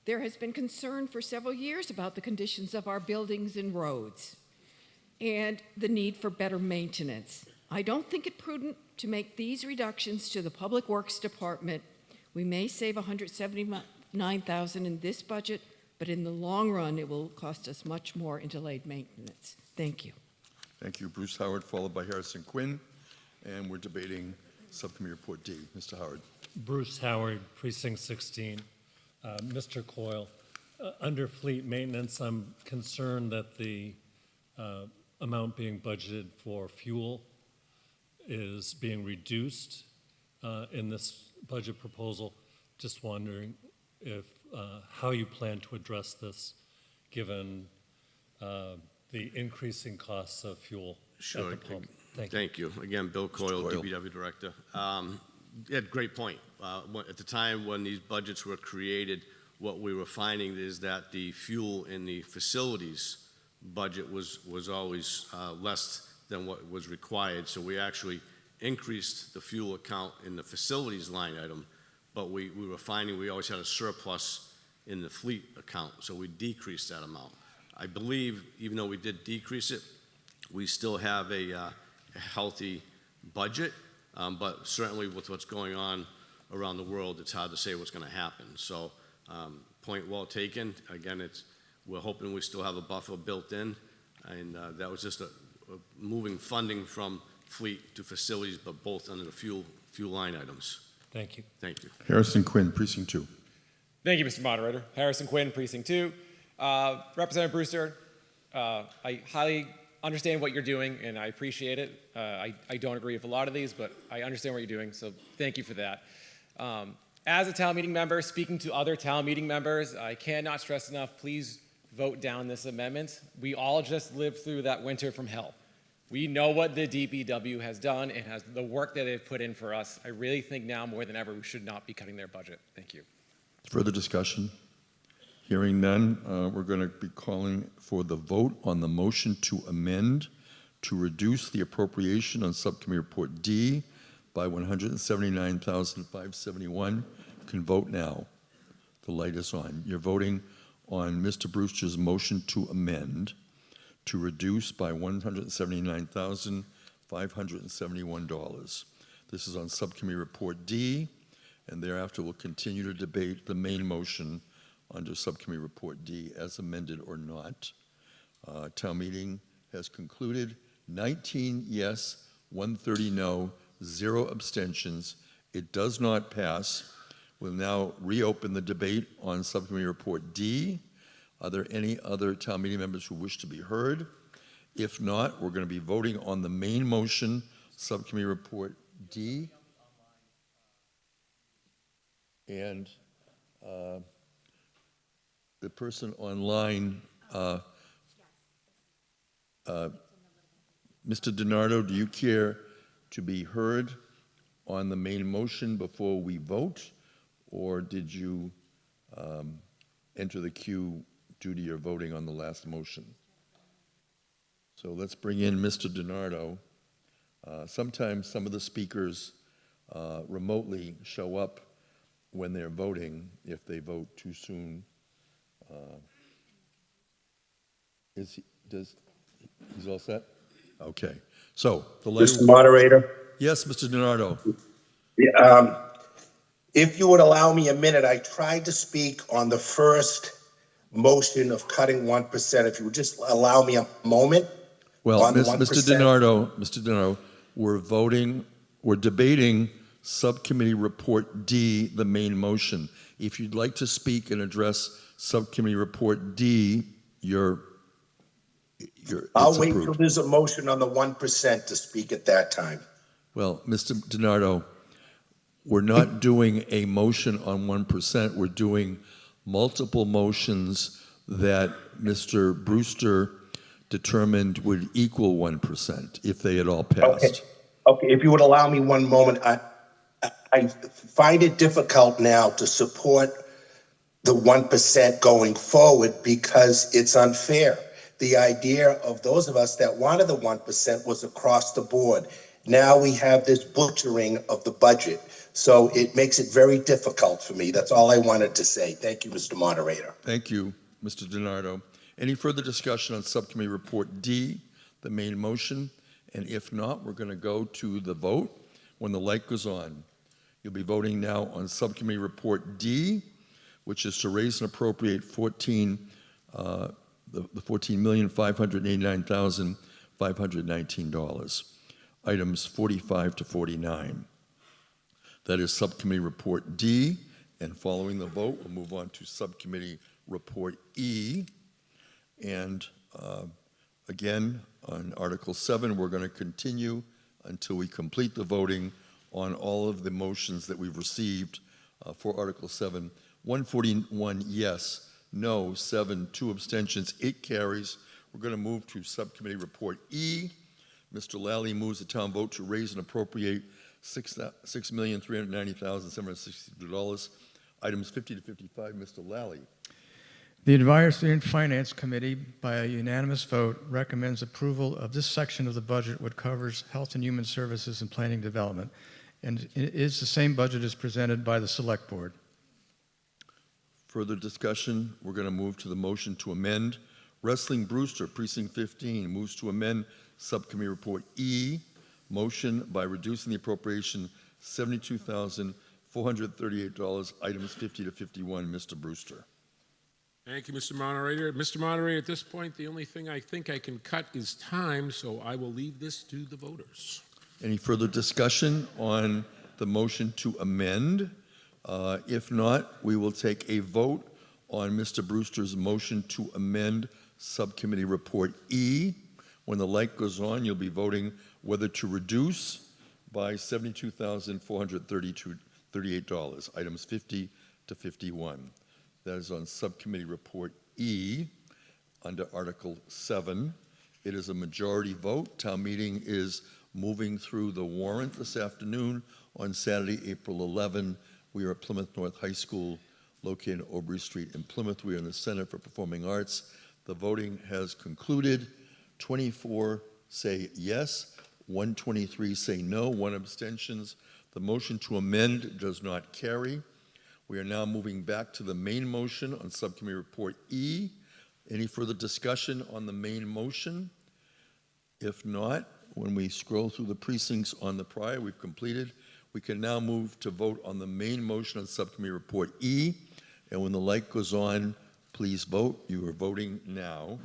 There has been concern for several years about the conditions of our buildings and roads and the need for better maintenance. I don't think it prudent to make these reductions to the Public Works Department. We may save $179,000 in this budget, but in the long run, it will cost us much more in delayed maintenance. Thank you. Thank you, Bruce Howard, followed by Harrison Quinn, and we're debating Subcommittee Report D. Mr. Howard. Bruce Howard, Precinct 16. Mr. Coyle, under fleet maintenance, I'm concerned that the amount being budgeted for fuel is being reduced in this budget proposal. Just wondering if how you plan to address this, given the increasing costs of fuel at the pump. Thank you. Again, Bill Coyle, DPW Director. Yeah, great point. At the time when these budgets were created, what we were finding is that the fuel in the facilities budget was always less than what was required. So we actually increased the fuel account in the facilities line item, but we were finding we always had a surplus in the fleet account, so we decreased that amount. I believe, even though we did decrease it, we still have a healthy budget, but certainly with what's going on around the world, it's hard to say what's going to happen. So, point well taken. Again, we're hoping we still have a buffer built in, and that was just a moving funding from fleet to facilities, but both under the fuel line items. Thank you. Thank you. Harrison Quinn, Precinct 2. Thank you, Mr. Moderator. Harrison Quinn, Precinct 2. Representative Brewster, I highly understand what you're doing, and I appreciate it. I don't agree with a lot of these, but I understand what you're doing, so thank you for that. As a town meeting member, speaking to other town meeting members, I cannot stress enough, please vote down this amendment. We all just lived through that winter from hell. We know what the DPW has done and has the work that they've put in for us. I really think now more than ever we should not be cutting their budget. Thank you. Further discussion? Hearing none, we're going to be calling for the vote on the motion to amend to reduce the appropriation on Subcommittee Report D by $179,571. You can vote now. The light is on. You're voting on Mr. Brewster's motion to amend to reduce by $179,571. This is on Subcommittee Report D, and thereafter we'll continue to debate the main motion under Subcommittee Report D as amended or not. Town meeting has concluded. 19 yes, 130 no, 0 abstentions. It does not pass. We'll now reopen the debate on Subcommittee Report D. Are there any other town meeting members who wish to be heard? If not, we're going to be voting on the main motion, Subcommittee Report D. And the person online, Mr. DiNardo, do you care to be heard on the main motion before we vote, or did you enter the queue due to your voting on the last motion? So let's bring in Mr. DiNardo. Sometimes some of the speakers remotely show up when they're voting if they vote too soon. He's all set? Okay. So the Mr. Moderator? Yes, Mr. DiNardo. If you would allow me a minute, I tried to speak on the first motion of cutting 1%. If you would just allow me a moment. Well, on the Mr. 1%. DiNardo, we're debating Subcommittee Report D, the main motion. If you'd like to speak and address Subcommittee Report D, I'll wait till there's a motion on the 1% to speak at that time. Well, Mr. DiNardo, we're not doing a motion on 1%. We're doing multiple motions that Mr. Brewster determined would equal 1% if they had all passed. Okay, if you would allow me one moment, I find it difficult now to support the 1% going forward because it's unfair. The idea of those of us that wanted the 1% was across the board. Now we have this butchering of the budget. So it makes it very difficult for me. That's all I wanted to say. Thank you, Mr. Moderator. Thank you, Mr. DiNardo. Any further discussion on Subcommittee Report D, the main motion? And if not, we're going to go to the vote when the light goes on. You'll be voting now on Subcommittee Report D, which is to raise and appropriate the $14,589,519, items 45 to 49. That is Subcommittee Report D, and following the vote, we'll move on to Subcommittee Report E. And again, on Article 7, we're going to continue until we complete the voting on all of the motions that we've received for Article 7. 141 yes, no, 7, 2 abstentions, it carries. We're going to move to Subcommittee Report E. Mr. Lally moves the town vote to raise and appropriate $6,390,762. Items 50 to 55, Mr. Lally. The Advisory and Finance Committee, by a unanimous vote, recommends approval of this section of the budget, which covers Health and Human Services and Planning Development, and it is the same budget as presented by the Select Board. Further discussion, we're going to move to the motion to amend. Wrestling Brewster, Precinct 15, moves to amend Subcommittee Report E. Motion by reducing the appropriation $72,438, items 50 to 51. Mr. Brewster. Thank you, Mr. Moderator. Mr. Moderator, at this point, the only thing I think I can cut is time, so I will leave this to the voters. Any further discussion on the motion to amend? If not, we will take a vote on Mr. Brewster's motion to amend Subcommittee Report E. When the light goes on, you'll be voting whether to reduce by $72,438, items 50 to 51. That is on Subcommittee Report E under Article 7. It is a majority vote. Town meeting is moving through the warrant this afternoon on Saturday, April 11. We are at Plymouth North High School, located on Aubrey Street in Plymouth. We are in the Center for Performing Arts. The voting has concluded. 24 say yes, 123 say no, 1 abstentions. The motion to amend does not carry. We are now moving back to the main motion on Subcommittee Report E. Any further discussion on the main motion? If not, when we scroll through the precincts on the prior we've completed, we can now move to vote on the main motion on Subcommittee Report E. And when the light goes on, please vote. You are voting now.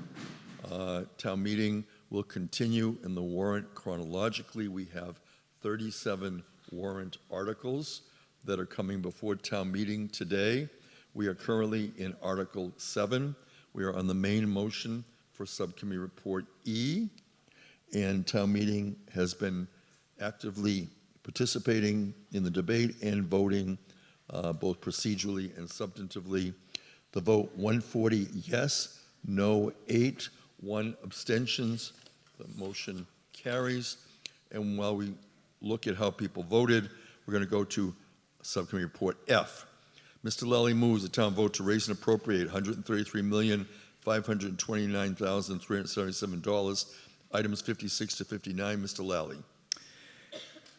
Town meeting will continue in the warrant chronologically. We have 37 warrant articles that are coming before town meeting today. We are currently in Article 7. We are on the main motion for Subcommittee Report E. And town meeting has been actively participating in the debate and voting both procedurally and substantively. The vote 140 yes, no 8, 1 abstentions. The motion carries. And while we look at how people voted, we're going to go to Subcommittee Report F. Mr. Lally moves the town vote to raise and appropriate $133,529,377, items 56 to 59. Mr. Lally.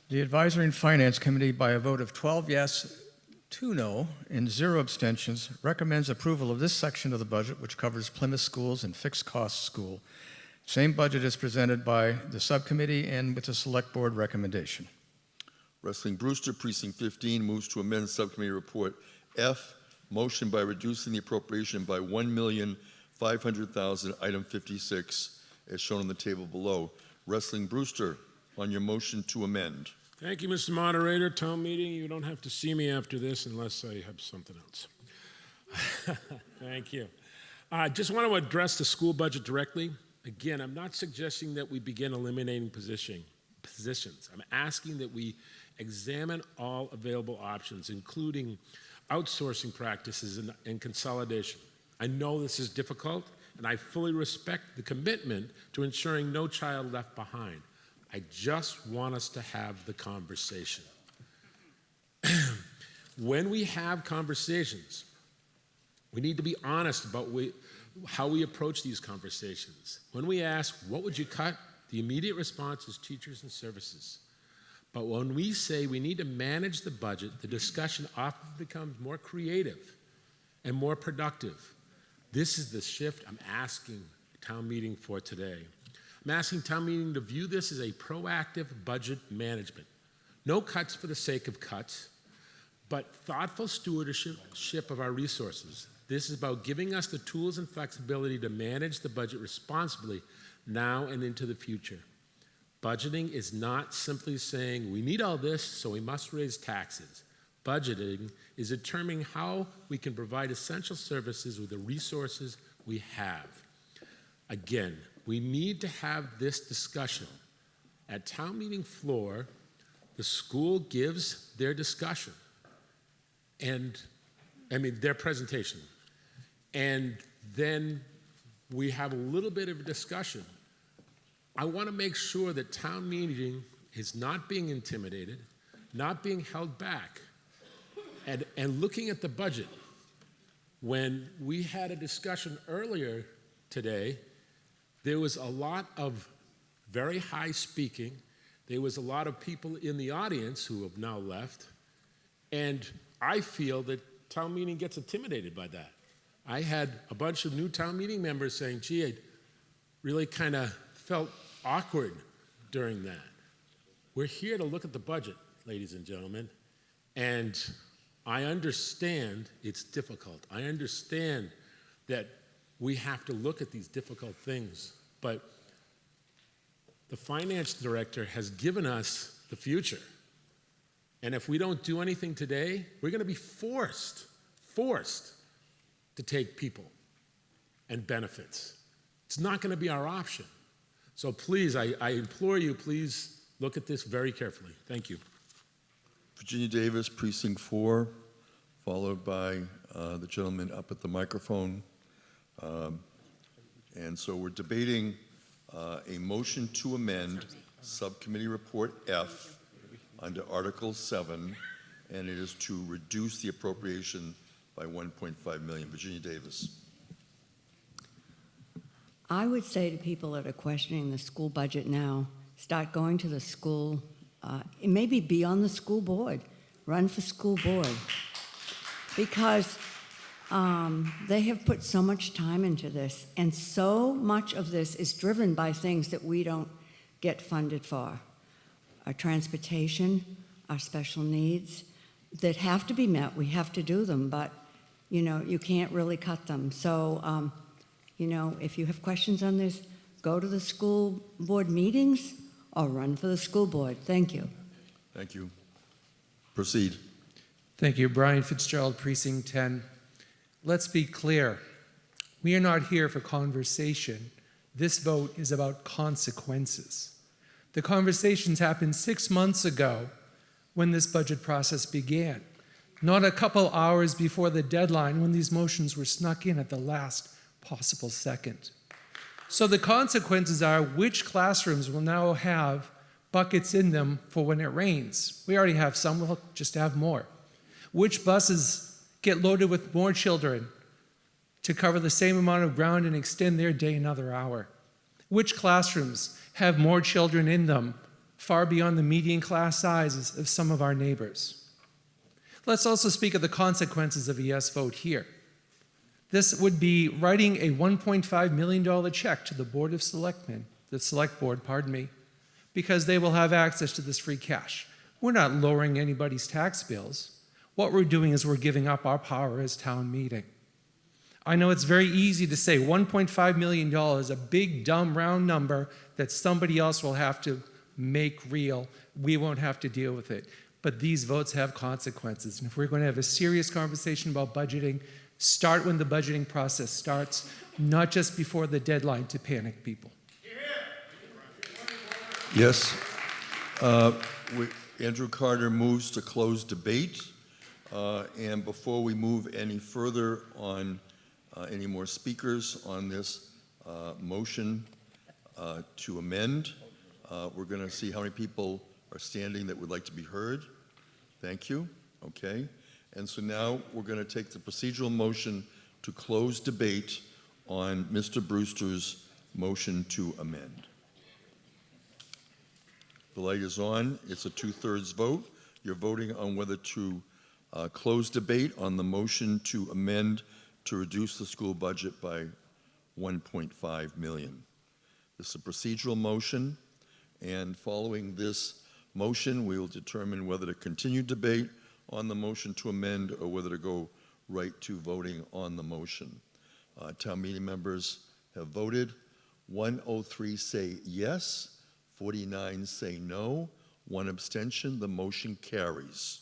The Advisory and Finance Committee, by a vote of 12 yes, 2 no, and 0 abstentions, recommends approval of this section of the budget, which covers Plymouth Schools and Fixed Cost School. Same budget is presented by the subcommittee and with a Select Board recommendation. Wrestling Brewster, Precinct 15, moves to amend Subcommittee Report F motion by reducing the appropriation by $1,500,000, item 56, as shown on the table below. Wrestling Brewster, on your motion to amend. Thank you, Mr. Moderator. Town meeting, you don't have to see me after this unless I have something else. Thank you. I just want to address the school budget directly. Again, I'm not suggesting that we begin eliminating positions. I'm asking that we examine all available options, including outsourcing practices and consolidation. I know this is difficult, and I fully respect the commitment to ensuring no child left behind. I just want us to have the conversation. When we have conversations, we need to be honest about how we approach these conversations. When we ask, what would you cut? The immediate response is teachers and services. But when we say we need to manage the budget, the discussion often becomes more creative and more productive. This is the shift I'm asking town meeting for today. I'm asking town meeting to view this as a proactive budget management. No cuts for the sake of cuts, but thoughtful stewardship of our resources. This is about giving us the tools and flexibility to manage the budget responsibly now and into the future. Budgeting is not simply saying we need all this, so we must raise taxes. Budgeting is determining how we can provide essential services with the resources we have. Again, we need to have this discussion. At town meeting floor, the school gives their discussion and, their presentation. And then we have a little bit of a discussion. I want to make sure that town meeting is not being intimidated, not being held back, and looking at the budget. When we had a discussion earlier today, there was a lot of very high speaking. There was a lot of people in the audience who have now left, and I feel that town meeting gets intimidated by that. I had a bunch of new town meeting members saying, gee, I really kind of felt awkward during that. We're here to look at the budget, ladies and gentlemen, and I understand it's difficult. I understand that we have to look at these difficult things, but the finance director has given us the future. And if we don't do anything today, we're going to be forced to take people and benefits. It's not going to be our option. So please, I implore you, please look at this very carefully. Thank you. Virginia Davis, Precinct 4, followed by the gentleman up at the microphone. And so we're debating a motion to amend Subcommittee Report F under Article 7, and it is to reduce the appropriation by $1.5 million. Virginia Davis. I would say to people that are questioning the school budget now, start going to the school, maybe be on the school board, run for school board, because they have put so much time into this, and so much of this is driven by things that we don't get funded for. Our transportation, our special needs that have to be met, we have to do them, but you can't really cut them. So, if you have questions on this, go to the school board meetings or run for the school board. Thank you. Thank you. Proceed. Thank you. Brian Fitzgerald, Precinct 10. Let's be clear. We are not here for conversation. This vote is about consequences. The conversations happened 6 months ago when this budget process began, not a couple hours before the deadline when these motions were snuck in at the last possible second. So the consequences are which classrooms will now have buckets in them for when it rains. We already have some, we'll just have more. Which buses get loaded with more children to cover the same amount of ground and extend their day another hour? Which classrooms have more children in them, far beyond the median class sizes of some of our neighbors? Let's also speak of the consequences of a yes vote here. This would be writing a $1.5 million check to the Board of Selectmen, the Select Board, pardon me, because they will have access to this free cash. We're not lowering anybody's tax bills. what we're doing is we're giving up our power as town meeting. I know it's very easy to say $1.5 million, a big, dumb, round number that somebody else will have to make real. We won't have to deal with it. But these votes have consequences. And if we're going to have a serious conversation about budgeting, start when the budgeting process starts, not just before the deadline to panic people. Yes. Andrew Carter moves to close debate. And before we move any further on any more speakers on this motion to amend, we're going to see how many people are standing that would like to be heard. Thank you. Okay. And so now we're going to take the procedural motion to close debate on Mr. Brewster's motion to amend. The light is on. It's a 2/3 vote. You're voting on whether to close debate on the motion to amend to reduce the school budget by $1.5 million. This is a procedural motion, and following this motion, we will determine whether to continue debate on the motion to amend or whether to go right to voting on the motion. Town meeting members have voted. 103 say yes, 49 say no, 1 abstention. The motion carries.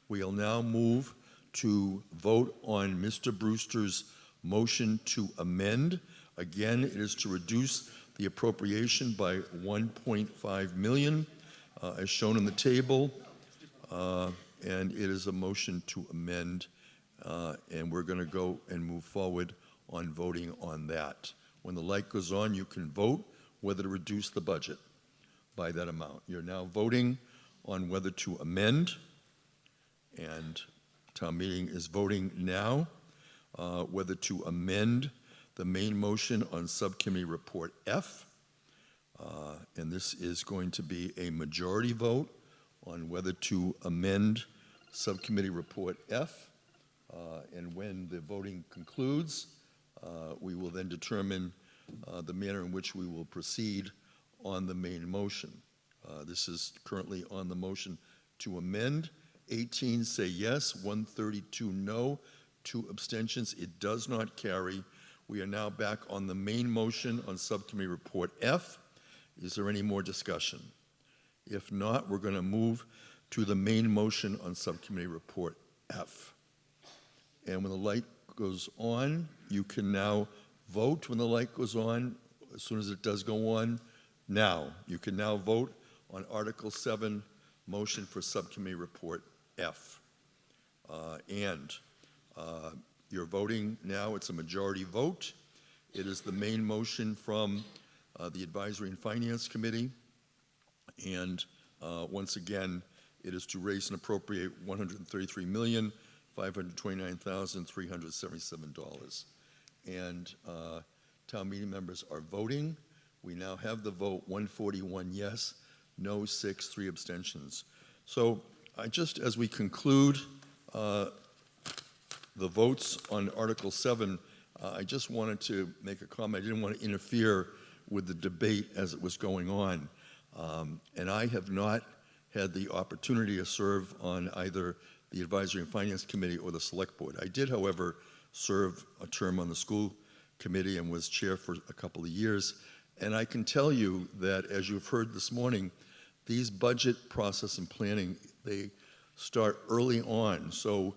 We'll now move to vote on Mr. Brewster's motion to amend. Again, it is to reduce the appropriation by $1.5 million, as shown in the table, and it is a motion to amend, and we're going to go and move forward on voting on that. When the light goes on, you can vote whether to reduce the budget by that amount. You're now voting on whether to amend, and town meeting is voting now whether to amend the main motion on subcommittee report F, and this is going to be a majority vote on whether to amend subcommittee report F, and when the voting concludes, we will then determine the manner in which we will proceed on the main motion. This is currently on the motion to amend. 18 say yes, 132 no, 2 abstentions. It does not carry. We are now back on the main motion on subcommittee report F. Is there any more discussion? If not, we're going to move to the main motion on subcommittee report F. And when the light goes on, you can now vote when the light goes on. As soon as it does go on, now. You can now vote on Article 7, motion for subcommittee report F. You're voting now. It's a majority vote. It is the main motion from the Advisory and Finance Committee. And once again, it is to raise and appropriate $133,529,377. And town meeting members are voting. We now have the vote, 141 yes, no 6, 3 abstentions. So as we conclude the votes on Article 7, I just wanted to make a comment. I didn't want to interfere with the debate as it was going on. And I have not had the opportunity to serve on either the Advisory and Finance Committee or the Select Board. I did, however, serve a term on the school committee and was chair for a couple of years. And I can tell you that, as you've heard this morning, these budget process and planning, they start early on. So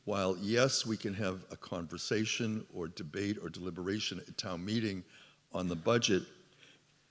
while, yes, we can have a conversation or debate or deliberation at town meeting on the budget,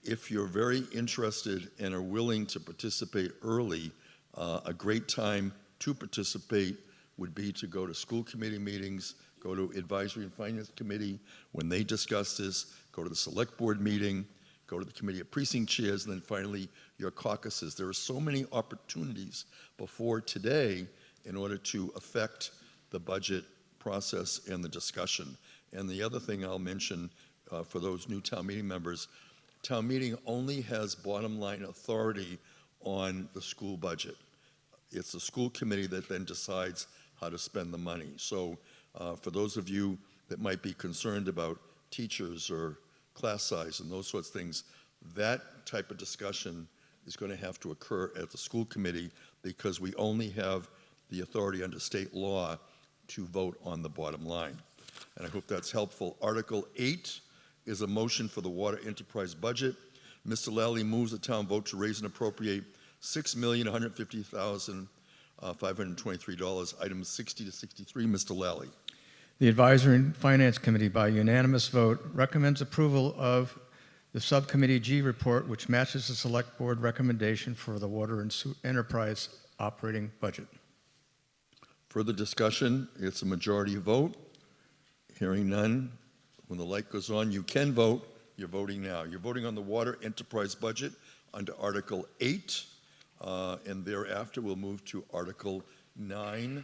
if you're very interested and are willing to participate early, a great time to participate would be to go to school committee meetings, go to Advisory and Finance Committee when they discuss this, go to the Select Board meeting, go to the Committee of Precinct Chairs, and then finally your caucuses. There are so many opportunities before today in order to affect the budget process and the discussion. And the other thing I'll mention for those new town meeting members, town meeting only has bottom line authority on the school budget. It's the school committee that then decides how to spend the money. So for those of you that might be concerned about teachers or class size and those sorts of things, that type of discussion is going to have to occur at the school committee because we only have the authority under state law to vote on the bottom line. And I hope that's helpful. Article 8 is a motion for the water enterprise budget. Mr. Lally moves the town vote to raise and appropriate $6,150,523, items 60 to 63. Mr. Lally. The Advisory and Finance Committee, by unanimous vote, recommends approval of the Subcommittee G report, which matches the Select Board recommendation for the Water and Enterprise operating budget. Further discussion? It's a majority vote. Hearing none. When the light goes on, you can vote. You're voting now. You're voting on the water enterprise budget under Article 8, and thereafter we'll move to Article 9.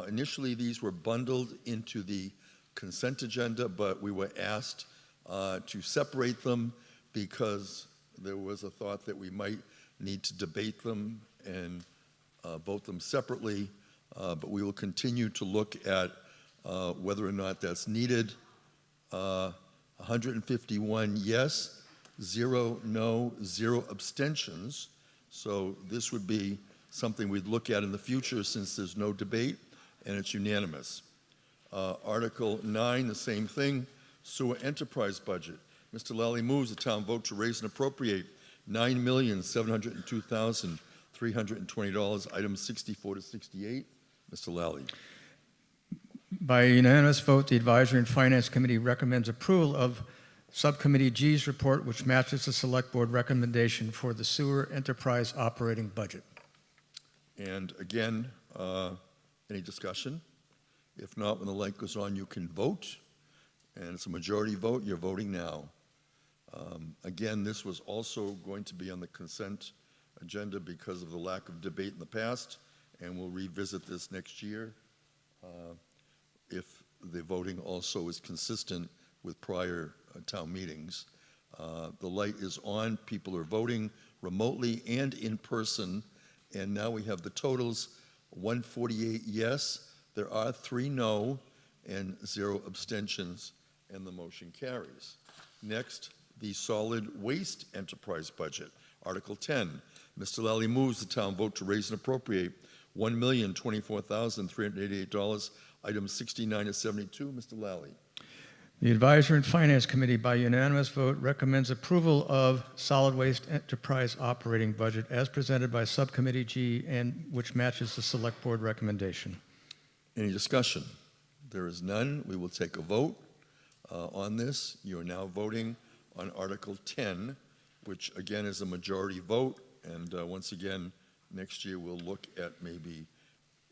Initially, these were bundled into the consent agenda, but we were asked to separate them because there was a thought that we might need to debate them and vote them separately, but we will continue to look at whether or not that's needed. 151 yes, 0 no, 0 abstentions. So this would be something we'd look at in the future since there's no debate and it's unanimous. Article 9, the same thing, sewer enterprise budget. Mr. Lally moves the town vote to raise and appropriate $9,702,320, items 64 to 68. Mr. Lally. By unanimous vote, the Advisory and Finance Committee recommends approval of Subcommittee G's report, which matches the Select Board recommendation for the sewer enterprise operating budget. And again, any discussion? If not, when the light goes on, you can vote. And it's a majority vote. You're voting now. Again, this was also going to be on the consent agenda because of the lack of debate in the past, and we'll revisit this next year if the voting also is consistent with prior town meetings. The light is on. People are voting remotely and in person. And now we have the totals: 148 yes, there are 3 no, and 0 abstentions, and the motion carries. Next, the solid waste enterprise budget. Article 10, Mr. Lally moves the town vote to raise and appropriate $1,024,388, items 69 to 72. Mr. Lally. The Advisory and Finance Committee, by unanimous vote, recommends approval of solid waste enterprise operating budget as presented by Subcommittee G, and which matches the Select Board recommendation. Any discussion? There is none. We will take a vote on this. You are now voting on Article 10, which again is a majority vote. And once again, next year we'll look at maybe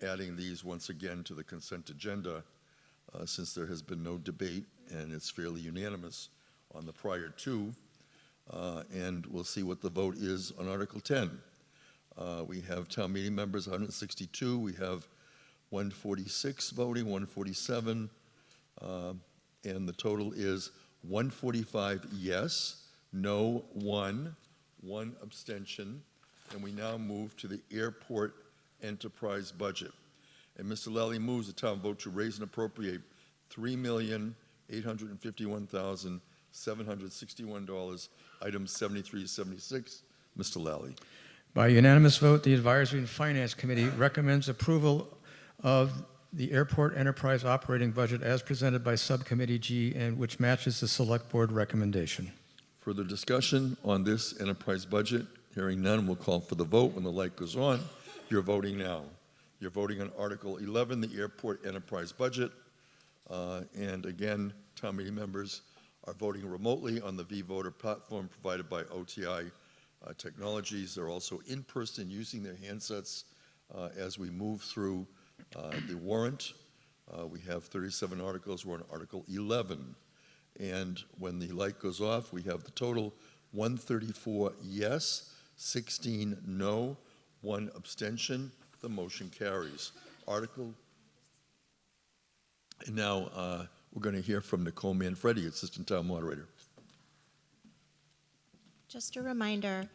adding these once again to the consent agenda since there has been no debate and it's fairly unanimous on the prior 2. And we'll see what the vote is on Article 10. We have town meeting members 162. We have 146 voting, 147, and the total is 145 yes, no 1, 1 abstention, and we now move to the airport enterprise budget. And Mr. Lally moves the town vote to raise and appropriate $3,851,761, items 73 to 76. Mr. Lally. By unanimous vote, the Advisory and Finance Committee recommends approval of the airport enterprise operating budget as presented by Subcommittee G, and which matches the Select Board recommendation. Further discussion on this enterprise budget? Hearing none, we'll call for the vote. When the light goes on, you're voting now. You're voting on Article 11, the airport enterprise budget. And again, town meeting members are voting remotely on the V-Voter platform provided by OTI Technologies. They're also in person using their handsets as we move through the warrant. We have 37 articles. We're on Article 11. And when the light goes off, we have the total 134 yes, 16 no, 1 abstention. The motion carries. And now we're going to hear from Nicole Manfredi, Assistant Town Moderator. Just a reminder,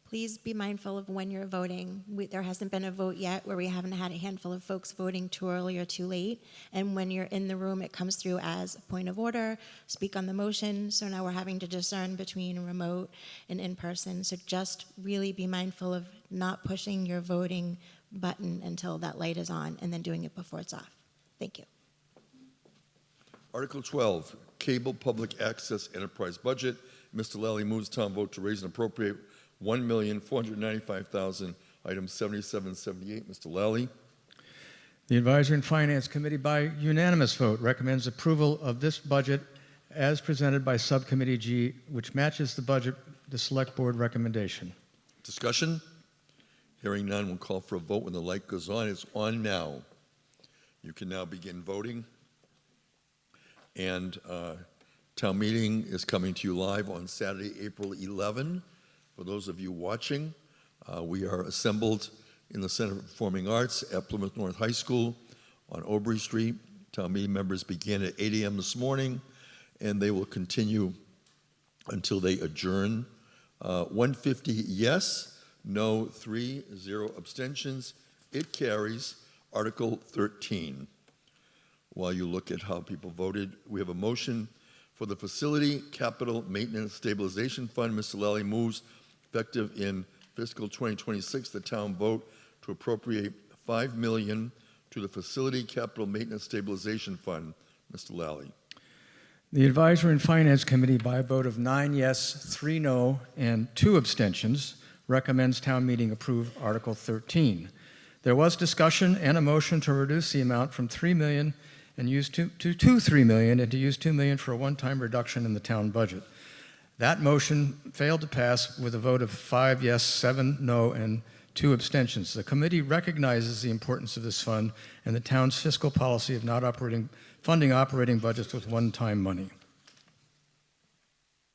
please be mindful of when you're voting. There hasn't been a vote yet where we haven't had a handful of folks voting too early or too late. And when you're in the room, it comes through as a point of order, speak on the motion. So now we're having to discern between remote and in person. So just really be mindful of not pushing your voting button until that light is on and then doing it before it's off. Thank you. Article 12, Cable Public Access Enterprise Budget. Mr. Lally moves town vote to raise and appropriate $1,495,000, item 7778. Mr. Lally. The Advisory and Finance Committee, by unanimous vote, recommends approval of this budget as presented by Subcommittee G, which matches the Select Board recommendation. Discussion? Hearing none, we'll call for a vote when the light goes on. It's on now. You can now begin voting. And town meeting is coming to you live on Saturday, April 11. For those of you watching, we are assembled in the Center for Performing Arts at Plymouth North High School on Aubrey Street. Town meeting members began at 8 a.m. this morning, and they will continue until they adjourn. 150 yes, no 3, 0 abstentions. It carries. Article 13. While you look at how people voted, we have a motion for the Facility Capital Maintenance Stabilization Fund. Mr. Lally moves, effective in fiscal 2026, the town vote to appropriate $5 million to the Facility Capital Maintenance Stabilization Fund. Mr. Lally. The Advisory and Finance Committee, by a vote of 9 yes, 3 no, and 2 abstentions, recommends town meeting approve Article 13. There was discussion and a motion to reduce the amount from $3 million and use to $3 million, and to use $2 million for a one-time reduction in the town budget. That motion failed to pass with a vote of 5 yes, 7 no, and 2 abstentions. The committee recognizes the importance of this fund and the town's fiscal policy of not funding operating budgets with one-time money.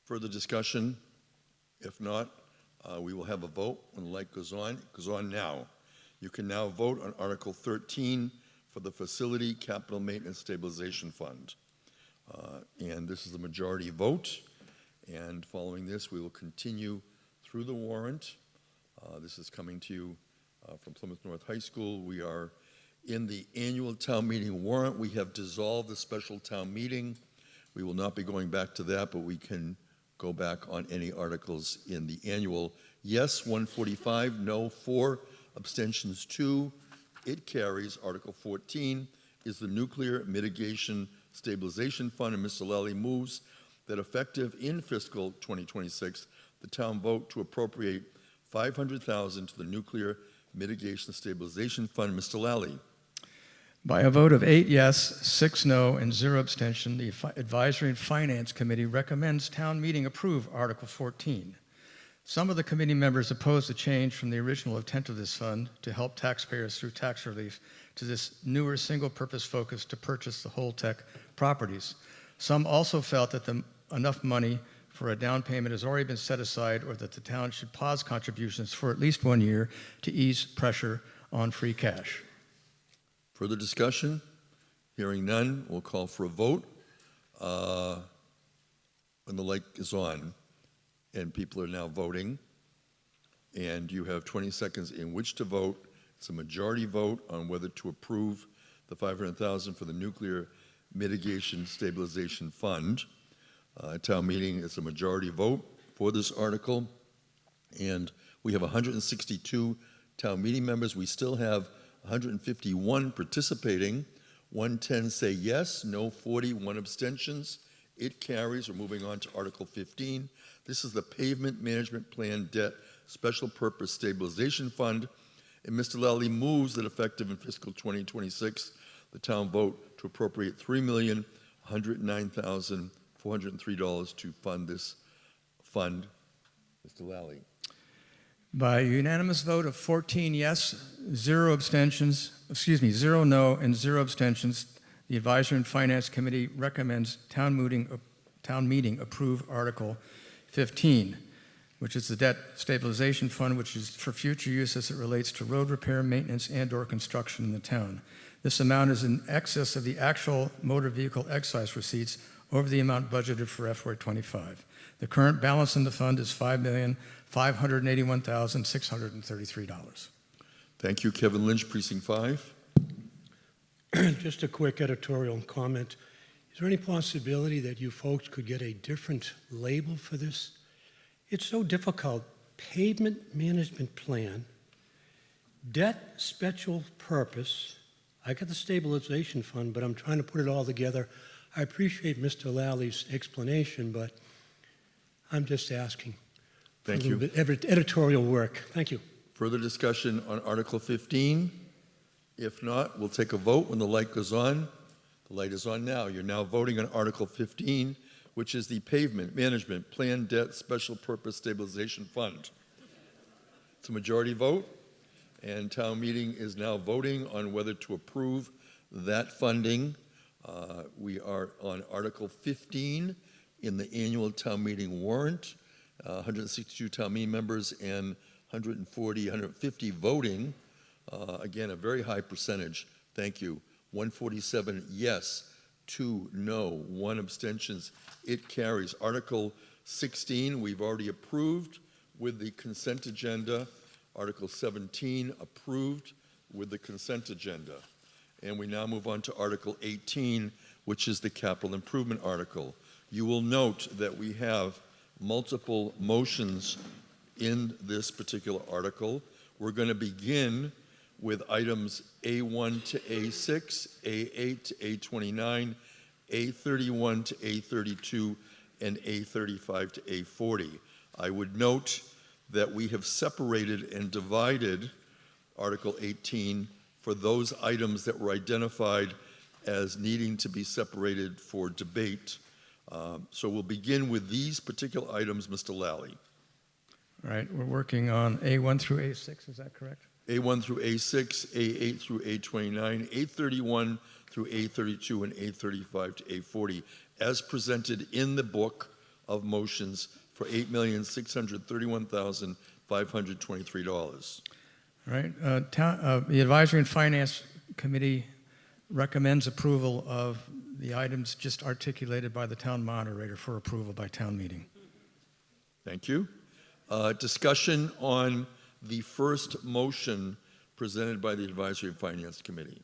Further discussion? If not, we will have a vote when the light goes on. It goes on now. You can now vote on Article 13 for the Facility Capital Maintenance Stabilization Fund. And this is the majority vote. And following this, we will continue through the warrant. This is coming to you from Plymouth North High School. We are in the annual town meeting warrant. We have dissolved the special town meeting. We will not be going back to that, but we can go back on any articles in the annual. Yes, 145, no, 4, abstentions 2. It carries. Article 14 is the Nuclear Mitigation Stabilization Fund, and Mr. Lally moves that effective in fiscal 2026, the town vote to appropriate $500,000 to the Nuclear Mitigation Stabilization Fund. Mr. Lally. By a vote of 8 yes, 6 no, and 0 abstention, the Advisory and Finance Committee recommends town meeting approve Article 14. Some of the committee members oppose the change from the original intent of this fund to help taxpayers through tax relief to this newer single-purpose focus to purchase the Holtec properties. Some also felt that enough money for a down payment has already been set aside, or that the town should pause contributions for at least 1 year to ease pressure on free cash. Further discussion? Hearing none, we'll call for a vote when the light is on. And people are now voting, and you have 20 seconds in which to vote. It's a majority vote on whether to approve the $500,000 for the Nuclear Mitigation Stabilization Fund. Town meeting is a majority vote for this article, and we have 162 town meeting members. We still have 151 participating. 110 say yes, no 40, 1 abstentions. It carries. We're moving on to Article 15. This is the Pavement Management Plan Debt Special Purpose Stabilization Fund. And Mr. Lally moves that effective in fiscal 2026, the town vote to appropriate $3,109,403 to fund this fund. Mr. Lally. By a unanimous vote of 14 yes, 0 no, and 0 abstentions, the Advisory and Finance Committee recommends town meeting approve Article 15, which is the Debt Stabilization Fund, which is for future use as it relates to road repair, maintenance, and/or construction in the town. This amount is in excess of the actual motor vehicle excise receipts over the amount budgeted for FY25. The current balance in the fund is $5,500,000, $581,633. Thank you. Kevin Lynch, Precinct 5. Just a quick editorial comment. Is there any possibility that you folks could get a different label for this? It's so difficult. Pavement management plan, debt special purpose. I got the stabilization fund, but I'm trying to put it all together. I appreciate Mr. Lally's explanation, but I'm just asking. Thank for a you. little bit editorial work. Thank you. Further discussion on Article 15? If not, we'll take a vote when the light goes on. The light is on now. You're now voting on Article 15, which is the Pavement Management Plan Debt Special Purpose Stabilization Fund. It's a majority vote, and town meeting is now voting on whether to approve that funding. We are on Article 15 in the annual town meeting warrant. 162 town meeting members and 150 voting. Again, a very high percentage. Thank you. 147 yes, 2 no, 1 abstentions. It carries. Article 16, we've already approved with the consent agenda. Article 17, approved with the consent agenda. And we now move on to Article 18, which is the capital improvement article. You will note that we have multiple motions in this particular article. We're going to begin with items A1 to A6, A8 to A29, A31 to A32, and A35 to A40. I would note that we have separated and divided Article 18 for those items that were identified as needing to be separated for debate. So we'll begin with these particular items, Mr. Lally. All right, we're working on A1 through A6, is that correct? A1 through A6, A8 through A29, A31 through A32, and A35 to A40, as presented in the book of motions for $8,631,523. All right, the Advisory and Finance Committee recommends approval of the items just articulated by the town moderator for approval by town meeting. Thank you. Discussion on the first motion presented by the Advisory and Finance Committee.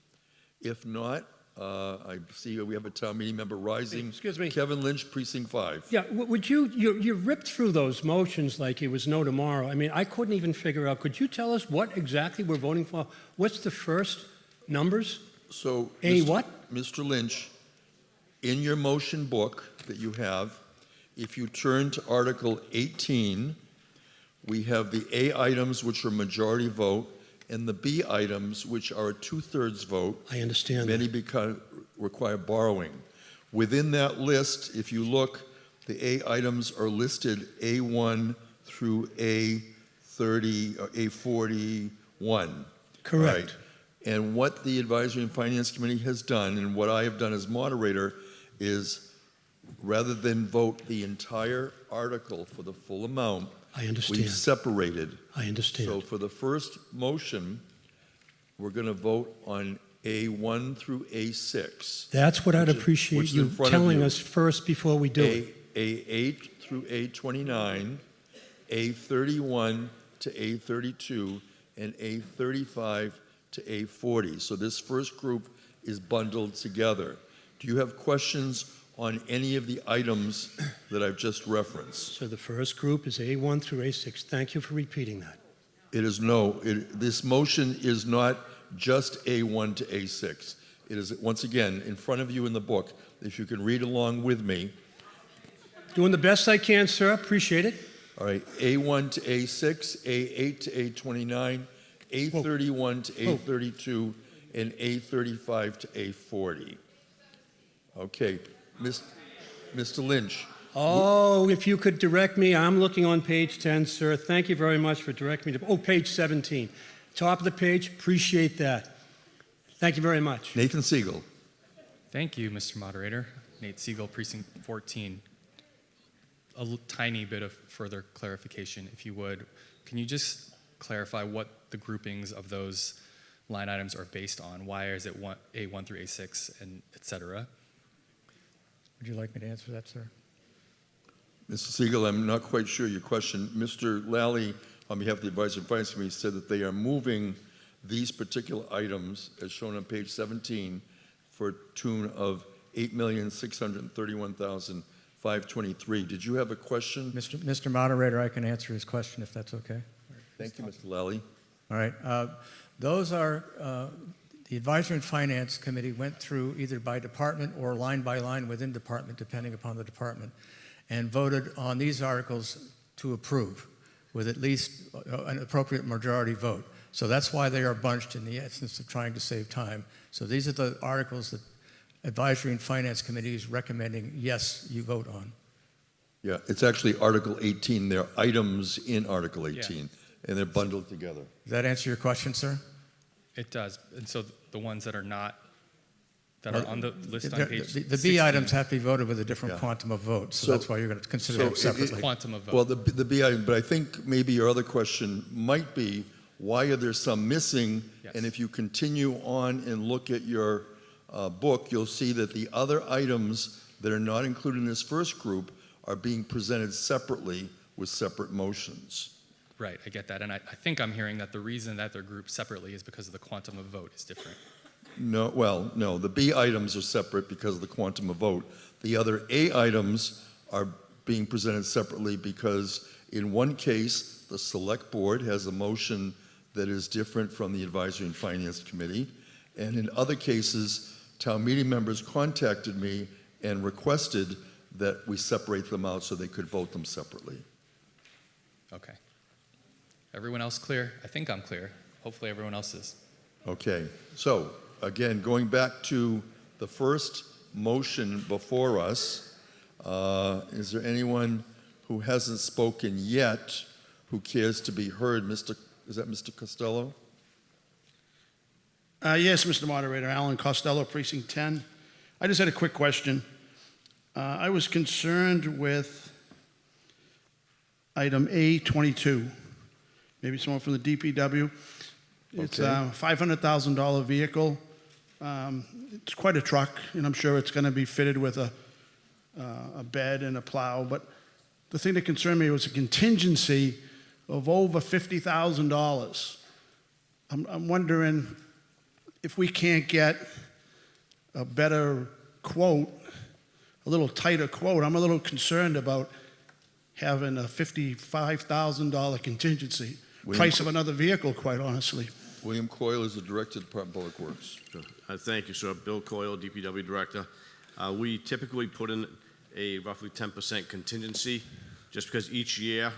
If not, I see we have a town meeting member rising. Excuse me. Kevin Lynch, Precinct 5. Yeah, would you ripped through those motions like it was no tomorrow. I mean, I couldn't even figure out. Could you tell us what exactly we're voting for? What's the first numbers? So, what? Mr. Lynch, in your motion book that you have, if you turn to Article 18, we have the A items, which are majority vote, and the B items, which are a 2/3 vote. I understand. Many require borrowing. Within that list, if you look, the A items are listed A1 through A30 or A41. Correct. Right. And what the Advisory and Finance Committee has done, and what I have done as moderator, is rather than vote the entire article for the full amount, I understand. we've separated. I understand. So for the first motion, we're going to vote on A1 through A6. That's what I'd which appreciate is you in front of telling you. us first before we do it. A8 through A29, A31 to A32, and A35 to A40. So this first group is bundled together. Do you have questions on any of the items that I've just referenced? So the first group is A1 through A6. Thank you for repeating that. It is no. This motion is not just A1 to A6. It is, once again, in front of you in the book. If you can read along with me. Doing the best I can, sir. Appreciate it. All right, A1 to A6, A8 to A29, A31 to A32, and A35 to A40. Okay, Mr. Lynch. Oh, if you could direct me, I'm looking on page 10, sir. Thank you very much for directing me to, page 17. Top of the page, appreciate that. Thank you very much. Nathan Siegel. Thank you, Mr. Moderator. Nate Siegel, Precinct 14. Tiny bit of further clarification, if you would. Can you just clarify what the groupings of those line items are based on? Why is it A1 through A6 and et cetera? Would you like me to answer that, sir? Mr. Siegel, I'm not quite sure your question. Mr. Lally, on behalf of the Advisory and Finance Committee, said that they are moving these particular items, as shown on page 17, for a tune of $8,631,523. Did you have a question? Mr. Moderator, I can answer his question if that's okay. Thank you, Mr. Lally. All right. Those are, the Advisory and Finance Committee went through either by department or line by line within department, depending upon the department, and voted on these articles to approve with at least an appropriate majority vote. So that's why they are bunched in the essence of trying to save time. So these are the articles that Advisory and Finance Committee is recommending, yes, you vote on. Yeah, it's actually Article 18. They're items in Article 18, and they're bundled together. Does that answer your question, sir? It does. And so the ones that are not, that are on the list on page the B 16, items have to be voted with a different quantum of vote, so that's why you're going to consider them separately. Quantum of vote. Well, the B item, but I think maybe your other question might be, why are there some missing? Yes. And if you continue on and look at your book, you'll see that the other items that are not included in this first group are being presented separately with separate motions. Right, I get that. And I think I'm hearing that the reason that they're grouped separately is because of the quantum of vote is different. No, well, no, the B items are separate because of the quantum of vote. The other A items are being presented separately because in one case, the Select Board has a motion that is different from the Advisory and Finance Committee. And in other cases, town meeting members contacted me and requested that we separate them out so they could vote them separately. Okay. Everyone else clear? I think I'm clear. Hopefully everyone else is. Okay, so again, going back to the first motion before us, is there anyone who hasn't spoken yet who cares to be heard? Is that Mr. Costello? Yes, Mr. Moderator, Alan Costello, Precinct 10. I just had a quick question. I was concerned with item A22. Maybe someone from the DPW. It's a $500,000 vehicle. It's quite a truck, and I'm sure it's going to be fitted with a bed and a plow. But the thing that concerned me was a contingency of over $50,000. I'm wondering if we can't get a better quote, a little tighter quote. I'm a little concerned about having a $55,000 contingency. Price of another vehicle, quite honestly. William Coyle is the Director of the Department of Public Works. Thank you, sir. Bill Coyle, DPW Director. We typically put in a roughly 10% contingency just because each year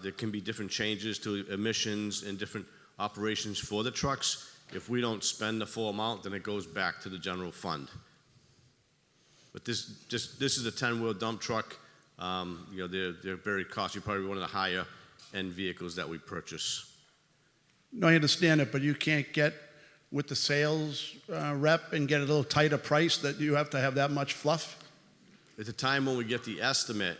there can be different changes to emissions and different operations for the trucks. If we don't spend the full amount, then it goes back to the general fund. But this is a 10-wheel dump truck. They're very costly, probably one of the higher end vehicles that we purchase. No, I understand it, but you can't get with the sales rep and get a little tighter price that you have to have that much fluff? At the time when we get the estimate,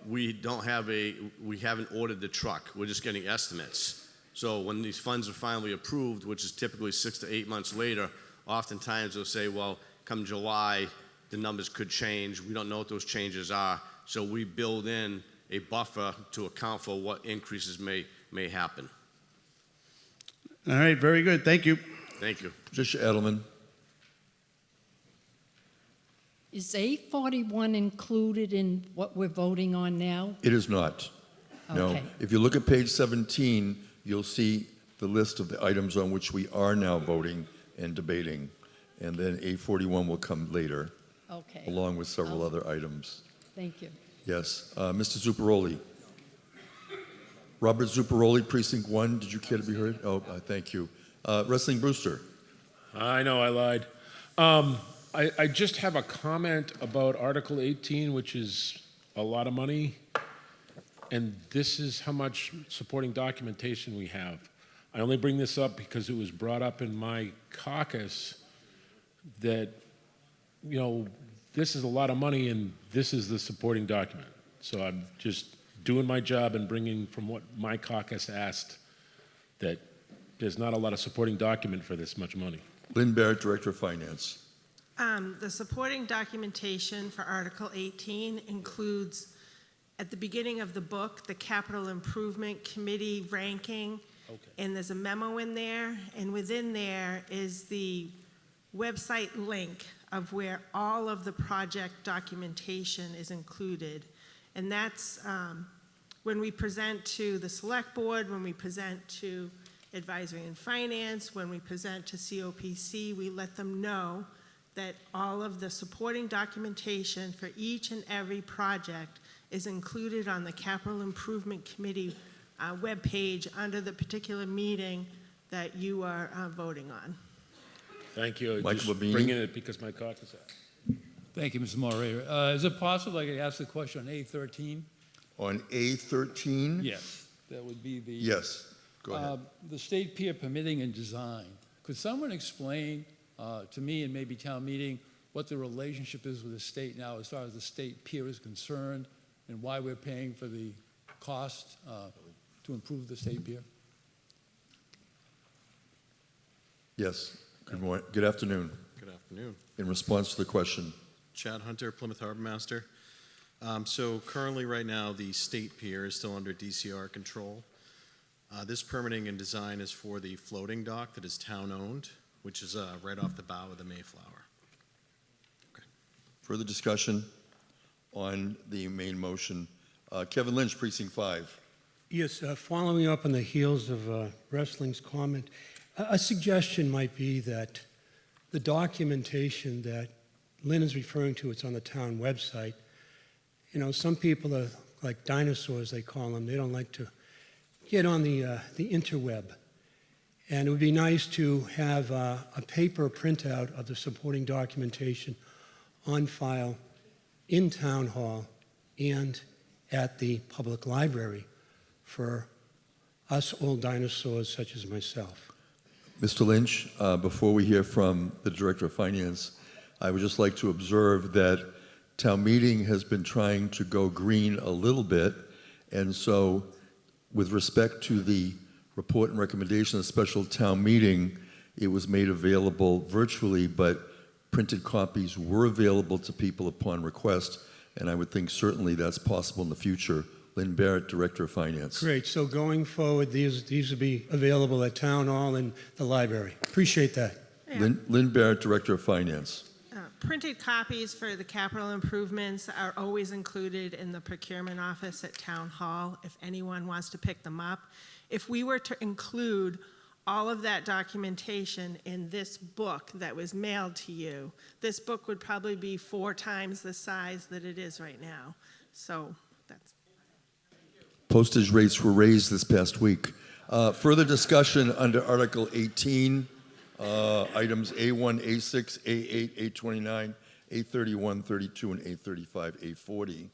we haven't ordered the truck. We're just getting estimates. So when these funds are finally approved, which is typically 6 to 8 months later, oftentimes they'll say, well, come July, the numbers could change. We don't know what those changes are. So we build in a buffer to account for what increases may happen. All right, very good. Thank you. Thank you. Patricia Edelman. Is A41 included in what we're voting on now? It is not. No. Okay. If you look at page 17, you'll see the list of the items on which we are now voting and debating. And then A41 will come later, Okay. along with several other items. Thank you. Yes. Mr. Zuccaroli. Robert Zuccaroli, Precinct 1. Did you care to be heard? Oh, thank you. Wrestling Brewster. I know I lied. I just have a comment about Article 18, which is a lot of money. And this is how much supporting documentation we have. I only bring this up because it was brought up in my caucus that, this is a lot of money and this is the supporting document. So I'm just doing my job and bringing from what my caucus asked that there's not a lot of supporting document for this much money. Lynn Barrett, Director of Finance. The supporting documentation for Article 18 includes at the beginning of the book, the Capital Improvement Committee ranking. Okay. And there's a memo in there, and within there is the website link of where all of the project documentation is included. And that's when we present to the select board, when we present to advisory and finance, when we present to COPC, we let them know that all of the supporting documentation for each and every project is included on the Capital Improvement Committee webpage under the particular meeting that you are voting on. Thank you. Michael Just Babini. bringing it because my clock is out. Thank you, Mr. Moderator. Is it possible I could ask the question on A13? On A13? Yes, that would be the... Yes, go ahead. The state peer permitting and design. Could someone explain to me and maybe town meeting what the relationship is with the state now as far as the state peer is concerned and why we're paying for the cost to improve the state pier? Yes, good morning, good afternoon. Good afternoon. In response to the question. Chad Hunter, Plymouth Harbor Master. So currently, right now, the state pier is still under DCR control. This permitting and design is for the floating dock that is town-owned, which is right off the bow of the Mayflower. Further discussion on the main motion. Kevin Lynch, Precinct 5. Yes, following up on the heels of Wrestling's comment, a suggestion might be that the documentation that Lynn is referring to, it's on the town website. You know, some people are like dinosaurs, they call them. They don't like to get on the interweb. And it would be nice to have a paper printout of the supporting documentation on file in Town Hall and at the public library for us old dinosaurs such as myself. Mr. Lynch, before we hear from the Director of Finance, I would just like to observe that town meeting has been trying to go green a little bit, and so with respect to the report and recommendation of the special town meeting, it was made available virtually, but printed copies were available to people upon request, and I would think certainly that's possible in the future. Lynn Barrett, Director of Finance. Great, so going forward, these will be available at Town Hall and the library. Appreciate that. Yeah. Lynn Barrett, Director of Finance. Printed copies for the capital improvements are always included in the procurement office at Town Hall if anyone wants to pick them up. If we were to include all of that documentation in this book that was mailed to you, this book would probably be 4 times the size that it is right now. So that's... Postage rates were raised this past week. Further discussion under Article 18, items A1, A6, A8, A29, A31, 32, and A35, A40.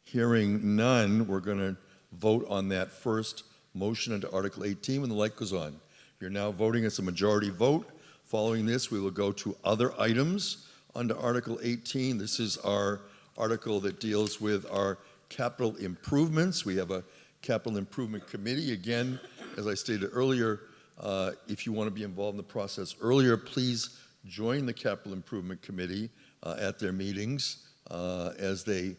Hearing none, we're going to vote on that first motion under Article 18 when the light goes on. You're now voting as a majority vote. Following this, we will go to other items under Article 18. This is our article that deals with our capital improvements. We have a capital improvement committee. Again, as I stated earlier, if you want to be involved in the process earlier, please join the capital improvement committee at their meetings as they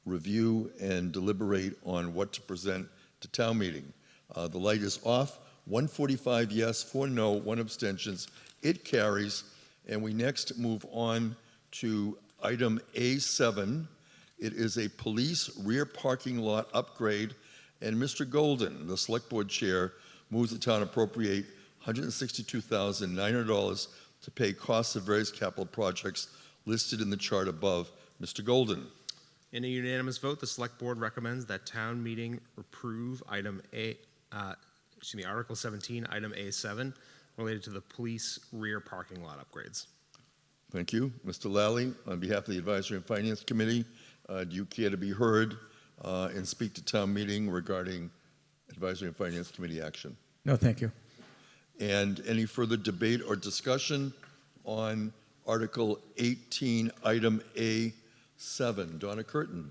review and deliberate on what to present to town meeting. The light is off. 145 yes, 4 no, 1 abstentions. It carries. And we next move on to item A7. It is a police rear parking lot upgrade. And Mr. Golden, the select board chair, moves the town appropriate $162,900 to pay costs of various capital projects listed in the chart above. Mr. Golden. In a unanimous vote, the select board recommends that town meeting approve Article 17, item A7, related to the police rear parking lot upgrades. Thank you. Mr. Lally, on behalf of the Advisory and Finance Committee, do you care to be heard and speak to town meeting regarding Advisory and Finance Committee action? No, thank you. And any further debate or discussion on Article 18, item A7? Donna Curtin.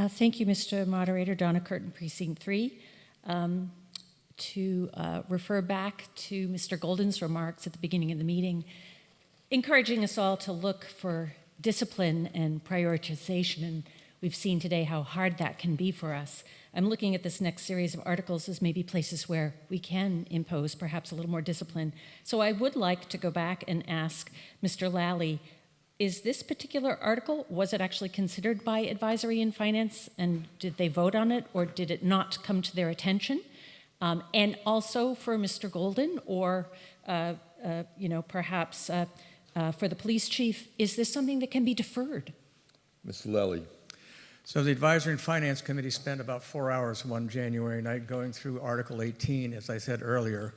Thank you, Mr. Moderator. Donna Curtin, Precinct 3. To refer back to Mr. Golden's remarks at the beginning of the meeting, encouraging us all to look for discipline and prioritization. And we've seen today how hard that can be for us. I'm looking at this next series of articles as maybe places where we can impose perhaps a little more discipline. So I would like to go back and ask Mr. Lally, is this particular article, was it actually considered by Advisory and Finance, and did they vote on it, or did it not come to their attention? And also for Mr. Golden, or perhaps for the police chief, is this something that can be deferred? Mr. Lally. So the Advisory and Finance Committee spent about 4 hours one January night going through Article 18, as I said earlier,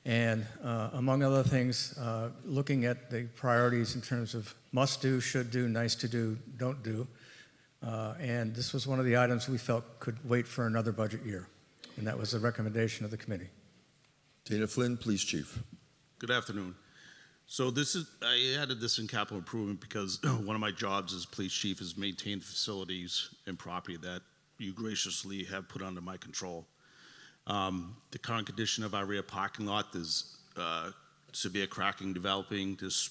and among other things, looking at the priorities in terms of must do, should do, nice to do, don't do. And this was one of the items we felt could wait for another budget year. And that was the recommendation of the committee. Dana Flynn, Police Chief. Good afternoon. So I added this in capital improvement because one of my jobs as police chief is maintain facilities and property that you graciously have put under my control. The current condition of our rear parking lot, there's severe cracking developing, there's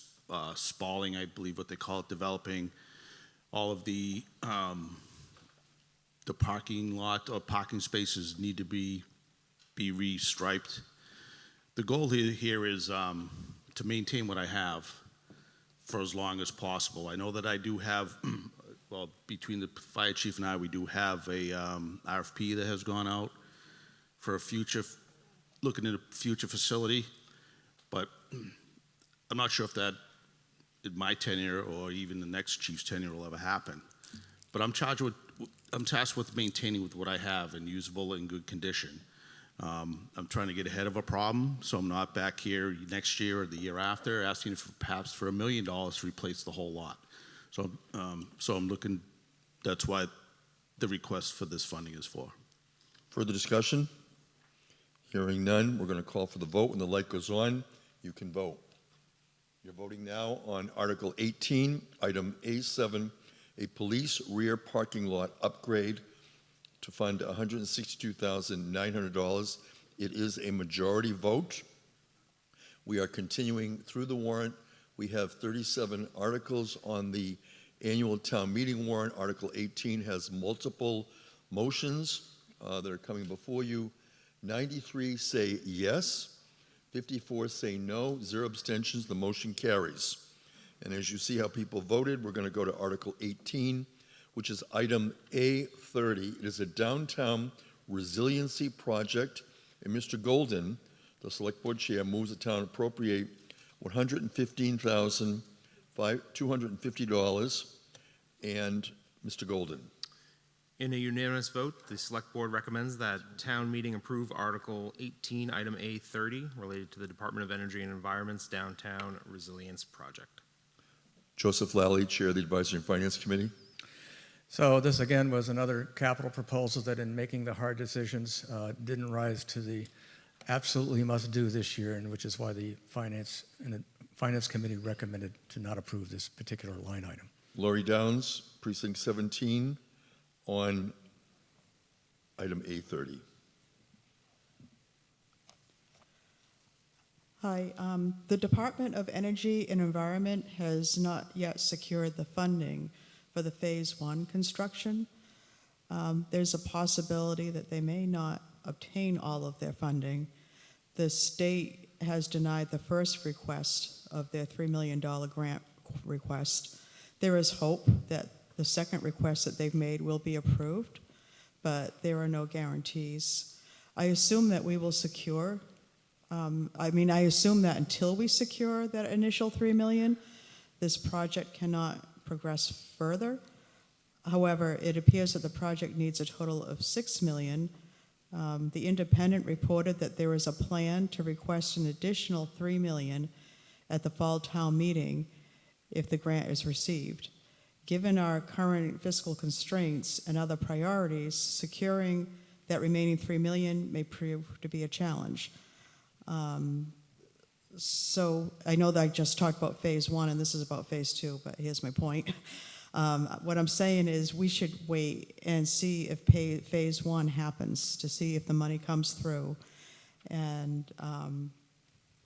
spalling, I believe what they call it, developing. All of the parking lot or parking spaces need to be restriped. The goal here is to maintain what I have for as long as possible. I know that I do have, well, between the fire chief and I, we do have a RFP that has gone out for looking at a future facility, but I'm not sure if that in my tenure or even the next chief's tenure will ever happen. But I'm tasked with maintaining with what I have in usable and good condition. I'm trying to get ahead of a problem, so I'm not back here next year or the year after asking for perhaps for $1 million to replace the whole lot. So I'm looking, that's why the request for this funding is for. Further discussion? Hearing none, we're going to call for the vote. When the light goes on, you can vote. You're voting now on Article 18, Item A7, a police rear parking lot upgrade to fund $162,900. It is a majority vote. We are continuing through the warrant. We have 37 articles on the annual town meeting warrant. Article 18 has multiple motions that are coming before you. 93 say yes, 54 say no, 0 abstentions. The motion carries. And as you see how people voted, we're going to go to Article 18, which is item A30. It is a downtown resiliency project, and Mr. Golden, the Select Board Chair, moves the town appropriate $115,250. And Mr. Golden. In a unanimous vote, the Select Board recommends that town meeting approve Article 18, Item A30, related to the Department of Energy and Environment's Downtown Resilience Project. Joseph Lally, Chair of the Advisory and Finance Committee. So this again was another capital proposal that in making the hard decisions didn't rise to the absolutely must do this year, and which is why the Finance Committee recommended to not approve this particular line item. Laurie Downs, Precinct 17, on item A30. Hi, the Department of Energy and Environment has not yet secured the funding for the Phase 1 construction. There's a possibility that they may not obtain all of their funding. The state has denied the first request of their $3 million grant request. There is hope that the second request that they've made will be approved, but there are no guarantees. I assume that we will secure I assume that until we secure that initial $3 million, this project cannot progress further. However, it appears that the project needs a total of $6 million. The Independent reported that there is a plan to request an additional $3 million at the fall town meeting if the grant is received. Given our current fiscal constraints and other priorities, securing that remaining $3 million may prove to be a challenge. So I know that I just talked about Phase 1 and this is about Phase 2, but here's my point. What I'm saying is we should wait and see if Phase 1 happens, to see if the money comes through, and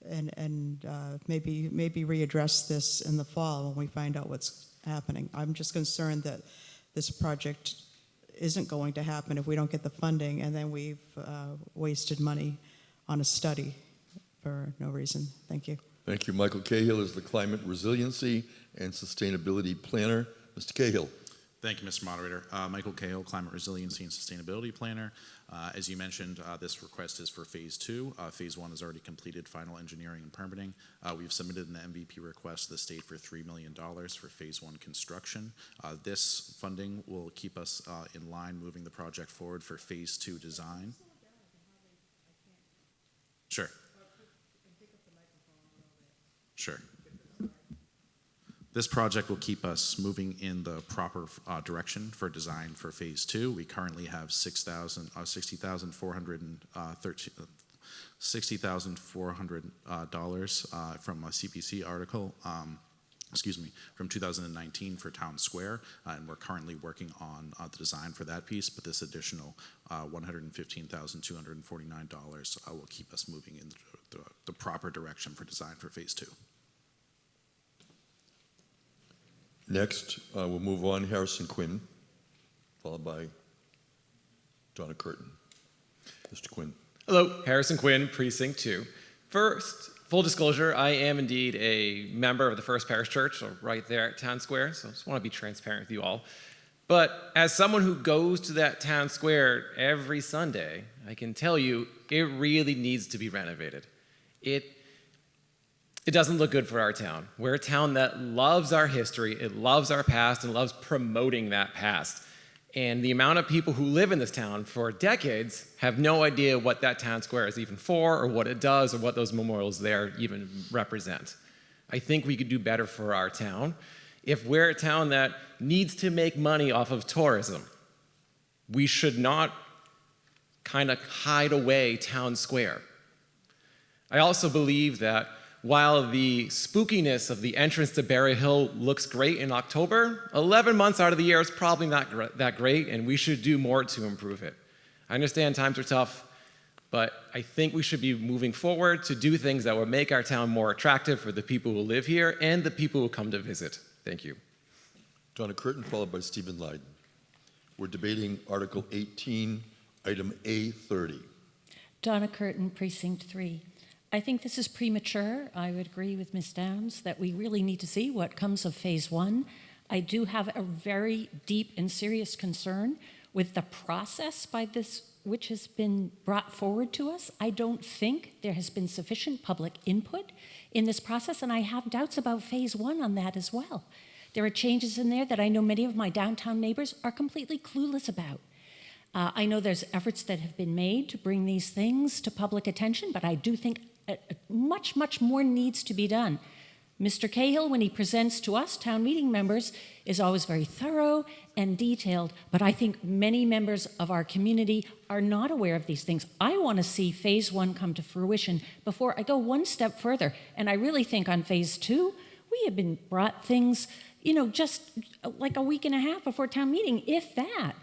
maybe readdress this in the fall when we find out what's happening. I'm just concerned that this project isn't going to happen if we don't get the funding, and then we've wasted money on a study for no reason. Thank you. Thank you. Michael Cahill is the Climate Resiliency and Sustainability Planner. Mr. Cahill. Thank you, Mr. Moderator. Michael Cahill, Climate Resiliency and Sustainability Planner. As you mentioned, this request is for Phase 2. Phase 1 has already completed final engineering and permitting. We've submitted an MVP request to the state for $3 million for Phase 1 construction. This funding will keep us in line moving the project forward for Phase 2 design. Sure. Sure. This project will keep us moving in the proper direction for design for Phase 2. We currently have $60,400 from a CPC article, from 2019 for Town Square, and we're currently working on the design for that piece, but this additional $115,249 will keep us moving in the proper direction for design for Phase 2. Next, we'll move on. Harrison Quinn, followed by Donna Curtin. Mr. Quinn. Hello, Harrison Quinn, Precinct 2. First, full disclosure, I am indeed a member of the First Parish Church, so right there at Town Square, so I just want to be transparent with you all. But as someone who goes to that Town Square every Sunday, I can tell you it really needs to be renovated. It doesn't look good for our town. We're a town that loves our history, it loves our past, and loves promoting that past. And the amount of people who live in this town for decades have no idea what that town square is even for, or what it does, or what those memorials there even represent. I think we could do better for our town. If we're a town that needs to make money off of tourism, we should not kind of hide away Town Square. I also believe that while the spookiness of the entrance to Berry Hill looks great in October, 11 months out of the year is probably not that great, and we should do more to improve it. I understand times are tough, but I think we should be moving forward to do things that will make our town more attractive for the people who live here and the people who come to visit. Thank you. Donna Curtin, followed by Stephen Leiden. We're debating Article 18, Item A30. Donna Curtin, Precinct 3. I think this is premature. I would agree with Ms. Downs that we really need to see what comes of Phase 1. I do have a very deep and serious concern with the process by this, which has been brought forward to us. I don't think there has been sufficient public input in this process, and I have doubts about Phase 1 on that as well. There are changes in there that I know many of my downtown neighbors are completely clueless about. I know there's efforts that have been made to bring these things to public attention, but I do think much, much more needs to be done. Mr. Cahill, when he presents to us, town meeting members, is always very thorough and detailed, but I think many members of our community are not aware of these things. I want to see Phase 1 come to fruition before I go one step further, and I really think on Phase 2, we have been brought things, just like a week and a half before town meeting, if that.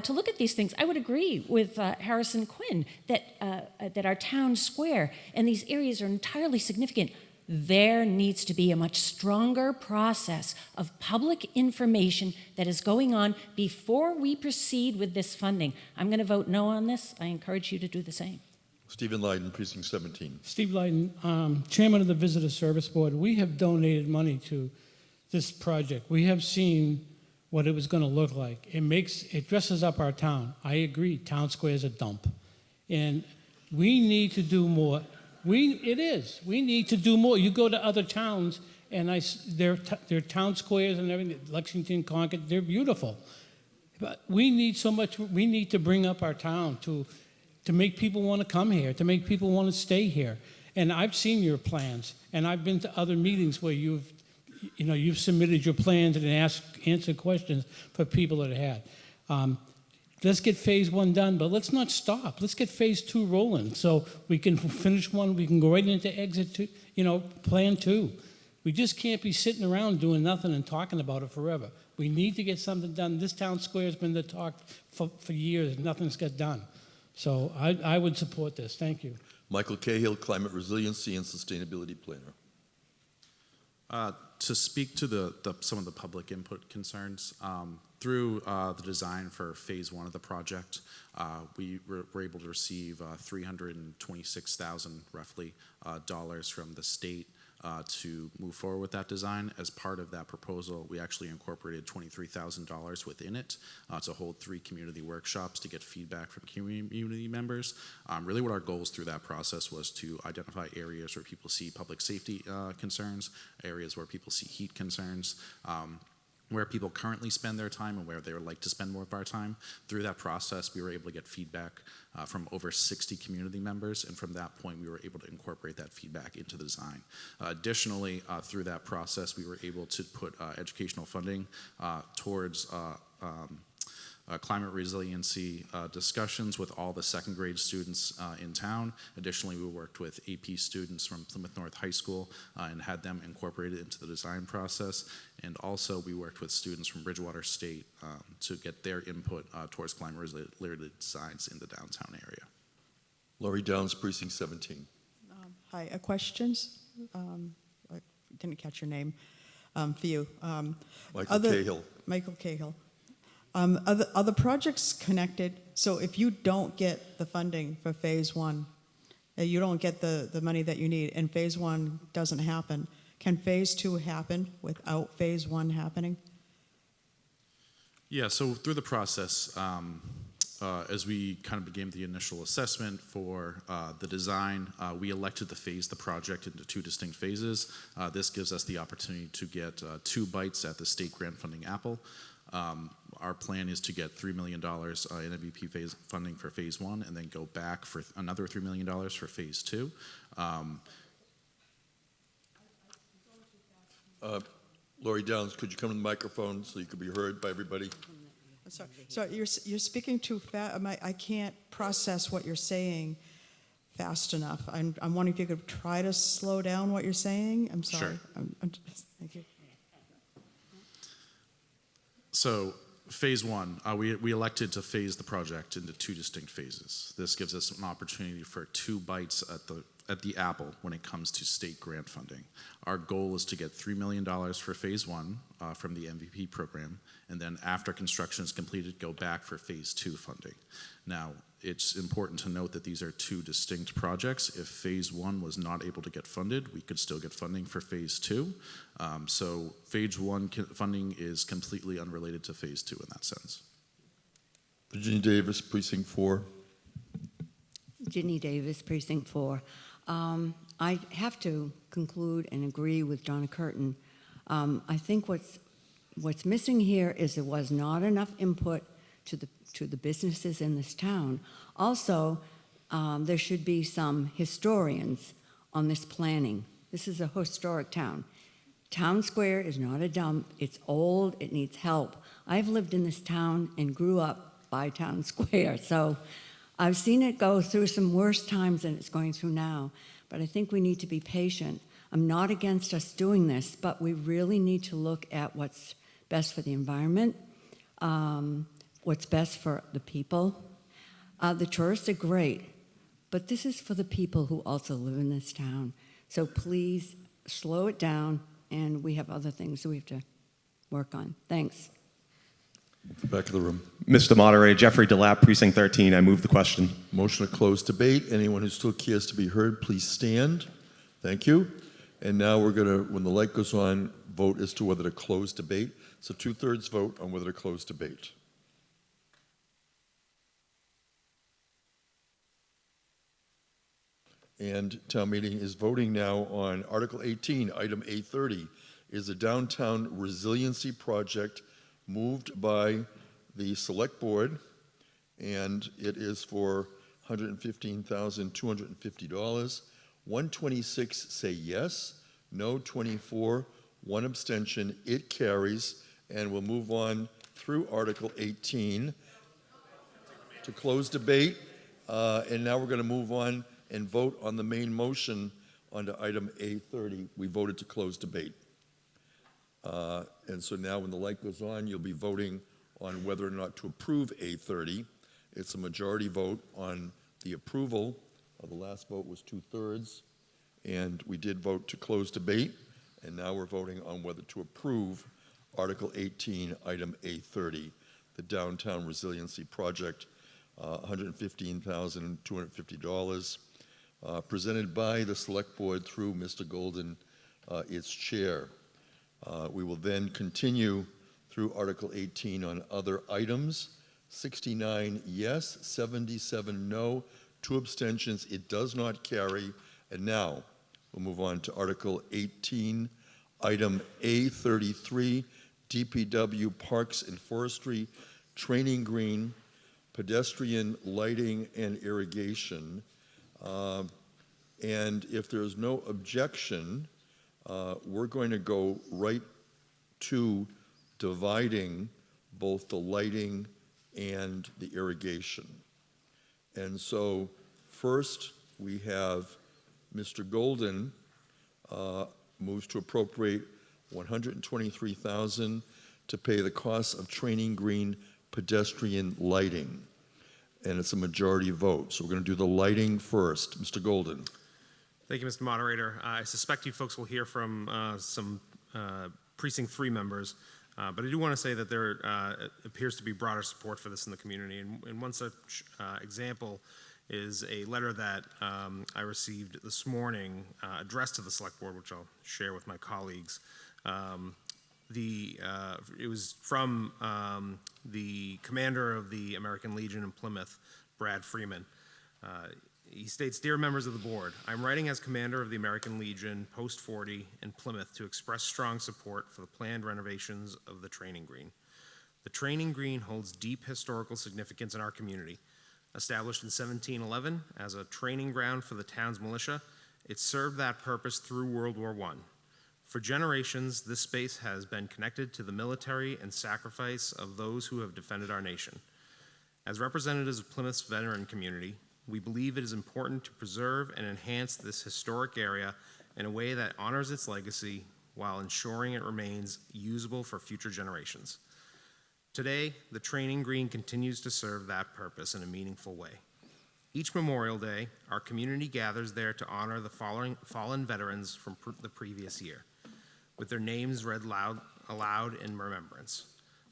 To look at these things, I would agree with Harrison Quinn that our town square and these areas are entirely significant. There needs to be a much stronger process of public information that is going on before we proceed with this funding. I'm going to vote no on this. I encourage you to do the same. Stephen Leiden, Precinct 17. Steve Leiden, Chairman of the Visitor Service Board. We have donated money to this project. We have seen what it was going to look like. It dresses up our town. I agree, Town Square is a dump. And we need to do more. We need to do more. You go to other towns and their town squares and everything, Lexington, Concord, they're beautiful. But we need to bring up our town to make people want to come here, to make people want to stay here. And I've seen your plans, and I've been to other meetings where you've submitted your plans and answered questions for people that had. Let's get Phase 1 done, but let's not stop. Let's get Phase 2 rolling so we can finish 1, we can go right into exit 2, Plan 2. We just can't be sitting around doing nothing and talking about it forever. We need to get something done. This town square has been the talk for years, and nothing's got done. So I would support this. Thank you. Michael Cahill, Climate Resiliency and Sustainability Planner. To speak to some of the public input concerns, through the design for phase one of the project, we were able to receive $326,000 roughly dollars from the state to move forward with that design. As part of that proposal, we actually incorporated $23,000 within it to hold 3 community workshops to get feedback from community members. Really what our goals through that process was to identify areas where people see public safety concerns, areas where people see heat concerns, where people currently spend their time and where they would like to spend more of our time. Through that process, we were able to get feedback from over 60 community members, and from that point, we were able to incorporate that feedback into the design. Additionally, through that process, we were able to put educational funding towards climate resiliency discussions with all the second grade students in town. Additionally, we worked with AP students from Plymouth North High School and had them incorporated into the design process. And also we worked with students from Bridgewater State to get their input towards climate related designs in the downtown area. Laurie Downs, Precinct 17. Hi, questions? I didn't catch your name for you. Michael Cahill. Michael Cahill. Are the projects connected? So if you don't get the funding for phase one, you don't get the money that you need, and phase one doesn't happen, can phase two happen without phase one happening? Yeah, so through the process, as we kind of began the initial assessment for the design, we elected to phase the project into 2 distinct phases. This gives us the opportunity to get 2 bites at the state grant funding apple. Our plan is to get $3 million in MVP phase funding for phase one, and then go back for another $3 million for phase two. Laurie Downs, could you come to the microphone so you could be heard by everybody? Sorry, you're speaking too fast. I can't process what you're saying fast enough. I'm wondering if you could try to slow down what you're saying. I'm sorry. Sure. Thank you. So phase one, we elected to phase the project into 2 distinct phases. This gives us an opportunity for 2 bites at the apple when it comes to state grant funding. Our goal is to get $3 million for phase one from the MVP program, and then after construction is completed, go back for phase 2 funding. Now, it's important to note that these are 2 distinct projects. If phase 1 was not able to get funded, we could still get funding for phase 2. So phase 1 funding is completely unrelated to phase 2 in that sense. Virginia Davis, Precinct 4. Ginny Davis, Precinct 4. I have to conclude and agree with Donna Curtin. I think what's missing here is there was not enough input to the businesses in this town. Also, there should be some historians on this planning. This is a historic town. Town Square is not a dump. It's old. It needs help. I've lived in this town and grew up by Town Square, so I've seen it go through some worse times than it's going through now, but I think we need to be patient. I'm not against us doing this, but we really need to look at what's best for the environment, what's best for the people. The tourists are great, but this is for the people who also live in this town. So please slow it down, and we have other things that we have to work on. Thanks. Back of the room. Mr. Moderator, Jeffrey DeLapp, Precinct 13. I move the question. Motion to close debate. Anyone who still cares to be heard, please stand. Thank you. And now we're going to, when the light goes on, vote as to whether to close debate. So 2/3 vote on whether to close debate. And town meeting is voting now on Article 18, item A30, is a downtown resiliency project moved by the select board, and it is for $115,250. 126 say yes, no 24, 1 abstention. It carries, and we'll move on through Article 18 to close debate. And now we're going to move on and vote on the main motion under item A30. We voted to close debate. And so now when the light goes on, you'll be voting on whether or not to approve A30. It's a majority vote on the approval. The last vote was 2/3. And we did vote to close debate. And now we're voting on whether to approve Article 18, Item A30, the Downtown Resiliency Project, $115,250, presented by the Select Board through Mr. Golden, its chair. We will then continue through Article 18 on other items. 69 yes, 77 no, 2 abstentions. It does not carry. And now we'll move on to Article 18, Item A33, DPW Parks and Forestry, Training Green, Pedestrian Lighting and Irrigation. And if there's no objection, we're going to go right to dividing both the lighting and the irrigation. And so first we have Mr. Golden moves to appropriate $123,000 to pay the costs of Training Green pedestrian lighting. And it's a majority vote. So we're going to do the lighting first. Mr. Golden. Thank you, Mr. Moderator. I suspect you folks will hear from some Precinct 3 members, but I do want to say that there appears to be broader support for this in the community. And one such example is a letter that I received this morning addressed to the Select Board, which I'll share with my colleagues. It was from the commander of the American Legion in Plymouth, Brad Freeman. He states, "Dear members of the board, I'm writing as commander of the American Legion, Post 40 in Plymouth to express strong support for the planned renovations of the Training Green. The Training Green holds deep historical significance in our community. Established in 1711 as a training ground for the town's militia, it served that purpose through World War I. For generations, this space has been connected to the military and sacrifice of those who have defended our nation. As representatives of Plymouth's veteran community, we believe it is important to preserve and enhance this historic area in a way that honors its legacy while ensuring it remains usable for future generations. Today, the Training Green continues to serve that purpose in a meaningful way. Each Memorial Day, our community gathers there to honor the fallen veterans from the previous year, with their names read aloud in remembrance.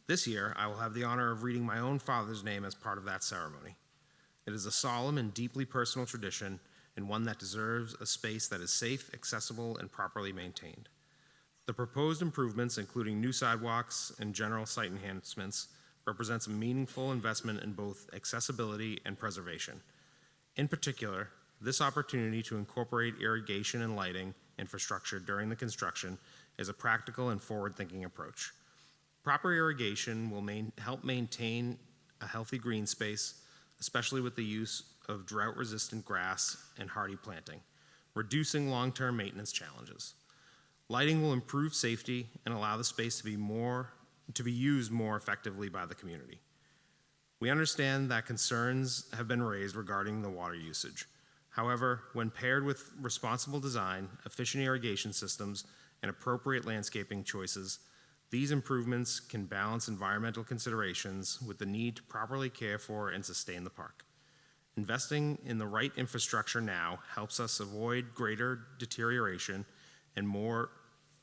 This year, I will have the honor of reading my own father's name as part of that ceremony. It is a solemn and deeply personal tradition, and one that deserves a space that is safe, accessible, and properly maintained. The proposed improvements, including new sidewalks and general site enhancements, represents a meaningful investment in both accessibility and preservation. In particular, this opportunity to incorporate irrigation and lighting infrastructure during the construction is a practical and forward-thinking approach. Proper irrigation will help maintain a healthy green space, especially with the use of drought-resistant grass and hardy planting, reducing long-term maintenance challenges. Lighting will improve safety and allow the space to be used more effectively by the community. We understand that concerns have been raised regarding the water usage. However, when paired with responsible design, efficient irrigation systems, and appropriate landscaping choices, these improvements can balance environmental considerations with the need to properly care for and sustain the park. Investing in the right infrastructure now helps us avoid greater deterioration and more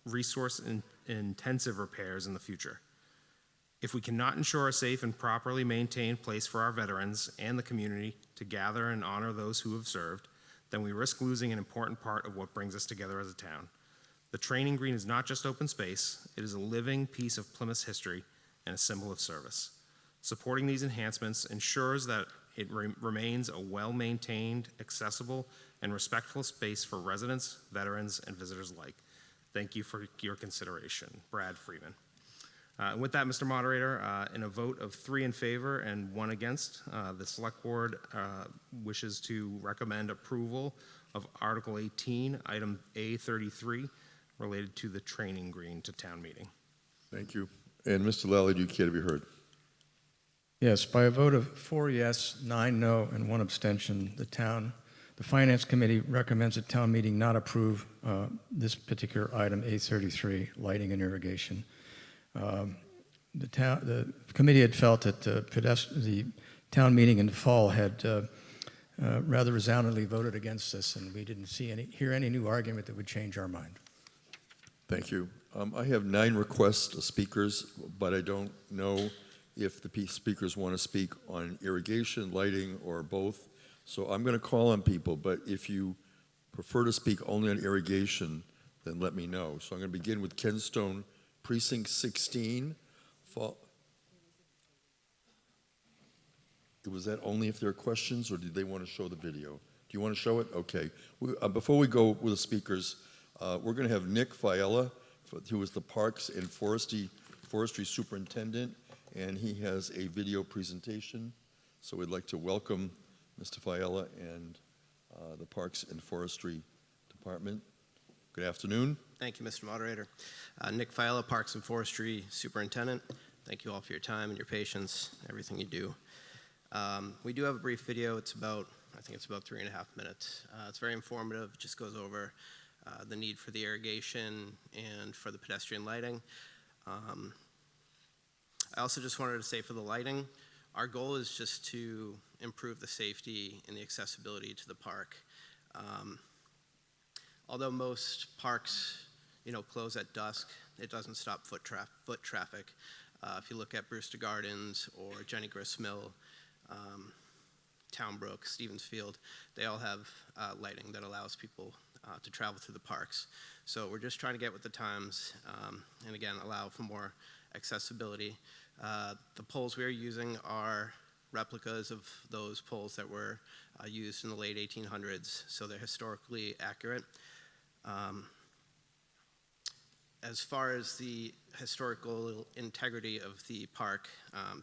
resource-intensive repairs in the future. If we cannot ensure a safe and properly maintained place for our veterans and the community to gather and honor those who have served, then we risk losing an important part of what brings us together as a town. The Training Green is not just open space, it is a living piece of Plymouth's history and a symbol of service. Supporting these enhancements ensures that it remains a well-maintained, accessible, and respectful space for residents, veterans, and visitors alike. Thank you for your consideration. Brad Freeman. With that, Mr. Moderator, in a vote of 3 in favor and 1 against, the Select Board wishes to recommend approval of Article 18, Item A33, related to the Training Green to town meeting. Thank you. And Mr. Lally, do you care to be heard? Yes, by a vote of 4 yes, 9 no, and 1 abstention, the Finance Committee recommends that town meeting not approve this particular item, A33, lighting and irrigation. The committee had felt that the town meeting in the fall had rather resoundingly voted against this, and we didn't hear any new argument that would change our mind. Thank you. I have 9 requests of speakers, but I don't know if the speakers want to speak on irrigation, lighting, or both. So I'm going to call on people, but if you prefer to speak only on irrigation, then let me know. So I'm going to begin with Ken Stone, Precinct 16. Was that only if there are questions, or did they want to show the video? Do you want to show it? Okay. Before we go with the speakers, we're going to have Nick Fiella, who is the Parks and Forestry Superintendent, and he has a video presentation. So we'd like to welcome Mr. Fiella and the Parks and Forestry Department. Good afternoon. Thank you, Mr. Moderator. Nick Fiella, Parks and Forestry Superintendent. Thank you all for your time and your patience, everything you do. We do have a brief video. I think it's about 3.5 minutes. It's very informative. It just goes over the need for the irrigation and for the pedestrian lighting. I also just wanted to say for the lighting, our goal is just to improve the safety and the accessibility to the park. Although most parks, close at dusk, it doesn't stop foot traffic. If you look at Brewster Gardens or Jenny Grist Mill, Townbrook, Stevens Field, they all have lighting that allows people to travel through the parks. So we're just trying to get with the times and again allow for more accessibility. The poles we are using are replicas of those poles that were used in the late 1800s, so they're historically accurate. As far as the historical integrity of the park,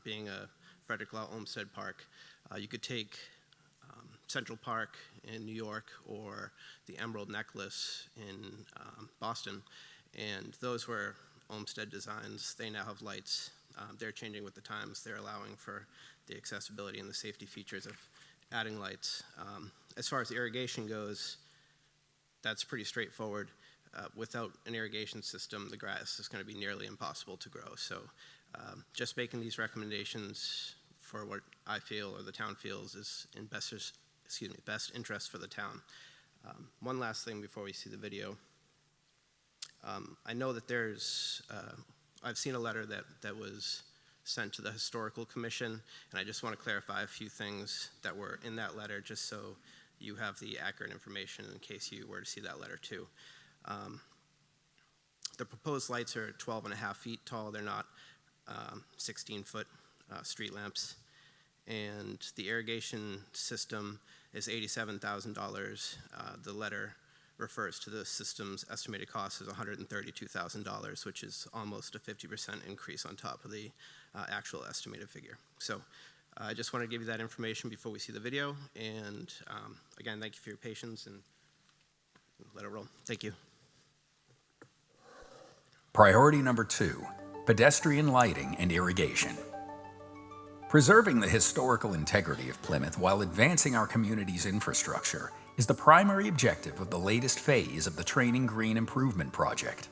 being a Frederick Law Olmsted Park, you could take Central Park in New York or the Emerald Necklace in Boston, and those were Olmsted designs. They now have lights. They're changing with the times. They're allowing for the accessibility and the safety features of adding lights. As far as irrigation goes, that's pretty straightforward. Without an irrigation system, the grass is going to be nearly impossible to grow. So just making these recommendations for what I feel or the town feels is in best interest for the town. One last thing before we see the video. I know that I've seen a letter that was sent to the Historical Commission, and I just want to clarify a few things that were in that letter just so you have the accurate information in case you were to see that letter too. The proposed lights are 12.5 feet tall. They're not 16-foot street lamps. And the irrigation system is $87,000. The letter refers to the system's estimated cost as $132,000, which is almost a 50% increase on top of the actual estimated figure. So I just want to give you that information before we see the video. And again, thank you for your patience, and let it roll. Thank you. Priority number 2, pedestrian lighting and irrigation. Preserving the historical integrity of Plymouth while advancing our community's infrastructure is the primary objective of the latest phase of the Training Green Improvement Project.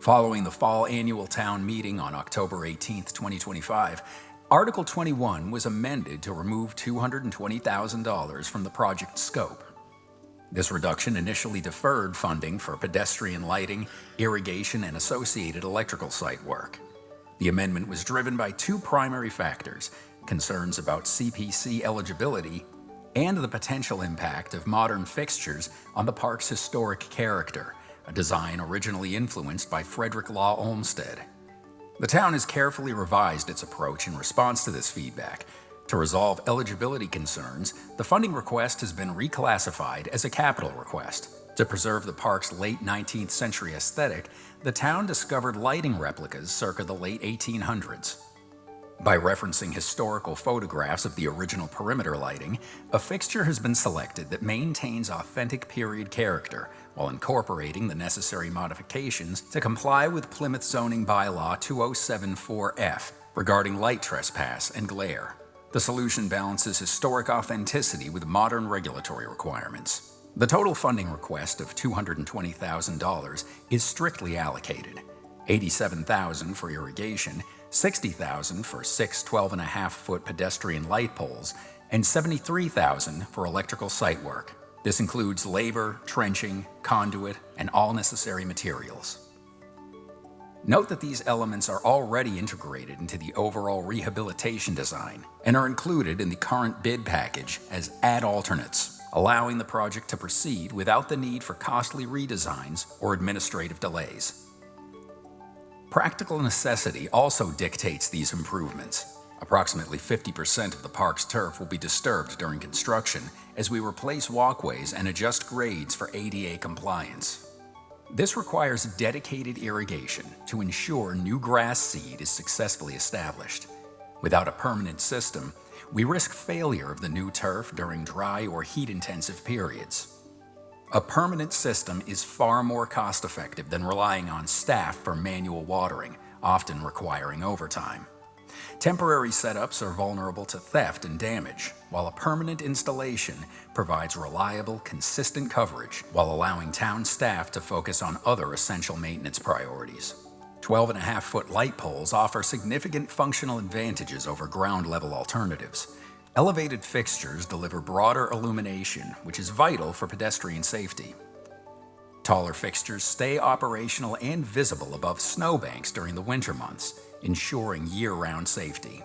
Following the fall annual town meeting on October 18, 2025, Article 21 was amended to remove $220,000 from the project scope. This reduction initially deferred funding for pedestrian lighting, irrigation, and associated electrical site work. The amendment was driven by 2 primary factors: concerns about CPC eligibility and the potential impact of modern fixtures on the park's historic character, a design originally influenced by Frederick Law Olmsted. The town has carefully revised its approach in response to this feedback. To resolve eligibility concerns, the funding request has been reclassified as a capital request. To preserve the park's late 19th century aesthetic, the town discovered lighting replicas circa the late 1800s. By referencing historical photographs of the original perimeter lighting, a fixture has been selected that maintains authentic period character while incorporating the necessary modifications to comply with Plymouth Zoning Bylaw 2074F regarding light trespass and glare. The solution balances historic authenticity with modern regulatory requirements. The total funding request of $220,000 is strictly allocated: $87,000 for irrigation, $60,000 for 6 12.5-foot pedestrian light poles, and $73,000 for electrical site work. This includes labor, trenching, conduit, and all necessary materials. Note that these elements are already integrated into the overall rehabilitation design and are included in the current bid package as add alternates, allowing the project to proceed without the need for costly redesigns or administrative delays. Practical necessity also dictates these improvements. Approximately 50% of the park's turf will be disturbed during construction as we replace walkways and adjust grades for ADA compliance. This requires dedicated irrigation to ensure new grass seed is successfully established. Without a permanent system, we risk failure of the new turf during dry or heat-intensive periods. A permanent system is far more cost-effective than relying on staff for manual watering, often requiring overtime. Temporary setups are vulnerable to theft and damage, while a permanent installation provides reliable, consistent coverage while allowing town staff to focus on other essential maintenance priorities. 12.5-foot light poles offer significant functional advantages over ground-level alternatives. Elevated fixtures deliver broader illumination, which is vital for pedestrian safety. Taller fixtures stay operational and visible above snowbanks during the winter months, ensuring year-round safety.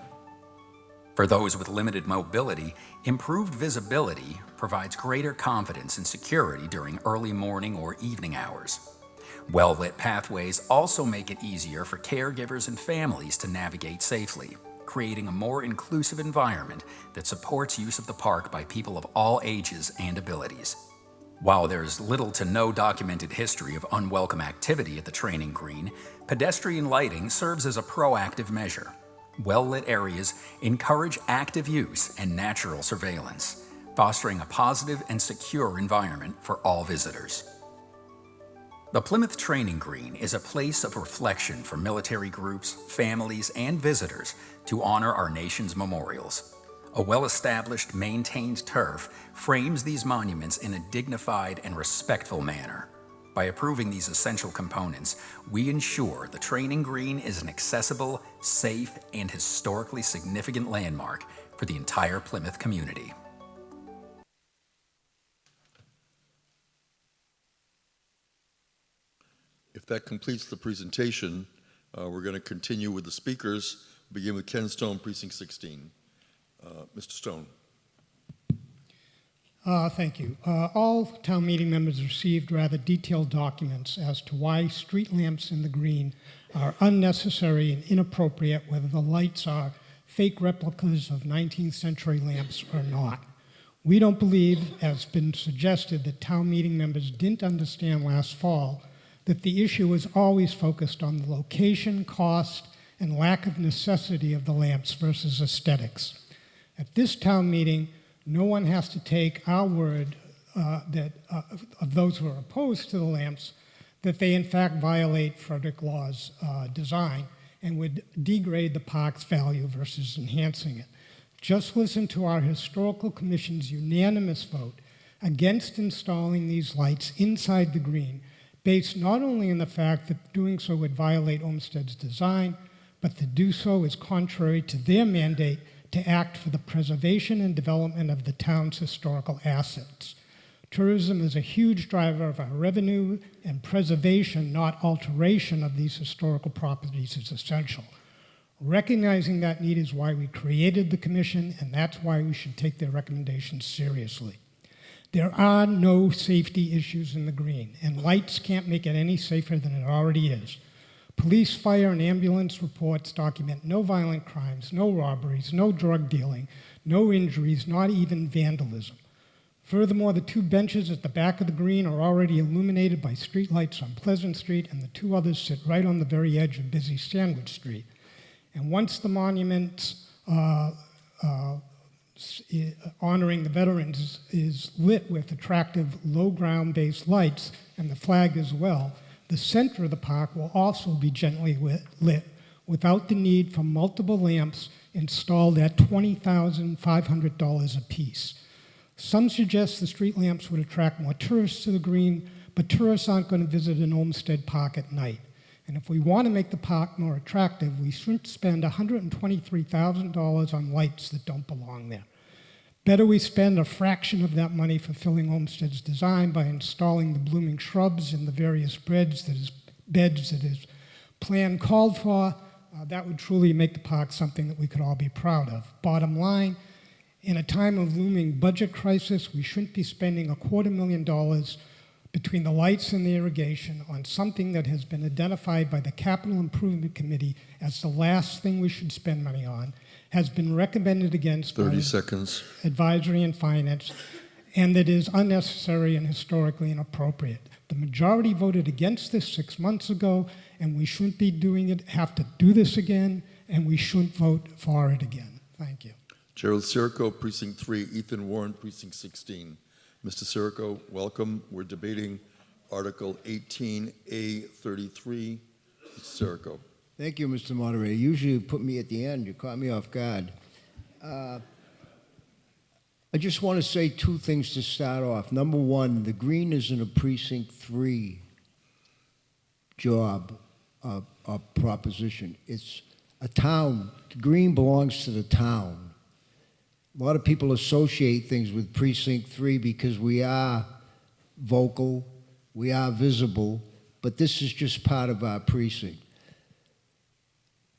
For those with limited mobility, improved visibility provides greater confidence and security during early morning or evening hours. Well-lit pathways also make it easier for caregivers and families to navigate safely, creating a more inclusive environment that supports use of the park by people of all ages and abilities. While there's little to no documented history of unwelcome activity at the training green, pedestrian lighting serves as a proactive measure. Well-lit areas encourage active use and natural surveillance, fostering a positive and secure environment for all visitors. The Plymouth Training Green is a place of reflection for military groups, families, and visitors to honor our nation's memorials. A well-established, maintained turf frames these monuments in a dignified and respectful manner. By approving these essential components, we ensure the training green is an accessible, safe, and historically significant landmark for the entire Plymouth community. If that completes the presentation, we're going to continue with the speakers. Begin with Ken Stone, Precinct 16. Mr. Stone. Thank you. All town meeting members received rather detailed documents as to why street lamps in the green are unnecessary and inappropriate, whether the lights are fake replicas of 19th century lamps or not. We don't believe, as been suggested, that town meeting members didn't understand last fall that the issue was always focused on the location, cost, and lack of necessity of the lamps versus aesthetics. At this town meeting, no one has to take our word of those who are opposed to the lamps that they in fact violate Frederick Law's design and would degrade the park's value versus enhancing it. Just listen to our Historical Commission's unanimous vote against installing these lights inside the green, based not only on the fact that doing so would violate Olmsted's design, but to do so is contrary to their mandate to act for the preservation and development of the town's historical assets. Tourism is a huge driver of our revenue, and preservation, not alteration, of these historical properties is essential. Recognizing that need is why we created the commission, and that's why we should take their recommendations seriously. There are no safety issues in the green, and lights can't make it any safer than it already is. Police, fire, and ambulance reports document no violent crimes, no robberies, no drug dealing, no injuries, not even vandalism. Furthermore, the two benches at the back of the green are already illuminated by streetlights on Pleasant Street, and the two others sit right on the very edge of busy Sandwich Street. And once the monuments honoring the veterans is lit with attractive low ground-based lights, and the flag as well, the center of the park will also be gently lit without the need for multiple lamps installed at $20,500 apiece. Some suggest the street lamps would attract more tourists to the green, but tourists aren't going to visit an Olmsted Park at night. And if we want to make the park more attractive, we shouldn't spend $123,000 on lights that don't belong there. Better we spend a fraction of that money fulfilling Olmsted's design by installing the blooming shrubs in the various beds that his plan called for, that would truly make the park something that we could all be proud of. Bottom line, in a time of looming budget crisis, we shouldn't be spending $250,000 between the lights and the irrigation on something that has been identified by the Capital Improvement Committee as the last thing we should spend money on, has been recommended against 30 by seconds. Advisory and Finance, and that is unnecessary and historically inappropriate. The majority voted against this 6 months ago, and we shouldn't be doing it, have to do this again, and we shouldn't vote for it again. Thank you. Gerald Sirico, Precinct 3, Ethan Warren, Precinct 16. Mr. Sirico, welcome. We're debating Article 18A33. Mr. Sirico. Thank you, Mr. Moderator. Usually you put me at the end. You caught me off guard. I just want to say two things to start off. Number one, the green isn't a Precinct 3 job or proposition. It's a town. The green belongs to the town. A lot of people associate things with Precinct 3 because we are vocal, we are visible, but this is just part of our precinct.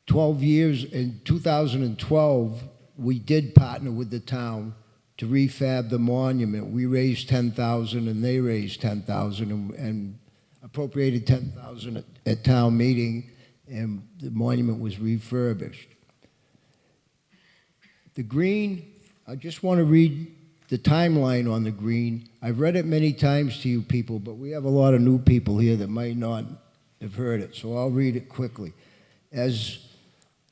12 years, in 2012, we did partner with the town to refab the monument. We raised $10,000 and they raised $10,000 and appropriated $10,000 at town meeting, and the monument was refurbished. The green, I just want to read the timeline on the green. I've read it many times to you people, but we have a lot of new people here that might not have heard it, so I'll read it quickly. As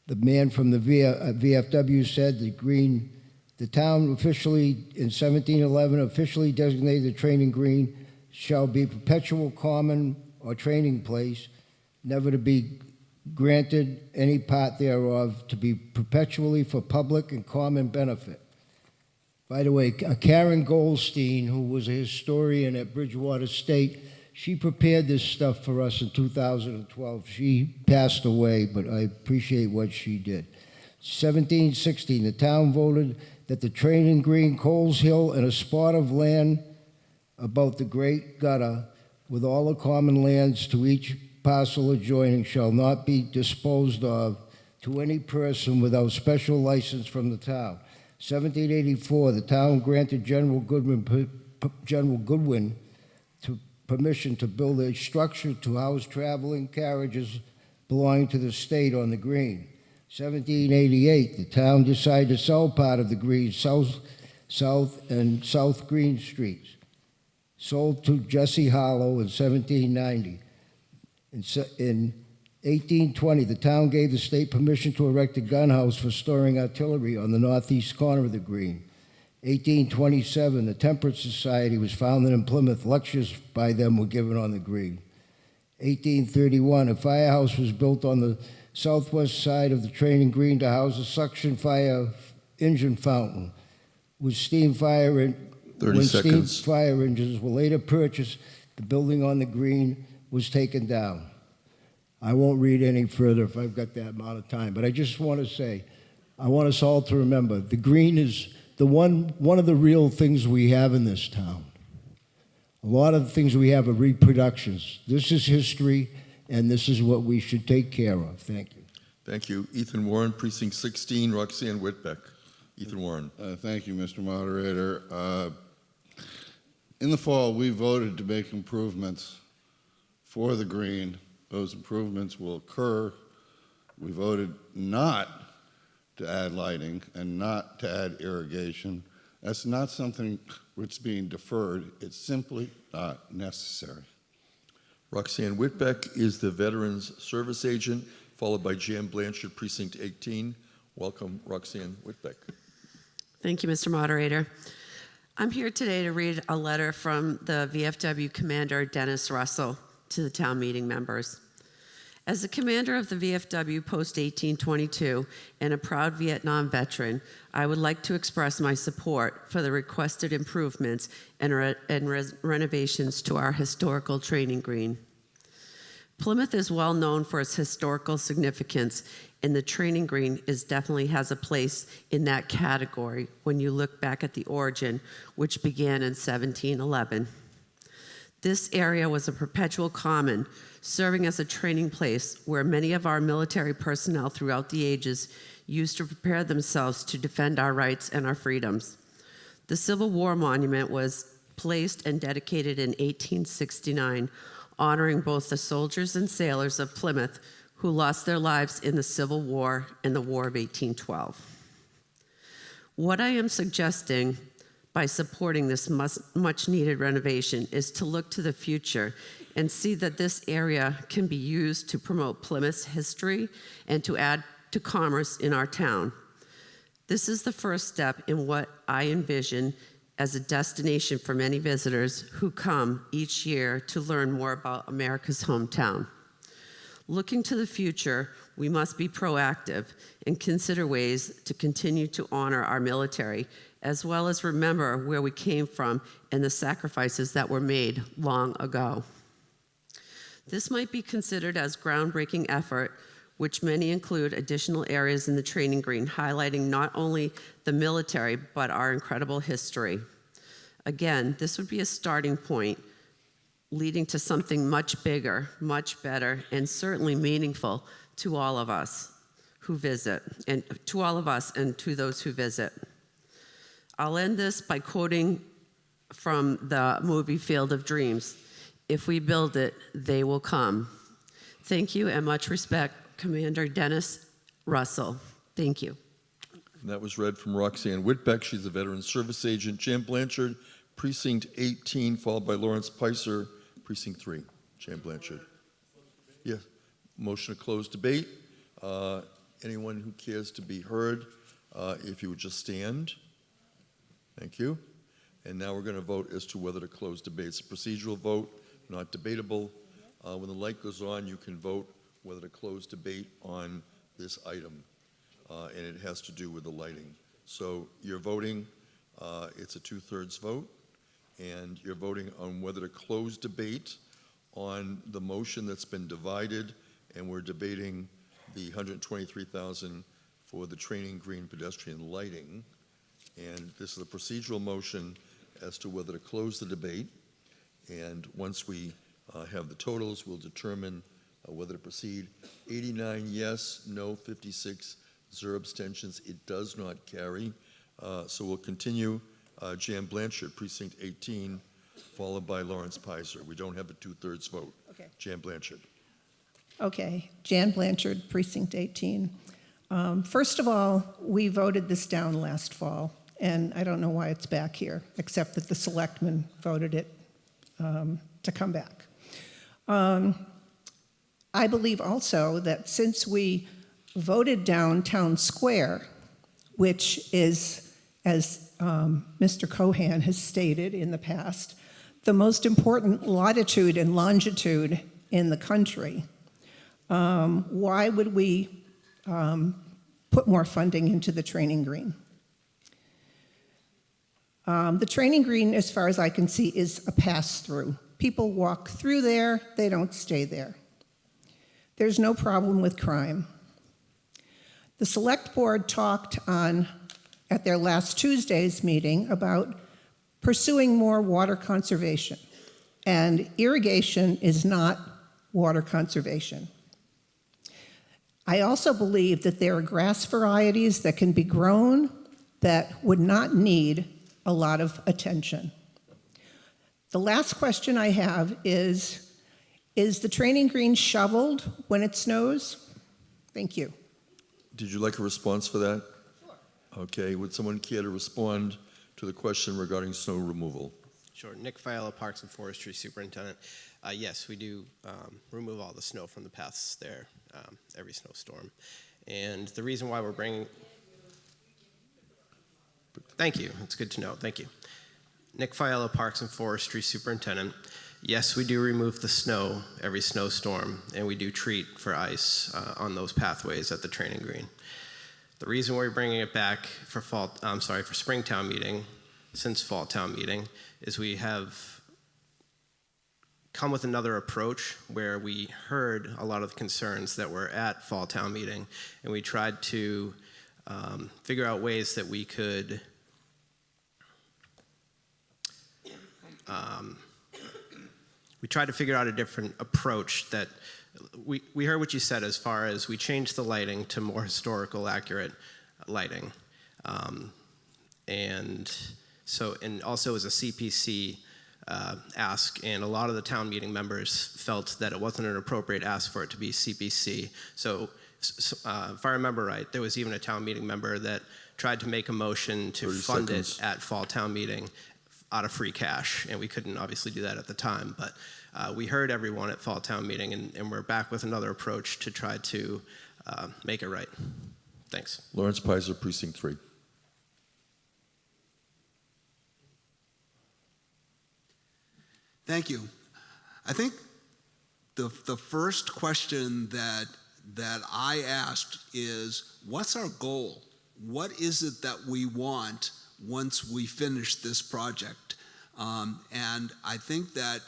the man from the VFW said, the town officially, in 1711, officially designated the training green shall be perpetual common or training place, never to be granted any part thereof, to be perpetually for public and common benefit. By the way, Karen Goldstein, who was a historian at Bridgewater State, she prepared this stuff for us in 2012. She passed away, but I appreciate what she did. 1716, the town voted that the training green, Coles Hill, and a spot of land about the Great Gutter, with all the common lands to each parcel adjoining, shall not be disposed of to any person without special license from the town. 1784, the town granted General Goodwin permission to build a structure to house traveling carriages belonging to the state on the green. 1788, the town decided to sell part of the green, South and South Green Streets, sold to Jesse Hollow in 1790. In 1820, the town gave the state permission to erect a gun house for storing artillery on the northeast corner of the green. 1827, the Temperance Society was founded in Plymouth. Lectures by them were given on the green. 1831, a firehouse was built on the southwest side of the training green to house a suction fire engine fountain. With steam fire 30 seconds. Steam fire engines were later purchased, the building on the green was taken down. I won't read any further if I've got that amount of time, but I just want to say, I want us all to remember, the green is the one of the real things we have in this town. A lot of the things we have are reproductions. This is history, and this is what we should take care of. Thank you. Thank you. Ethan Warren, Precinct 16, Roxanne Whitbeck. Ethan Warren. Thank you, Mr. Moderator. In the fall, we voted to make improvements for the green. Those improvements will occur. We voted not to add lighting and not to add irrigation. That's not something which is being deferred. It's simply not necessary. Roxanne Whitbeck is the Veterans Service Agent, followed by Jan Blanchard, Precinct 18. Welcome, Roxanne Whitbeck. Thank you, Mr. Moderator. I'm here today to read a letter from the VFW Commander, Dennis Russell, to the town meeting members. As the commander of the VFW post-1822 and a proud Vietnam veteran, I would like to express my support for the requested improvements and renovations to our historical training green. Plymouth is well known for its historical significance, and the training green definitely has a place in that category when you look back at the origin, which began in 1711. This area was a perpetual common, serving as a training place where many of our military personnel throughout the ages used to prepare themselves to defend our rights and our freedoms. The Civil War Monument was placed and dedicated in 1869, honoring both the soldiers and sailors of Plymouth who lost their lives in the Civil War and the War of 1812. What I am suggesting by supporting this much-needed renovation is to look to the future and see that this area can be used to promote Plymouth's history and to add to commerce in our town. This is the first step in what I envision as a destination for many visitors who come each year to learn more about America's hometown. Looking to the future, we must be proactive and consider ways to continue to honor our military, as well as remember where we came from and the sacrifices that were made long ago. This might be considered as groundbreaking effort, which many include additional areas in the training green, highlighting not only the military, but our incredible history. Again, this would be a starting point, leading to something much bigger, much better, and certainly meaningful to all of us who visit, and to all of us and to those who visit. I'll end this by quoting from the movie Field of Dreams. If we build it, they will come. Thank you and much respect, Commander Dennis Russell. Thank you. And that was read from Roxanne Whitbeck. She's a veteran service agent. Jan Blanchard, Precinct 18, followed by Lawrence Peiser, Precinct 3. Jan Blanchard. Yes. Motion to close debate. Anyone who cares to be heard, if you would just stand. Thank you. And now we're going to vote as to whether to close debate. It's a procedural vote, not debatable. When the light goes on, you can vote whether to close debate on this item, and it has to do with the lighting. So you're voting, it's a 2/3 vote, and you're voting on whether to close debate on the motion that's been divided, and we're debating the $123,000 for the training green pedestrian lighting. And this is a procedural motion as to whether to close the debate. And once we have the totals, we'll determine whether to proceed. 89 yes, no 56, 0 abstentions. It does not carry. So we'll continue. Jan Blanchard, Precinct 18, followed by Lawrence Peiser. We don't have a 2/3 vote. Okay. Jan Blanchard. Okay, Jan Blanchard, Precinct 18. First of all, we voted this down last fall, and I don't know why it's back here, except that the selectmen voted it to come back. I believe also that since we voted down Town Square, which is, as Mr. Cohan has stated in the past, the most important latitude and longitude in the country, why would we put more funding into the training green? The training green, as far as I can see, is a pass-through. People walk through there, they don't stay there. There's no problem with crime. The select board talked at their last Tuesday's meeting about pursuing more water conservation, and irrigation is not water conservation. I also believe that there are grass varieties that can be grown that would not need a lot of attention. The last question I have is the training green shoveled when it snows? Thank you. Did you like a response for that? Sure. Okay, would someone care to respond to the question regarding snow removal? Sure. Nick Fiala, Parks and Forestry Superintendent. Yes, we do remove all the snow from the paths there every snowstorm. And the reason why we're bringing... Thank you. That's good to know. Thank you. Nick Fiala, Parks and Forestry Superintendent. Yes, we do remove the snow every snowstorm, and we do treat for ice on those pathways at the training green. The reason we're bringing it back for spring town meeting, since fall town meeting, is we have come with another approach where we heard a lot of the concerns that were at fall town meeting, and we tried to figure out ways that we could we tried to figure out a different approach that we heard what you said as far as we changed the lighting to more historical accurate lighting. And also as a CPC ask, and a lot of the town meeting members felt that it wasn't an appropriate ask for it to be CPC. So if I remember right, there was even a town meeting member that tried to make a motion to fund it at fall town meeting out of free cash, and we couldn't obviously do that at the time, but we heard everyone at fall town meeting, and we're back with another approach to try to make it right. Thanks. Lawrence Pizer, Precinct 3. Thank you. I think the first question that I asked is, what's our goal? What is it that we want once we finish this project? And I think that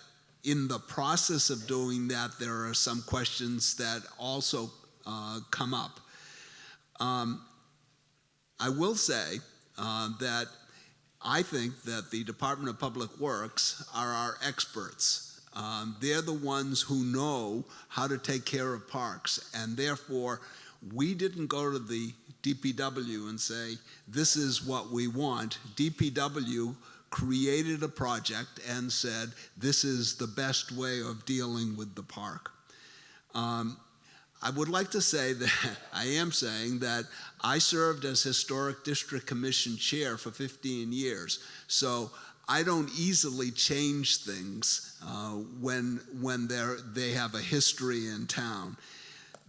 in the process of doing that, there are some questions that also come up. I will say that I think that the Department of Public Works are our experts. They're the ones who know how to take care of parks, and therefore we didn't go to the DPW and say, this is what we want. DPW created a project and said, this is the best way of dealing with the park. I would like to say that I am saying that I served as Historic District Commission Chair for 15 years, so I don't easily change things when they have a history in town.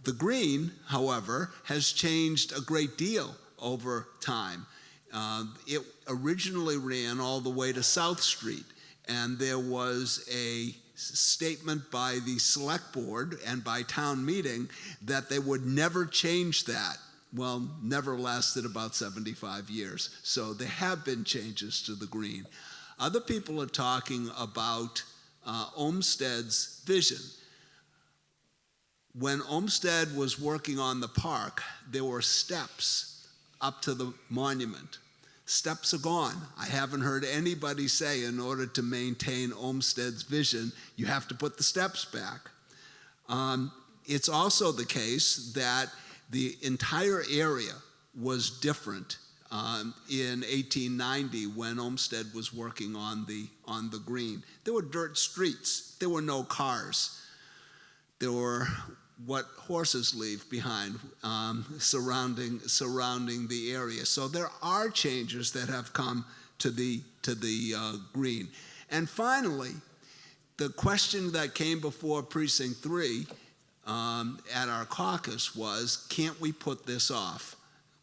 The green, however, has changed a great deal over time. It originally ran all the way to South Street, and there was a statement by the select board and by town meeting that they would never change that. Well, never lasted about 75 years. So there have been changes to the green. Other people are talking about Olmsted's vision. When Olmsted was working on the park, there were steps up to the monument. Steps are gone. I haven't heard anybody say in order to maintain Olmsted's vision, you have to put the steps back. It's also the case that the entire area was different in 1890 when Olmsted was working on the green. There were dirt streets. There were no cars. There were what horses leave behind surrounding the area. So there are changes that have come to the green. And finally, the question that came before Precinct 3 at our caucus was, can't we put this off?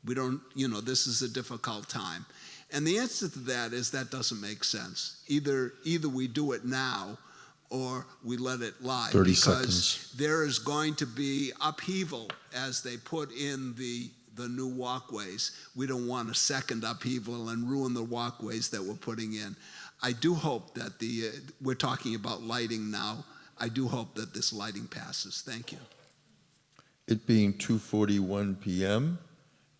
We don't, this is a difficult time. And the answer to that is that doesn't make sense. Either we do it now or we let it lie. 30 because seconds. There is going to be upheaval as they put in the new walkways. We don't want a second upheaval and ruin the walkways that we're putting in. I do hope that we're talking about lighting now. I do hope that this lighting passes. Thank you. It being 2:41 p.m.,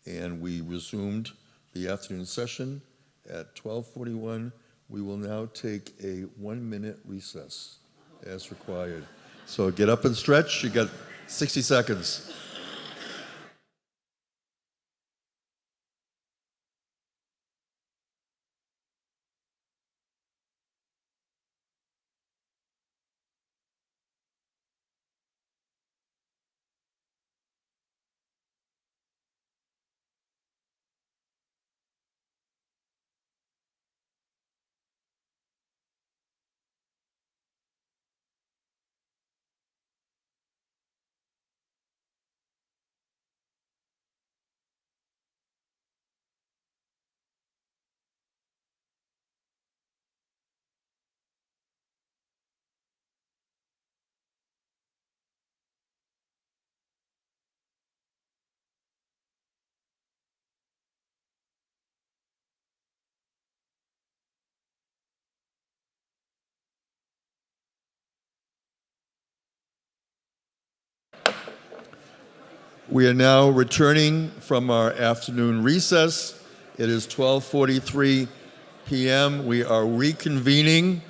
and we resumed the afternoon session at 12:41. We will now take a 1-minute recess as required. So get up and stretch. You got 60 seconds. We are now returning from our afternoon recess. It is 12:43 p.m. We are reconvening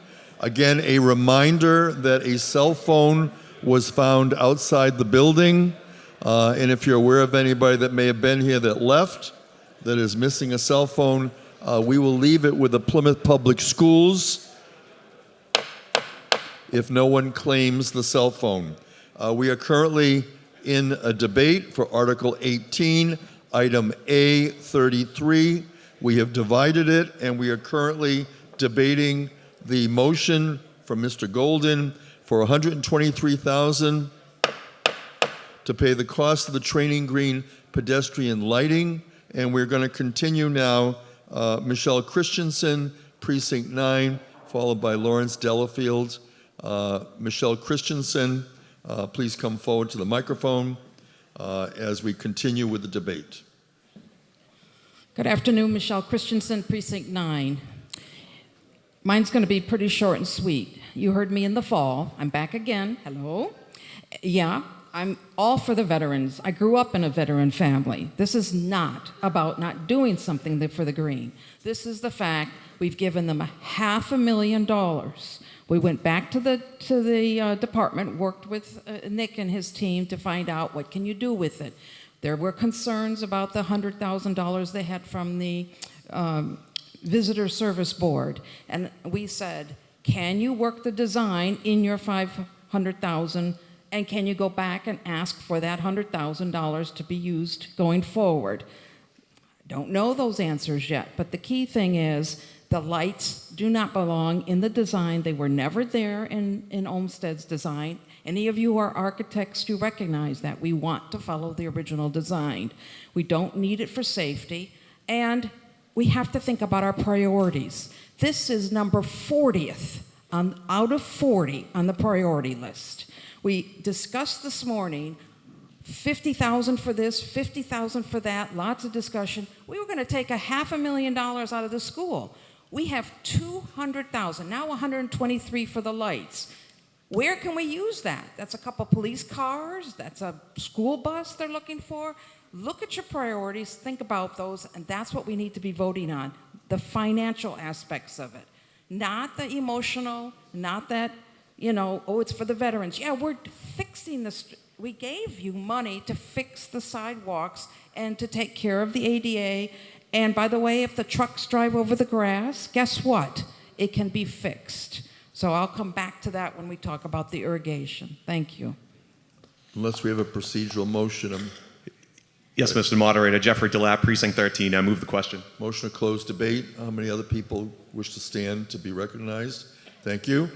Again, a reminder that a cell phone was found outside the building. And if you're aware of anybody that may have been here that left, that is missing a cell phone, we will leave it with the Plymouth Public Schools if no one claims the cell phone. We are currently in a debate for Article 18, Item A33. We have divided it, and we are currently debating the motion from Mr. Golden for $123,000 to pay the cost of the training green pedestrian lighting. And we're going to continue now. Michelle Christensen, Precinct 9, followed by Lawrence Delafield. Michelle Christensen, please come forward to the microphone as we continue with the debate. Good afternoon, Michelle Christensen, Precinct 9. Mine's going to be pretty short and sweet. You heard me in the fall. I'm back again. Hello. Yeah, I'm all for the veterans. I grew up in a veteran family. This is not about not doing something for the green. This is the fact we've given them $500,000. We went back to the department, worked with Nick and his team to find out what can you do with it. There were concerns about the $100,000 they had from the Visitor Service Board, and we said, can you work the design in your $500,000, and can you go back and ask for that $100,000 to be used going forward? Don't know those answers yet, but the key thing is the lights do not belong in the design. They were never there in Olmsted's design. Any of you who are architects, you recognize that. We want to follow the original design. We don't need it for safety, and we have to think about our priorities. This is number 40th out of 40 on the priority list. We discussed this morning $50,000 for this, $50,000 for that, lots of discussion. We were going to take $500,000 out of the school. We have $200,000, now $123,000 for the lights. Where can we use that? That's a couple police cars, that's a school bus they're looking for. Look at your priorities, think about those, and that's what we need to be voting on, the financial aspects of it. Not the emotional, not that, oh, it's for the veterans. Yeah, we're fixing this. We gave you money to fix the sidewalks and to take care of the ADA. And by the way, if the trucks drive over the grass, guess what? It can be fixed. So I'll come back to that when we talk about the irrigation. Thank you. Unless we have a procedural motion. Yes, Mr. Moderator. Jeffrey DeLapp, Precinct 13. I move the question. Motion to close debate. How many other people wish to stand to be recognized? Thank you.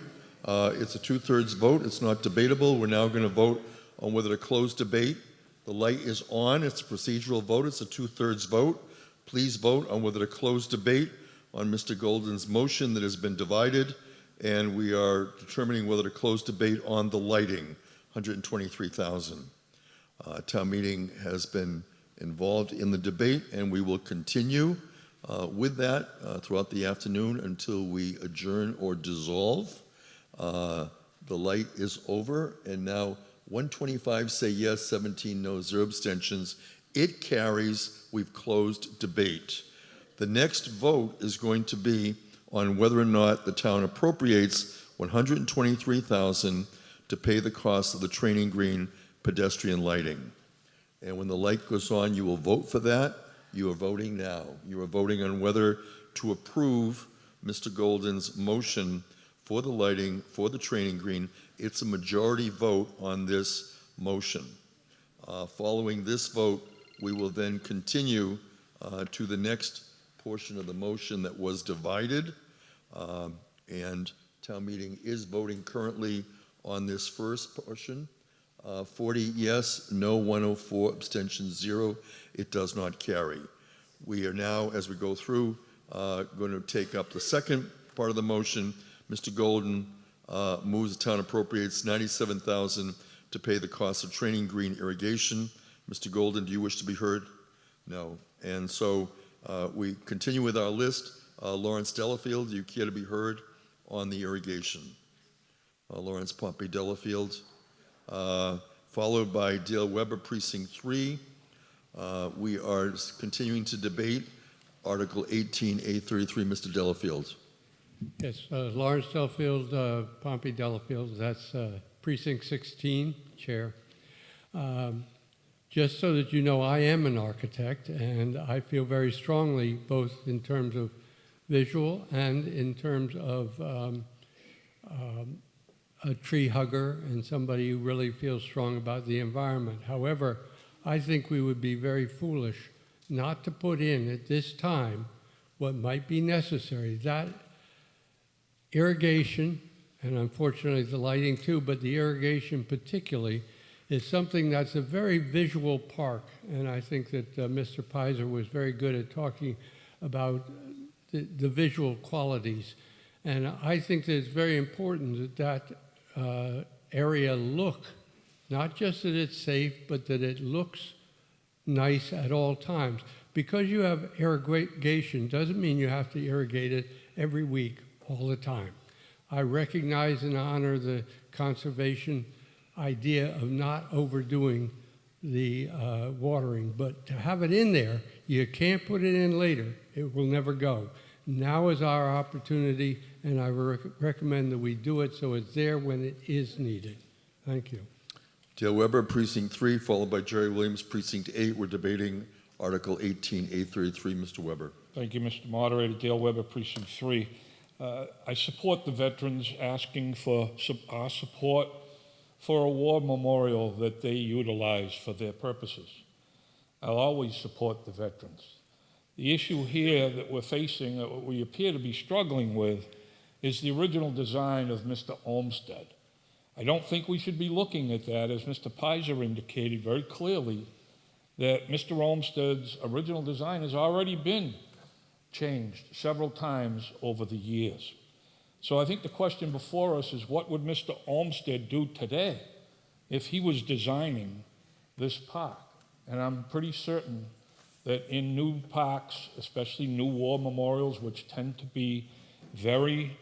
It's a 2/3 vote. It's not debatable. We're now going to vote on whether to close debate. The light is on. It's a procedural vote. It's a 2/3 vote. Please vote on whether to close debate on Mr. Golden's motion that has been divided. And we are determining whether to close debate on the lighting, $123,000. Town meeting has been involved in the debate, and we will continue with that throughout the afternoon until we adjourn or dissolve. The light is over, and now 125 say yes, 17 no, 0 abstentions. It carries. We've closed debate. The next vote is going to be on whether or not the town appropriates $123,000 to pay the cost of the training green pedestrian lighting. And when the light goes on, you will vote for that. You are voting now. You are voting on whether to approve Mr. Golden's motion for the lighting, for the training green. It's a majority vote on this motion. Following this vote, we will then continue to the next portion of the motion that was divided. And town meeting is voting currently on this first portion. 40 yes, no 104, abstention 0. It does not carry. We are now, as we go through, going to take up the second part of the motion. Mr. Golden moves the town appropriates $97,000 to pay the cost of training green irrigation. Mr. Golden, do you wish to be heard? No. And so we continue with our list. Lawrence Delafield, do you care to be heard on the irrigation? Lawrence Pompey Delafield. Followed by Dale Weber, Precinct 3. We are continuing to debate Article 18A33. Mr. Delafield. Yes, Lawrence Delafield, Pompey Delafield, that's Precinct 16, Chair. Just so that you know, I am an architect, and I feel very strongly, both in terms of visual and in terms of a tree hugger and somebody who really feels strong about the environment. However, I think we would be very foolish not to put in at this time what might be necessary. That irrigation, and unfortunately the lighting too, but the irrigation particularly, is something that's a very visual park. And I think that Mr. Pizer was very good at talking about the visual qualities. And I think that it's very important that that area look, not just that it's safe, but that it looks nice at all times. Because you have irrigation doesn't mean you have to irrigate it every week, all the time. I recognize and honor the conservation idea of not overdoing the watering, but to have it in there, you can't put it in later. It will never go. Now is our opportunity, and I recommend that we do it so it's there when it is needed. Thank you. Dale Weber, Precinct 3, followed by Jerry Williams, Precinct 8. We're debating Article 18A33. Mr. Weber. Thank you, Mr. Moderator. Dale Weber, Precinct 3. I support the veterans asking for our support for a war memorial that they utilize for their purposes. I'll always support the veterans. The issue here that we're facing, that we appear to be struggling with, is the original design of Mr. Olmsted. I don't think we should be looking at that, as Mr. Pizer indicated very clearly, that Mr. Olmsted's original design has already been changed several times over the years. So I think the question before us is, what would Mr. Olmsted do today if he was designing this park? And I'm pretty certain that in new parks, especially new war memorials, which tend to be very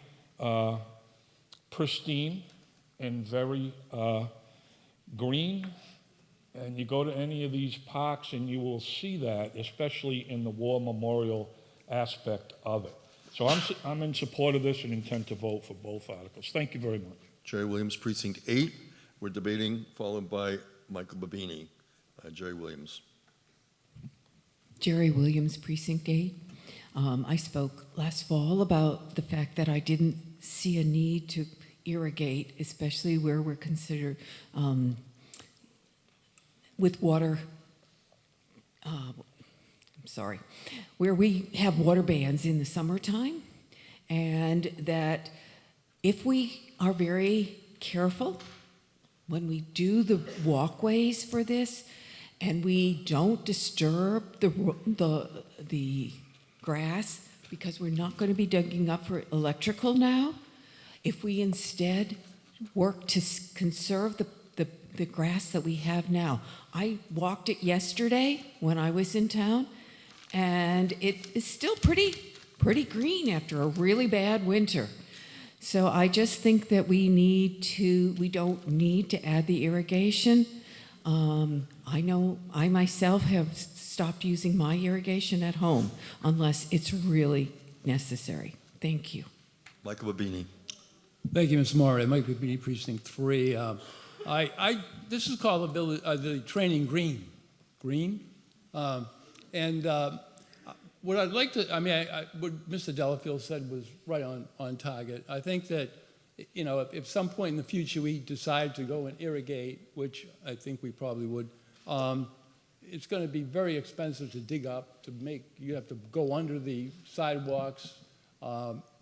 pristine and very green, and you go to any of these parks and you will see that, especially in the war memorial aspect of it. So I'm in support of this and intend to vote for both articles. Thank you very much. Jerry Williams, Precinct 8. We're debating, followed by Michael Babini. Jerry Williams. Jerry Williams, Precinct 8. I spoke last fall about the fact that I didn't see a need to irrigate, especially where we're considered with water, where we have water bans in the summertime, and that if we are very careful when we do the walkways for this, and we don't disturb the grass, because we're not going to be digging up for electrical now, if we instead work to conserve the grass that we have now. I walked it yesterday when I was in town, and it is still pretty green after a really bad winter. So I just think that we don't need to add the irrigation. I know I myself have stopped using my irrigation at home unless it's really necessary. Thank you. Michael Babini. Thank you, Mr. Moore. Michael Babini, Precinct 3. This is called the training green. What I'd like to, what Mr. Delafield said was right on target. I think that, if some point in the future we decide to go and irrigate, which I think we probably would, it's going to be very expensive to dig up, you have to go under the sidewalks.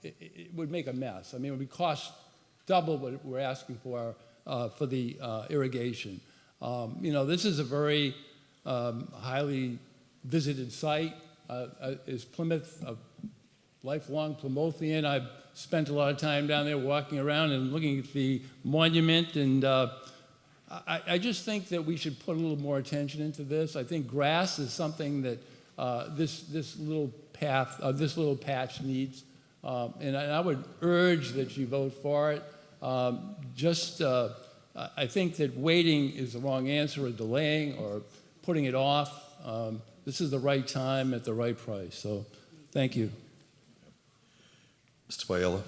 It would make a mess. It would cost double what we're asking for the irrigation. This is a very highly visited site. Is Plymouth a lifelong Plymouthian? I've spent a lot of time down there walking around and looking at the monument, and I just think that we should put a little more attention into this. I think grass is something that this little patch needs, and I would urge that you vote for it. I think that waiting is the wrong answer, or delaying, or putting it off. This is the right time at the right price. So, thank you. Mr. Fiala.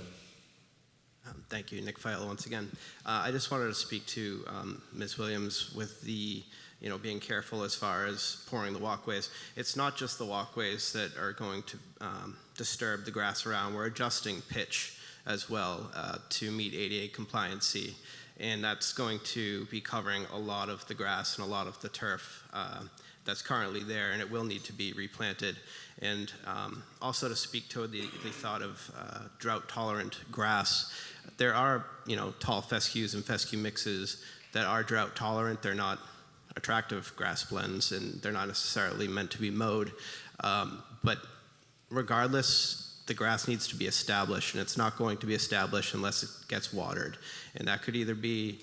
Thank you, Nick Fiala once again. I just wanted to speak to Ms. Williams with the, being careful as far as pouring the walkways. It's not just the walkways that are going to disturb the grass around. We're adjusting pitch as well to meet ADA compliancy, and that's going to be covering a lot of the grass and a lot of the turf that's currently there, and it will need to be replanted. And also to speak to the thought of drought-tolerant grass, there are, tall fescues and fescue mixes that are drought-tolerant. They're not attractive grass blends, and they're not necessarily meant to be mowed. But regardless, the grass needs to be established, and it's not going to be established unless it gets watered. And that could either be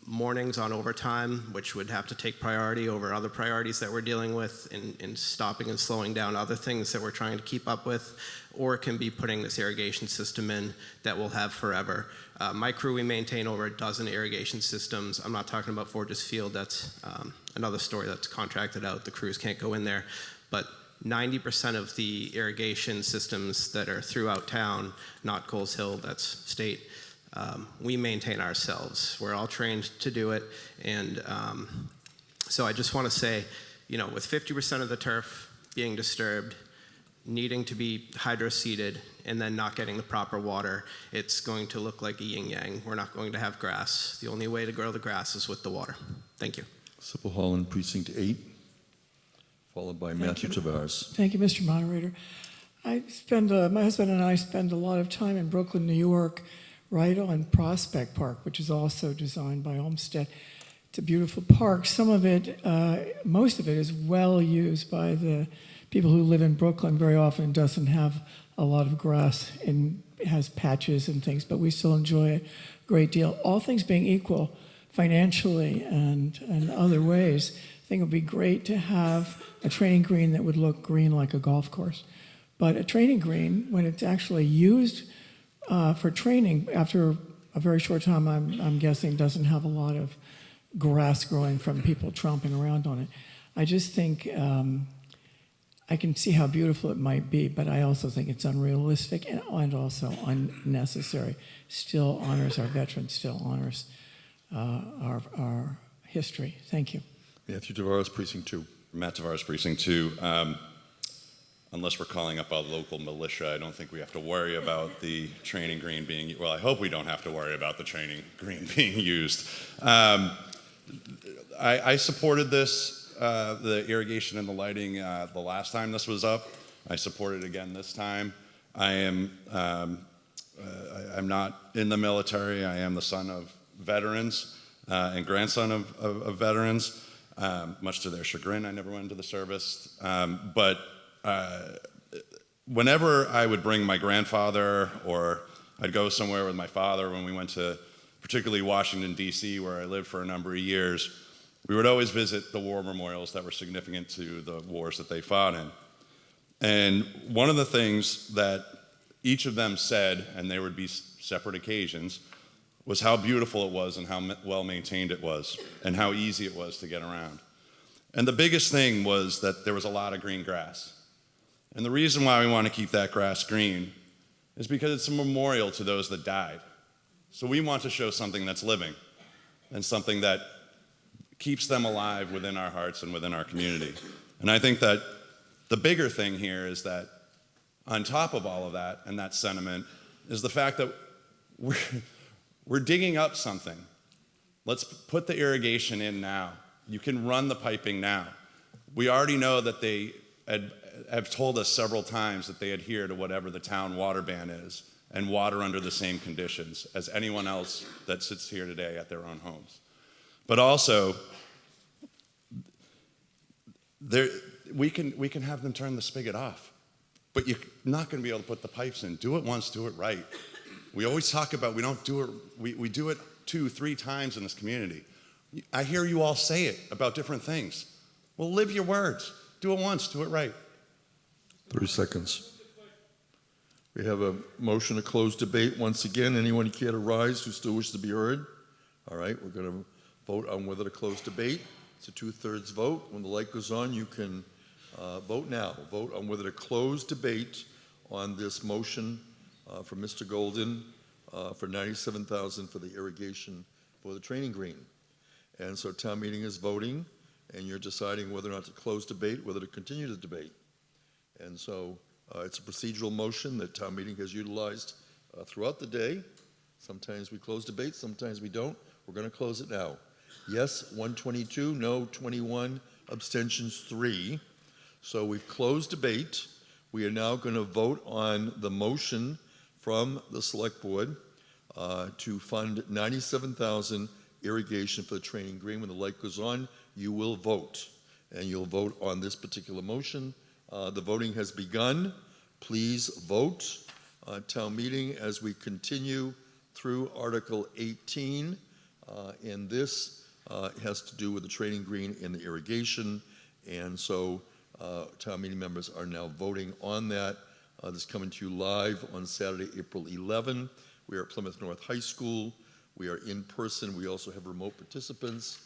mornings on overtime, which would have to take priority over other priorities that we're dealing with in stopping and slowing down other things that we're trying to keep up with, or it can be putting this irrigation system that we'll have forever. My crew, we maintain over a dozen irrigation systems. I'm not talking about Forges Field. That's another story that's contracted out. The crews can't go in there. But 90% of the irrigation systems that are throughout town, not Coles Hill, that's state, we maintain ourselves. We're all trained to do it. And so I just want to say, with 50% of the turf being disturbed, needing to be hydro-seeded, and then not getting the proper water, it's going to look like a yin-yang. We're not going to have grass. The only way to grow the grass is with the water. Thank you. Sipple Holland, Precinct 8, followed by Matthew Tavares. Thank you, Mr. Moderator. My husband and I spend a lot of time in Brooklyn, New York, right on Prospect Park, which is also designed by Olmsted. It's a beautiful park. Some of it, most of it is well used by the people who live in Brooklyn. Very often it doesn't have a lot of grass and it has patches and things, but we still enjoy it a great deal. All things being equal, financially and other ways, I think it would be great to have a training green that would look green like a golf course. But a training green, when it's actually used for training, after a very short time, I'm guessing, doesn't have a lot of grass growing from people tromping around on it. I just think I can see how beautiful it might be, but I also think it's unrealistic and also unnecessary. Still honors our veterans, still honors our history. Thank you. Matthew Tavares, Precinct 2. Matt Tavares, Precinct 2. Unless we're calling up a local militia, I don't think we have to worry about the training green being, well, I hope we don't have to worry about the training green being used. I supported this, the irrigation and the lighting, the last time this was up. I support it again this time. I'm not in the military. I am the son of veterans and grandson of veterans. Much to their chagrin, I never went into the service. But whenever I would bring my grandfather, or I'd go somewhere with my father when we went to particularly Washington, D.C., where I lived for a number of years, we would always visit the war memorials that were significant to the wars that they fought in. And one of the things that each of them said, and there would be separate occasions, was how beautiful it was and how well maintained it was and how easy it was to get around. And the biggest thing was that there was a lot of green grass. And the reason why we want to keep that grass green is because it's a memorial to those that died. So we want to show something that's living and something that keeps them alive within our hearts and within our community. And I think that the bigger thing here is that on top of all of that and that sentiment is the fact that we're digging up something. Let's put the irrigation in now. You can run the piping now. We already know that they have told us several times that they adhere to whatever the town water ban is and water under the same conditions as anyone else that sits here today at their own homes. But also, we can have them turn the spigot off, but you're not going to be able to put the pipes in. Do it once, do it right. We always talk about we don't do it, we do it 2-3 times in this community. I hear you all say it about different things. Well, live your words. Do it once, do it right. 30 seconds. We have a motion to close debate. Once again, anyone care to rise who still wishes to be heard? All right, we're going to vote on whether to close debate. It's a 2/3 vote. When the light goes on, you can vote now. Vote on whether to close debate on this motion from Mr. Golden for $97,000 for the irrigation for the training green. And so town meeting is voting, and you're deciding whether or not to close debate, whether to continue the debate. And so it's a procedural motion that town meeting has utilized throughout the day. Sometimes we close debate, sometimes we don't. We're going to close it now. Yes, 122, no, 21, abstentions 3. So we've closed debate. We are now going to vote on the motion from the select board to fund $97,000 irrigation for the training green. When the light goes on, you will vote, and you'll vote on this particular motion. The voting has begun. Please vote. Town meeting as we continue through Article 18, and this has to do with the training green and the irrigation, and so town meeting members are now voting on that. This is coming to you live on Saturday, April 11. We are at Plymouth North High School. We are in person. We also have remote participants.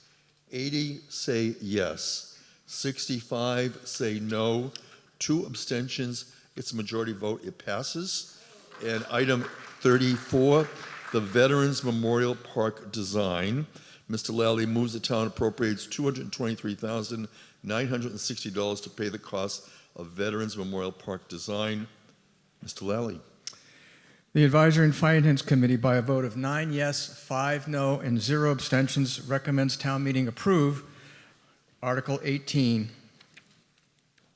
80 say yes. 65 say no. 2 abstentions. It's a majority vote. It passes. And item 34, the Veterans Memorial Park design. Mr. Lally moves the town appropriates $223,960 to pay the cost of Veterans Memorial Park design. Mr. Lally. The Advisory and Finance Committee, by a vote of 9 yes, 5 no, and 0 abstentions, recommends town meeting approve Article 18.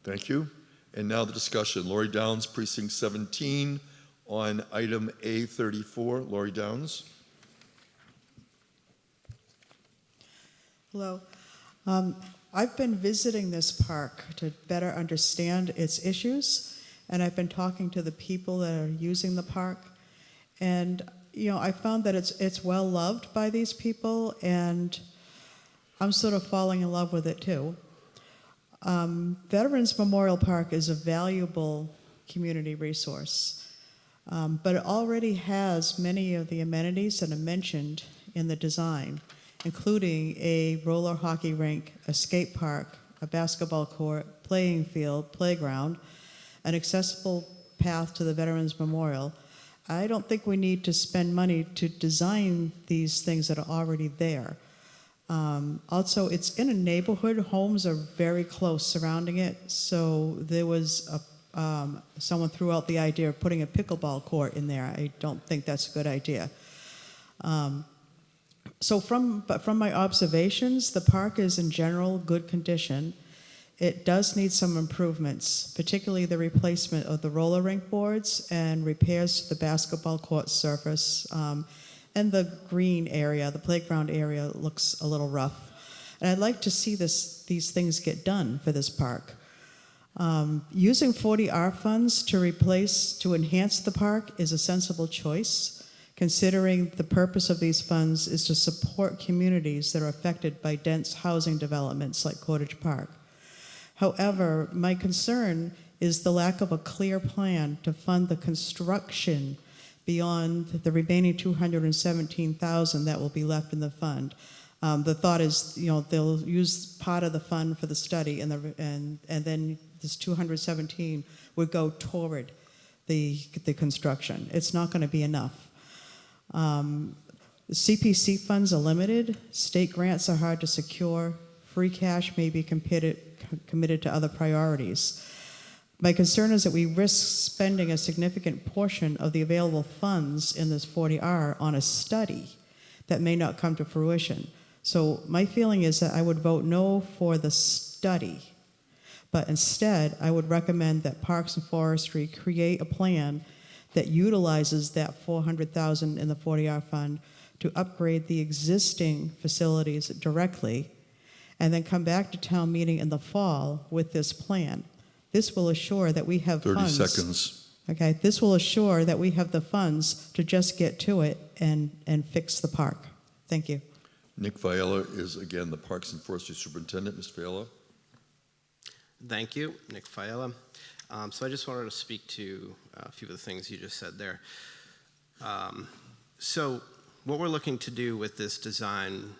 Thank you. And now the discussion. Lori Downs, Precinct 17, on item A34. Lori Downs. Hello. I've been visiting this park to better understand its issues, and I've been talking to the people that are using the park. And, I found that it's well loved by these people, and I'm sort of falling in love with it too. Veterans Memorial Park is a valuable community resource, but it already has many of the amenities that are mentioned in the design, including a roller hockey rink, a skate park, a basketball court, playing field, playground, an accessible path to the Veterans Memorial. I don't think we need to spend money to design these things that are already there. Also, it's in a neighborhood. Homes are very close surrounding it. So there was someone threw out the idea of putting a pickleball court in there. I don't think that's a good idea. But from my observations, the park is in general good condition. It does need some improvements, particularly the replacement of the roller rink boards and repairs to the basketball court surface. And the green area, the playground area, looks a little rough. And I'd like to see these things get done for this park. Using 40R funds to enhance the park is a sensible choice, considering the purpose of these funds is to support communities that are affected by dense housing developments like Cottage Park. However, my concern is the lack of a clear plan to fund the construction beyond the remaining $217,000 that will be left in the fund. The thought is, they'll use part of the fund for the study, and then this 217 would go toward the construction. It's not going to be enough. CPC funds are limited. State grants are hard to secure. Free cash may be committed to other priorities. My concern is that we risk spending a significant portion of the available funds in this 40R on a study that may not come to fruition. So my feeling is that I would vote no for the study, but instead I would recommend that Parks and Forestry create a plan that utilizes that $400,000 in the 40R fund to upgrade the existing facilities directly, and then come back to town meeting in the fall with this plan. This will assure that we have 30 funds. seconds. Okay, this will assure that we have the funds to just get to it and fix the park. Thank you. Nick Viella is again the Parks and Forestry Superintendent. Mr. Viella. Thank you, Nick Fiella. So I just wanted to speak to a few of the things you just said there. So what we're looking to do with this design,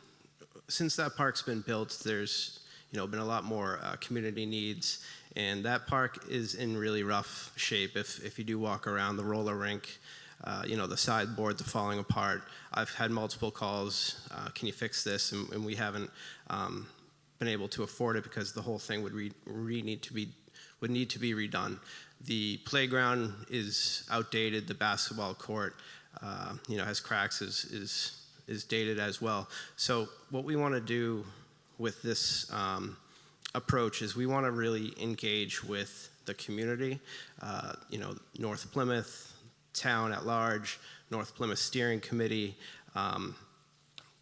since that park's been built, there's been a lot more community needs. And that park is in really rough shape. If you do walk around the roller rink, the sideboards are falling apart. I've had multiple calls, can you fix this? And we haven't been able to afford it because the whole thing would need to be redone. The playground is outdated. The basketball court, has cracks, is dated as well. So what we want to do with this approach is we want to really engage with the community, North Plymouth, town at large, North Plymouth Steering Committee.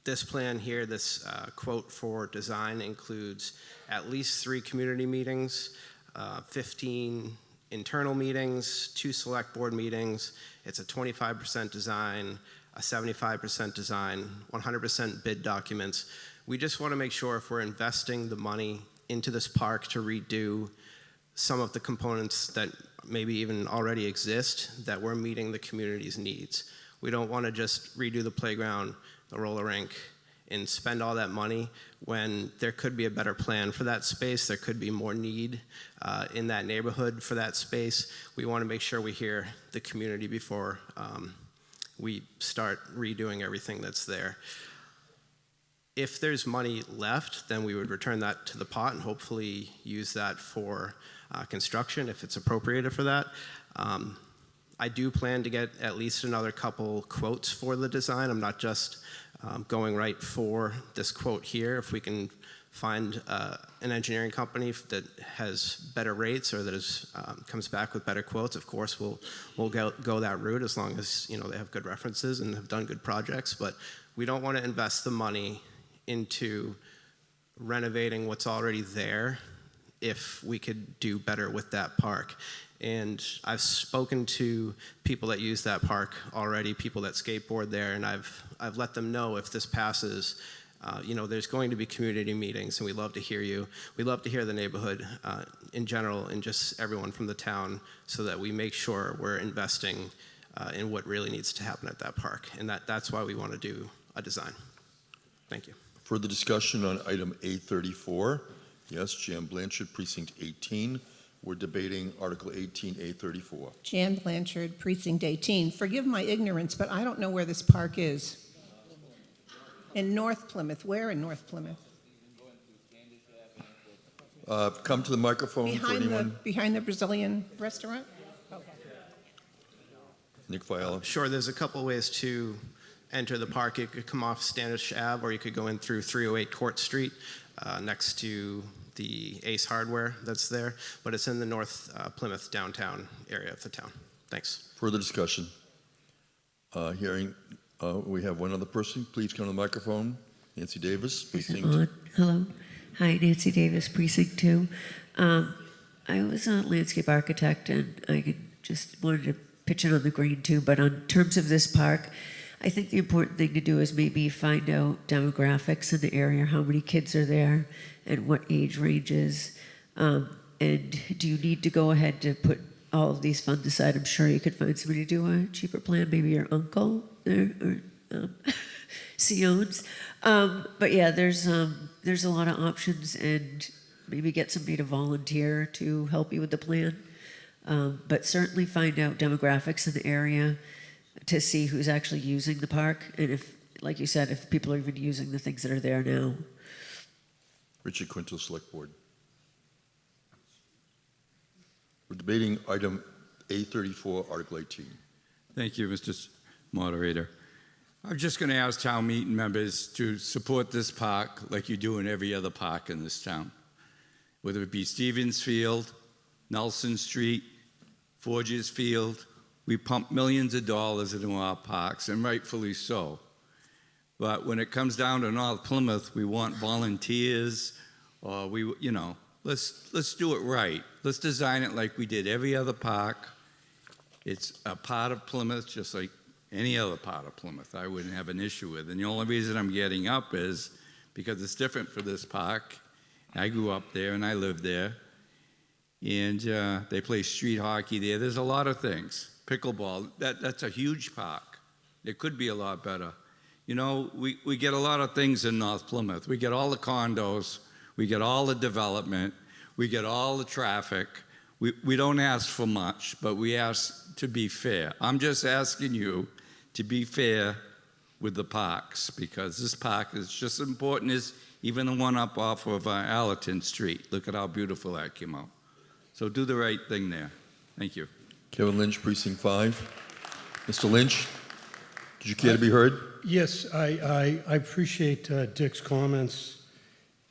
This plan here, this quote for design includes at least 3 community meetings, 15 internal meetings, 2 select board meetings. It's a 25% design, a 75% design, 100% bid documents. We just want to make sure if we're investing the money into this park to redo some of the components that maybe even already exist, that we're meeting the community's needs. We don't want to just redo the playground, the roller rink, and spend all that money when there could be a better plan for that space. There could be more need in that neighborhood for that space. We want to make sure we hear the community before we start redoing everything that's there. If there's money left, then we would return that to the pot and hopefully use that for construction if it's appropriated for that. I do plan to get at least another couple quotes for the design. I'm not just going right for this quote here. If we can find an engineering company that has better rates or that comes back with better quotes, of course we'll go that route as long as they have good references and have done good projects. But we don't want to invest the money into renovating what's already there if we could do better with that park. And I've spoken to people that use that park already, people that skateboard there, and I've let them know if this passes, there's going to be community meetings, and we'd love to hear you. We'd love to hear the neighborhood in general and just everyone from the town so that we make sure we're investing in what really needs to happen at that park. And that's why we want to do a design. Thank you. Further discussion on item A34. Yes, Jan Blanchard, Precinct 18. We're debating Article 18, A34. Jan Blanchard, Precinct 18. Forgive my ignorance, but I don't know where this park is. In North Plymouth. Where in North Plymouth? Come to the microphone for anyone. Behind the Brazilian restaurant? Okay. Nick Fiala. Sure, there's a couple ways to enter the park. You could come off Standish Ave, or you could go in through 308 Court Street next to the Ace Hardware that's there, but it's in the North Plymouth downtown area of the town. Thanks. Further discussion. Hearing, we have one other person. Please come to the microphone. Nancy Davis, Precinct. Hello. Hi, Nancy Davis, Precinct 2. I was a landscape architect, and I just wanted to pitch in on the green too, but on terms of this park, I think the important thing to do is maybe find out demographics in the area, how many kids are there, and what age ranges. And do you need to go ahead to put all of these funds aside? I'm sure you could find somebody to do a cheaper plan, maybe your uncle or Siones. But yeah, there's a lot of options, and maybe get somebody to volunteer to help you with the plan. But certainly find out demographics in the area to see who's actually using the park, and if, like you said, if people are even using the things that are there now. Richard Quinto, Select Board. We're debating item A34, Article 18. Thank you, Mr. Moderator. I'm just going to ask town meeting members to support this park like you do in every other park in this town, whether it be Stevens Field, Nelson Street, Forges Field. We pump millions of dollars into our parks, and rightfully so. But when it comes down to North Plymouth, we want volunteers, or let's do it right. Let's design it like we did every other park. It's a part of Plymouth, just like any other part of Plymouth. I wouldn't have an issue with. And the only reason I'm getting up is because it's different for this park. I grew up there and I lived there. And they play street hockey there. There's a lot of things. Pickleball, that's a huge park. It could be a lot better. We get a lot of things in North Plymouth. We get all the condos. We get all the development. We get all the traffic. We don't ask for much, but we ask to be fair. I'm just asking you to be fair with the parks, because this park is just as important as even the one up off of Allerton Street. Look at how beautiful that came out. So do the right thing there. Thank you. Kevin Lynch, Precinct 5. Mr. Lynch, did you care to be heard? Yes, I appreciate Dick's comments,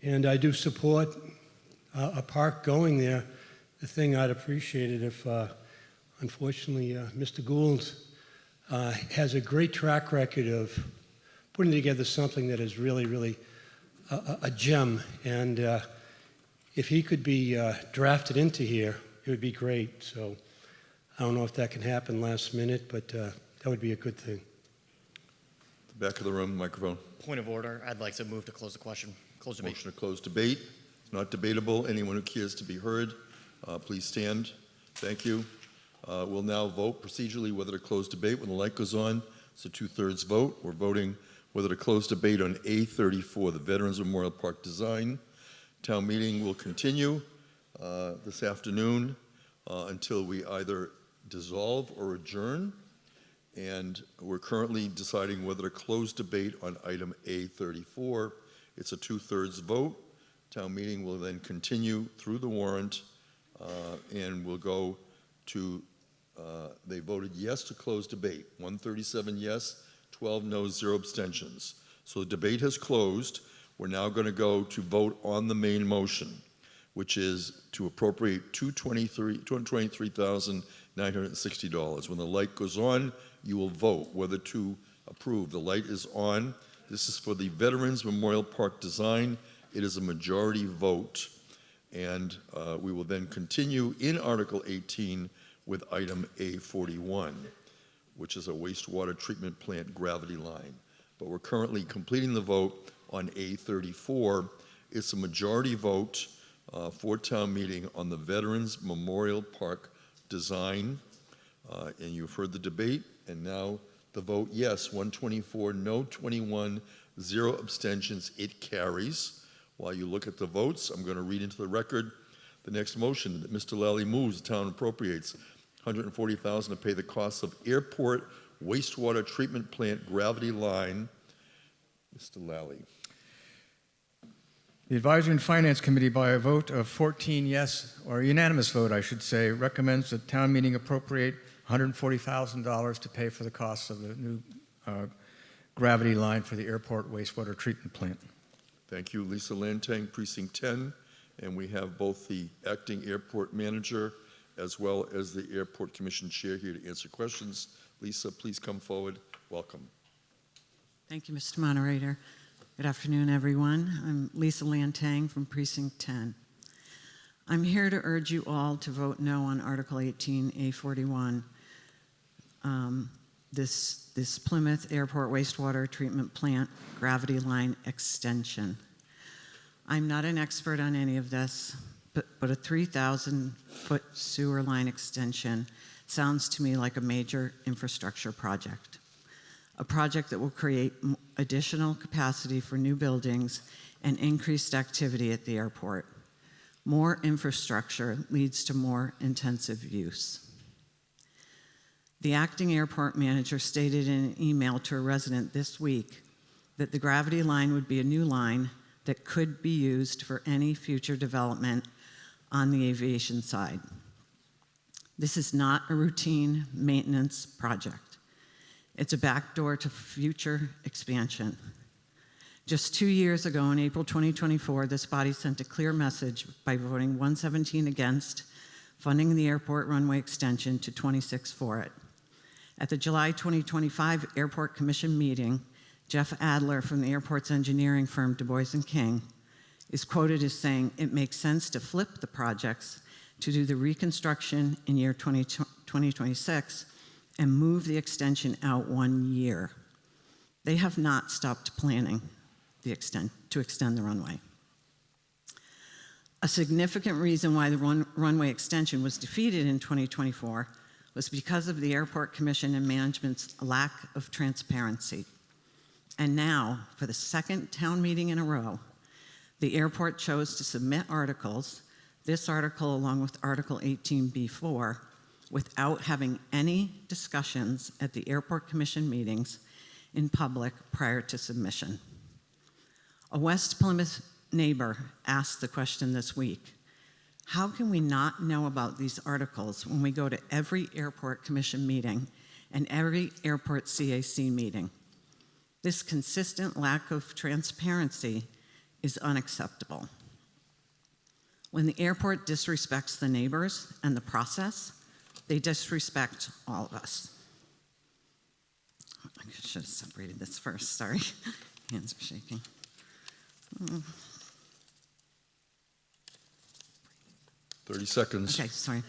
and I do support a park going there. The thing I'd appreciate it if, unfortunately, Mr. Gould has a great track record of putting together something that is really, really a gem, and if he could be drafted into here, it would be great. So I don't know if that can happen last minute, but that would be a good thing. The back of the room, microphone. Point of order. I'd like to move to close the question. Close debate. Motion to close debate. It's not debatable. Anyone who cares to be heard, please stand. Thank you. We'll now vote procedurally whether to close debate. When the light goes on, it's a 2/3 vote. We're voting whether to close debate on A34, the Veterans Memorial Park design. Town meeting will continue this afternoon until we either dissolve or adjourn. And we're currently deciding whether to close debate on item A34. It's a 2/3 vote. Town meeting will then continue through the warrant and we'll go to, they voted yes to close debate. 137 yes, 12 no, 0 abstentions. So the debate has closed. We're now going to go to vote on the main motion, which is to appropriate $223,960. When the light goes on, you will vote whether to approve. The light is on. This is for the Veterans Memorial Park design. It is a majority vote. And we will then continue in Article 18 with item A41, which is a wastewater treatment plant gravity line. But we're currently completing the vote on A34. It's a majority vote for town meeting on the Veterans Memorial Park design. And you've heard the debate, and now the vote, yes, 124, no 21, 0 abstentions, it carries. While you look at the votes, I'm going to read into the record the next motion that Mr. Lally moves. The town appropriates $140,000 to pay the costs of airport wastewater treatment plant gravity line. Mr. Lally. The Advisory and Finance Committee, by a vote of 14 yes, or a unanimous vote, I should say, recommends that town meeting appropriate $140,000 to pay for the costs of the new gravity line for the airport wastewater treatment plant. Thank you, Lisa Lantang, Precinct 10. And we have both the acting airport manager as well as the Airport Commission chair here to answer questions. Lisa, please come forward. Welcome. Thank you, Mr. Moderator. Good afternoon, everyone. I'm Lisa Lantang from Precinct 10. I'm here to urge you all to vote no on Article 18A41, this Plymouth Airport wastewater treatment plant gravity line extension. I'm not an expert on any of this, but a 3,000-foot sewer line extension sounds to me like a major infrastructure project. A project that will create additional capacity for new buildings and increased activity at the airport. More infrastructure leads to more intensive use. The acting airport manager stated in an email to a resident this week that the gravity line would be a new line that could be used for any future development on the aviation side. This is not a routine maintenance project. It's a backdoor to future expansion. Just 2 years ago, in April 2024, this body sent a clear message by voting 117 against funding the airport runway extension to 26 for it. At the July 2025 Airport Commission meeting, Jeff Adler from the airport's engineering firm, Du Bois & King, is quoted as saying, "It makes sense to flip the projects to do the reconstruction in year 2026 and move the extension out 1 year." They have not stopped planning to extend the runway. A significant reason why the runway extension was defeated in 2024 was because of the Airport Commission and management's lack of transparency. And now, for the second town meeting in a row, The airport chose to submit articles, this article along with Article 18B4, without having any discussions at the Airport Commission meetings in public prior to submission. A West Plymouth neighbor asked the question this week, how can we not know about these articles when we go to every Airport Commission meeting and every Airport CAC meeting? This consistent lack of transparency is unacceptable. When the airport disrespects the neighbors and the process, they disrespect all of us. I should have separated this first, sorry. Hands are shaking. 30 seconds. Okay, sorry.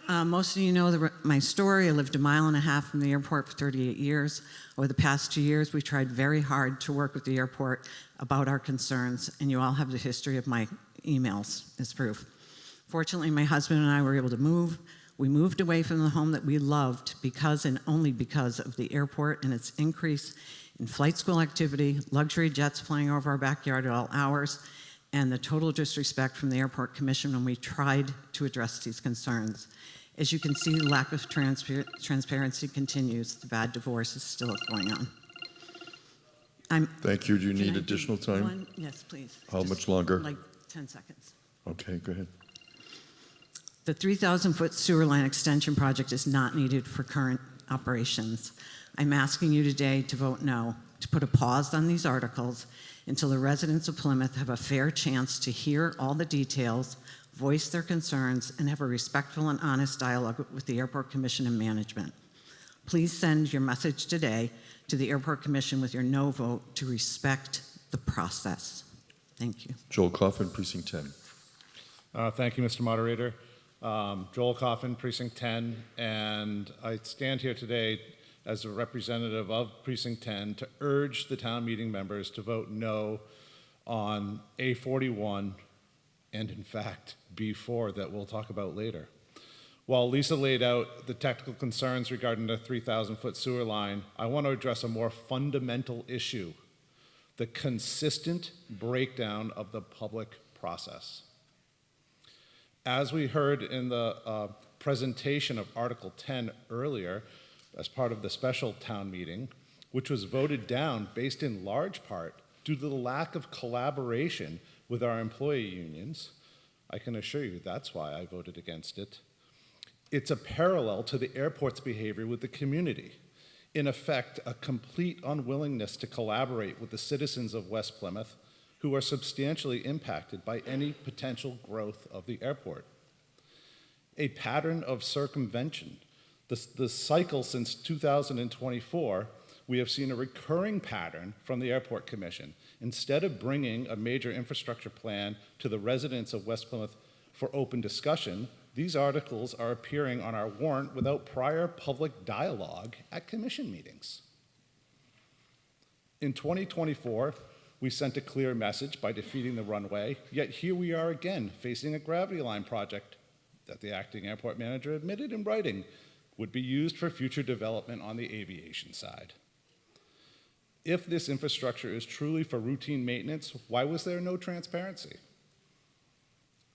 Most of you know my story. I lived a mile and a half from the airport for 38 years. Over the past 2 years, we tried very hard to work with the airport about our concerns, and you all have the history of my emails as proof. Fortunately, my husband and I were able to move. We moved away from the home that we loved because and only because of the airport and its increase in flight school activity, luxury jets flying over our backyard at all hours, and the total disrespect from the Airport Commission when we tried to address these concerns. As you can see, the lack of transparency continues. The bad divorce is still going on. Thank you. Do you need additional time? Yes, please. How Just much longer? Like 10 seconds. Okay, go ahead. The 3,000-foot sewer line extension project is not needed for current operations. I'm asking you today to vote no, to put a pause on these articles until the residents of Plymouth have a fair chance to hear all the details, voice their concerns, and have a respectful and honest dialogue with the Airport Commission and management. Please send your message today to the Airport Commission with your no vote to respect the process. Thank you. Joel Coffin, Precinct 10. Thank you, Mr. Moderator. Joel Coffin, Precinct 10, and I stand here today as a representative of Precinct 10 to urge the town meeting members to vote no on A41 and, in fact, B4 that we'll talk about later. While Lisa laid out the technical concerns regarding the 3,000-foot sewer line, I want to address a more fundamental issue: the consistent breakdown of the public process. As we heard in the presentation of Article 10 earlier, as part of the special town meeting, which was voted down based in large part due to the lack of collaboration with our employee unions, I can assure you that's why I voted against it. It's a parallel to the airport's behavior with the community. In effect, a complete unwillingness to collaborate with the citizens of West Plymouth, who are substantially impacted by any potential growth of the airport. A pattern of circumvention. The cycle since 2024, we have seen a recurring pattern from the Airport Commission. Instead of bringing a major infrastructure plan to the residents of West Plymouth for open discussion, these articles are appearing on our warrant without prior public dialogue at commission meetings. In 2024, we sent a clear message by defeating the runway, yet here we are again facing a gravity line project that the acting airport manager admitted in writing would be used for future development on the aviation side. If this infrastructure is truly for routine maintenance, why was there no transparency?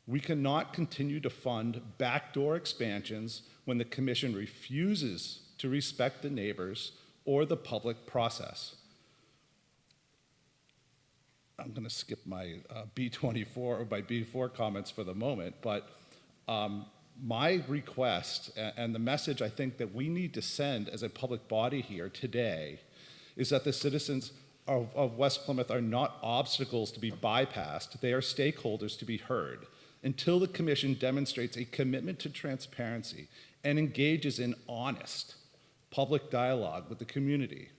We cannot continue to fund backdoor expansions when the commission refuses to respect the neighbors or the public process. I'm going to skip my B24 or my B4 comments for the moment, but my request and the message I think that we need to send as a public body here today is that the citizens of West Plymouth are not obstacles to be bypassed. They are stakeholders to be heard. Until the commission demonstrates a commitment to transparency and engages in honest public dialogue with the community,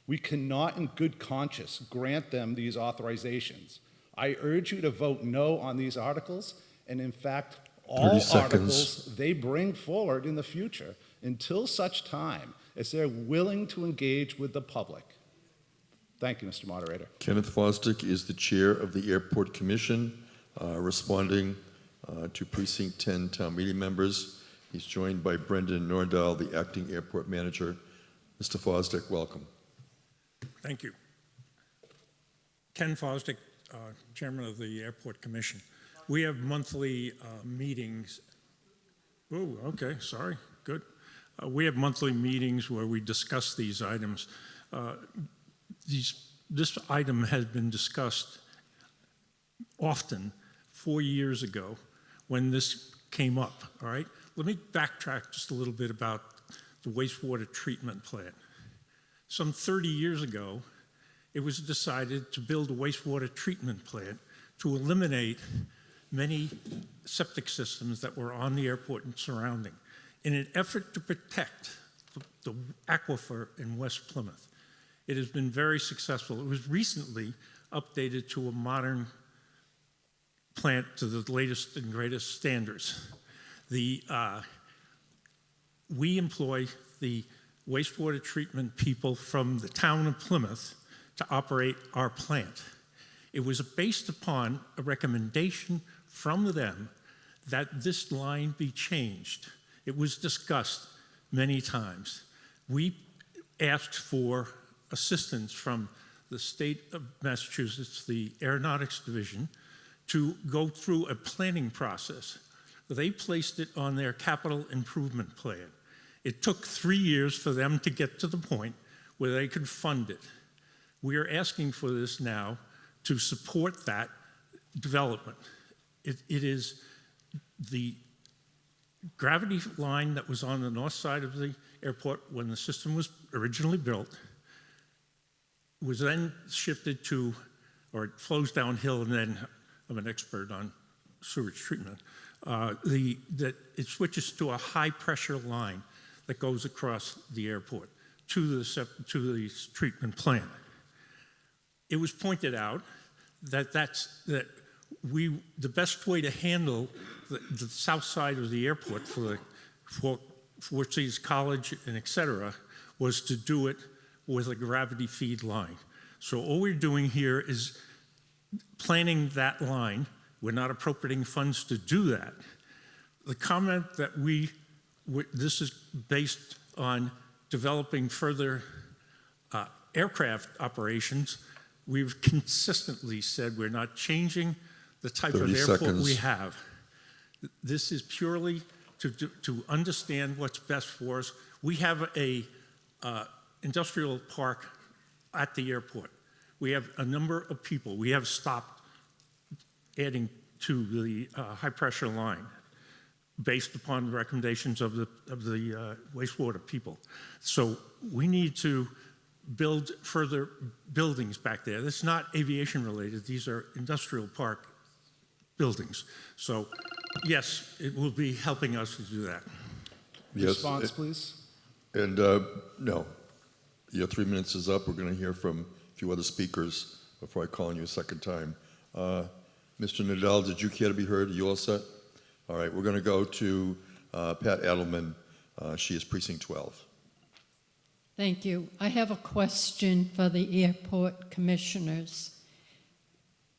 we cannot in good conscience grant them these authorizations. I urge you to vote no on these articles, and in fact, all articles they bring forward in the future until such time as they're willing to engage with the public. Thank you, Mr. Moderator. Kenneth Fosdick is the chair of the Airport Commission, responding to Precinct 10 town meeting members. He's joined by Brendan Nordahl, the acting airport manager. Mr. Fosdick, welcome. Thank you. Ken Fosdick, Chairman of the Airport Commission. We have monthly meetings. Oh, okay, sorry, good. We have monthly meetings where we discuss these items. This item has been discussed often 4 years ago when this came up, all right? Let me backtrack just a little bit about the wastewater treatment plant. Some 30 years ago, it was decided to build a wastewater treatment plant to eliminate many septic systems that were on the airport and surrounding in an effort to protect the aquifer in West Plymouth. It has been very successful. It was recently updated to a modern plant to the latest and greatest standards. We employ the wastewater treatment people from the town of Plymouth to operate our plant. It was based upon a recommendation from them that this line be changed. It was discussed many times. We asked for assistance from the state of Massachusetts, the Aeronautics Division, to go through a planning process. They placed it on their capital improvement plan. It took 3 years for them to get to the point where they could fund it. We are asking for this now to support that development. It is the gravity line that was on the north side of the airport when the system was originally built, was then shifted to, or it flows downhill, and then I'm an expert on sewage treatment, that it switches to a high pressure line that goes across the airport to the treatment plant. It was pointed out that the best way to handle the south side of the airport for Fort C's College and et cetera was to do it with a gravity feed line. So all we're doing here is planning that line. We're not appropriating funds to do that. The comment that this is based on developing further aircraft operations. We've consistently said we're not changing the type of airport we have. This is purely to understand what's best for us. We have a industrial park at the airport. We have a number of people. We have stopped adding to the high pressure line based upon the recommendations of the wastewater people. So we need to build further buildings back there. That's not aviation related. These are industrial park buildings. So yes, it will be helping us to do that. Yes. Response, please. And no, your 3 minutes is up. We're going to hear from a few other speakers before I call on you a second time. Mr. Nadal, did you care to be heard? Are you all set? All right, we're going to go to Pat Edelman. She is precinct 12. Thank you. I have a question for the airport commissioners.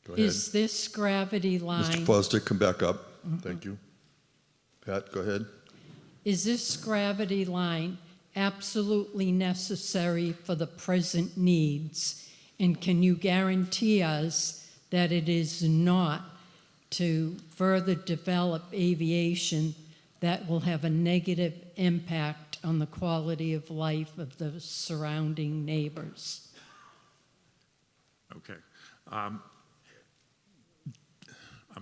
Go ahead. Is this gravity line... Mr. Foster, come back up. Thank you. Pat, go ahead. Is this gravity line absolutely necessary for the present needs? And can you guarantee us that it is not to further develop aviation that will have a negative impact on the quality of life of the surrounding neighbors? Okay. I'm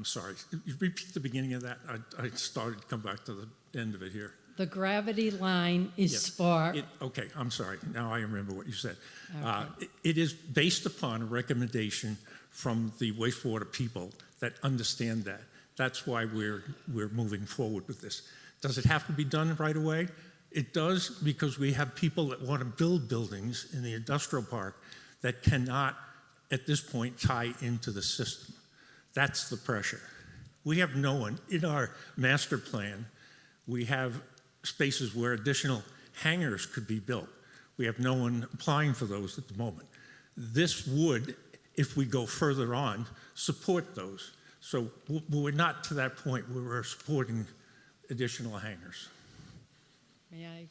sorry. Repeat the beginning of that. I started to come back to the end of it here. The gravity line is for... Okay, I'm sorry. Now I remember what you said. Okay. It is based upon a recommendation from the wastewater people that understand that. That's why we're moving forward with this. Does it have to be done right away? It does, because we have people that want to build buildings in the industrial park that cannot, at this point, tie into the system. That's the pressure. We have no one. In our master plan, we have spaces where additional hangars could be built. We have no one applying for those at the moment. This would, if we go further on, support those. So we're not to that point where we're supporting additional hangars. May I?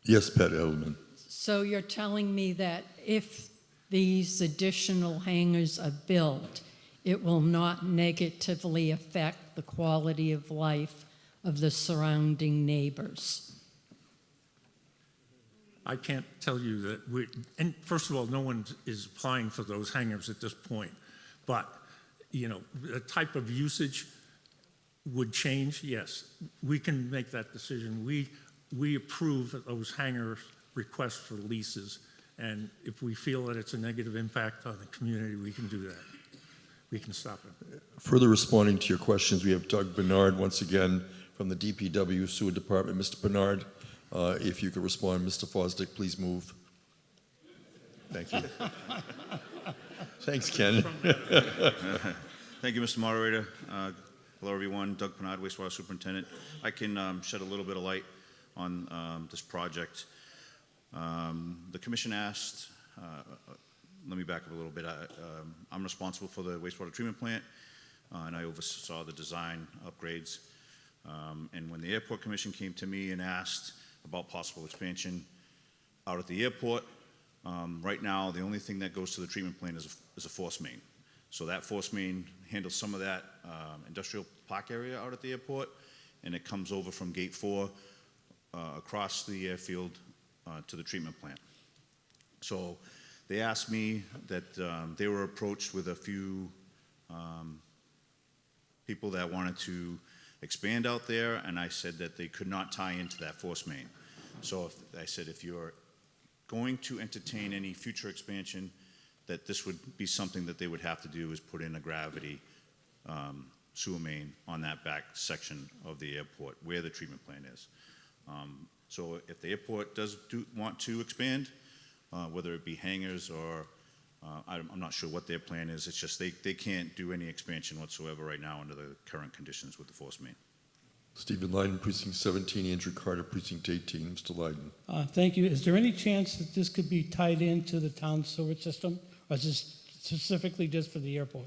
Yes, Pat Edelman. So you're telling me that if these additional hangars are built it will not negatively affect the quality of life of the surrounding neighbors? I can't tell you that and first of all, no one is applying for those hangars at this point. But, you know, the type of usage would change, yes. We can make that decision. We approve those hangar requests for leases, and if we feel that it's a negative impact on the community, we can do that. We can stop it. Further responding to your questions, we have Doug Bernard once again from the DPW Sewer Department. Mr. Bernard, if you could respond. Mr. Fosdick, please move. Thank you. Thanks, Ken. Thank you, Mr. Moderator. Hello, everyone. Doug Bernard, Wastewater Superintendent. I can shed a little bit of light on this project. The Commission asked, let me back up a little bit. I'm responsible for the wastewater treatment plant, and I oversaw the design upgrades. And when the Airport Commission came to me and asked about possible expansion out at the airport, right now the only thing that goes to the treatment plant is a force main. So that force main handles some of that industrial park area out at the airport, and it comes over from Gate 4 across the airfield to the treatment plant. So they asked me that they were approached with a few people that wanted to expand out there, and I said that they could not tie into that force main. So I said, if you're going to entertain any future expansion, that this would be something that they would have to do is put in a gravity sewer main on that back section of the airport where the treatment plant is. So if the airport does want to expand, whether it be hangars or I'm not sure what their plan is. It's just they can't do any expansion whatsoever right now under the current conditions with the force main. Stephen Lyden, Precinct 17, Andrew Carter, Precinct 18. Mr. Lyden. Thank you. Is there any chance that this could be tied into the town sewer system, or is this specifically just for the airport?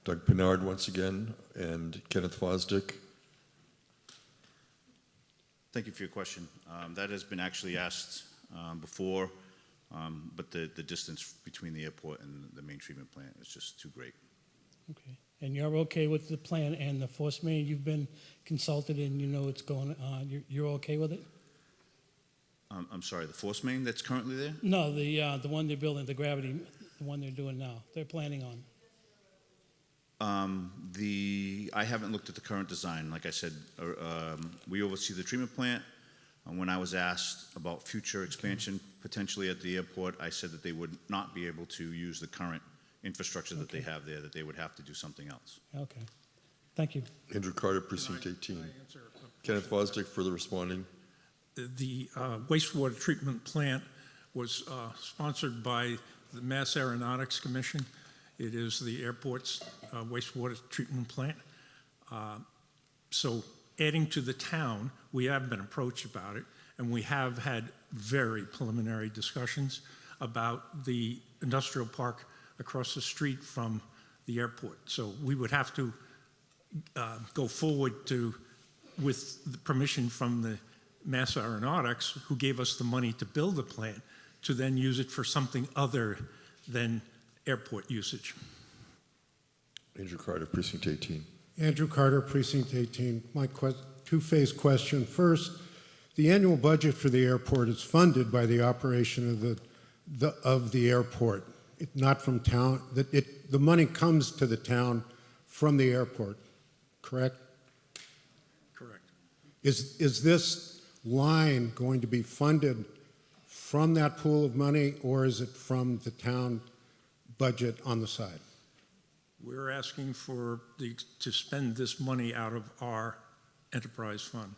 Doug Bernard once again, and Kenneth Fosdick. Thank you for your question. That has been actually asked before, but the distance between the airport and the main treatment plant is just too great. Okay. And you're okay with the plan and the force main? You've been consulted and you know what's going on. You're okay with it? I'm sorry, the force main that's currently there? No, the one they're building, the gravity, the one they're doing now. They're planning on. I haven't looked at the current design. Like I said, we oversee the treatment plant. When I was asked about future expansion potentially at the airport, I said that they would not be able to use the current infrastructure that they have there, that they would have to do something else. Okay. Thank you. Andrew Carter, Precinct 18. Kenneth Fosdick, further responding. The wastewater treatment plant was sponsored by the Mass Aeronautics Commission. It is the airport's wastewater treatment plant. So adding to the town, we have been approached about it, and we have had very preliminary discussions about the industrial park across the street from the airport. So we would have to go forward with the permission from the Mass Aeronautics, who gave us the money to build the plant, to then use it for something other than airport usage. Andrew Carter, Precinct 18. Andrew Carter, Precinct 18. My two-phase question. First, the annual budget for the airport is funded by the operation of the airport, not from town. The money comes to the town from the airport, correct? Correct. Is this line going to be funded from that pool of money, or is it from the town budget on the side? We're asking to spend this money out of our enterprise fund.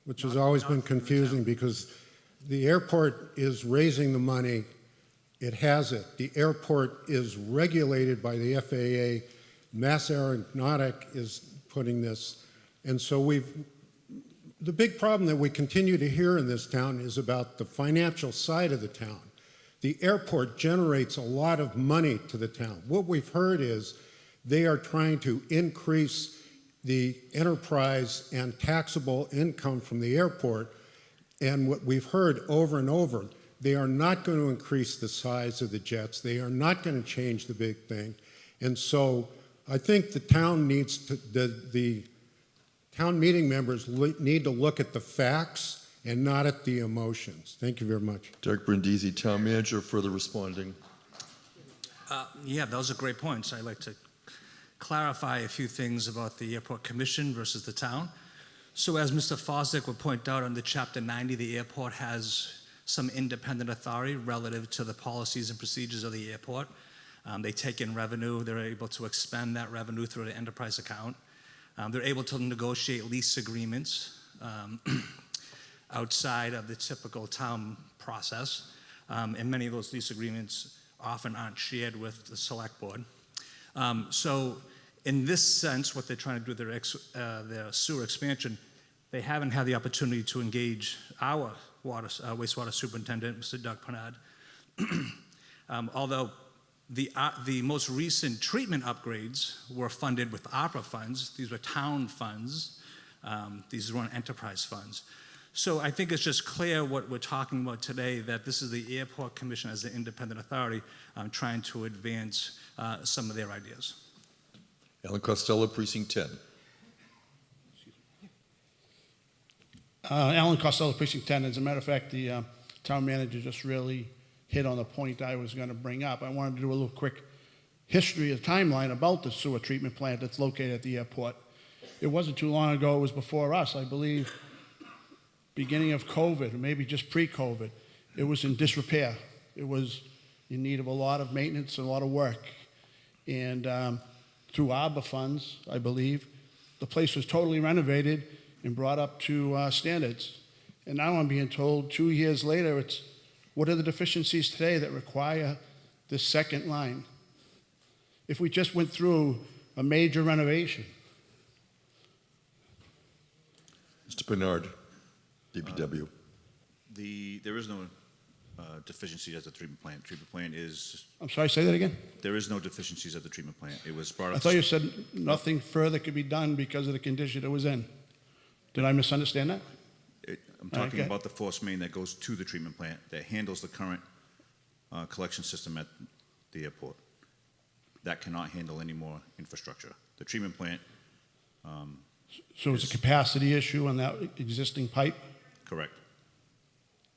Which has always been confusing because the airport is raising the money, it has it. The airport is regulated by the FAA, Mass Aeronautic is putting this, and so the big problem that we continue to hear in this town is about the financial side of the town. The airport generates a lot of money to the town. What we've heard is they are trying to increase the enterprise and taxable income from the airport, and what we've heard over and over, They are not going to increase the size of the jets. They are not going to change the big thing. And so I think the town needs to, the town meeting members need to look at the facts and not at the emotions. Thank you very much. Derek Brindisi, Town Manager, further responding. Yeah, those are great points. I'd like to clarify a few things about the Airport Commission versus the town. So as Mr. Fosdick would point out under Chapter 90, the airport has some independent authority relative to the policies and procedures of the airport. They take in revenue. They're able to expend that revenue through the enterprise account. They're able to negotiate lease agreements outside of the typical town process. And many of those lease agreements often aren't shared with the select board. So in this sense, what they're trying to do with their sewer expansion, they haven't had the opportunity to engage our wastewater superintendent, Mr. Doug Pennard. Although the most recent treatment upgrades were funded with ARPA funds. These were town funds. These weren't enterprise funds. So I think it's just clear what we're talking about today, that this is the Airport Commission as an independent authority trying to advance some of their ideas. Alan Costello, Precinct 10. Alan Costello, Precinct 10. As a matter of fact, the town manager just really hit on the point I was going to bring up. I wanted to do a little quick history, a timeline about the sewer treatment plant that's located at the airport. It wasn't too long ago, it was before us, I believe, beginning of COVID, or maybe just pre-COVID. It was in disrepair. It was in need of a lot of maintenance and a lot of work. And through ARPA funds, I believe, the place was totally renovated and brought up to standards. And now I'm being told 2 years later, what are the deficiencies today that require this second line? If we just went through a major renovation. Mr. Bernard, DPW. There is no deficiencies at the treatment plant. Treatment plant is. I'm sorry, say that again? There is no deficiencies at the treatment plant. It was brought up. I thought you said nothing further could be done because of the condition it was in. Did I misunderstand that? I'm talking about the force main that goes to the treatment plant that handles the current collection system at the airport. That cannot handle any more infrastructure. The treatment plant. So it's a capacity issue on that existing pipe? Correct.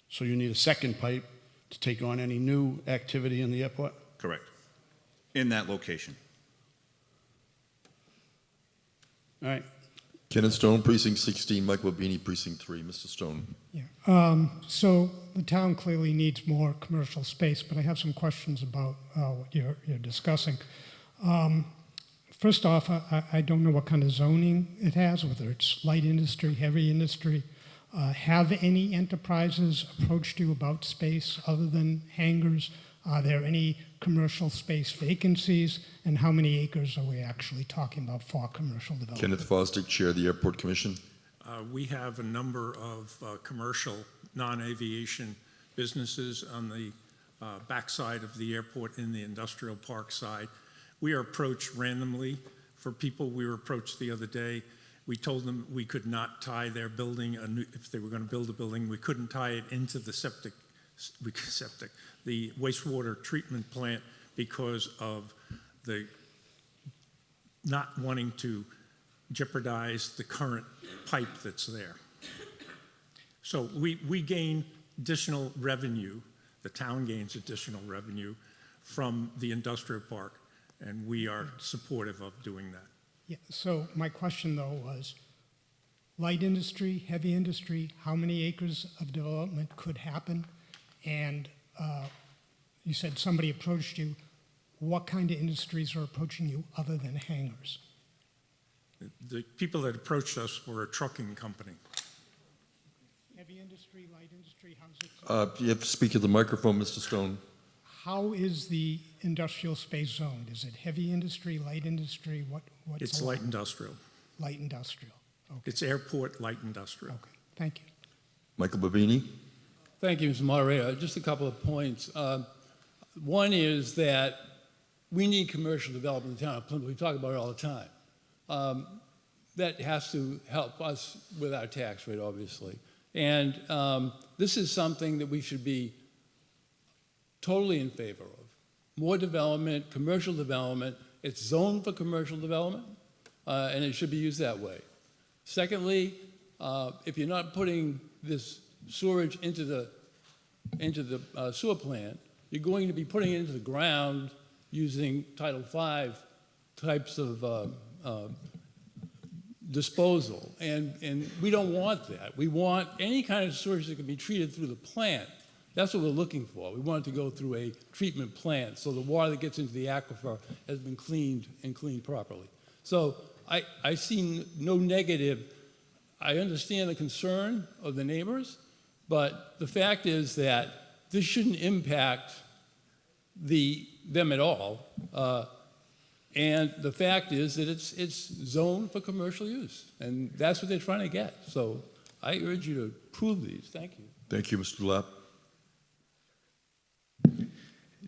So you need a second pipe to take on any new activity in the airport? Correct. In that location. All right. Kenneth Stone, Precinct 16, Mike Wabini, Precinct 3. Mr. Stone. Yeah. So the town clearly needs more commercial space, but I have some questions about what you're discussing. First off, I don't know what kind of zoning it has, whether it's light industry, heavy industry. Have any enterprises approached you about space other than hangars? Are there any commercial space vacancies? And how many acres are we actually talking about for commercial development? Kenneth Fosdick, Chair of the Airport Commission. We have a number of commercial, non-aviation businesses on the backside of the airport in the industrial park side. We are approached randomly for people. We were approached the other day. We told them we could not tie their building, if they were going to build a building, we couldn't tie it into the the wastewater treatment plant because of the not wanting to jeopardize the current pipe that's there. So we gain additional revenue, the town gains additional revenue from the industrial park, and we are supportive of doing that. Yeah, so my question though was, light industry, heavy industry, how many acres of development could happen? And you said somebody approached you. What kind of industries are approaching you other than hangars? The people that approached us were a trucking company. Heavy industry, light industry, how's it? You have to speak at the microphone, Mr. Stone. How is the industrial space zoned? Is it heavy industry, light industry? What's It's allowed? light industrial. Light industrial. Okay. It's airport light industrial. Okay, thank you. Michael Babini. Thank you, Mr. Moderator. Just a couple of points. One is that we need commercial development in the town of Plymouth. We talk about it all the time. That has to help us with our tax rate, obviously. And this is something that we should be totally in favor of. More development, commercial development. It's zoned for commercial development, and it should be used that way. Secondly, if you're not putting this sewerage into the sewer plant, you're going to be putting it into the ground using Title V types of disposal, and we don't want that. We want any kind of sewage that can be treated through the plant. That's what we're looking for. We want it to go through a treatment plant, so the water that gets into the aquifer has been cleaned and cleaned properly. So I see no negative. I understand the concern of the neighbors, but the fact is that this shouldn't impact them at all. And the fact is that it's zoned for commercial use, and that's what they're trying to get. So I urge you to approve these. Thank you. Thank you, Mr. Delap.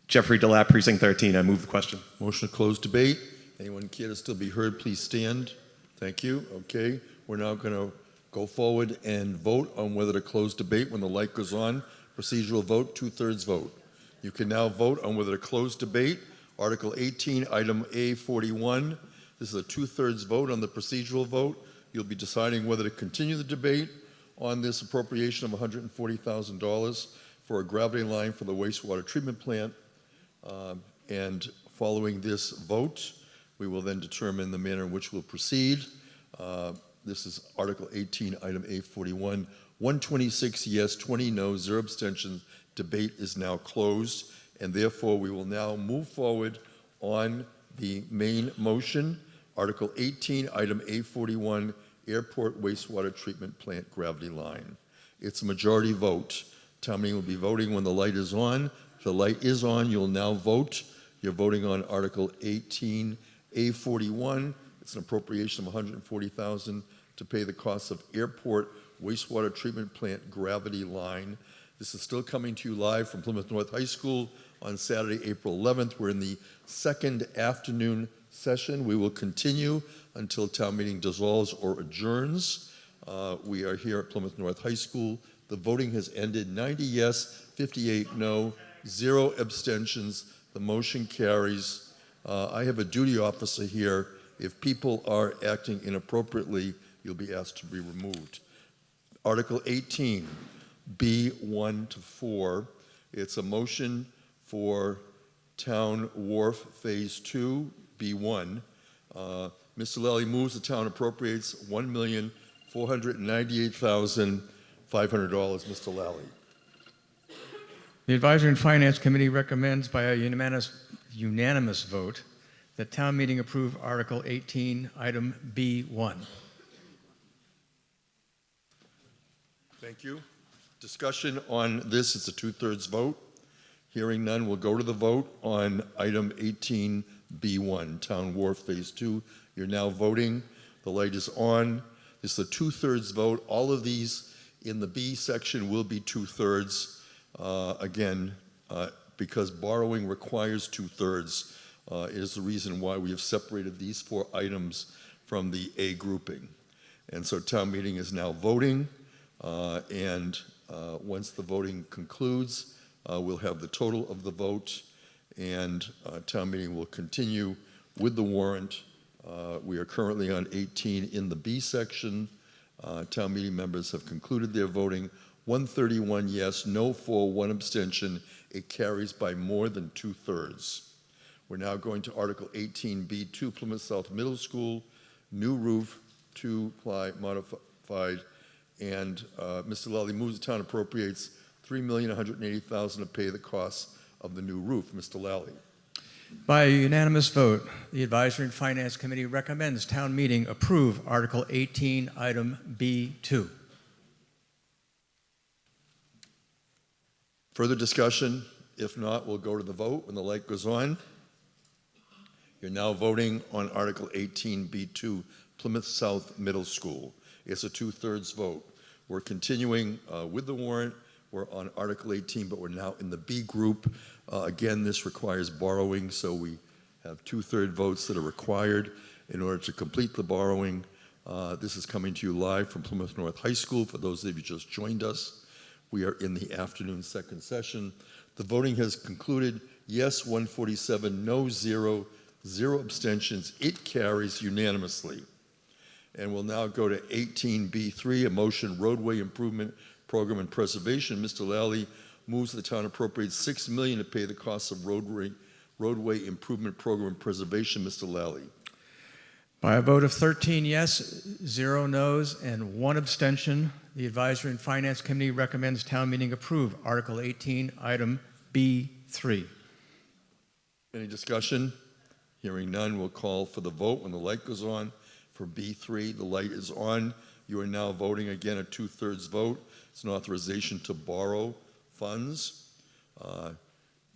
Jeffrey Delap, Precinct 13. I move the question. Motion to close debate. Anyone care to still be heard, please stand. Thank you. Okay, we're now going to go forward and vote on whether to close debate when the light goes on. Procedural vote, 2/3 vote. You can now vote on whether to close debate. Article 18, item A41. This is a 2/3 vote on the procedural vote. You'll be deciding whether to continue the debate on this appropriation of $140,000 for a gravity line for the wastewater treatment plant. And following this vote, we will then determine the manner in which we'll proceed. This is Article 18, item A41. 126 yes, 20 no, 0 abstentions. Debate is now closed, and therefore we will now move forward on the main motion, Article 18, item A41, Airport Wastewater Treatment Plant Gravity Line. It's a majority vote. Town meeting will be voting when the light is on. If the light is on, you'll now vote. You're voting on Article 18, A41. It's an appropriation of $140,000 to pay the costs of airport wastewater treatment plant gravity line. This is still coming to you live from Plymouth North High School on Saturday, April 11th. We're in the second afternoon session. We will continue until town meeting dissolves or adjourns. We are here at Plymouth North High School. The voting has ended. 90 yes, 58 no, 0 abstentions. The motion carries. I have a duty officer here. If people are acting inappropriately, you'll be asked to be removed. Article 18, B1 to 4. It's a motion for Town Wharf Phase 2, B1. Mr. Lally moves the town appropriates $1,498,500. Mr. Lally. The Advisory and Finance Committee recommends by a unanimous vote that town meeting approve Article 18, item B1. Thank you. Discussion on this, it's a 2/3 vote. Hearing none, we'll go to the vote on item 18B1, Town Wharf Phase 2. You're now voting. The light is on. This is a 2/3 vote. All of these in the B section will be 2/3. Again, because borrowing requires 2/3, is the reason why we have separated these 4 items from the A grouping. And so town meeting is now voting. Once the voting concludes, we'll have the total of the vote, and town meeting will continue with the warrant. We are currently on 18 in the B section. Town meeting members have concluded their voting. 131 yes, no 4, 1 abstention. It carries by more than 2/3. We're now going to Article 18B2, Plymouth South Middle School, new roof, 2-ply modified. And Mr. Lally moves the town appropriates $3,180,000 to pay the costs of the new roof. Mr. Lally. By a unanimous vote, the Advisory and Finance Committee recommends town meeting approve Article 18, item B2. Further discussion? If not, we'll go to the vote when the light goes on. You're now voting on Article 18B2, Plymouth South Middle School. It's a 2/3 vote. We're continuing with the warrant. We're on Article 18, but we're now in the B group. Again, this requires borrowing, so we have 2/3 votes that are required in order to complete the borrowing. This is coming to you live from Plymouth North High School. For those of you who just joined us, we are in the afternoon second session. The voting has concluded. Yes, 147, no, 0 abstentions. It carries unanimously. And we'll now go to 18B3, a motion roadway improvement program and preservation. Mr. Lally moves the town appropriates $6 million to pay the costs of roadway improvement program and preservation. Mr. Lally. By a vote of 13 yes, 0 no's, and 1 abstention, the Advisory and Finance Committee recommends town meeting approve Article 18, item B3. Any discussion? Hearing none, we'll call for the vote when the light goes on. For B3, the light is on. You are now voting again a 2/3 vote. It's an authorization to borrow funds.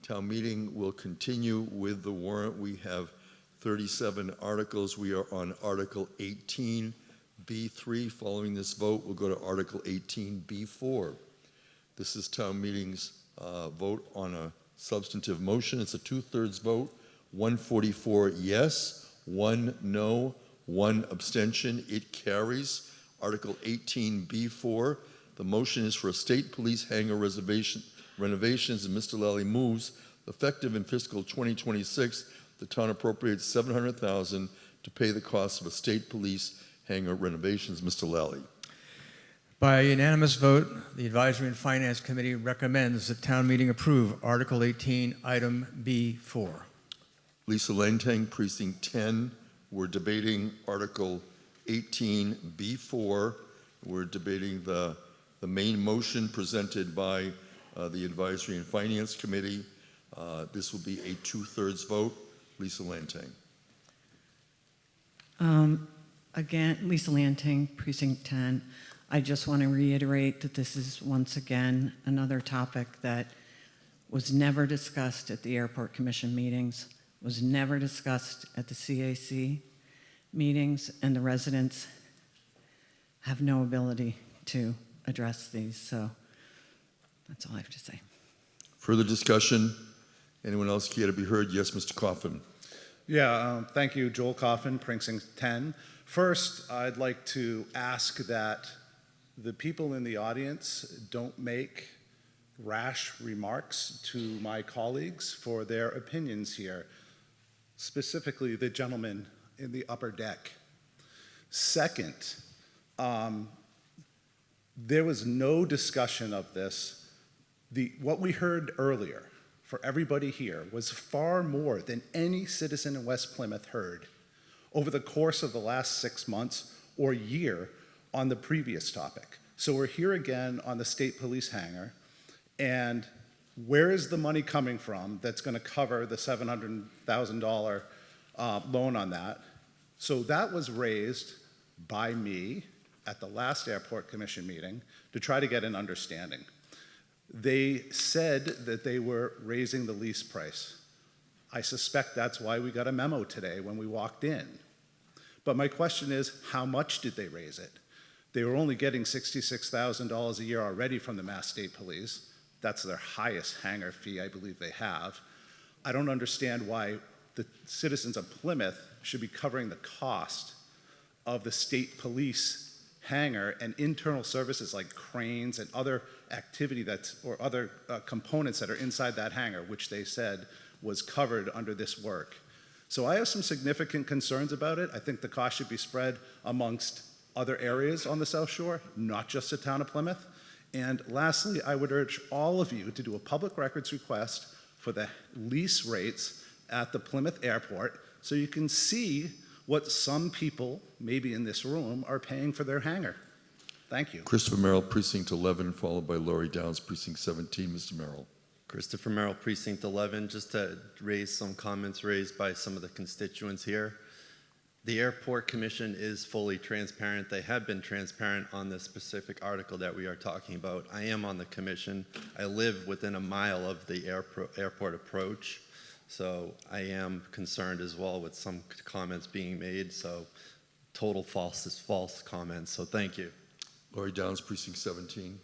Town meeting will continue with the warrant. We have 37 articles. We are on Article 18B3. Following this vote, we'll go to Article 18B4. This is town meeting's vote on a substantive motion. It's a 2/3 vote. 144 yes, 1 no, 1 abstention. It carries. Article 18B4. The motion is for a state police hangar renovations, and Mr. Lally moves, effective in fiscal 2026, the town appropriates $700,000 to pay the cost of a state police hangar renovations. Mr. Lally. By a unanimous vote, the Advisory and Finance Committee recommends that town meeting approve Article 18, item B4. Lisa Langtang, Precinct 10. We're debating Article 18B4. We're debating the main motion presented by the Advisory and Finance Committee. This will be a 2/3 vote. Lisa Langtang. Again, Lisa Lanting, Precinct 10. I just want to reiterate that this is once again another topic that was never discussed at the Airport Commission meetings, was never discussed at the CAC meetings, and the residents have no ability to address these. So that's all I have to say. Further discussion? Anyone else care to be heard? Yes, Mr. Coffin. Yeah, thank you, Joel Coffin, Precinct 10. First, I'd like to ask that the people in the audience don't make rash remarks to my colleagues for their opinions here, specifically the gentleman in the upper deck. Second, there was no discussion of this. What we heard earlier for everybody here was far more than any citizen in West Plymouth heard over the course of the last 6 months or year on the previous topic. So we're here again on the state police hangar, and where is the money coming from that's going to cover the $700,000 loan on that? So that was raised by me at the last Airport Commission meeting to try to get an understanding. They said that they were raising the lease price. I suspect that's why we got a memo today when we walked in. But my question is, how much did they raise it? They were only getting $66,000 a year already from the Mass State Police. That's their highest hangar fee I believe they have. I don't understand why the citizens of Plymouth should be covering the cost of the state police hangar and internal services like cranes and other activity or other components that are inside that hangar, which they said was covered under this work. So I have some significant concerns about it. I think the cost should be spread amongst other areas on the South Shore, not just the town of Plymouth. And lastly, I would urge all of you to do a public records request for the lease rates at the Plymouth Airport so you can see what some people, maybe in this room, are paying for their hangar. Thank you. Christopher Merrill, Precinct 11, followed by Laurie Downs, Precinct 17. Mr. Merrill. Christopher Merrill, Precinct 11, just to raise some comments raised by some of the constituents here. The Airport Commission is fully transparent. They have been transparent on the specific article that we are talking about. I am on the commission. I live within a mile of the airport approach, so I am concerned as well with some comments being made. So total false is false comments, so thank you. Laurie Downs, Precinct 17.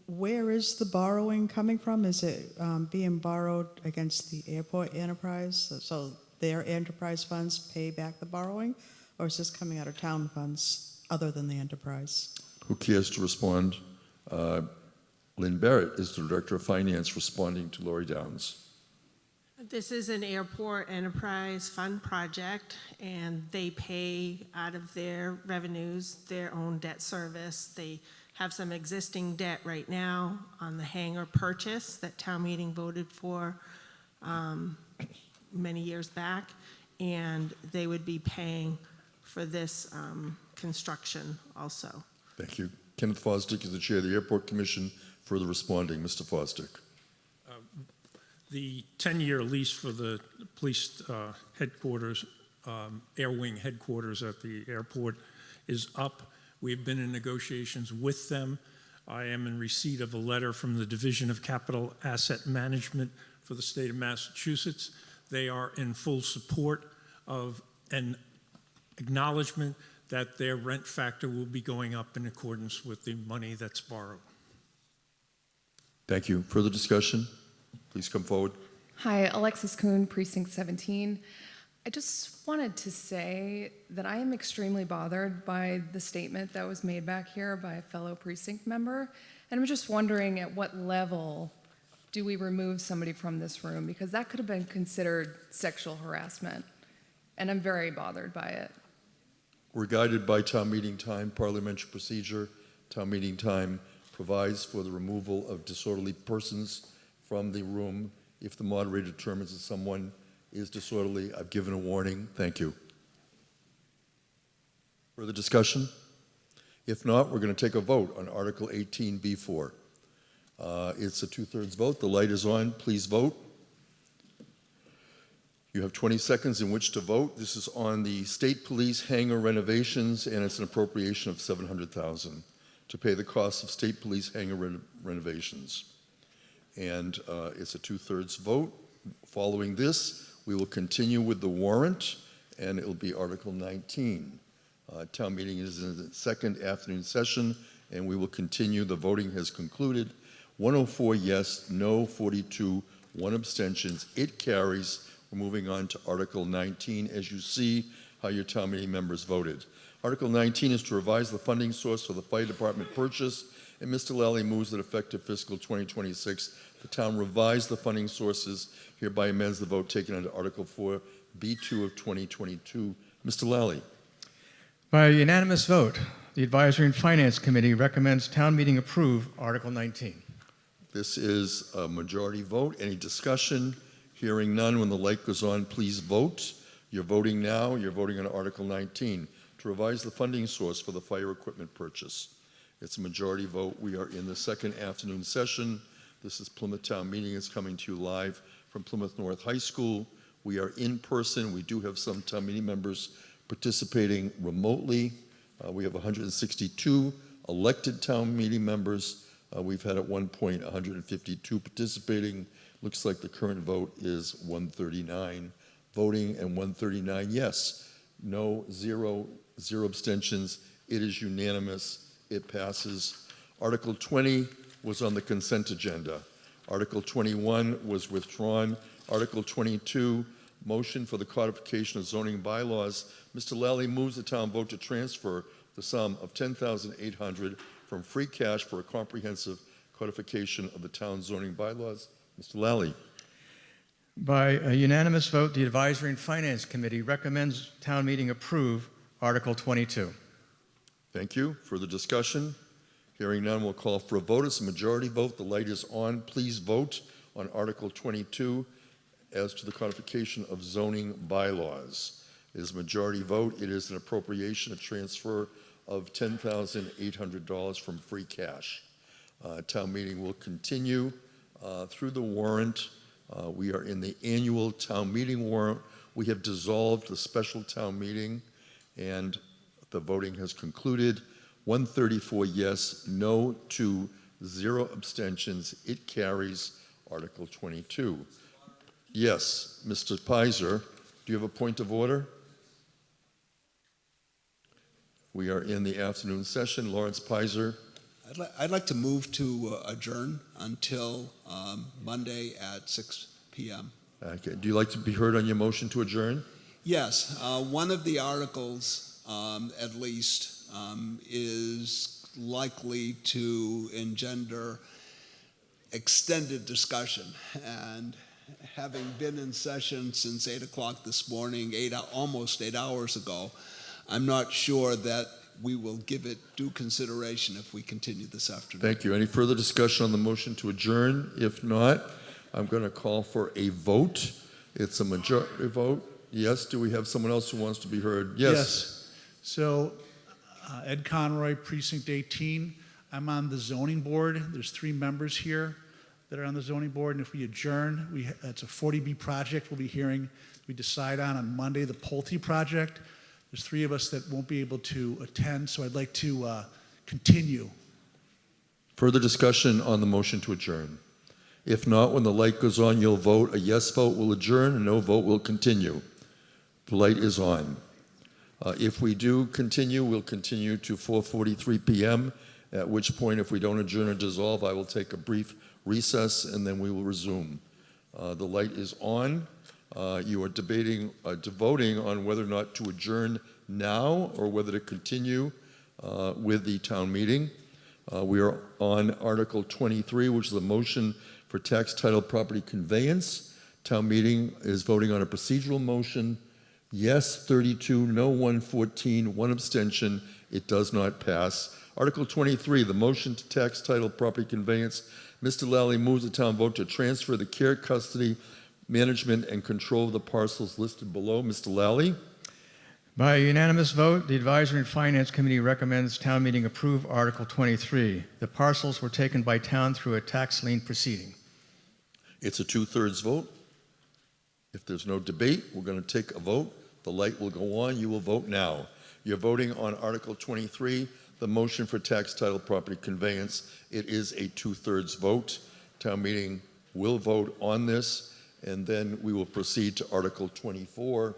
Where is the borrowing coming from? Is it being borrowed against the airport enterprise? So their enterprise funds pay back the borrowing? Or is this coming out of town funds other than the enterprise? Who cares to respond? Lynn Barrett is the Director of Finance, responding to Lori Downs. This is an airport enterprise fund project, and they pay out of their revenues their own debt service. They have some existing debt right now on the hangar purchase that town meeting voted for many years back, and they would be paying for this construction also. Thank you. Kenneth Fosdick is the Chair of the Airport Commission. Further responding, Mr. Fosdick. The 10-year lease for the police headquarters, Air Wing headquarters at the airport is up. We've been in negotiations with them. I am in receipt of a letter from the Division of Capital Asset Management for the state of Massachusetts. They are in full support of an acknowledgement that their rent factor will be going up in accordance with the money that's borrowed. Thank you. Further discussion? Please come forward. Hi, Alexis Kuhn, Precinct 17. I just wanted to say that I am extremely bothered by the statement that was made back here by a fellow precinct member. And I'm just wondering at what level do we remove somebody from this room? Because that could have been considered sexual harassment. And I'm very bothered by it. We're guided by town meeting time, parliamentary procedure. Town meeting time provides for the removal of disorderly persons from the room if the moderator determines that someone is disorderly. I've given a warning. Thank you. Further discussion? If not, we're going to take a vote on Article 18B4. It's a 2/3 vote. The light is on. Please vote. You have 20 seconds in which to vote. This is on the state police hangar renovations, and it's an appropriation of $700,000 to pay the cost of state police hangar renovations. And it's a 2/3 vote. Following this, we will continue with the warrant, and it will be Article 19. Town meeting is in the second afternoon session, and we will continue. The voting has concluded. 104 yes, no 42, 1 abstentions. It carries. We're moving on to Article 19, as you see how your town meeting members voted. Article 19 is to revise the funding source for the fire department purchase, and Mr. Lally moves that effective fiscal 2026, the town revise the funding sources, hereby amends the vote taken under Article 4B2 of 2022. Mr. Lally. By a unanimous vote, the Advisory and Finance Committee recommends town meeting approve Article 19. This is a majority vote. Any discussion? Hearing none. When the light goes on, please vote. You're voting now. You're voting on Article 19 to revise the funding source for the fire equipment purchase. It's a majority vote. We are in the second afternoon session. This is Plymouth Town Meeting. It's coming to you live from Plymouth North High School. We are in person. We do have some town meeting members participating remotely. We have 162 elected town meeting members. We've had at one point 152 participating. Looks like the current vote is 139 voting and 139 yes. No, 0 abstentions. It is unanimous. It passes. Article 20 was on the consent agenda. Article 21 was withdrawn. Article 22, motion for the codification of zoning bylaws. Mr. Lally moves the town vote to transfer the sum of $10,800 from free cash for a comprehensive codification of the town zoning bylaws. Mr. Lally. By a unanimous vote, the Advisory and Finance Committee recommends town meeting approve Article 22. Thank you. Further discussion? Hearing none, we'll call for a vote. It's a majority vote. The light is on. Please vote on Article 22 as to the codification of zoning bylaws. It is a majority vote. It is an appropriation, a transfer of $10,800 from free cash. Town meeting will continue through the warrant. We are in the annual town meeting warrant. We have dissolved the special town meeting, and the voting has concluded. 134 yes, no 2, 0 abstentions. It carries. Article 22. Yes, Mr. Pizer, do you have a point of order? We are in the afternoon session. Lawrence Pizer. I'd like to move to adjourn until Monday at 6 p.m. Okay. Do you like to be heard on your motion to adjourn? Yes. One of the articles, at least, is likely to engender extended discussion. And having been in session since 8 o'clock this morning, almost 8 hours ago, I'm not sure that we will give it due consideration if we continue this afternoon. Thank you. Any further discussion on the motion to adjourn? If not, I'm going to call for a vote. It's a majority vote. Yes. Do we have someone else who wants to be heard? Yes. So, Ed Conroy, Precinct 18. I'm on the zoning board. There's 3 members here that are on the zoning board, and if we adjourn, it's a 40B project we'll be hearing. We decide on Monday the Pulte project. There's 3 of us that won't be able to attend, so I'd like to continue. Further discussion on the motion to adjourn? If not, when the light goes on, you'll vote. A yes vote will adjourn, a no vote will continue. The light is on. If we do continue, we'll continue to 4:43 p.m., at which point, if we don't adjourn or dissolve, I will take a brief recess, and then we will resume. The light is on. You are voting on whether or not to adjourn now or whether to continue with the town meeting. We are on Article 23, which is a motion for tax title property conveyance. Town meeting is voting on a procedural motion. Yes, 32, no, 114, 1 abstention. It does not pass. Article 23, the motion to tax title property conveyance. Mr. Lally moves the town vote to transfer the care, custody, management, and control of the parcels listed below. Mr. Lally? By a unanimous vote, the Advisory and Finance Committee recommends town meeting approve Article 23. The parcels were taken by town through a tax lien proceeding. It's a 2/3 vote. If there's no debate, we're going to take a vote. The light will go on. You will vote now. You're voting on Article 23, the motion for tax title property conveyance. It is a 2/3 vote. Town meeting will vote on this, and then we will proceed to Article 24.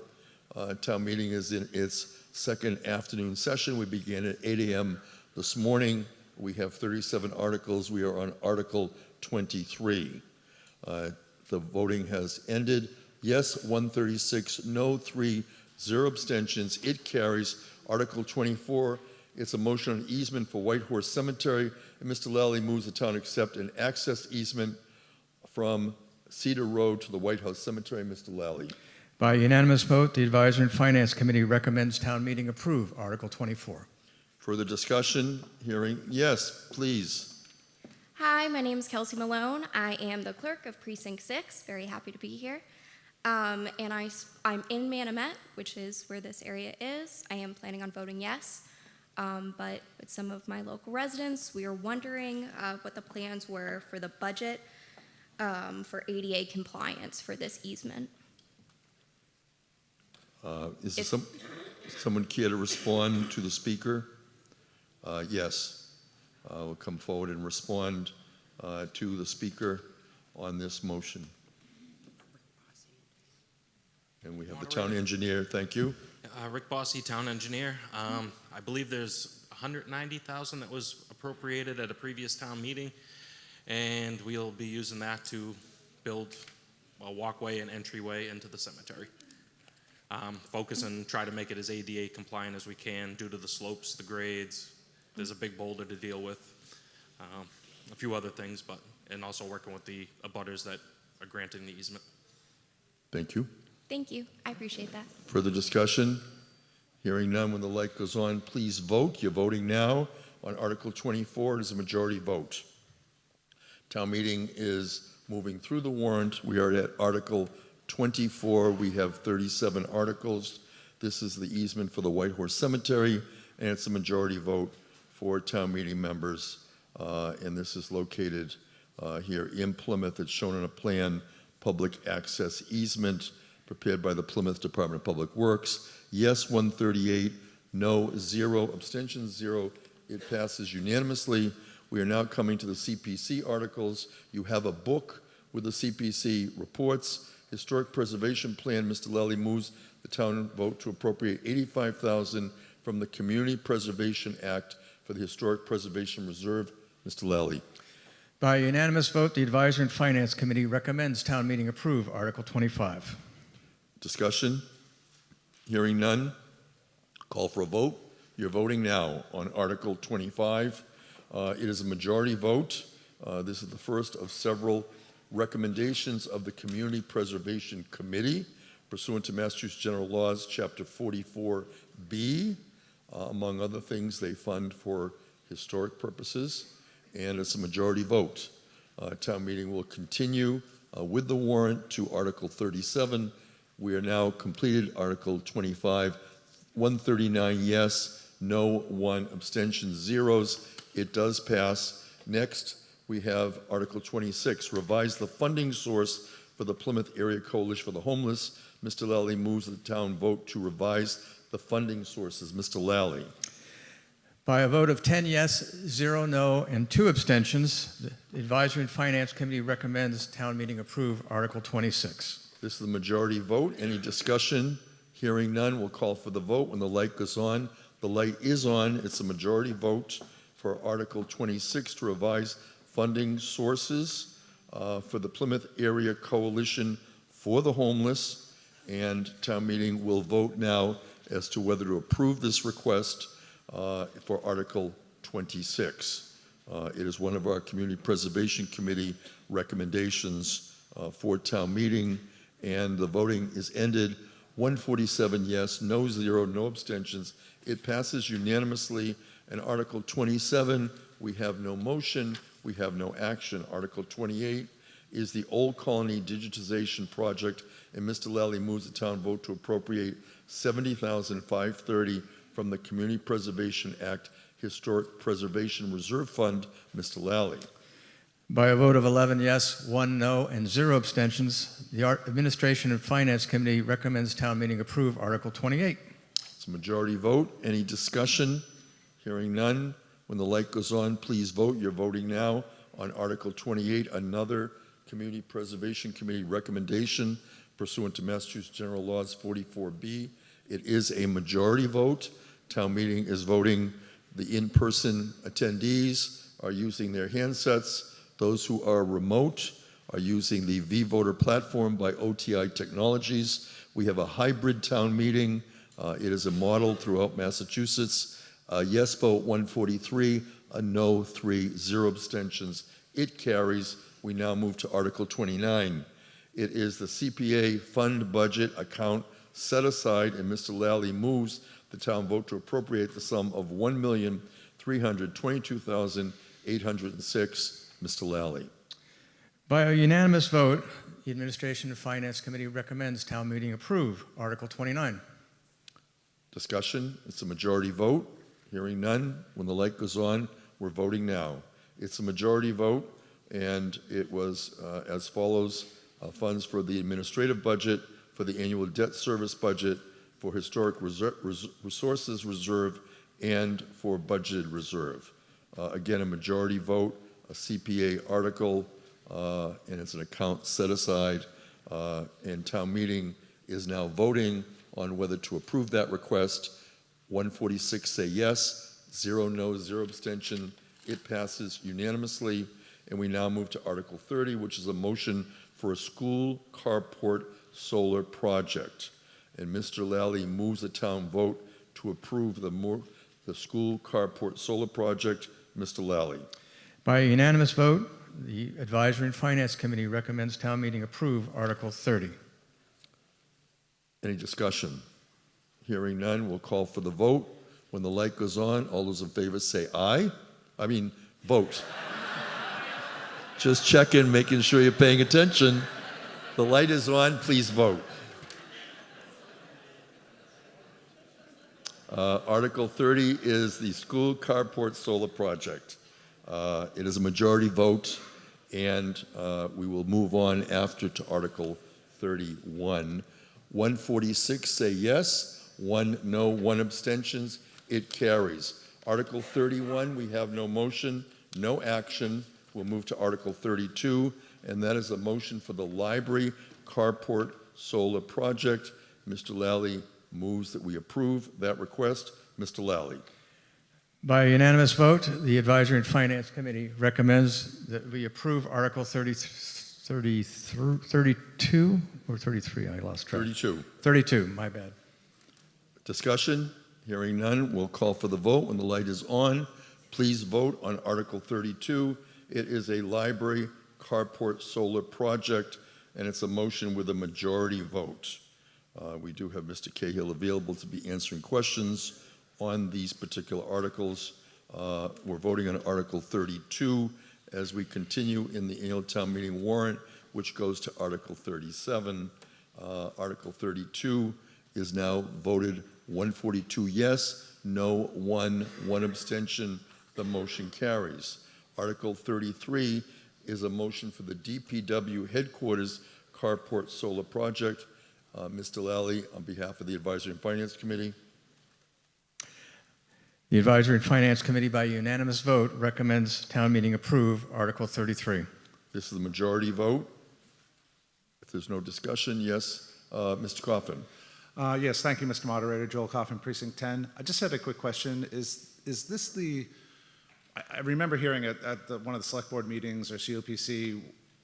Town meeting is in its second afternoon session. We began at 8 a.m. this morning. We have 37 articles. We are on Article 23. The voting has ended. Yes, 136, no, 3, 0 abstentions. It carries. Article 24, it's a motion on easement for White Horse Cemetery, and Mr. Lally moves the town accept an access easement from Cedar Road to the White House Cemetery. Mr. Lally. By unanimous vote, the Advisory and Finance Committee recommends town meeting approve Article 24. Further discussion? Hearing? Yes, please. Hi, my name is Kelsey Malone. I am the clerk of Precinct 6. Very happy to be here. And I'm in Manomet, which is where this area is. I am planning on voting yes. But with some of my local residents, we are wondering what the plans were for the budget for ADA compliance for this easement. Is there someone care to respond to the speaker? Yes. We'll come forward and respond to the speaker on this motion. And we have the town engineer. Thank you. Rick Bossy, town engineer. I believe there's $190,000 that was appropriated at a previous town meeting, and we'll be using that to build a walkway and entryway into the cemetery. Focus and try to make it as ADA compliant as we can due to the slopes, the grades. There's a big boulder to deal with, a few other things, and also working with the abutters that are granting the easement. Thank you. Thank you. I appreciate that. Further discussion? Hearing none, when the light goes on, please vote. You're voting now on Article 24. It is a majority vote. Town meeting is moving through the warrant. We are at Article 24. We have 37 articles. This is the easement for the White Horse Cemetery, and it's a majority vote for town meeting members. And this is located here in Plymouth. It's shown on a plan, public access easement prepared by the Plymouth Department of Public Works. Yes, 138, no, 0, abstentions, 0. It passes unanimously. We are now coming to the CPC articles. You have a book with the CPC reports. Historic Preservation Plan, Mr. Lally moves the town vote to appropriate $85,000 from the Community Preservation Act for the Historic Preservation Reserve. Mr. Lally. By unanimous vote, the Advisory and Finance Committee recommends town meeting approve Article 25. Discussion? Hearing none. Call for a vote. You're voting now on Article 25. It is a majority vote. This is the first of several recommendations of the Community Preservation Committee pursuant to Massachusetts General Laws, Chapter 44B. Among other things, they fund for historic purposes, and it's a majority vote. Town meeting will continue with the warrant to Article 37. We are now completed Article 25, 139 yes, no, 1 abstention, zeros. It does pass. Next, we have Article 26, revise the funding source for the Plymouth Area Coalition for the Homeless. Mr. Lally moves that the town vote to revise the funding sources. Mr. Lally. By a vote of 10 yes, 0 no, and 2 abstentions, the Advisory and Finance Committee recommends town meeting approve Article 26. This is the majority vote. Any discussion? Hearing none, we'll call for the vote when the light goes on. The light is on. It's a majority vote for Article 26 to revise funding sources for the Plymouth Area Coalition for the Homeless. And town meeting will vote now as to whether to approve this request for Article 26. It is one of our Community Preservation Committee recommendations for town meeting, and the voting is ended. 147 yes, no 0, no abstentions. It passes unanimously. And Article 27, we have no motion, we have no action. Article 28 is the Old Colony Digitization Project, and Mr. Lally moves the town vote to appropriate $70,530 from the Community Preservation Act Historic Preservation Reserve Fund. Mr. Lally. By a vote of 11 yes, 1 no, and 0 abstentions, the Administration and Finance Committee recommends town meeting approve Article 28. It's a majority vote. Any discussion? Hearing none. When the light goes on, please vote. You're voting now on Article 28, another Community Preservation Committee recommendation pursuant to Massachusetts General Laws 44B. It is a majority vote. Town meeting is voting. The in-person attendees are using their handsets. Those who are remote are using the vVoter platform by OTI Technologies. We have a hybrid town meeting. It is a model throughout Massachusetts. Yes vote 143, a no 3, 0 abstentions. It carries. We now move to Article 29. It is the CPA fund budget account set aside, and Mr. Lally moves the town vote to appropriate the sum of $1,322,806. Mr. Lally. By a unanimous vote, the Administration and Finance Committee recommends town meeting approve Article 29. Discussion. It's a majority vote. Hearing none. When the light goes on, we're voting now. It's a majority vote, and it was as follows. Funds for the administrative budget, for the annual debt service budget, for historic resources reserve, and for budgeted reserve. Again, a majority vote, a CPA article, and it's an account set aside, and town meeting is now voting on whether to approve that request. 146 say yes, 0 no, 0 abstention. It passes unanimously, and we now move to Article 30, which is a motion for a school carport solar project. And Mr. Lally moves the town vote to approve the school carport solar project. Mr. Lally. By a unanimous vote, the Advisory and Finance Committee recommends town meeting approve Article 30. Any discussion? Hearing none, we'll call for the vote. When the light goes on, all those in favor say aye. Vote. Just checking, making sure you're paying attention. The light is on, please vote. Article 30 is the school carport solar project. It is a majority vote, and we will move on after to Article 31. 146 say yes, 1 no, 1 abstentions. It carries. Article 31, we have no motion, no action. We'll move to Article 32, and that is a motion for the library carport solar project. Mr. Lally moves that we approve that request. Mr. Lally. By a unanimous vote, the Advisory and Finance Committee recommends that we approve Article 32 or 33, I lost track. 32. 32, my bad. Discussion? Hearing none, we'll call for the vote. When the light is on, please vote on Article 32. It is a library carport solar project, and it's a motion with a majority vote. We do have Mr. Cahill available to be answering questions on these particular articles. We're voting on Article 32 as we continue in the annual town meeting warrant, which goes to Article 37. Article 32 is now voted 142 yes, no, one abstention. The motion carries. Article 33 is a motion for the DPW headquarters carport solar project. Mr. Lally, on behalf of the Advisory and Finance Committee. The Advisory and Finance Committee, by unanimous vote, recommends town meeting approve Article 33. This is a majority vote. If there's no discussion, yes. Mr. Coffin. Yes, thank you, Mr. Moderator. Joel Coffin, Precinct 10. I just had a quick question. Is this the, I remember hearing at one of the select board meetings or COPC,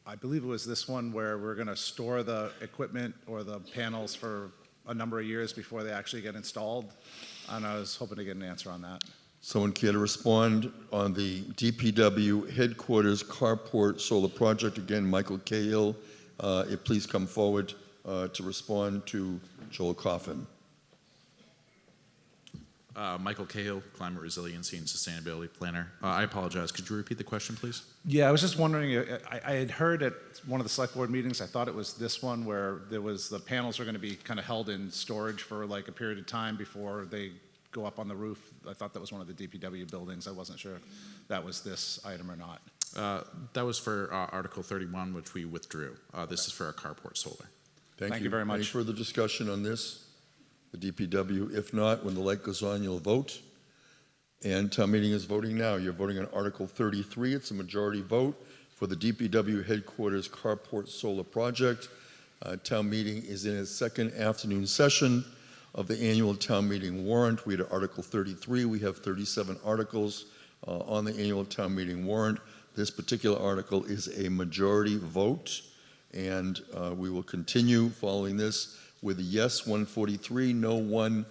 I believe it was this one where we're going to store the equipment or the panels for a number of years before they actually get installed. And I was hoping to get an answer on that. Someone care to respond on the DPW headquarters carport solar project? Again, Michael Cahill, please come forward to respond to Joel Coffin. Michael Cahill, Climate Resiliency and Sustainability Planner. I apologize. Could you repeat the question, please? Yeah, I was just wondering, I had heard at one of the select board meetings, I thought it was this one where there was the panels are going to be kind of held in storage for like a period of time before they go up on the roof. I thought that was one of the DPW buildings. I wasn't sure if that was this item or not. That was for Article 31, which we withdrew. This is for our carport solar. Thank you very much. Any further discussion on this? The DPW. If not, when the light goes on, you'll vote. And town meeting is voting now. You're voting on Article 33. It's a majority vote for the DPW headquarters carport solar project. Town meeting is in its second afternoon session of the annual town meeting warrant. We're at Article 33. We have 37 articles on the annual town meeting warrant. This particular article is a majority vote, and we will continue following this with a yes 143, no 1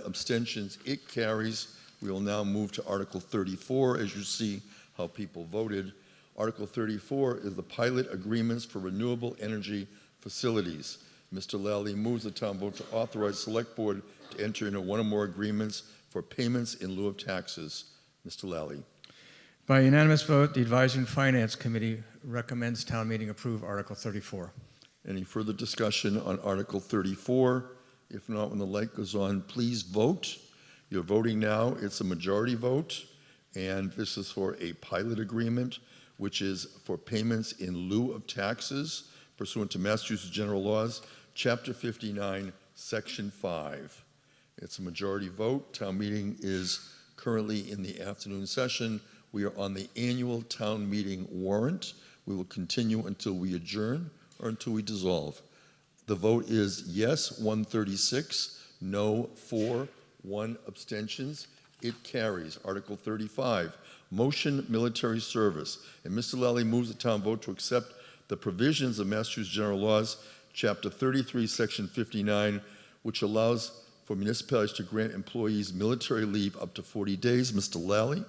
abstentions. It carries. We will now move to Article 34 as you see how people voted. Article 34 is the pilot agreements for renewable energy facilities. Mr. Lally moves the town vote to authorize select board to enter into one or more agreements for payments in lieu of taxes. Mr. Lally. By unanimous vote, the Advisory and Finance Committee recommends town meeting approve Article 34. Any further discussion on Article 34? If not, when the light goes on, please vote. You're voting now. It's a majority vote, and this is for a pilot agreement, which is for payments in lieu of taxes pursuant to Massachusetts General Laws, Chapter 59, Section 5. It's a majority vote. Town meeting is currently in the afternoon session. We are on the annual town meeting warrant. We will continue until we adjourn or until we dissolve. The vote is yes 136, no 4, 1 abstentions. It carries. Article 35, motion military service. And Mr. Lally moves the town vote to accept the provisions of Massachusetts General Laws, Chapter 33, Section 59, which allows for municipalities to grant employees military leave up to 40 days. Mr. Lally.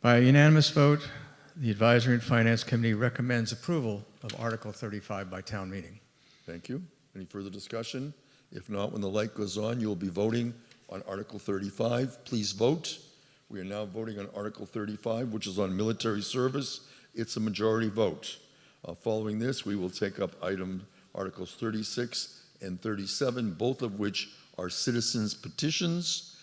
By a unanimous vote, the Advisory and Finance Committee recommends approval of Article 35 by town meeting. Thank you. Any further discussion? If not, when the light goes on, you'll be voting on Article 35. Please vote. We are now voting on Article 35, which is on military service. It's a majority vote. Following this, we will take up Articles 36 and 37, both of which are citizens' petitions.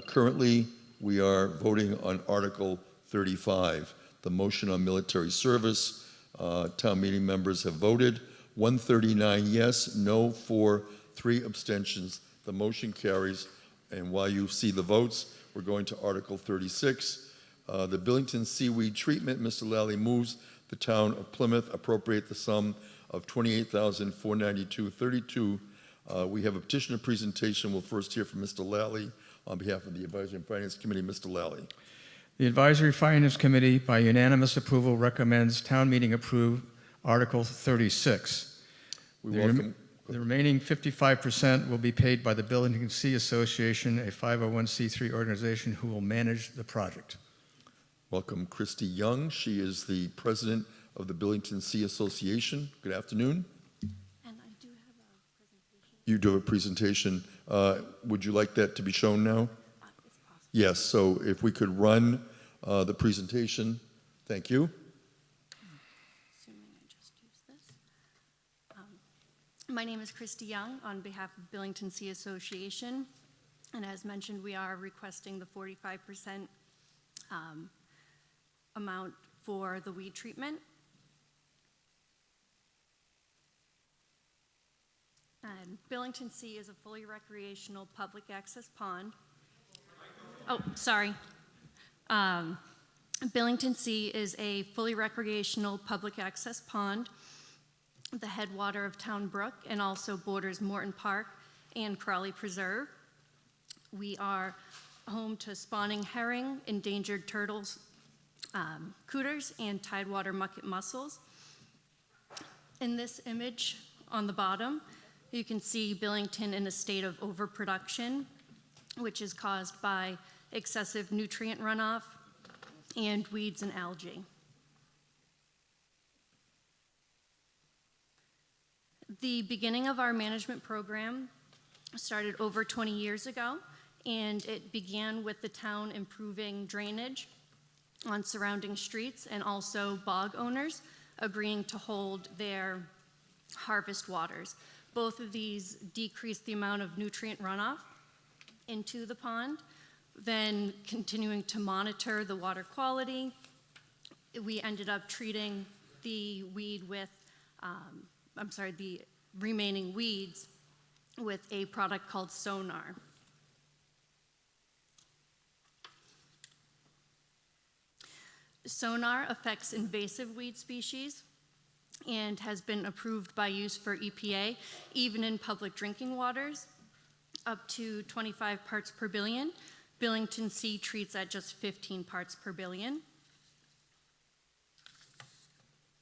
Currently, we are voting on Article 35, the motion on military service. Town meeting members have voted. 139 yes, no 4, 3 abstentions. The motion carries. And while you see the votes, we're going to Article 36. The Billington seaweed treatment. Mr. Lally moves the town of Plymouth appropriate the sum of $28,492.32. We have a petitioner presentation. We'll first hear from Mr. Lally on behalf of the Advisory and Finance Committee. Mr. Lally. The Advisory Finance Committee, by unanimous approval, recommends town meeting approve Article 36. The remaining 55% will be paid by the Billington Sea Association, a 501c3 organization who will manage the project. Welcome Christy Young. She is the president of the Billington Sea Association. Good afternoon. And I do have a presentation. You do have a presentation. Would you like that to be shown now? It's possible. Yes, so if we could run the presentation. Thank you. Assuming I just use this. My name is Christy Young on behalf of Billington Sea Association. And as mentioned, we are requesting the 45% amount for the weed treatment. And Billington Sea is a fully recreational public access pond. Oh, sorry. Billington Sea is a fully recreational public access pond, the headwater of Town Brook, and also borders Morton Park and Crawley Preserve. We are home to spawning herring, endangered turtles, cooters, and tidewater mucket mussels. In this image on the bottom, you can see Billington in a state of overproduction, which is caused by excessive nutrient runoff and weeds and algae. The beginning of our management program started over 20 years ago, and it began with the town improving drainage on surrounding streets and also bog owners agreeing to hold their harvest waters. Both of these decreased the amount of nutrient runoff into the pond. Then continuing to monitor the water quality, we ended up treating the weed with, the remaining weeds with a product called Sonar. Sonar affects invasive weed species and has been approved by use for EPA, even in public drinking waters, up to 25 parts per billion. Billington Sea treats at just 15 parts per billion.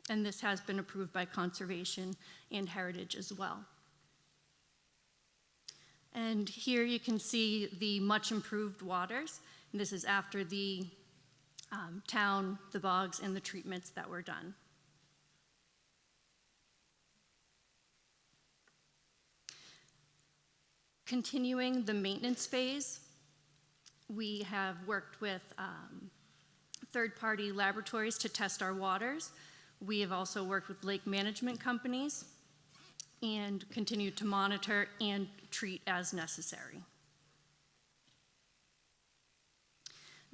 And this has been approved by Conservation and Heritage as well. And here you can see the much improved waters. And this is after the town, the bogs, and the treatments that were done. Continuing the maintenance phase, we have worked with third-party laboratories to test our waters. We have also worked with lake management companies and continue to monitor and treat as necessary.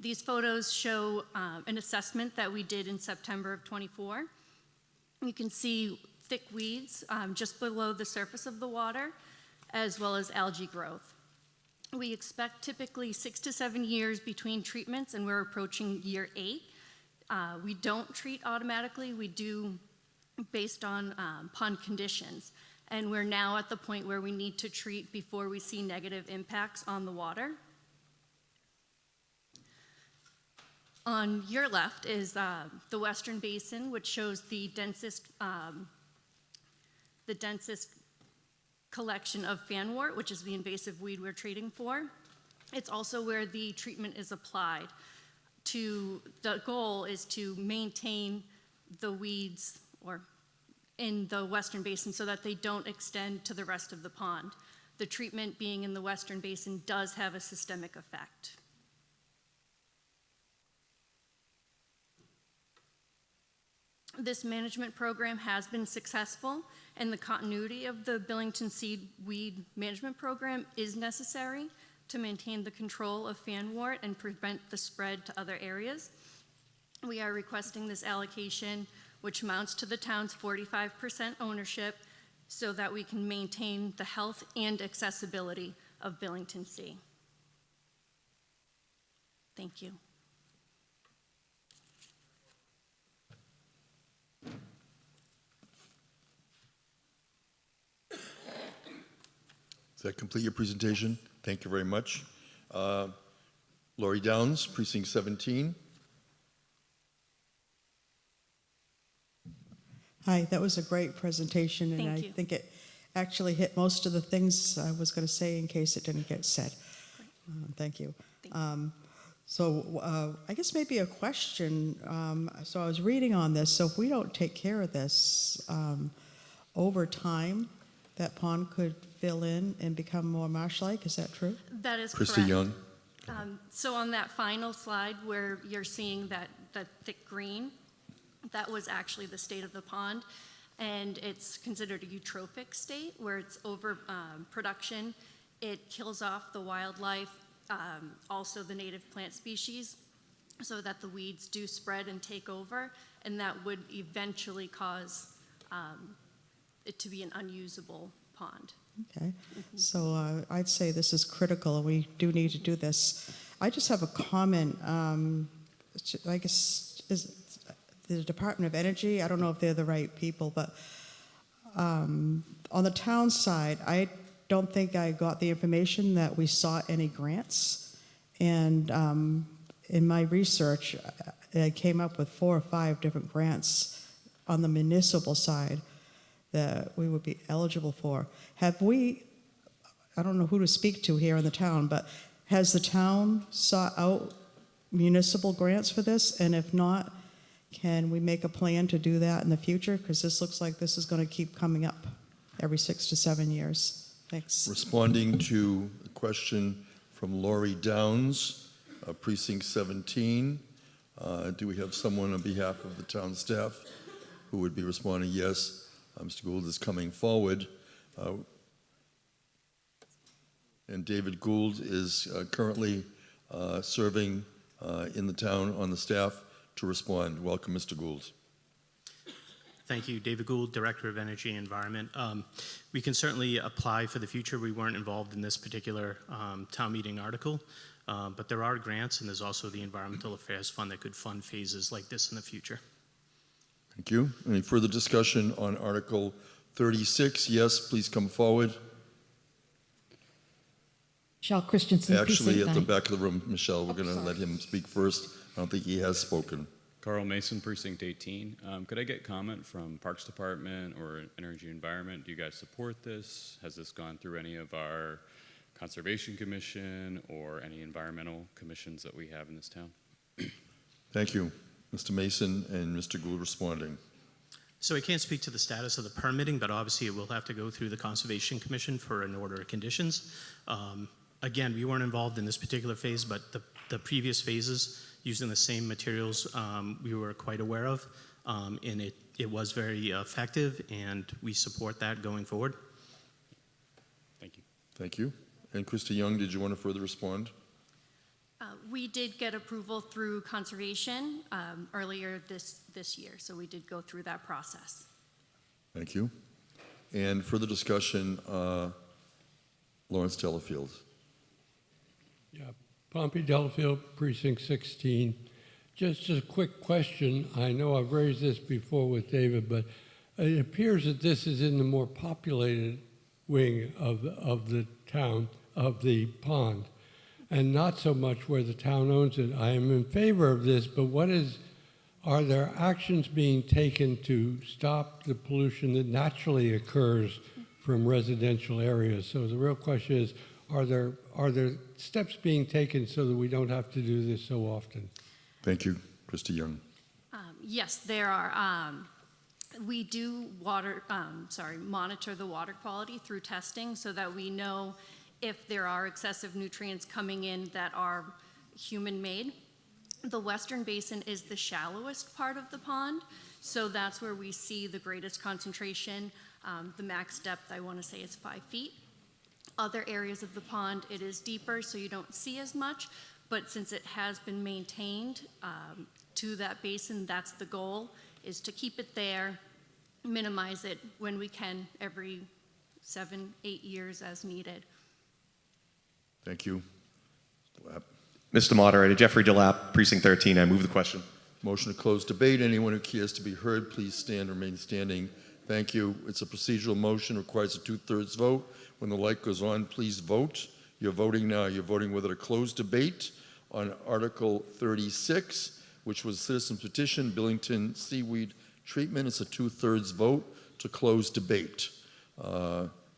These photos show an assessment that we did in September of '24. You can see thick weeds just below the surface of the water, as well as algae growth. We expect typically 6 to 7 years between treatments, and we're approaching year 8. We don't treat automatically, we do based on pond conditions. And we're now at the point where we need to treat before we see negative impacts on the water. On your left is the Western Basin, which shows the densest collection of fanwort, which is the invasive weed we're treating for. It's also where the treatment is applied. The goal is to maintain the weeds in the Western Basin so that they don't extend to the rest of the pond. The treatment being in the Western Basin does have a systemic effect. This management program has been successful, and the continuity of the Billington Sea Weed Management Program is necessary to maintain the control of fanwort and prevent the spread to other areas. We are requesting this allocation, which amounts to the town's 45% ownership, so that we can maintain the health and accessibility of Billington Sea. Thank you. Does that complete your presentation? Thank you very much. Lori Downs, Precinct 17. Hi, that was a great presentation, and Thank I you. think it actually hit most of the things I was going to say in case it didn't get said. Thank you. So I guess maybe a question. So I was reading on this. So if we don't take care of this over time, that pond could fill in and become more marsh-like. Is that true? That is Christy correct. Young. So on that final slide where you're seeing that thick green, that was actually the state of the pond. And it's considered a eutrophic state where it's over production. It kills off the wildlife, also the native plant species, so that the weeds do spread and take over, and that would eventually cause it to be an unusable pond. Okay. So I'd say this is critical, and we do need to do this. I just have a comment. I guess is the Department of Energy. I don't know if they're the right people, but on the town side, I don't think I got the information that we sought any grants. And in my research, I came up with 4 or 5 different grants on the municipal side that we would be eligible for. Have we, I don't know who to speak to here in the town, but has the town sought out municipal grants for this? And if not, can we make a plan to do that in the future? Because this looks like this is going to keep coming up every 6 to 7 years. Thanks. Responding to a question from Lori Downs, Precinct 17. Do we have someone on behalf of the town staff who would be responding? Yes. Mr. Gould is coming forward. And David Gould is currently serving in the town on the staff to respond. Welcome, Mr. Gould. Thank you. David Gould, Director of Energy and Environment. We can certainly apply for the future. We weren't involved in this particular town meeting article, but there are grants, and there's also the Environmental Affairs Fund that could fund phases like this in the future. Thank you. Any further discussion on Article 36? Yes, please come forward. Michelle Christensen, Actually, Precinct at the 9. back of the room, Michelle, we're going to let him speak first. I don't think he has spoken. Carl Mason, Precinct 18. Could I get comment from Parks Department or Energy Environment? Do you guys support this? Has this gone through any of our Conservation Commission or any environmental commissions that we have in this town? Thank you. Mr. Mason and Mr. Gould responding. So I can't speak to the status of the permitting, but obviously it will have to go through the Conservation Commission for an order of conditions. Again, we weren't involved in this particular phase, but the previous phases using the same materials we were quite aware of, and it was very effective, and we support that going forward. Thank you. Thank you. And Christy Young, did you want to further respond? We did get approval through Conservation earlier this year, so we did go through that process. Thank you. And further discussion, Lawrence Delafield. Yeah, Pompey Delafield, Precinct 16. Just a quick question. I know I've raised this before with David, but it appears that this is in the more populated wing of the town, of the pond, and not so much where the town owns it. I am in favor of this, but are there actions being taken to stop the pollution that naturally occurs from residential areas? So the real question is, are there steps being taken so that we don't have to do this so often? Thank you. Christy Young. Yes, there are. We do monitor the water quality through testing so that we know if there are excessive nutrients coming in that are human-made. The Western Basin is the shallowest part of the pond, so that's where we see the greatest concentration. The max depth, I want to say, is 5 feet. Other areas of the pond, it is deeper, so you don't see as much, but since it has been maintained to that basin, that's the goal, is to keep it there, minimize it when we can every 7-8 years as needed. Thank you. Mr. Moderator, Jeffrey Delap, Precinct 13. I move the question. Motion to close debate. Anyone who cares to be heard, please stand or remain standing. Thank you. It's a procedural motion, requires a 2/3 vote. When the light goes on, please vote. You're voting now. You're voting whether to close debate on Article 36, which was citizen petition, Billington seaweed treatment. It's a 2/3 vote to close debate.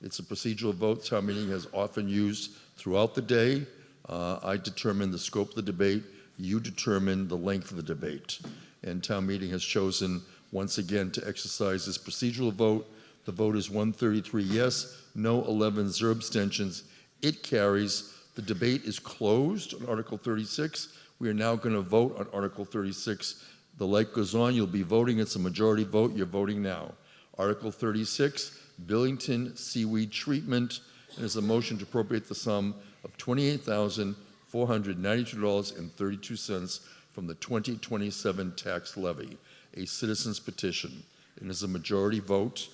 It's a procedural vote town meeting has often used throughout the day. I determine the scope of the debate you determine the length of the debate. And town meeting has chosen, once again, to exercise this procedural vote. The vote is 133 yes, no 11, 0 abstentions. It carries. The debate is closed on Article 36. We are now going to vote on Article 36. The light goes on. You'll be voting. It's a majority vote. You're voting now. Article 36, Billington seaweed treatment. And is a motion to appropriate the sum of $28,492.32 from the 2027 tax levy. A citizen's petition. It is a majority vote.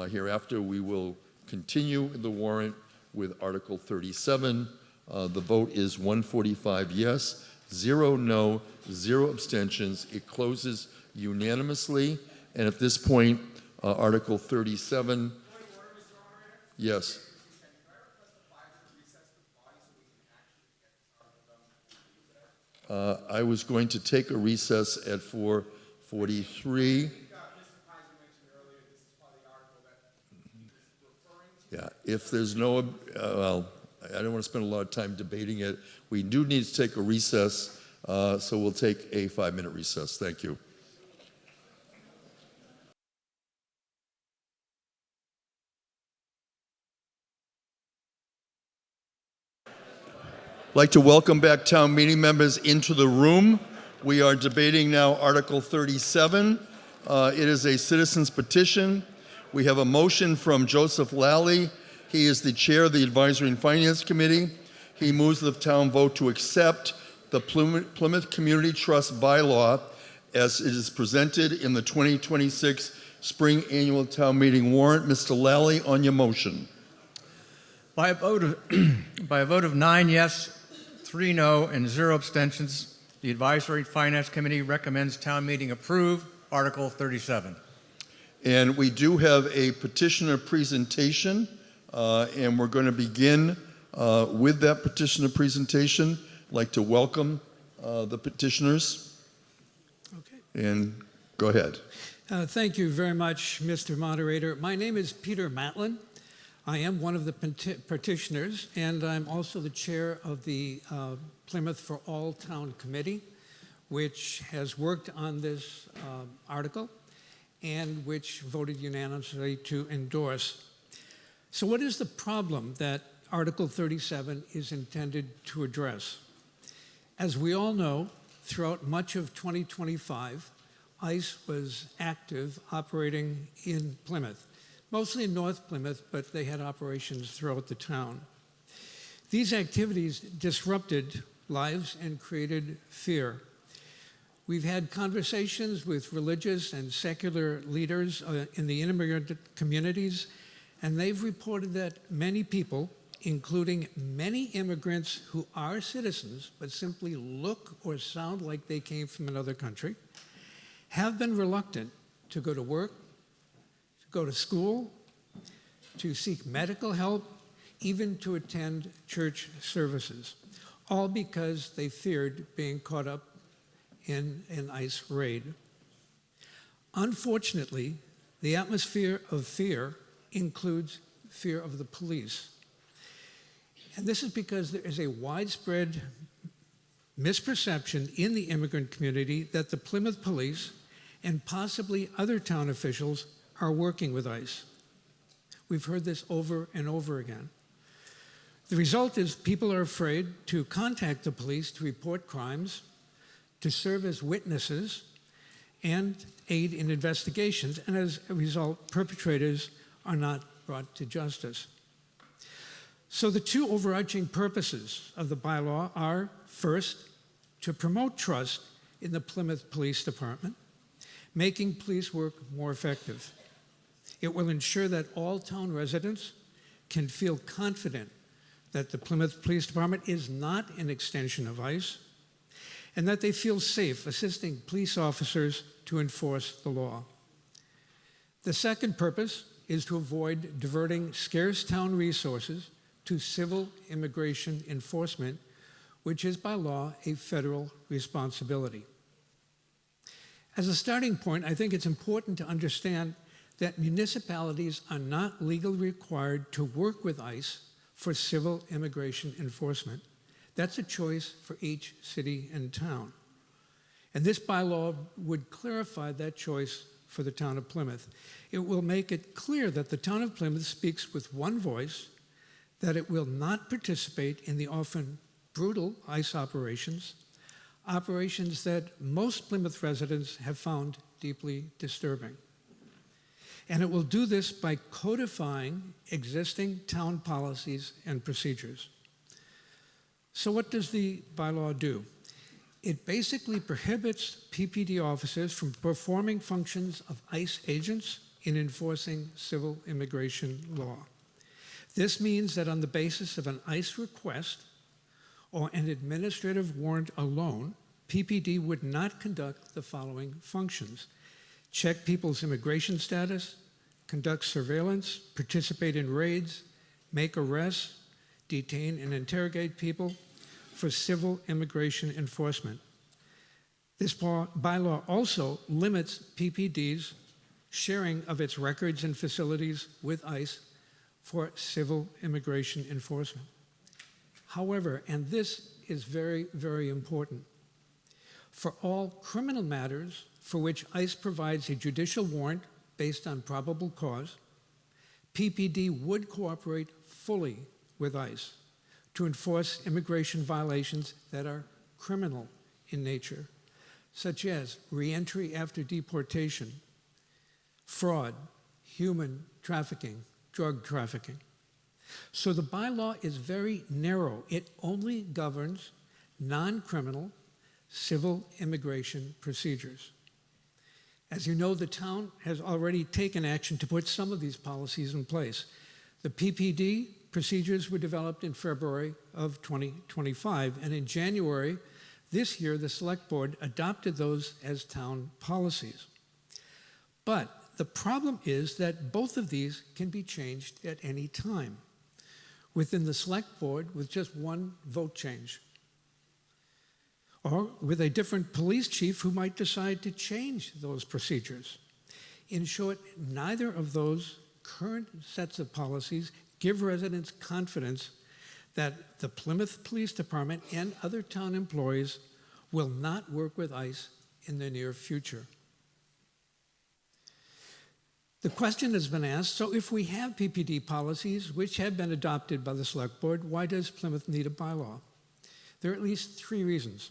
Hereafter, we will continue the warrant with Article 37. The vote is 145 yes, 0 no, 0 abstentions. It closes unanimously. And at this point, Article 37. Yes. I was going to take a recess at 4:43. Yeah, if there's no, well, I don't want to spend a lot of time debating it. We do need to take a recess, so we'll take a 5-minute recess. Thank you. I'd like to welcome back town meeting members into the room. We are debating now Article 37. It is a citizen's petition. We have a motion from Joseph Lally. He is the chair of the Advisory and Finance Committee. He moves the town vote to accept the Plymouth Community Trust bylaw as it is presented in the 2026 Spring Annual Town Meeting warrant. Mr. Lally, on your motion. By a vote of 9 yes, 3 no, and 0 abstentions, the Advisory and Finance Committee recommends town meeting approve Article 37. And we do have a petitioner presentation, and we're going to begin with that petitioner presentation. I'd like to welcome the petitioners. Okay. And go ahead. Thank you very much, Mr. Moderator. My name is Peter Matlin. I am one of the petitioners, and I'm also the chair of the Plymouth for All Town Committee, which has worked on this article and which voted unanimously to endorse. So what is the problem that Article 37 is intended to address? As we all know, throughout much of 2025, ICE was active operating in Plymouth, mostly in North Plymouth, but they had operations throughout the town. These activities disrupted lives and created fear. We've had conversations with religious and secular leaders in the immigrant communities, and they've reported that many people, including many immigrants who are citizens but simply look or sound like they came from another country, have been reluctant to go to work, to go to school, to seek medical help, even to attend church services, all because they feared being caught up in an ICE raid. Unfortunately, the atmosphere of fear includes fear of the police. And this is because there is a widespread misperception in the immigrant community that the Plymouth police and possibly other town officials are working with ICE. We've heard this over and over again. The result is people are afraid to contact the police to report crimes, to serve as witnesses, and aid in investigations, and as a result, perpetrators are not brought to justice. So the two overarching purposes of the bylaw are, first, to promote trust in the Plymouth Police Department, making police work more effective. It will ensure that all town residents can feel confident that the Plymouth Police Department is not an extension of ICE, and that they feel safe assisting police officers to enforce the law. The second purpose is to avoid diverting scarce town resources to civil immigration enforcement, which is by law a federal responsibility. As a starting point, I think it's important to understand that municipalities are not legally required to work with ICE for civil immigration enforcement. That's a choice for each city and town. And this bylaw would clarify that choice for the town of Plymouth. It will make it clear that the town of Plymouth speaks with one voice, that it will not participate in the often brutal ICE operations, operations that most Plymouth residents have found deeply disturbing. And it will do this by codifying existing town policies and procedures. So what does the bylaw do? It basically prohibits PPD officers from performing functions of ICE agents in enforcing civil immigration law. This means that on the basis of an ICE request or an administrative warrant alone, PPD would not conduct the following functions: check people's immigration status, conduct surveillance, participate in raids, make arrests, detain and interrogate people for civil immigration enforcement. This bylaw also limits PPD's sharing of its records and facilities with ICE for civil immigration enforcement. However, and this is very, very important, for all criminal matters for which ICE provides a judicial warrant based on probable cause, PPD would cooperate fully with ICE to enforce immigration violations that are criminal in nature, such as reentry after deportation, fraud, human trafficking, drug trafficking. So the bylaw is very narrow. It only governs non-criminal civil immigration procedures. As you know, the town has already taken action to put some of these policies in place. The PPD procedures were developed in February of 2025, and in January this year, the Select Board adopted those as town policies. But the problem is that both of these can be changed at any time within the Select Board with just one vote change, or with a different police chief who might decide to change those procedures. In short, neither of those current sets of policies give residents confidence that the Plymouth Police Department and other town employees will not work with ICE in the near future. The question has been asked, so if we have PPD policies which have been adopted by the Select Board, why does Plymouth need a bylaw? There are at least 3 reasons.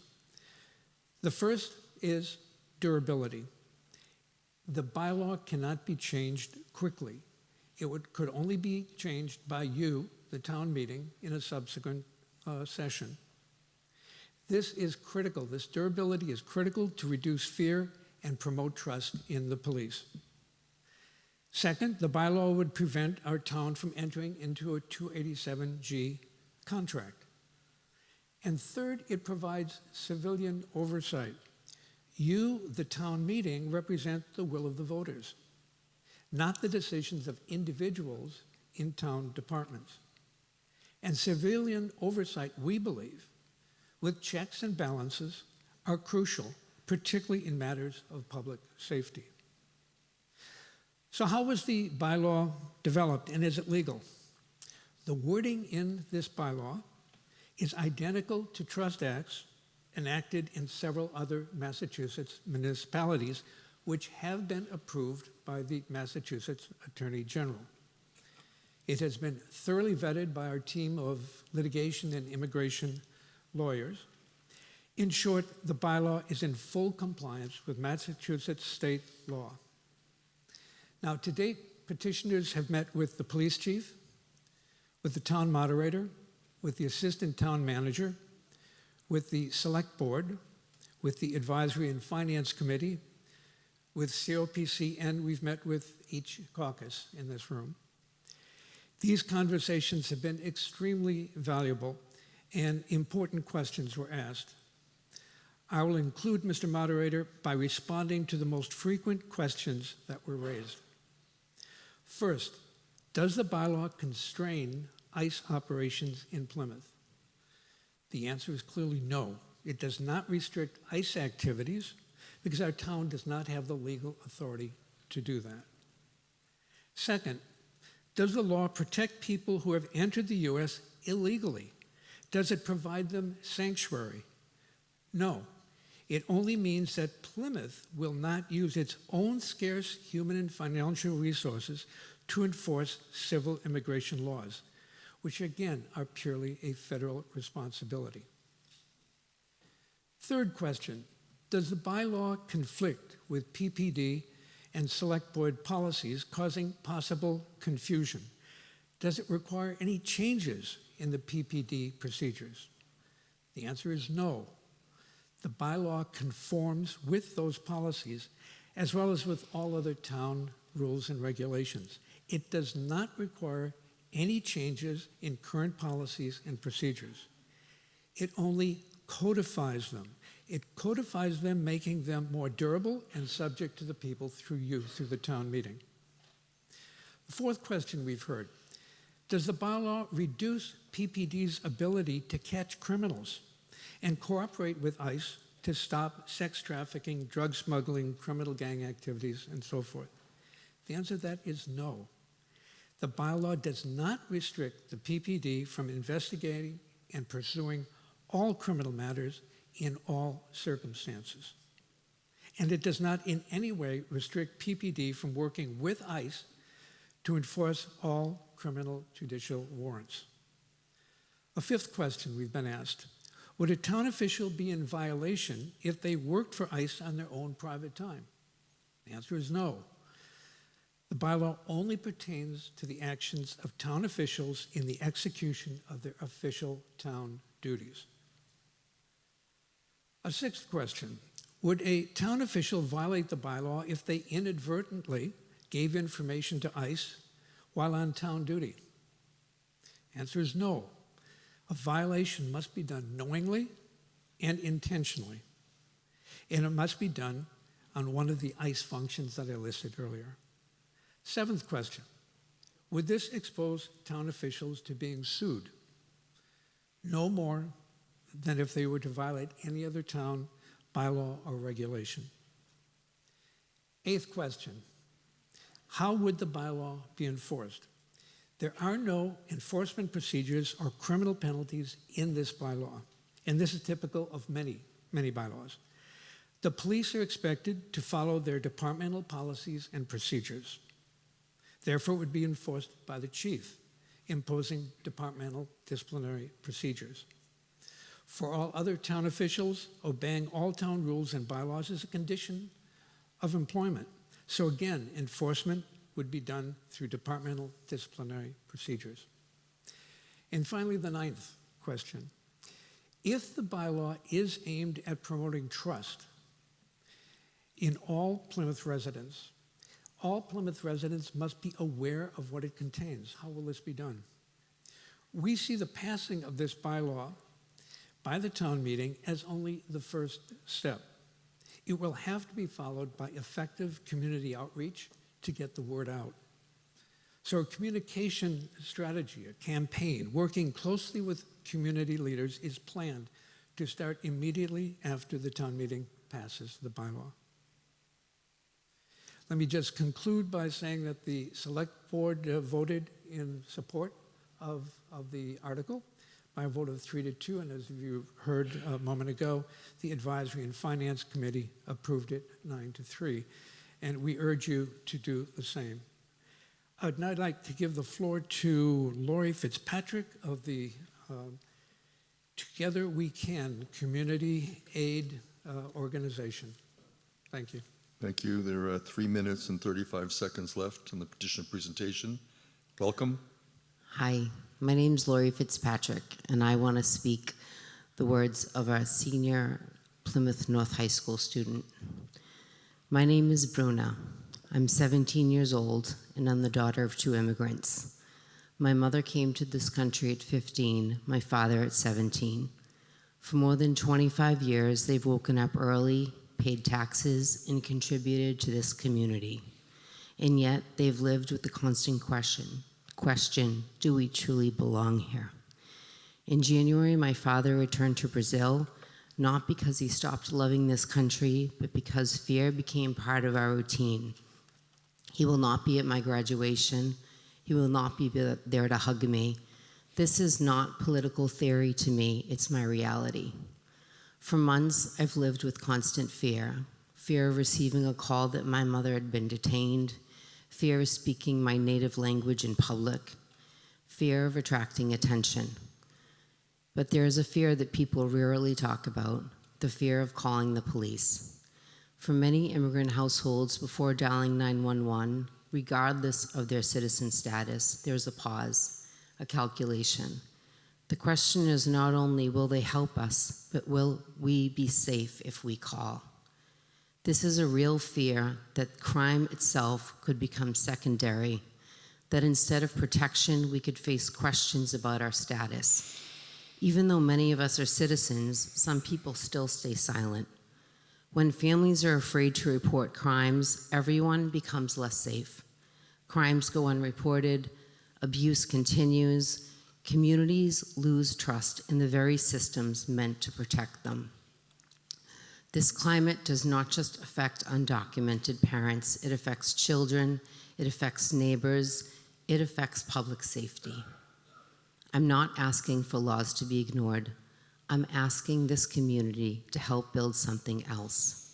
The first is durability. The bylaw cannot be changed quickly. It could only be changed by you, the town meeting, in a subsequent session. This is critical. This durability is critical to reduce fear and promote trust in the police. Second, the bylaw would prevent our town from entering into a 287G contract. And third, it provides civilian oversight. You, the town meeting, represent the will of the voters, not the decisions of individuals in town departments. And civilian oversight, we believe, with checks and balances, are crucial, particularly in matters of public safety. So how was the bylaw developed, and is it legal? The wording in this bylaw is identical to trust acts enacted in several other Massachusetts municipalities, which have been approved by the Massachusetts Attorney General. It has been thoroughly vetted by our team of litigation and immigration lawyers. In short, the bylaw is in full compliance with Massachusetts state law. Now, to date, petitioners have met with the police chief, with the town moderator, with the assistant town manager, with the select board, with the advisory and finance committee, with COPC, and we've met with each caucus in this room. These conversations have been extremely valuable, and important questions were asked. I will include, Mr. Moderator, by responding to the most frequent questions that were raised. First, does the bylaw constrain ICE operations in Plymouth? The answer is clearly no. It does not restrict ICE activities because our town does not have the legal authority to do that. Second, does the law protect people who have entered the U.S. illegally, Does it provide them sanctuary? No. It only means that Plymouth will not use its own scarce human and financial resources to enforce civil immigration laws, which again are purely a federal responsibility. Third question, does the bylaw conflict with PPD and select board policies, causing possible confusion? Does it require any changes in the PPD procedures? The answer is no. The bylaw conforms with those policies as well as with all other town rules and regulations. It does not require any changes in current policies and procedures. It only codifies them. It codifies them, making them more durable and subject to the people through you, through the town meeting. The fourth question we've heard, does the bylaw reduce PPD's ability to catch criminals and cooperate with ICE to stop sex trafficking, drug smuggling, criminal gang activities, and so forth? The answer to that is no. The bylaw does not restrict the PPD from investigating and pursuing all criminal matters in all circumstances. And it does not in any way restrict PPD from working with ICE to enforce all criminal judicial warrants. A fifth question we've been asked, would a town official be in violation if they worked for ICE on their own private time? The answer is no. The bylaw only pertains to the actions of town officials in the execution of their official town duties. A sixth question, would a town official violate the bylaw if they inadvertently gave information to ICE while on town duty? Answer is no. A violation must be done knowingly and intentionally, and it must be done on one of the ICE functions that I listed earlier. Seventh question, would this expose town officials to being sued? No more than if they were to violate any other town bylaw or regulation. Eighth question, how would the bylaw be enforced? There are no enforcement procedures or criminal penalties in this bylaw, and this is typical of many, many bylaws. The police are expected to follow their departmental policies and procedures. Therefore, it would be enforced by the chief, imposing departmental disciplinary procedures. For all other town officials, obeying all town rules and bylaws is a condition of employment. So again, enforcement would be done through departmental disciplinary procedures. And finally, the ninth question. If the bylaw is aimed at promoting trust in all Plymouth residents must be aware of what it contains. How will this be done? We see the passing of this bylaw by the town meeting as only the first step. It will have to be followed by effective community outreach to get the word out. So a communication strategy, a campaign, working closely with community leaders is planned to start immediately after the town meeting passes the bylaw. Let me just conclude by saying that the select board voted in support of the article by a vote of 3-2, and as you heard a moment ago, the Advisory and Finance Committee approved it 9-3, and we urge you to do the same. I'd now like to give the floor to Lori Fitzpatrick of the Together We Can community aid organization. Thank you. Thank you. There are 3 minutes and 35 seconds left in the petition presentation. Welcome. Hi, my name's Lori Fitzpatrick, and I want to speak the words of a senior Plymouth North High School student. My name is Bruna. I'm 17 years old, and I'm the daughter of 2 immigrants. My mother came to this country at 15, my father at 17. For more than 25 years, they've woken up early, paid taxes, and contributed to this community. And yet, they've lived with the constant question, do we truly belong here? In January, my father returned to Brazil, not because he stopped loving this country, but because fear became part of our routine. He will not be at my graduation. He will not be there to hug me. This is not political theory to me, it's my reality. For months, I've lived with constant fear. Fear of receiving a call that my mother had been detained, fear of speaking my native language in public, fear of attracting attention. But there is a fear that people rarely talk about, the fear of calling the police. For many immigrant households, before dialing 911, regardless of their citizen status, there's a pause, a calculation. The question is not only will they help us, but will we be safe if we call? This is a real fear that crime itself could become secondary, that instead of protection, we could face questions about our status. Even though many of us are citizens, some people still stay silent. When families are afraid to report crimes, everyone becomes less safe. Crimes go unreported, abuse continues, communities lose trust in the very systems meant to protect them. This climate does not just affect undocumented parents, it affects children, it affects neighbors, it affects public safety. I'm not asking for laws to be ignored. I'm asking this community to help build something else.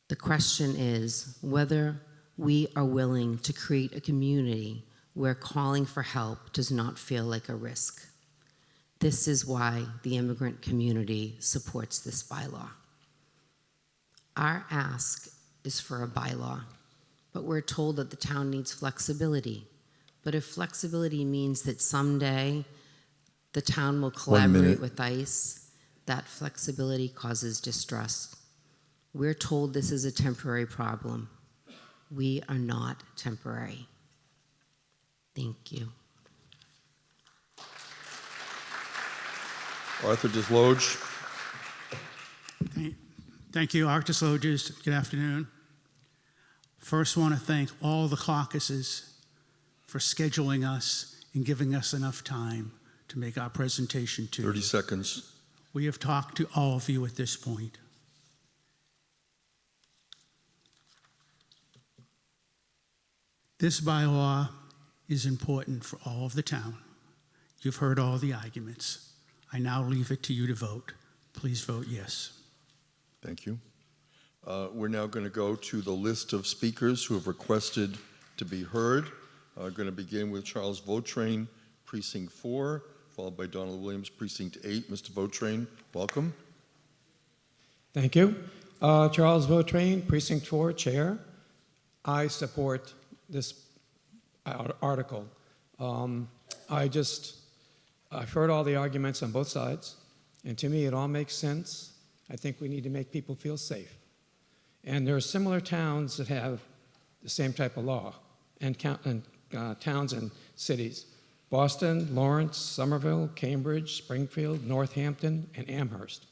The question is whether we are willing to create a community where calling for help does not feel like a risk. This is why the immigrant community supports this bylaw. Our ask is for a bylaw, but we're told that the town needs flexibility. But if flexibility means that someday the town will collaborate with ICE, that flexibility causes distrust. We're told this is a temporary problem. We are not temporary. Thank you. Arthur Desloge. Thank you, Arthur Desloge. Good afternoon. First, want to thank all the caucuses for scheduling us and giving us enough time to make our presentation to 30 you. seconds. We have talked to all of you at this point. This bylaw is important for all of the town. You've heard all the arguments. I now leave it to you to vote. Please vote yes. Thank you. We're now going to go to the list of speakers who have requested to be heard. Going to begin with Charles Vautrain, Precinct 4, followed by Donald Williams, Precinct 8. Mr. Vautrain, welcome. Thank you. Charles Vautrain, Precinct 4, Chair. I support this article. I've heard all the arguments on both sides, and to me it all makes sense. I think we need to make people feel safe. And there are similar towns that have the same type of law, and towns and cities. Boston, Lawrence, Somerville, Cambridge, Springfield, Northampton, and Amherst.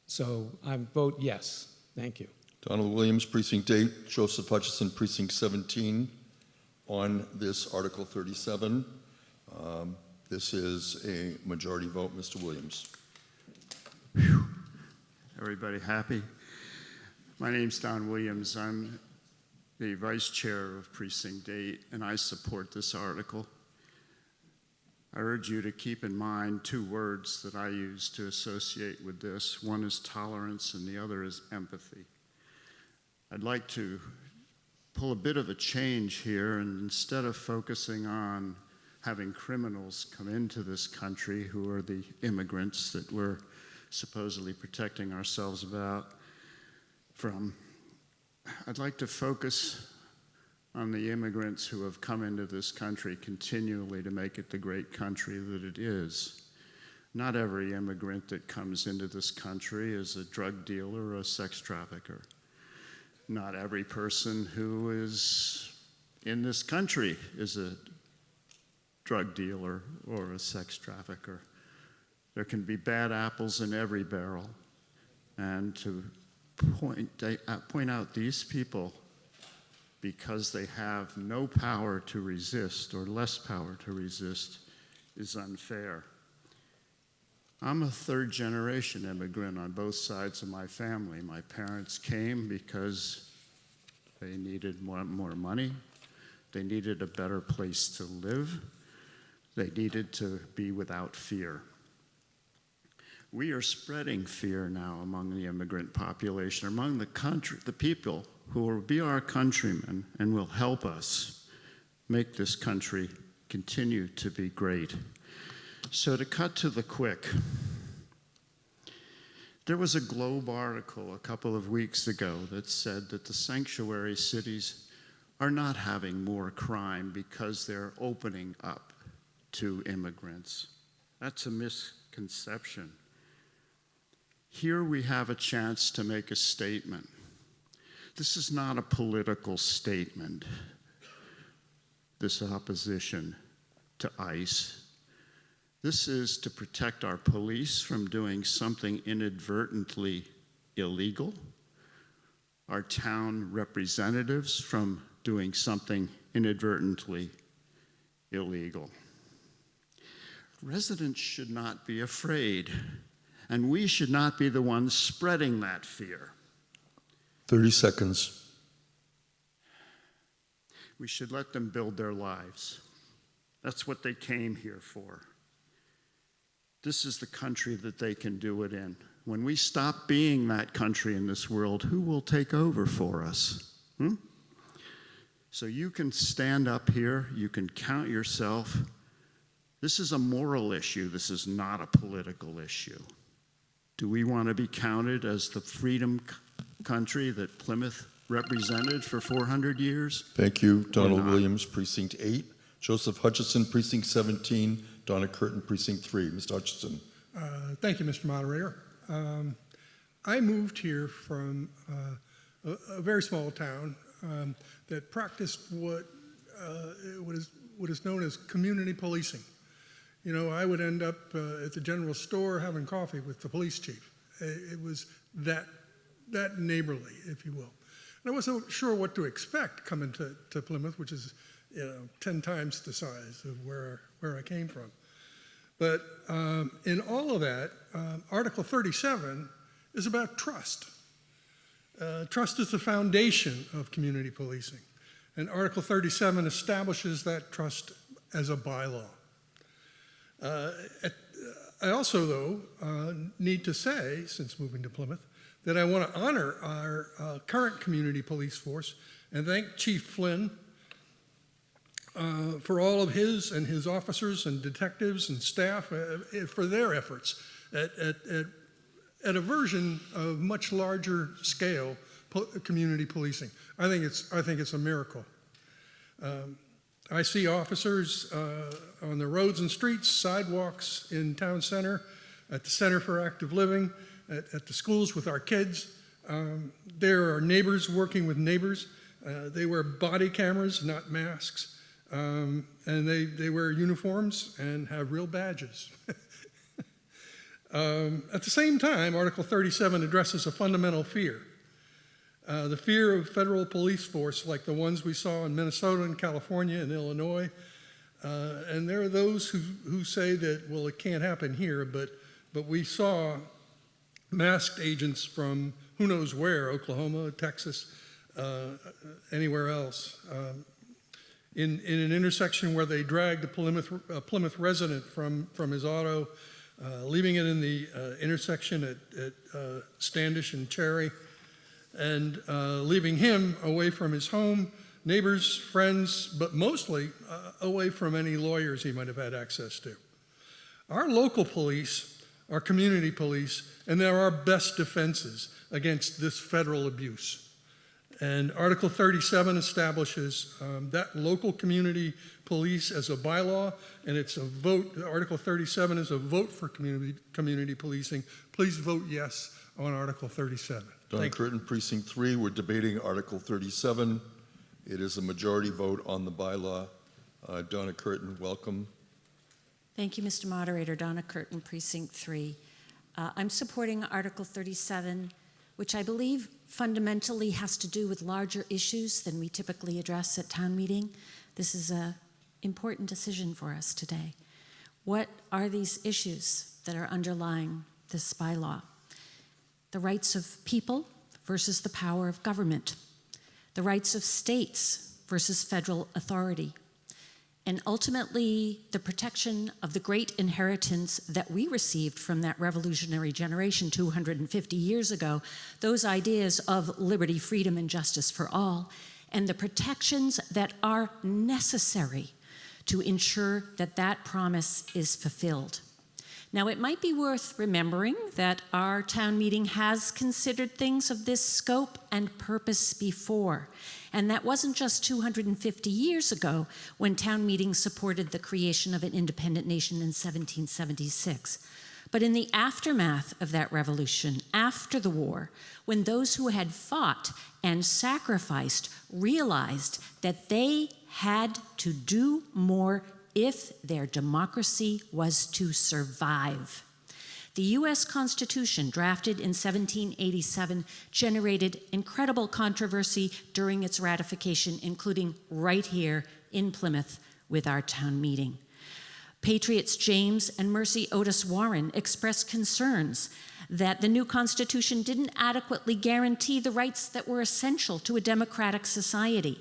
So I vote yes. Thank you. Donald Williams, Precinct 8, Joseph Hutchison, Precinct 17, on this Article 37. This is a majority vote. Mr. Williams. Whew. Everybody happy? My name's Don Williams. I'm the Vice Chair of Precinct 8, and I support this article. I urge you to keep in mind two words that I use to associate with this. One is tolerance, and the other is empathy. I'd like to pull a bit of a change here, and instead of focusing on having criminals come into this country who are the immigrants that we're supposedly protecting ourselves from, I'd like to focus on the immigrants who have come into this country continually to make it the great country that it is. Not every immigrant that comes into this country is a drug dealer or a sex trafficker. Not every person who is in this country is a drug dealer or a sex trafficker. There can be bad apples in every barrel. And to point out these people, because they have no power to resist or less power to resist, is unfair. I'm a third-generation immigrant on both sides of my family. My parents came because they needed more money. They needed a better place to live. They needed to be without fear. We are spreading fear now among the immigrant population, among the people who will be our countrymen and will help us make this country continue to be great. So to cut to the quick, there was a Globe article a couple of weeks ago that said that the sanctuary cities are not having more crime because they're opening up to immigrants. That's a misconception. Here we have a chance to make a statement. This is not a political statement, this opposition to ICE. This is to protect our police from doing something inadvertently illegal, our town representatives from doing something inadvertently illegal. Residents should not be afraid, and we should not be the ones spreading that fear. 30 seconds. We should let them build their lives. That's what they came here for. This is the country that they can do it in. When we stop being that country in this world, who will take over for us? So you can stand up here, you can count yourself. This is a moral issue, this is not a political issue. Do we want to be counted as the freedom country that Plymouth represented for 400 years? Thank you, Donald Williams, Precinct 8. Joseph Hutchison, Precinct 17. Donna Curtin, Precinct 3. Mr. Hutchison. Thank you, Mr. Moderator. I moved here from a very small town that practiced what is known as community policing. You know, I would end up at the general store having coffee with the police chief. It was that neighborly, if you will. And I wasn't sure what to expect coming to Plymouth, which is 10 times the size of where I came from. But in all of that, Article 37 is about trust. Trust is the foundation of community policing. And Article 37 establishes that trust as a bylaw. I also, though, need to say, since moving to Plymouth, that I want to honor our current community police force and thank Chief Flynn for all of his and his officers and detectives and staff for their efforts at a version of much larger scale community policing. I think it's a miracle. I see officers on the roads and streets, sidewalks in town center, at the Center for Active Living, at the schools with our kids. There are neighbors working with neighbors. They wear body cameras, not masks. And they wear uniforms and have real badges. At the same time, Article 37 addresses a fundamental fear. The fear of federal police force like the ones we saw in Minnesota and California and Illinois. And there are those who say that, well, it can't happen here, but we saw masked agents from who knows where, Oklahoma, Texas, anywhere else. In an intersection where they dragged a Plymouth resident from his auto, leaving it in the intersection at Standish and Cherry, and leaving him away from his home, neighbors, friends, but mostly away from any lawyers he might have had access to. Our local police are community police, and they're our best defenses against this federal abuse. And Article 37 establishes that local community police as a bylaw, and it's a vote. Article 37 is a vote for community policing. Please vote yes on Article 37. Donna Curtin, Precinct 3. We're debating Article 37. It is a majority vote on the bylaw. Donna Curtin, welcome. Thank you, Mr. Moderator. Donna Curtin, Precinct 3. I'm supporting Article 37, which I believe fundamentally has to do with larger issues than we typically address at town meeting. This is an important decision for us today. What are these issues that are underlying this bylaw? The rights of people versus the power of government. The rights of states versus federal authority. and ultimately the protection of the great inheritance that we received from that revolutionary generation 250 years ago, those ideas of liberty, freedom, and justice for all, and the protections that are necessary to ensure that that promise is fulfilled. Now, it might be worth remembering that our town meeting has considered things of this scope and purpose before. And that wasn't just 250 years ago when town meeting supported the creation of an independent nation in 1776. But in the aftermath of that revolution, after the war, when those who had fought and sacrificed realized that they had to do more if their democracy was to survive. The U.S. Constitution, drafted in 1787, generated incredible controversy during its ratification, including right here in Plymouth with our town meeting. Patriots James and Mercy Otis Warren expressed concerns that the new Constitution didn't adequately guarantee the rights that were essential to a democratic society,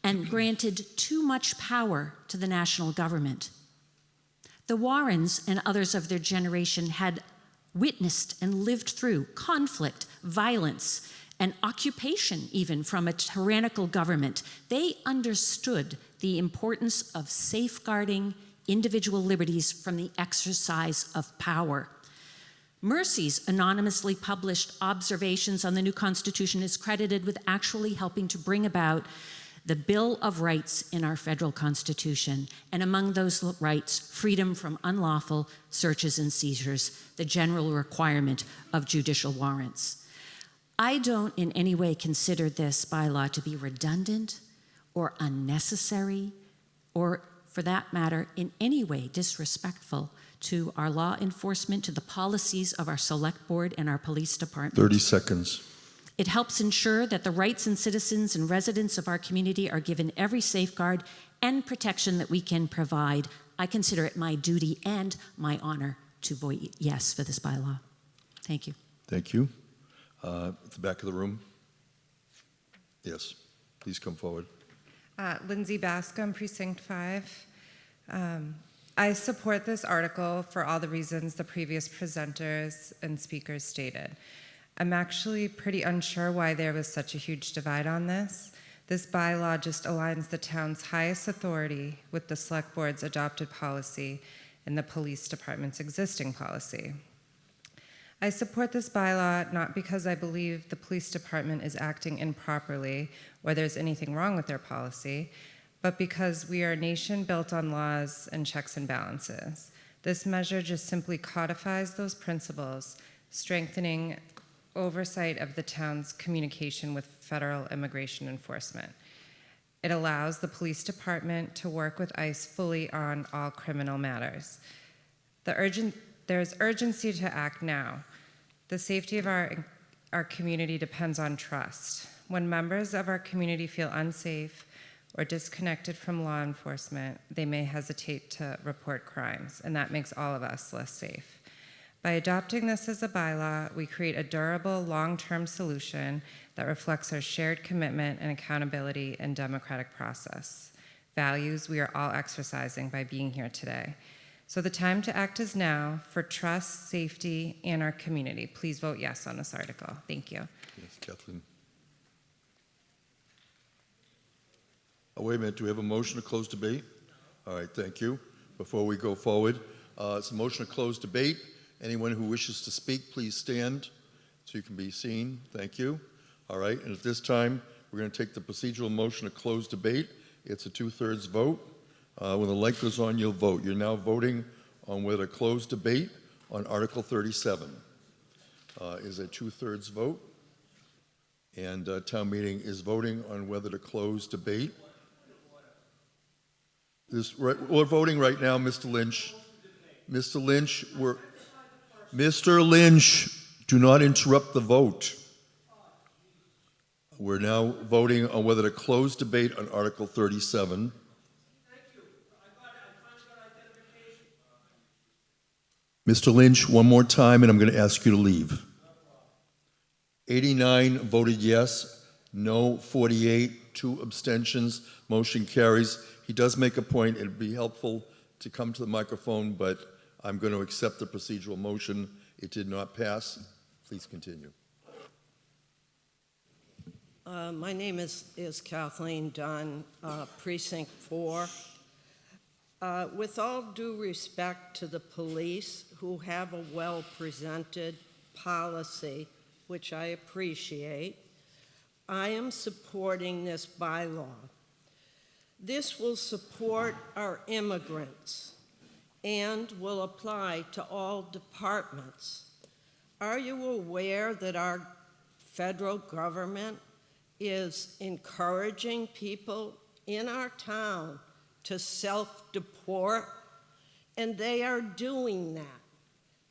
and granted too much power to the national government. The Warrens and others of their generation had witnessed and lived through conflict, violence, and occupation even from a tyrannical government. They understood the importance of safeguarding individual liberties from the exercise of power. Mercy's anonymously published observations on the new Constitution is credited with actually helping to bring about the Bill of Rights in our federal Constitution, and among those rights, freedom from unlawful searches and seizures, the general requirement of judicial warrants. I don't in any way consider this bylaw to be redundant or unnecessary, or for that matter, in any way disrespectful to our law enforcement, to the policies of our select board and our police department. 30 seconds. It helps ensure that the rights and citizens and residents of our community are given every safeguard and protection that we can provide. I consider it my duty and my honor to vote yes for this bylaw. Thank you. Thank you. At the back of the room. Yes, please come forward. Lindsay Bascom, Precinct 5. I support this article for all the reasons the previous presenters and speakers stated. I'm actually pretty unsure why there was such a huge divide on this. This bylaw just aligns the town's highest authority with the select board's adopted policy and the police department's existing policy. I support this bylaw not because I believe the police department is acting improperly or there's anything wrong with their policy, but because we are a nation built on laws and checks and balances. This measure just simply codifies those principles, strengthening oversight of the town's communication with federal immigration enforcement. It allows the police department to work with ICE fully on all criminal matters. There's urgency to act now. The safety of our community depends on trust. When members of our community feel unsafe or disconnected from law enforcement, they may hesitate to report crimes, and that makes all of us less safe. By adopting this as a bylaw, we create a durable, long-term solution that reflects our shared commitment and accountability and democratic process, values we are all exercising by being here today. So the time to act is now for trust, safety, and our community. Please vote yes on this article. Thank you. Yes, Kathleen. Oh, wait a minute, do we have a motion to close debate? All right, thank you. Before we go forward, it's a motion to close debate. Anyone who wishes to speak, please stand so you can be seen. Thank you. All right, and at this time, we're going to take the procedural motion to close debate. It's a 2/3 vote. When the light goes on, you'll vote. You're now voting on whether to close debate on Article 37. Is a 2/3 vote. And town meeting is voting on whether to close debate. We're voting right now, Mr. Lynch. Mr. Lynch, Mr. Lynch, do not interrupt the vote. We're now voting on whether to close debate on Article 37. Mr. Lynch, one more time, and I'm going to ask you to leave. 89 voted yes, No, 48, 2 abstentions. Motion carries. He does make a point. It'd be helpful to come to the microphone, but I'm going to accept the procedural motion. It did not pass. Please continue. My name is Kathleen Dunn, Precinct 4. With all due respect to the police, who have a well-presented policy, which I appreciate, I am supporting this bylaw. This will support our immigrants and will apply to all departments. Are you aware that our federal government is encouraging people in our town to self-deport? And they are doing that.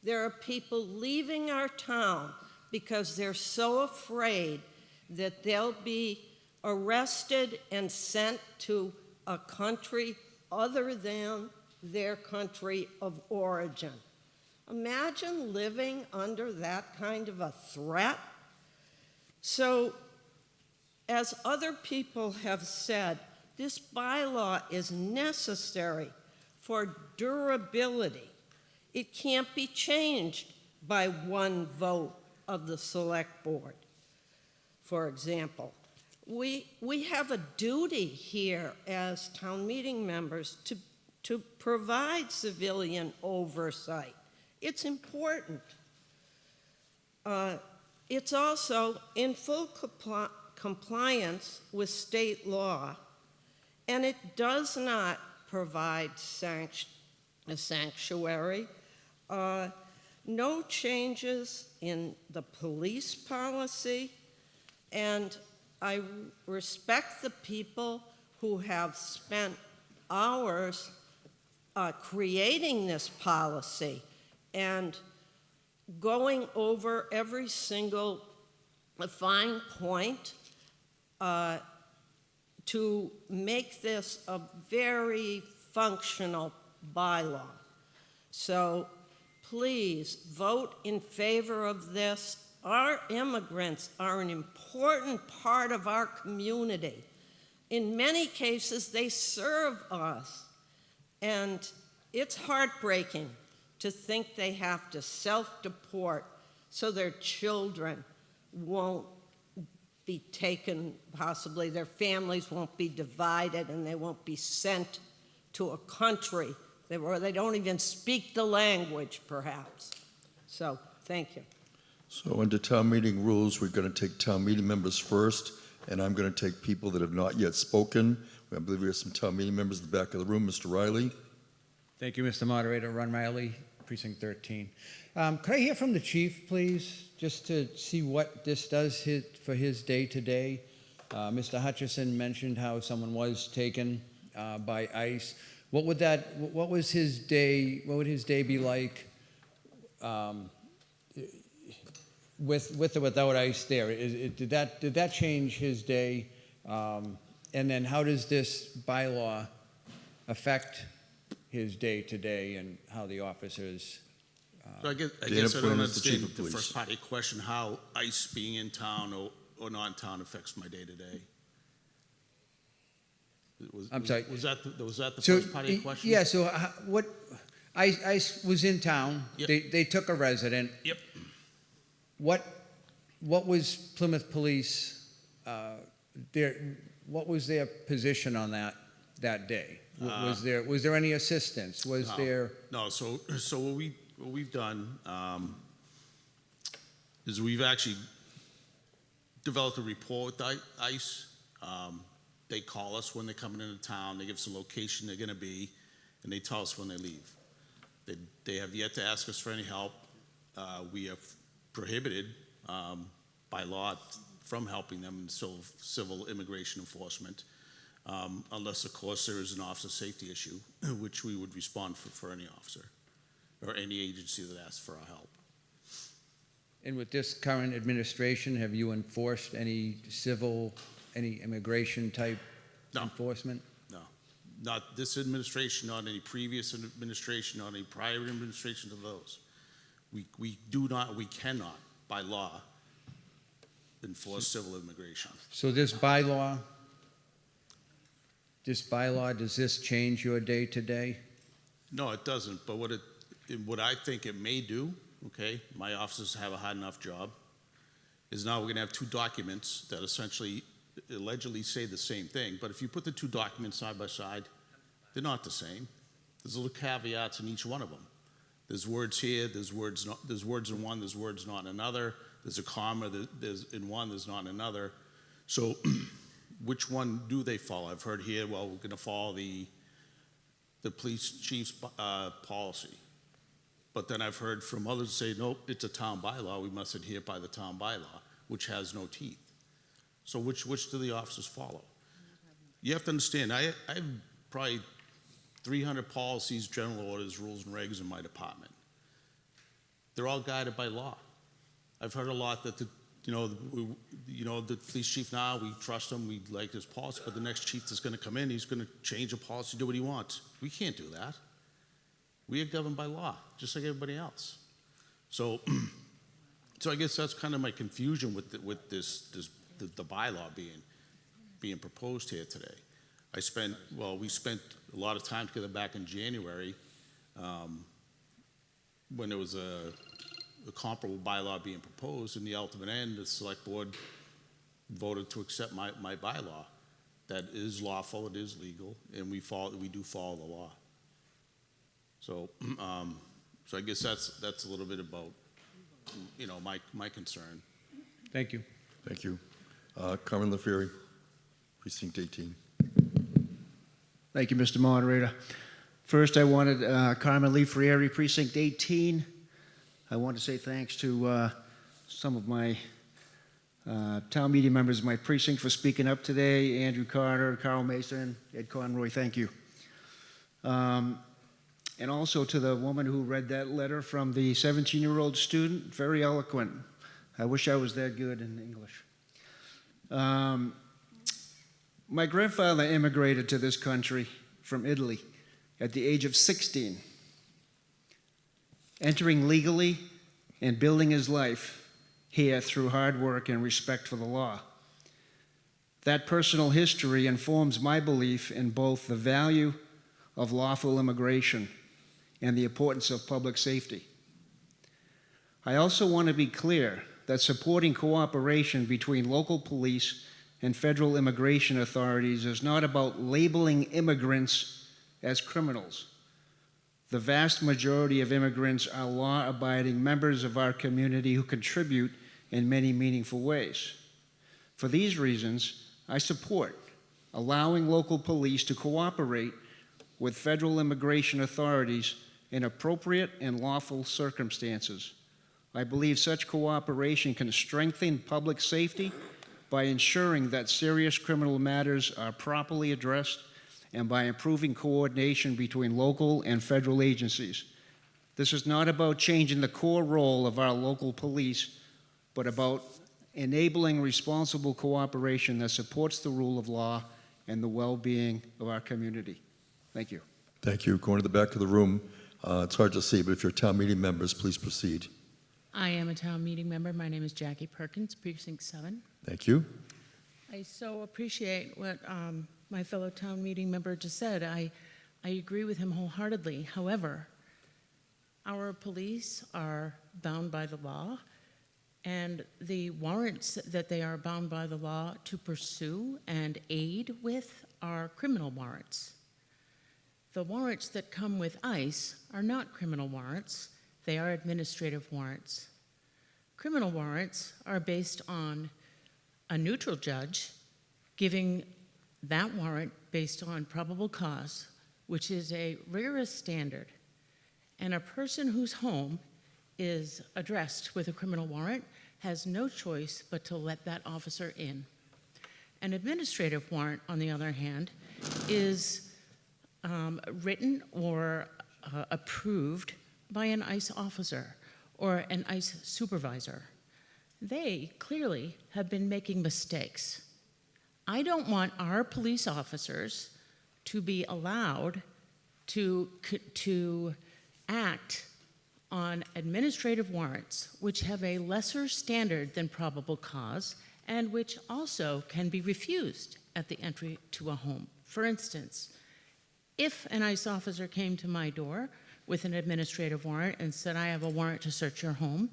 There are people leaving our town because they're so afraid that they'll be arrested and sent to a country other than their country of origin. Imagine living under that kind of a threat. So, as other people have said, this bylaw is necessary for durability. It can't be changed by one vote of the select board. For example, we have a duty here as town meeting members to provide civilian oversight. It's important. It's also in full compliance with state law, and it does not provide a sanctuary. No changes in the police policy, and I respect the people who have spent hours creating this policy and going over every single fine point to make this a very functional bylaw. So please vote in favor of this. Our immigrants are an important part of our community. In many cases, they serve us. And it's heartbreaking to think they have to self-deport so their children won't be taken, possibly their families won't be divided and they won't be sent to a country where they don't even speak the language, perhaps. So, thank you. So under town meeting rules, we're going to take town meeting members first, and I'm going to take people that have not yet spoken. I believe we have some town meeting members in the back of the room. Mr. Riley. Thank you, Mr. Moderator. Ron Riley, Precinct 13. Could I hear from the chief, please, just to see what this does for his day-to-day? Mr. Hutchison mentioned how someone was taken by ICE. What would his day be like with or without ICE there? Did that change his day? And then how does this bylaw affect his day-to-day and how the officers... So I guess I don't understand the first part of your question, how ICE being in town or not in town affects my day-to-day. I'm sorry. Was that the first part of your question? Yeah, so what... ICE was in town. Yep. They took a resident. Yep. What was Plymouth Police, what was their position on that day? Was there any assistance? No, so what we've done is we've actually developed a report with ICE. They call us when they're coming into town, they give us a location they're gonna be, and they tell us when they leave. They have yet to ask us for any help. We have prohibited by law from helping them in civil immigration enforcement, unless, of course, there is an officer safety issue, which we would respond for any officer or any agency that asks for our help. And with this current administration, have you enforced any immigration type enforcement? No, not this administration, not any previous administration, not any prior administration to those. We cannot, by law, enforce civil immigration. So this bylaw, does this change your day to day? No, it doesn't, but what I think it may do, okay, my officers have a hard enough job, is now we're gonna have two documents that essentially allegedly say the same thing, but if you put the two documents side by side, they're not the same. There's little caveats in each one of them. There's words here, there's words in one, there's words not in another, there's a comma, there's in one, there's not in another. So which one do they follow? I've heard here, well, we're gonna follow the police chief's policy. But then I've heard from others say, nope, it's a town bylaw, we must adhere by the town bylaw, which has no teeth. So which do the officers follow? You have to understand, I have probably 300 policies, general orders, rules, and regs in my department. They're all guided by law. I've heard a lot that the police chief now, we trust him, we like his policy, but the next chief that's going to come in, he's going to change a policy, do what he wants. We can't do that. We are governed by law, just like everybody else. So, I guess that's kind of my confusion with the bylaw being proposed here today. We spent a lot of time together back in January when there was a comparable bylaw being proposed. In the ultimate end, the select board voted to accept my bylaw. That is lawful, it is legal, and we do follow the law. So, so I guess that's a little bit about, my concern. Thank you. Thank you. Carmen LaFury, Precinct 18. Thank you, Mr. Moderator. First, I wanted Carmen Lee Freire, Precinct 18. I want to say thanks to some of my town meeting members of my precinct for speaking up today. Andrew Carter, Carl Mason, Ed Conroy, thank you. And also to the woman who read that letter from the 17-year-old student, very eloquent. I wish I was that good in English. My grandfather immigrated to this country from Italy at the age of 16, entering legally and building his life here through hard work and respect for the law. That personal history informs my belief in both the value of lawful immigration and the importance of public safety. I also want to be clear that supporting cooperation between local police and federal immigration authorities is not about labeling immigrants as criminals. The vast majority of immigrants are law-abiding members of our community who contribute in many meaningful ways. For these reasons, I support allowing local police to cooperate with federal immigration authorities in appropriate and lawful circumstances. I believe such cooperation can strengthen public safety by ensuring that serious criminal matters are properly addressed and by improving coordination between local and federal agencies. This is not about changing the core role of our local police, but about enabling responsible cooperation that supports the rule of law and the well-being of our community. Thank you. Thank you. Going to the back of the room. It's hard to see, but if you're town meeting members, please proceed. I am a town meeting member. My name is Jackie Perkins, Precinct 7. Thank you. I so appreciate what my fellow town meeting member just said. I agree with him wholeheartedly. However, our police are bound by the law, and the warrants that they are bound by the law to pursue and aid with are criminal warrants. The warrants that come with ICE are not criminal warrants. They are administrative warrants. Criminal warrants are based on a neutral judge giving that warrant based on probable cause, which is a rigorous standard. And a person whose home is addressed with a criminal warrant has no choice but to let that officer in. An administrative warrant, on the other hand, is written or approved by an ICE officer or an ICE supervisor. They clearly have been making mistakes. I don't want our police officers to be allowed to act on administrative warrants, which have a lesser standard than probable cause and which also can be refused at the entry to a home. For instance, if an ICE officer came to my door with an administrative warrant and said, I have a warrant to search your home,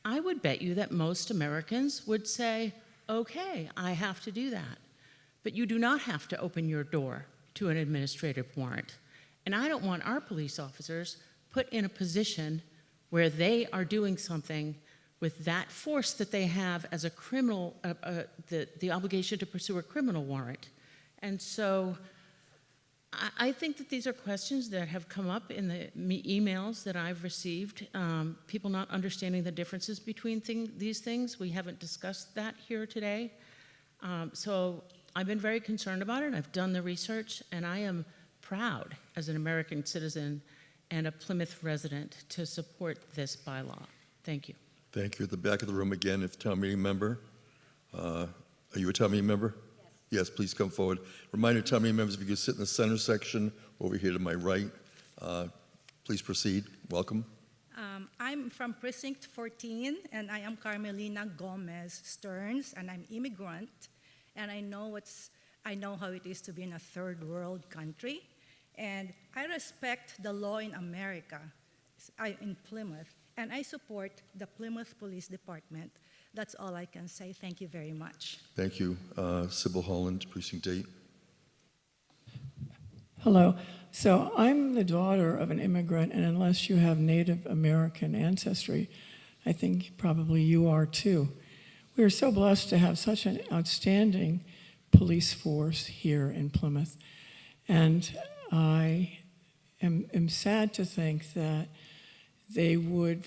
I would bet you that most Americans would say, okay, I have to do that. But you do not have to open your door to an administrative warrant. And I don't want our police officers put in a position where they are doing something with that force that they have as a criminal, the obligation to pursue a criminal warrant. And so I think that these are questions that have come up in the emails that I've received, people not understanding the differences between these things. We haven't discussed that here today. So I've been very concerned about it. I've done the research, and I am proud as an American citizen and a Plymouth resident to support this bylaw. Thank you. Thank you. At the back of the room again, if town meeting member. Are you a town meeting member? Yes, please come forward. Reminder, town meeting members, if you could sit in the center section over here to my right. Please proceed. Welcome. I'm from Precinct 14, and I am Carmelina Gomez Stearns, and I'm immigrant, and I know how it is to be in a third world country, and I respect the law in America, in Plymouth, and I support the Plymouth Police Department. That's all I can say. Thank you very much. Thank you. Sybil Holland, Precinct 8. Hello. So I'm the daughter of an immigrant, and unless you have Native American ancestry, I think probably you are too. We are so blessed to have such an outstanding police force here in Plymouth. And I am sad to think that they would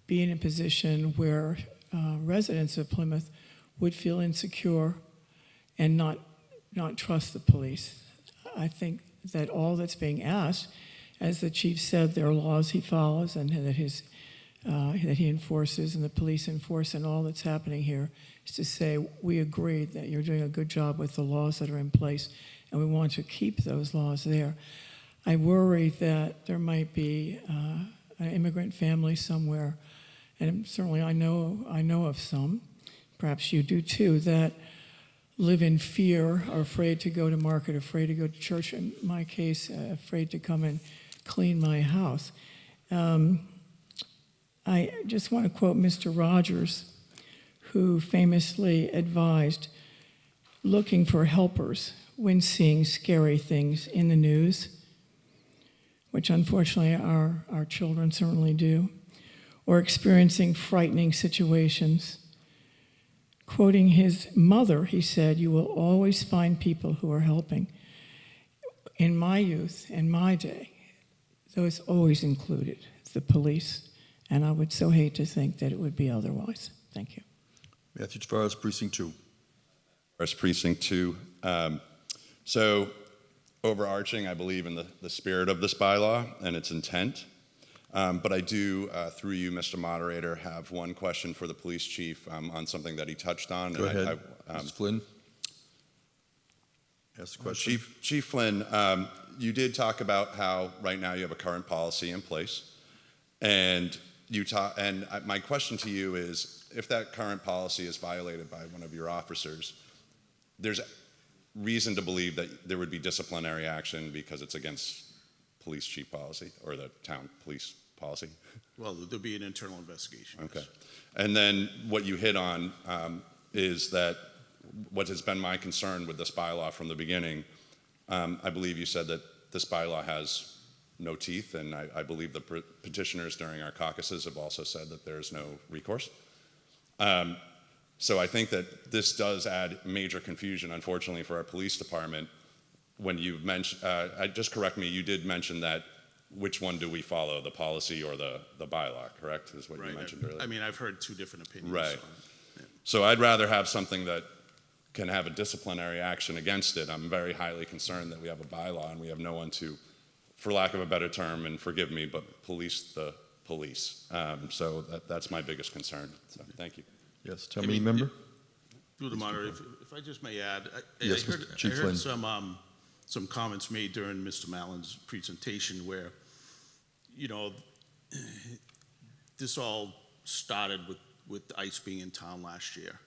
be in a position where residents of Plymouth would feel insecure and not trust the police. I think that all that's being asked, as the chief said, there are laws he follows and that he enforces and the police enforce, and all that's happening here is to say we agree that you're doing a good job with the laws that are in place and we want to keep those laws there. I worry that there might be an immigrant family somewhere, and certainly I know of some, perhaps you do too, that live in fear, are afraid to go to market, afraid to go to church, in my case, afraid to come and clean my house. I just want to quote Mr. Rogers, who famously advised looking for helpers when seeing scary things in the news, which unfortunately our children certainly do, or experiencing frightening situations. Quoting his mother, he said, "You will always find people who are helping." In my youth, in my day, those always included the police, and I would so hate to think that it would be otherwise. Thank you. Matthew Tavares, Precinct 2. Precinct 2. So overarching, I believe in the spirit of this bylaw and its intent. But I do, through you, Mr. Moderator, have one question for the police chief on something that he touched on. Go ahead. Mr. Flynn. Ask the question. Chief Flynn, you did talk about how right now you have a current policy in place. And my question to you is, if that current policy is violated by one of your officers, there's reason to believe that there would be disciplinary action because it's against police chief policy or the town police policy? Well, there'll be an internal investigation. Okay. And then what you hit on is that what has been my concern with this bylaw from the beginning, I believe you said that this bylaw has no teeth, and I believe the petitioners during our caucuses have also said that there's no recourse. So I think that this does add major confusion, unfortunately, for our police department. When you've mentioned, just correct me, you did mention that which one do we follow, the policy or the bylaw, correct, is what you mentioned earlier? I mean, I've heard two different opinions. Right. So, So I'd rather have something that can have a disciplinary action against it. I'm very highly concerned that we have a bylaw and we have no one to, for lack of a better term, and forgive me, but police the police. So that's my biggest concern. So thank you. Yes, town meeting member? Through the moderator, if I just may add, Yes, I Chief heard Flynn. some comments made during Mr. Mallon's presentation where, you know, this all started with ICE being in town last year.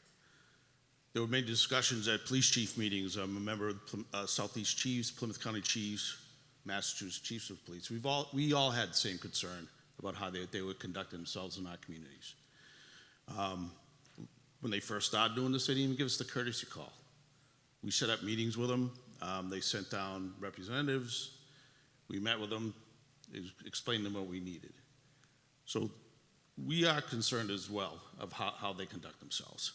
there were many discussions at police chief meetings. I'm a member of the Southeast Chiefs, Plymouth County Chiefs, Massachusetts Chiefs of Police. We all had the same concern about how they would conduct themselves in our communities. When they first started doing this, they didn't even give us the courtesy call. We set up meetings with them. They sent down representatives. We met with them, explained to them what we needed. So we are concerned as well of how they conduct themselves.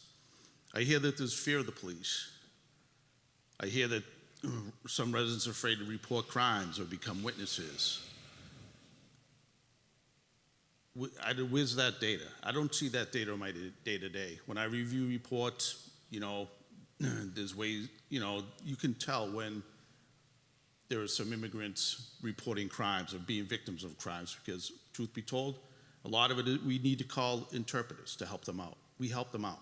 I hear that there's fear of the police. I hear that some residents are afraid to report crimes or become witnesses. Where's that data? I don't see that data on my day-to-day. When I review reports, there's ways, you can tell when there are some immigrants reporting crimes or being victims of crimes, because truth be told, a lot of it, we need to call interpreters to help them out. We help them out.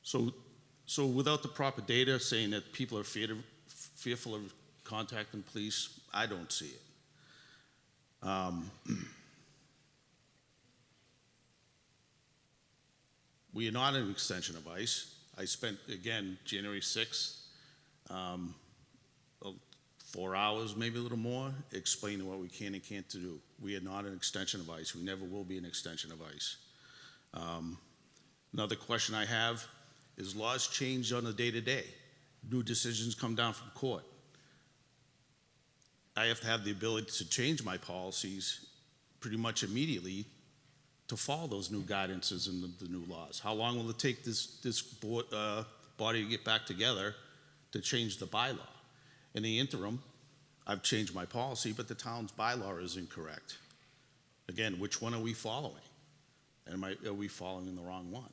So without the proper data saying that people are fearful of contacting police, I don't see it. We are not an extension of ICE. I spent, again, January 6th, 4 hours, maybe a little more, explaining what we can and can't do. We are not an extension of ICE. We never will be an extension of ICE. Another question I have is laws change on a day-to-day. New decisions come down from court. I have to have the ability to change my policies pretty much immediately to follow those new guidances and the new laws. How long will it take this body to get back together to change the bylaw? In the interim, I've changed my policy, but the town's bylaw is incorrect. Again, which one are we following? And are we following the wrong one?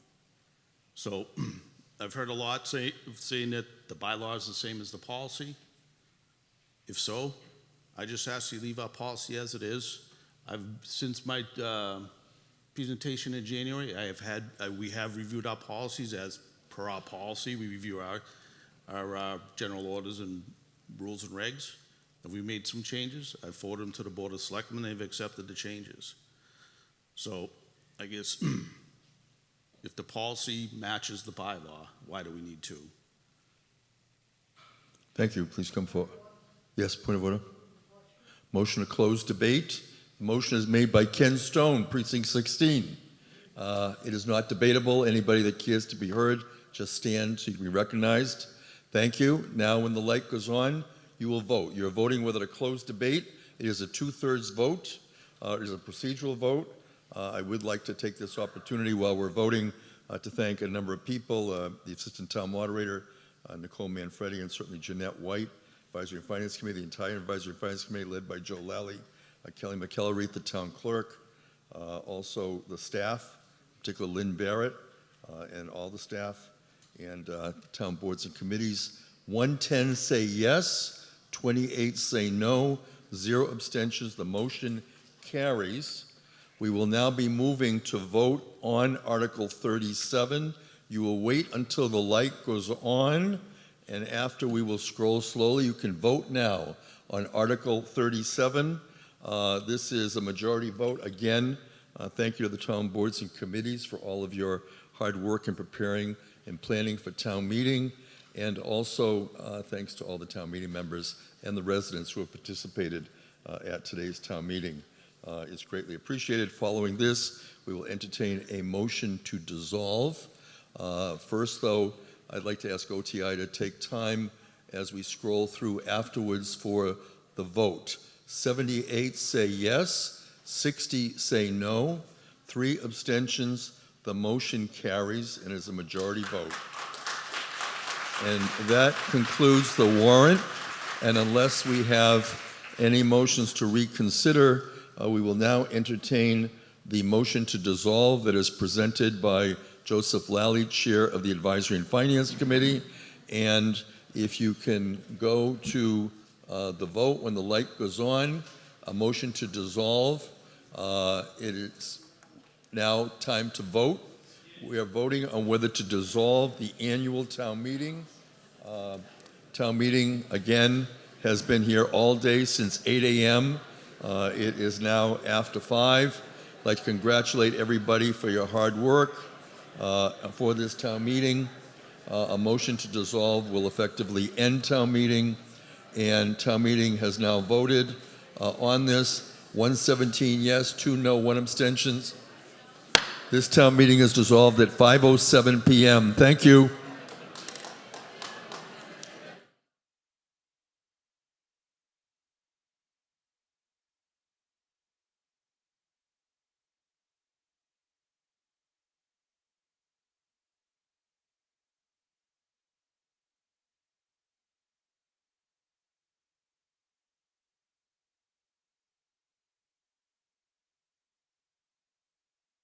So I've heard a lot saying that the bylaw is the same as the policy. If so, I just ask you to leave our policy as it is. Since my presentation in January, we have reviewed our policies as per our policy. We review our general orders and rules and regs. And we made some changes. I forwarded them to the Board of Selectmen. They've accepted the changes. So I guess if the policy matches the bylaw, why do we need to? Thank you. Please come forward. Yes, point of order. Motion to close debate. The motion is made by Ken Stone, Precinct 16. It is not debatable. Anybody that cares to be heard, just stand so you can be recognized. Thank you. Now, when the light goes on, you will vote. You're voting whether to close debate. It is a 2/3 vote. It is a procedural vote. I would like to take this opportunity while we're voting to thank a number of people, the Assistant Town Moderator, Nicole Manfredi, and certainly Jeanette White, Advisory and Finance Committee, the entire Advisory and Finance Committee led by Joe Lally, Kelly McKellery, the Town Clerk, also the staff, particularly Lynn Barrett, and all the staff, and town boards and committees. 110 say yes, 28 say no, 0 abstentions. The motion carries. We will now be moving to vote on Article 37. You will wait until the light goes on, and after we will scroll slowly. You can vote now on Article 37. This is a majority vote. Again, thank you to the town boards and committees for all of your hard work in preparing and planning for town meeting, and also thanks to all the town meeting members and the residents who have participated at today's town meeting. It's greatly appreciated. Following this, we will entertain a motion to dissolve. First, though, I'd like to ask OTI to take time as we scroll through afterwards for the vote. 78 say yes, 60 say no, 3 abstentions. The motion carries and is a majority vote. And that concludes the warrant. And unless we have any motions to reconsider, we will now entertain the motion to dissolve that is presented by Joseph Lally, Chair of the Advisory and Finance Committee. And if you can go to the vote when the light goes on, a motion to dissolve. It is now time to vote. We are voting on whether to dissolve the annual town meeting. Town meeting, again, has been here all day since 8 a.m. It is now after 5. I'd like to congratulate everybody for your hard work for this town meeting. A motion to dissolve will effectively end town meeting, and town meeting has now voted on this. 117 yes, 2 no, 1 abstention. This town meeting is dissolved at 5:07 p.m. Thank you.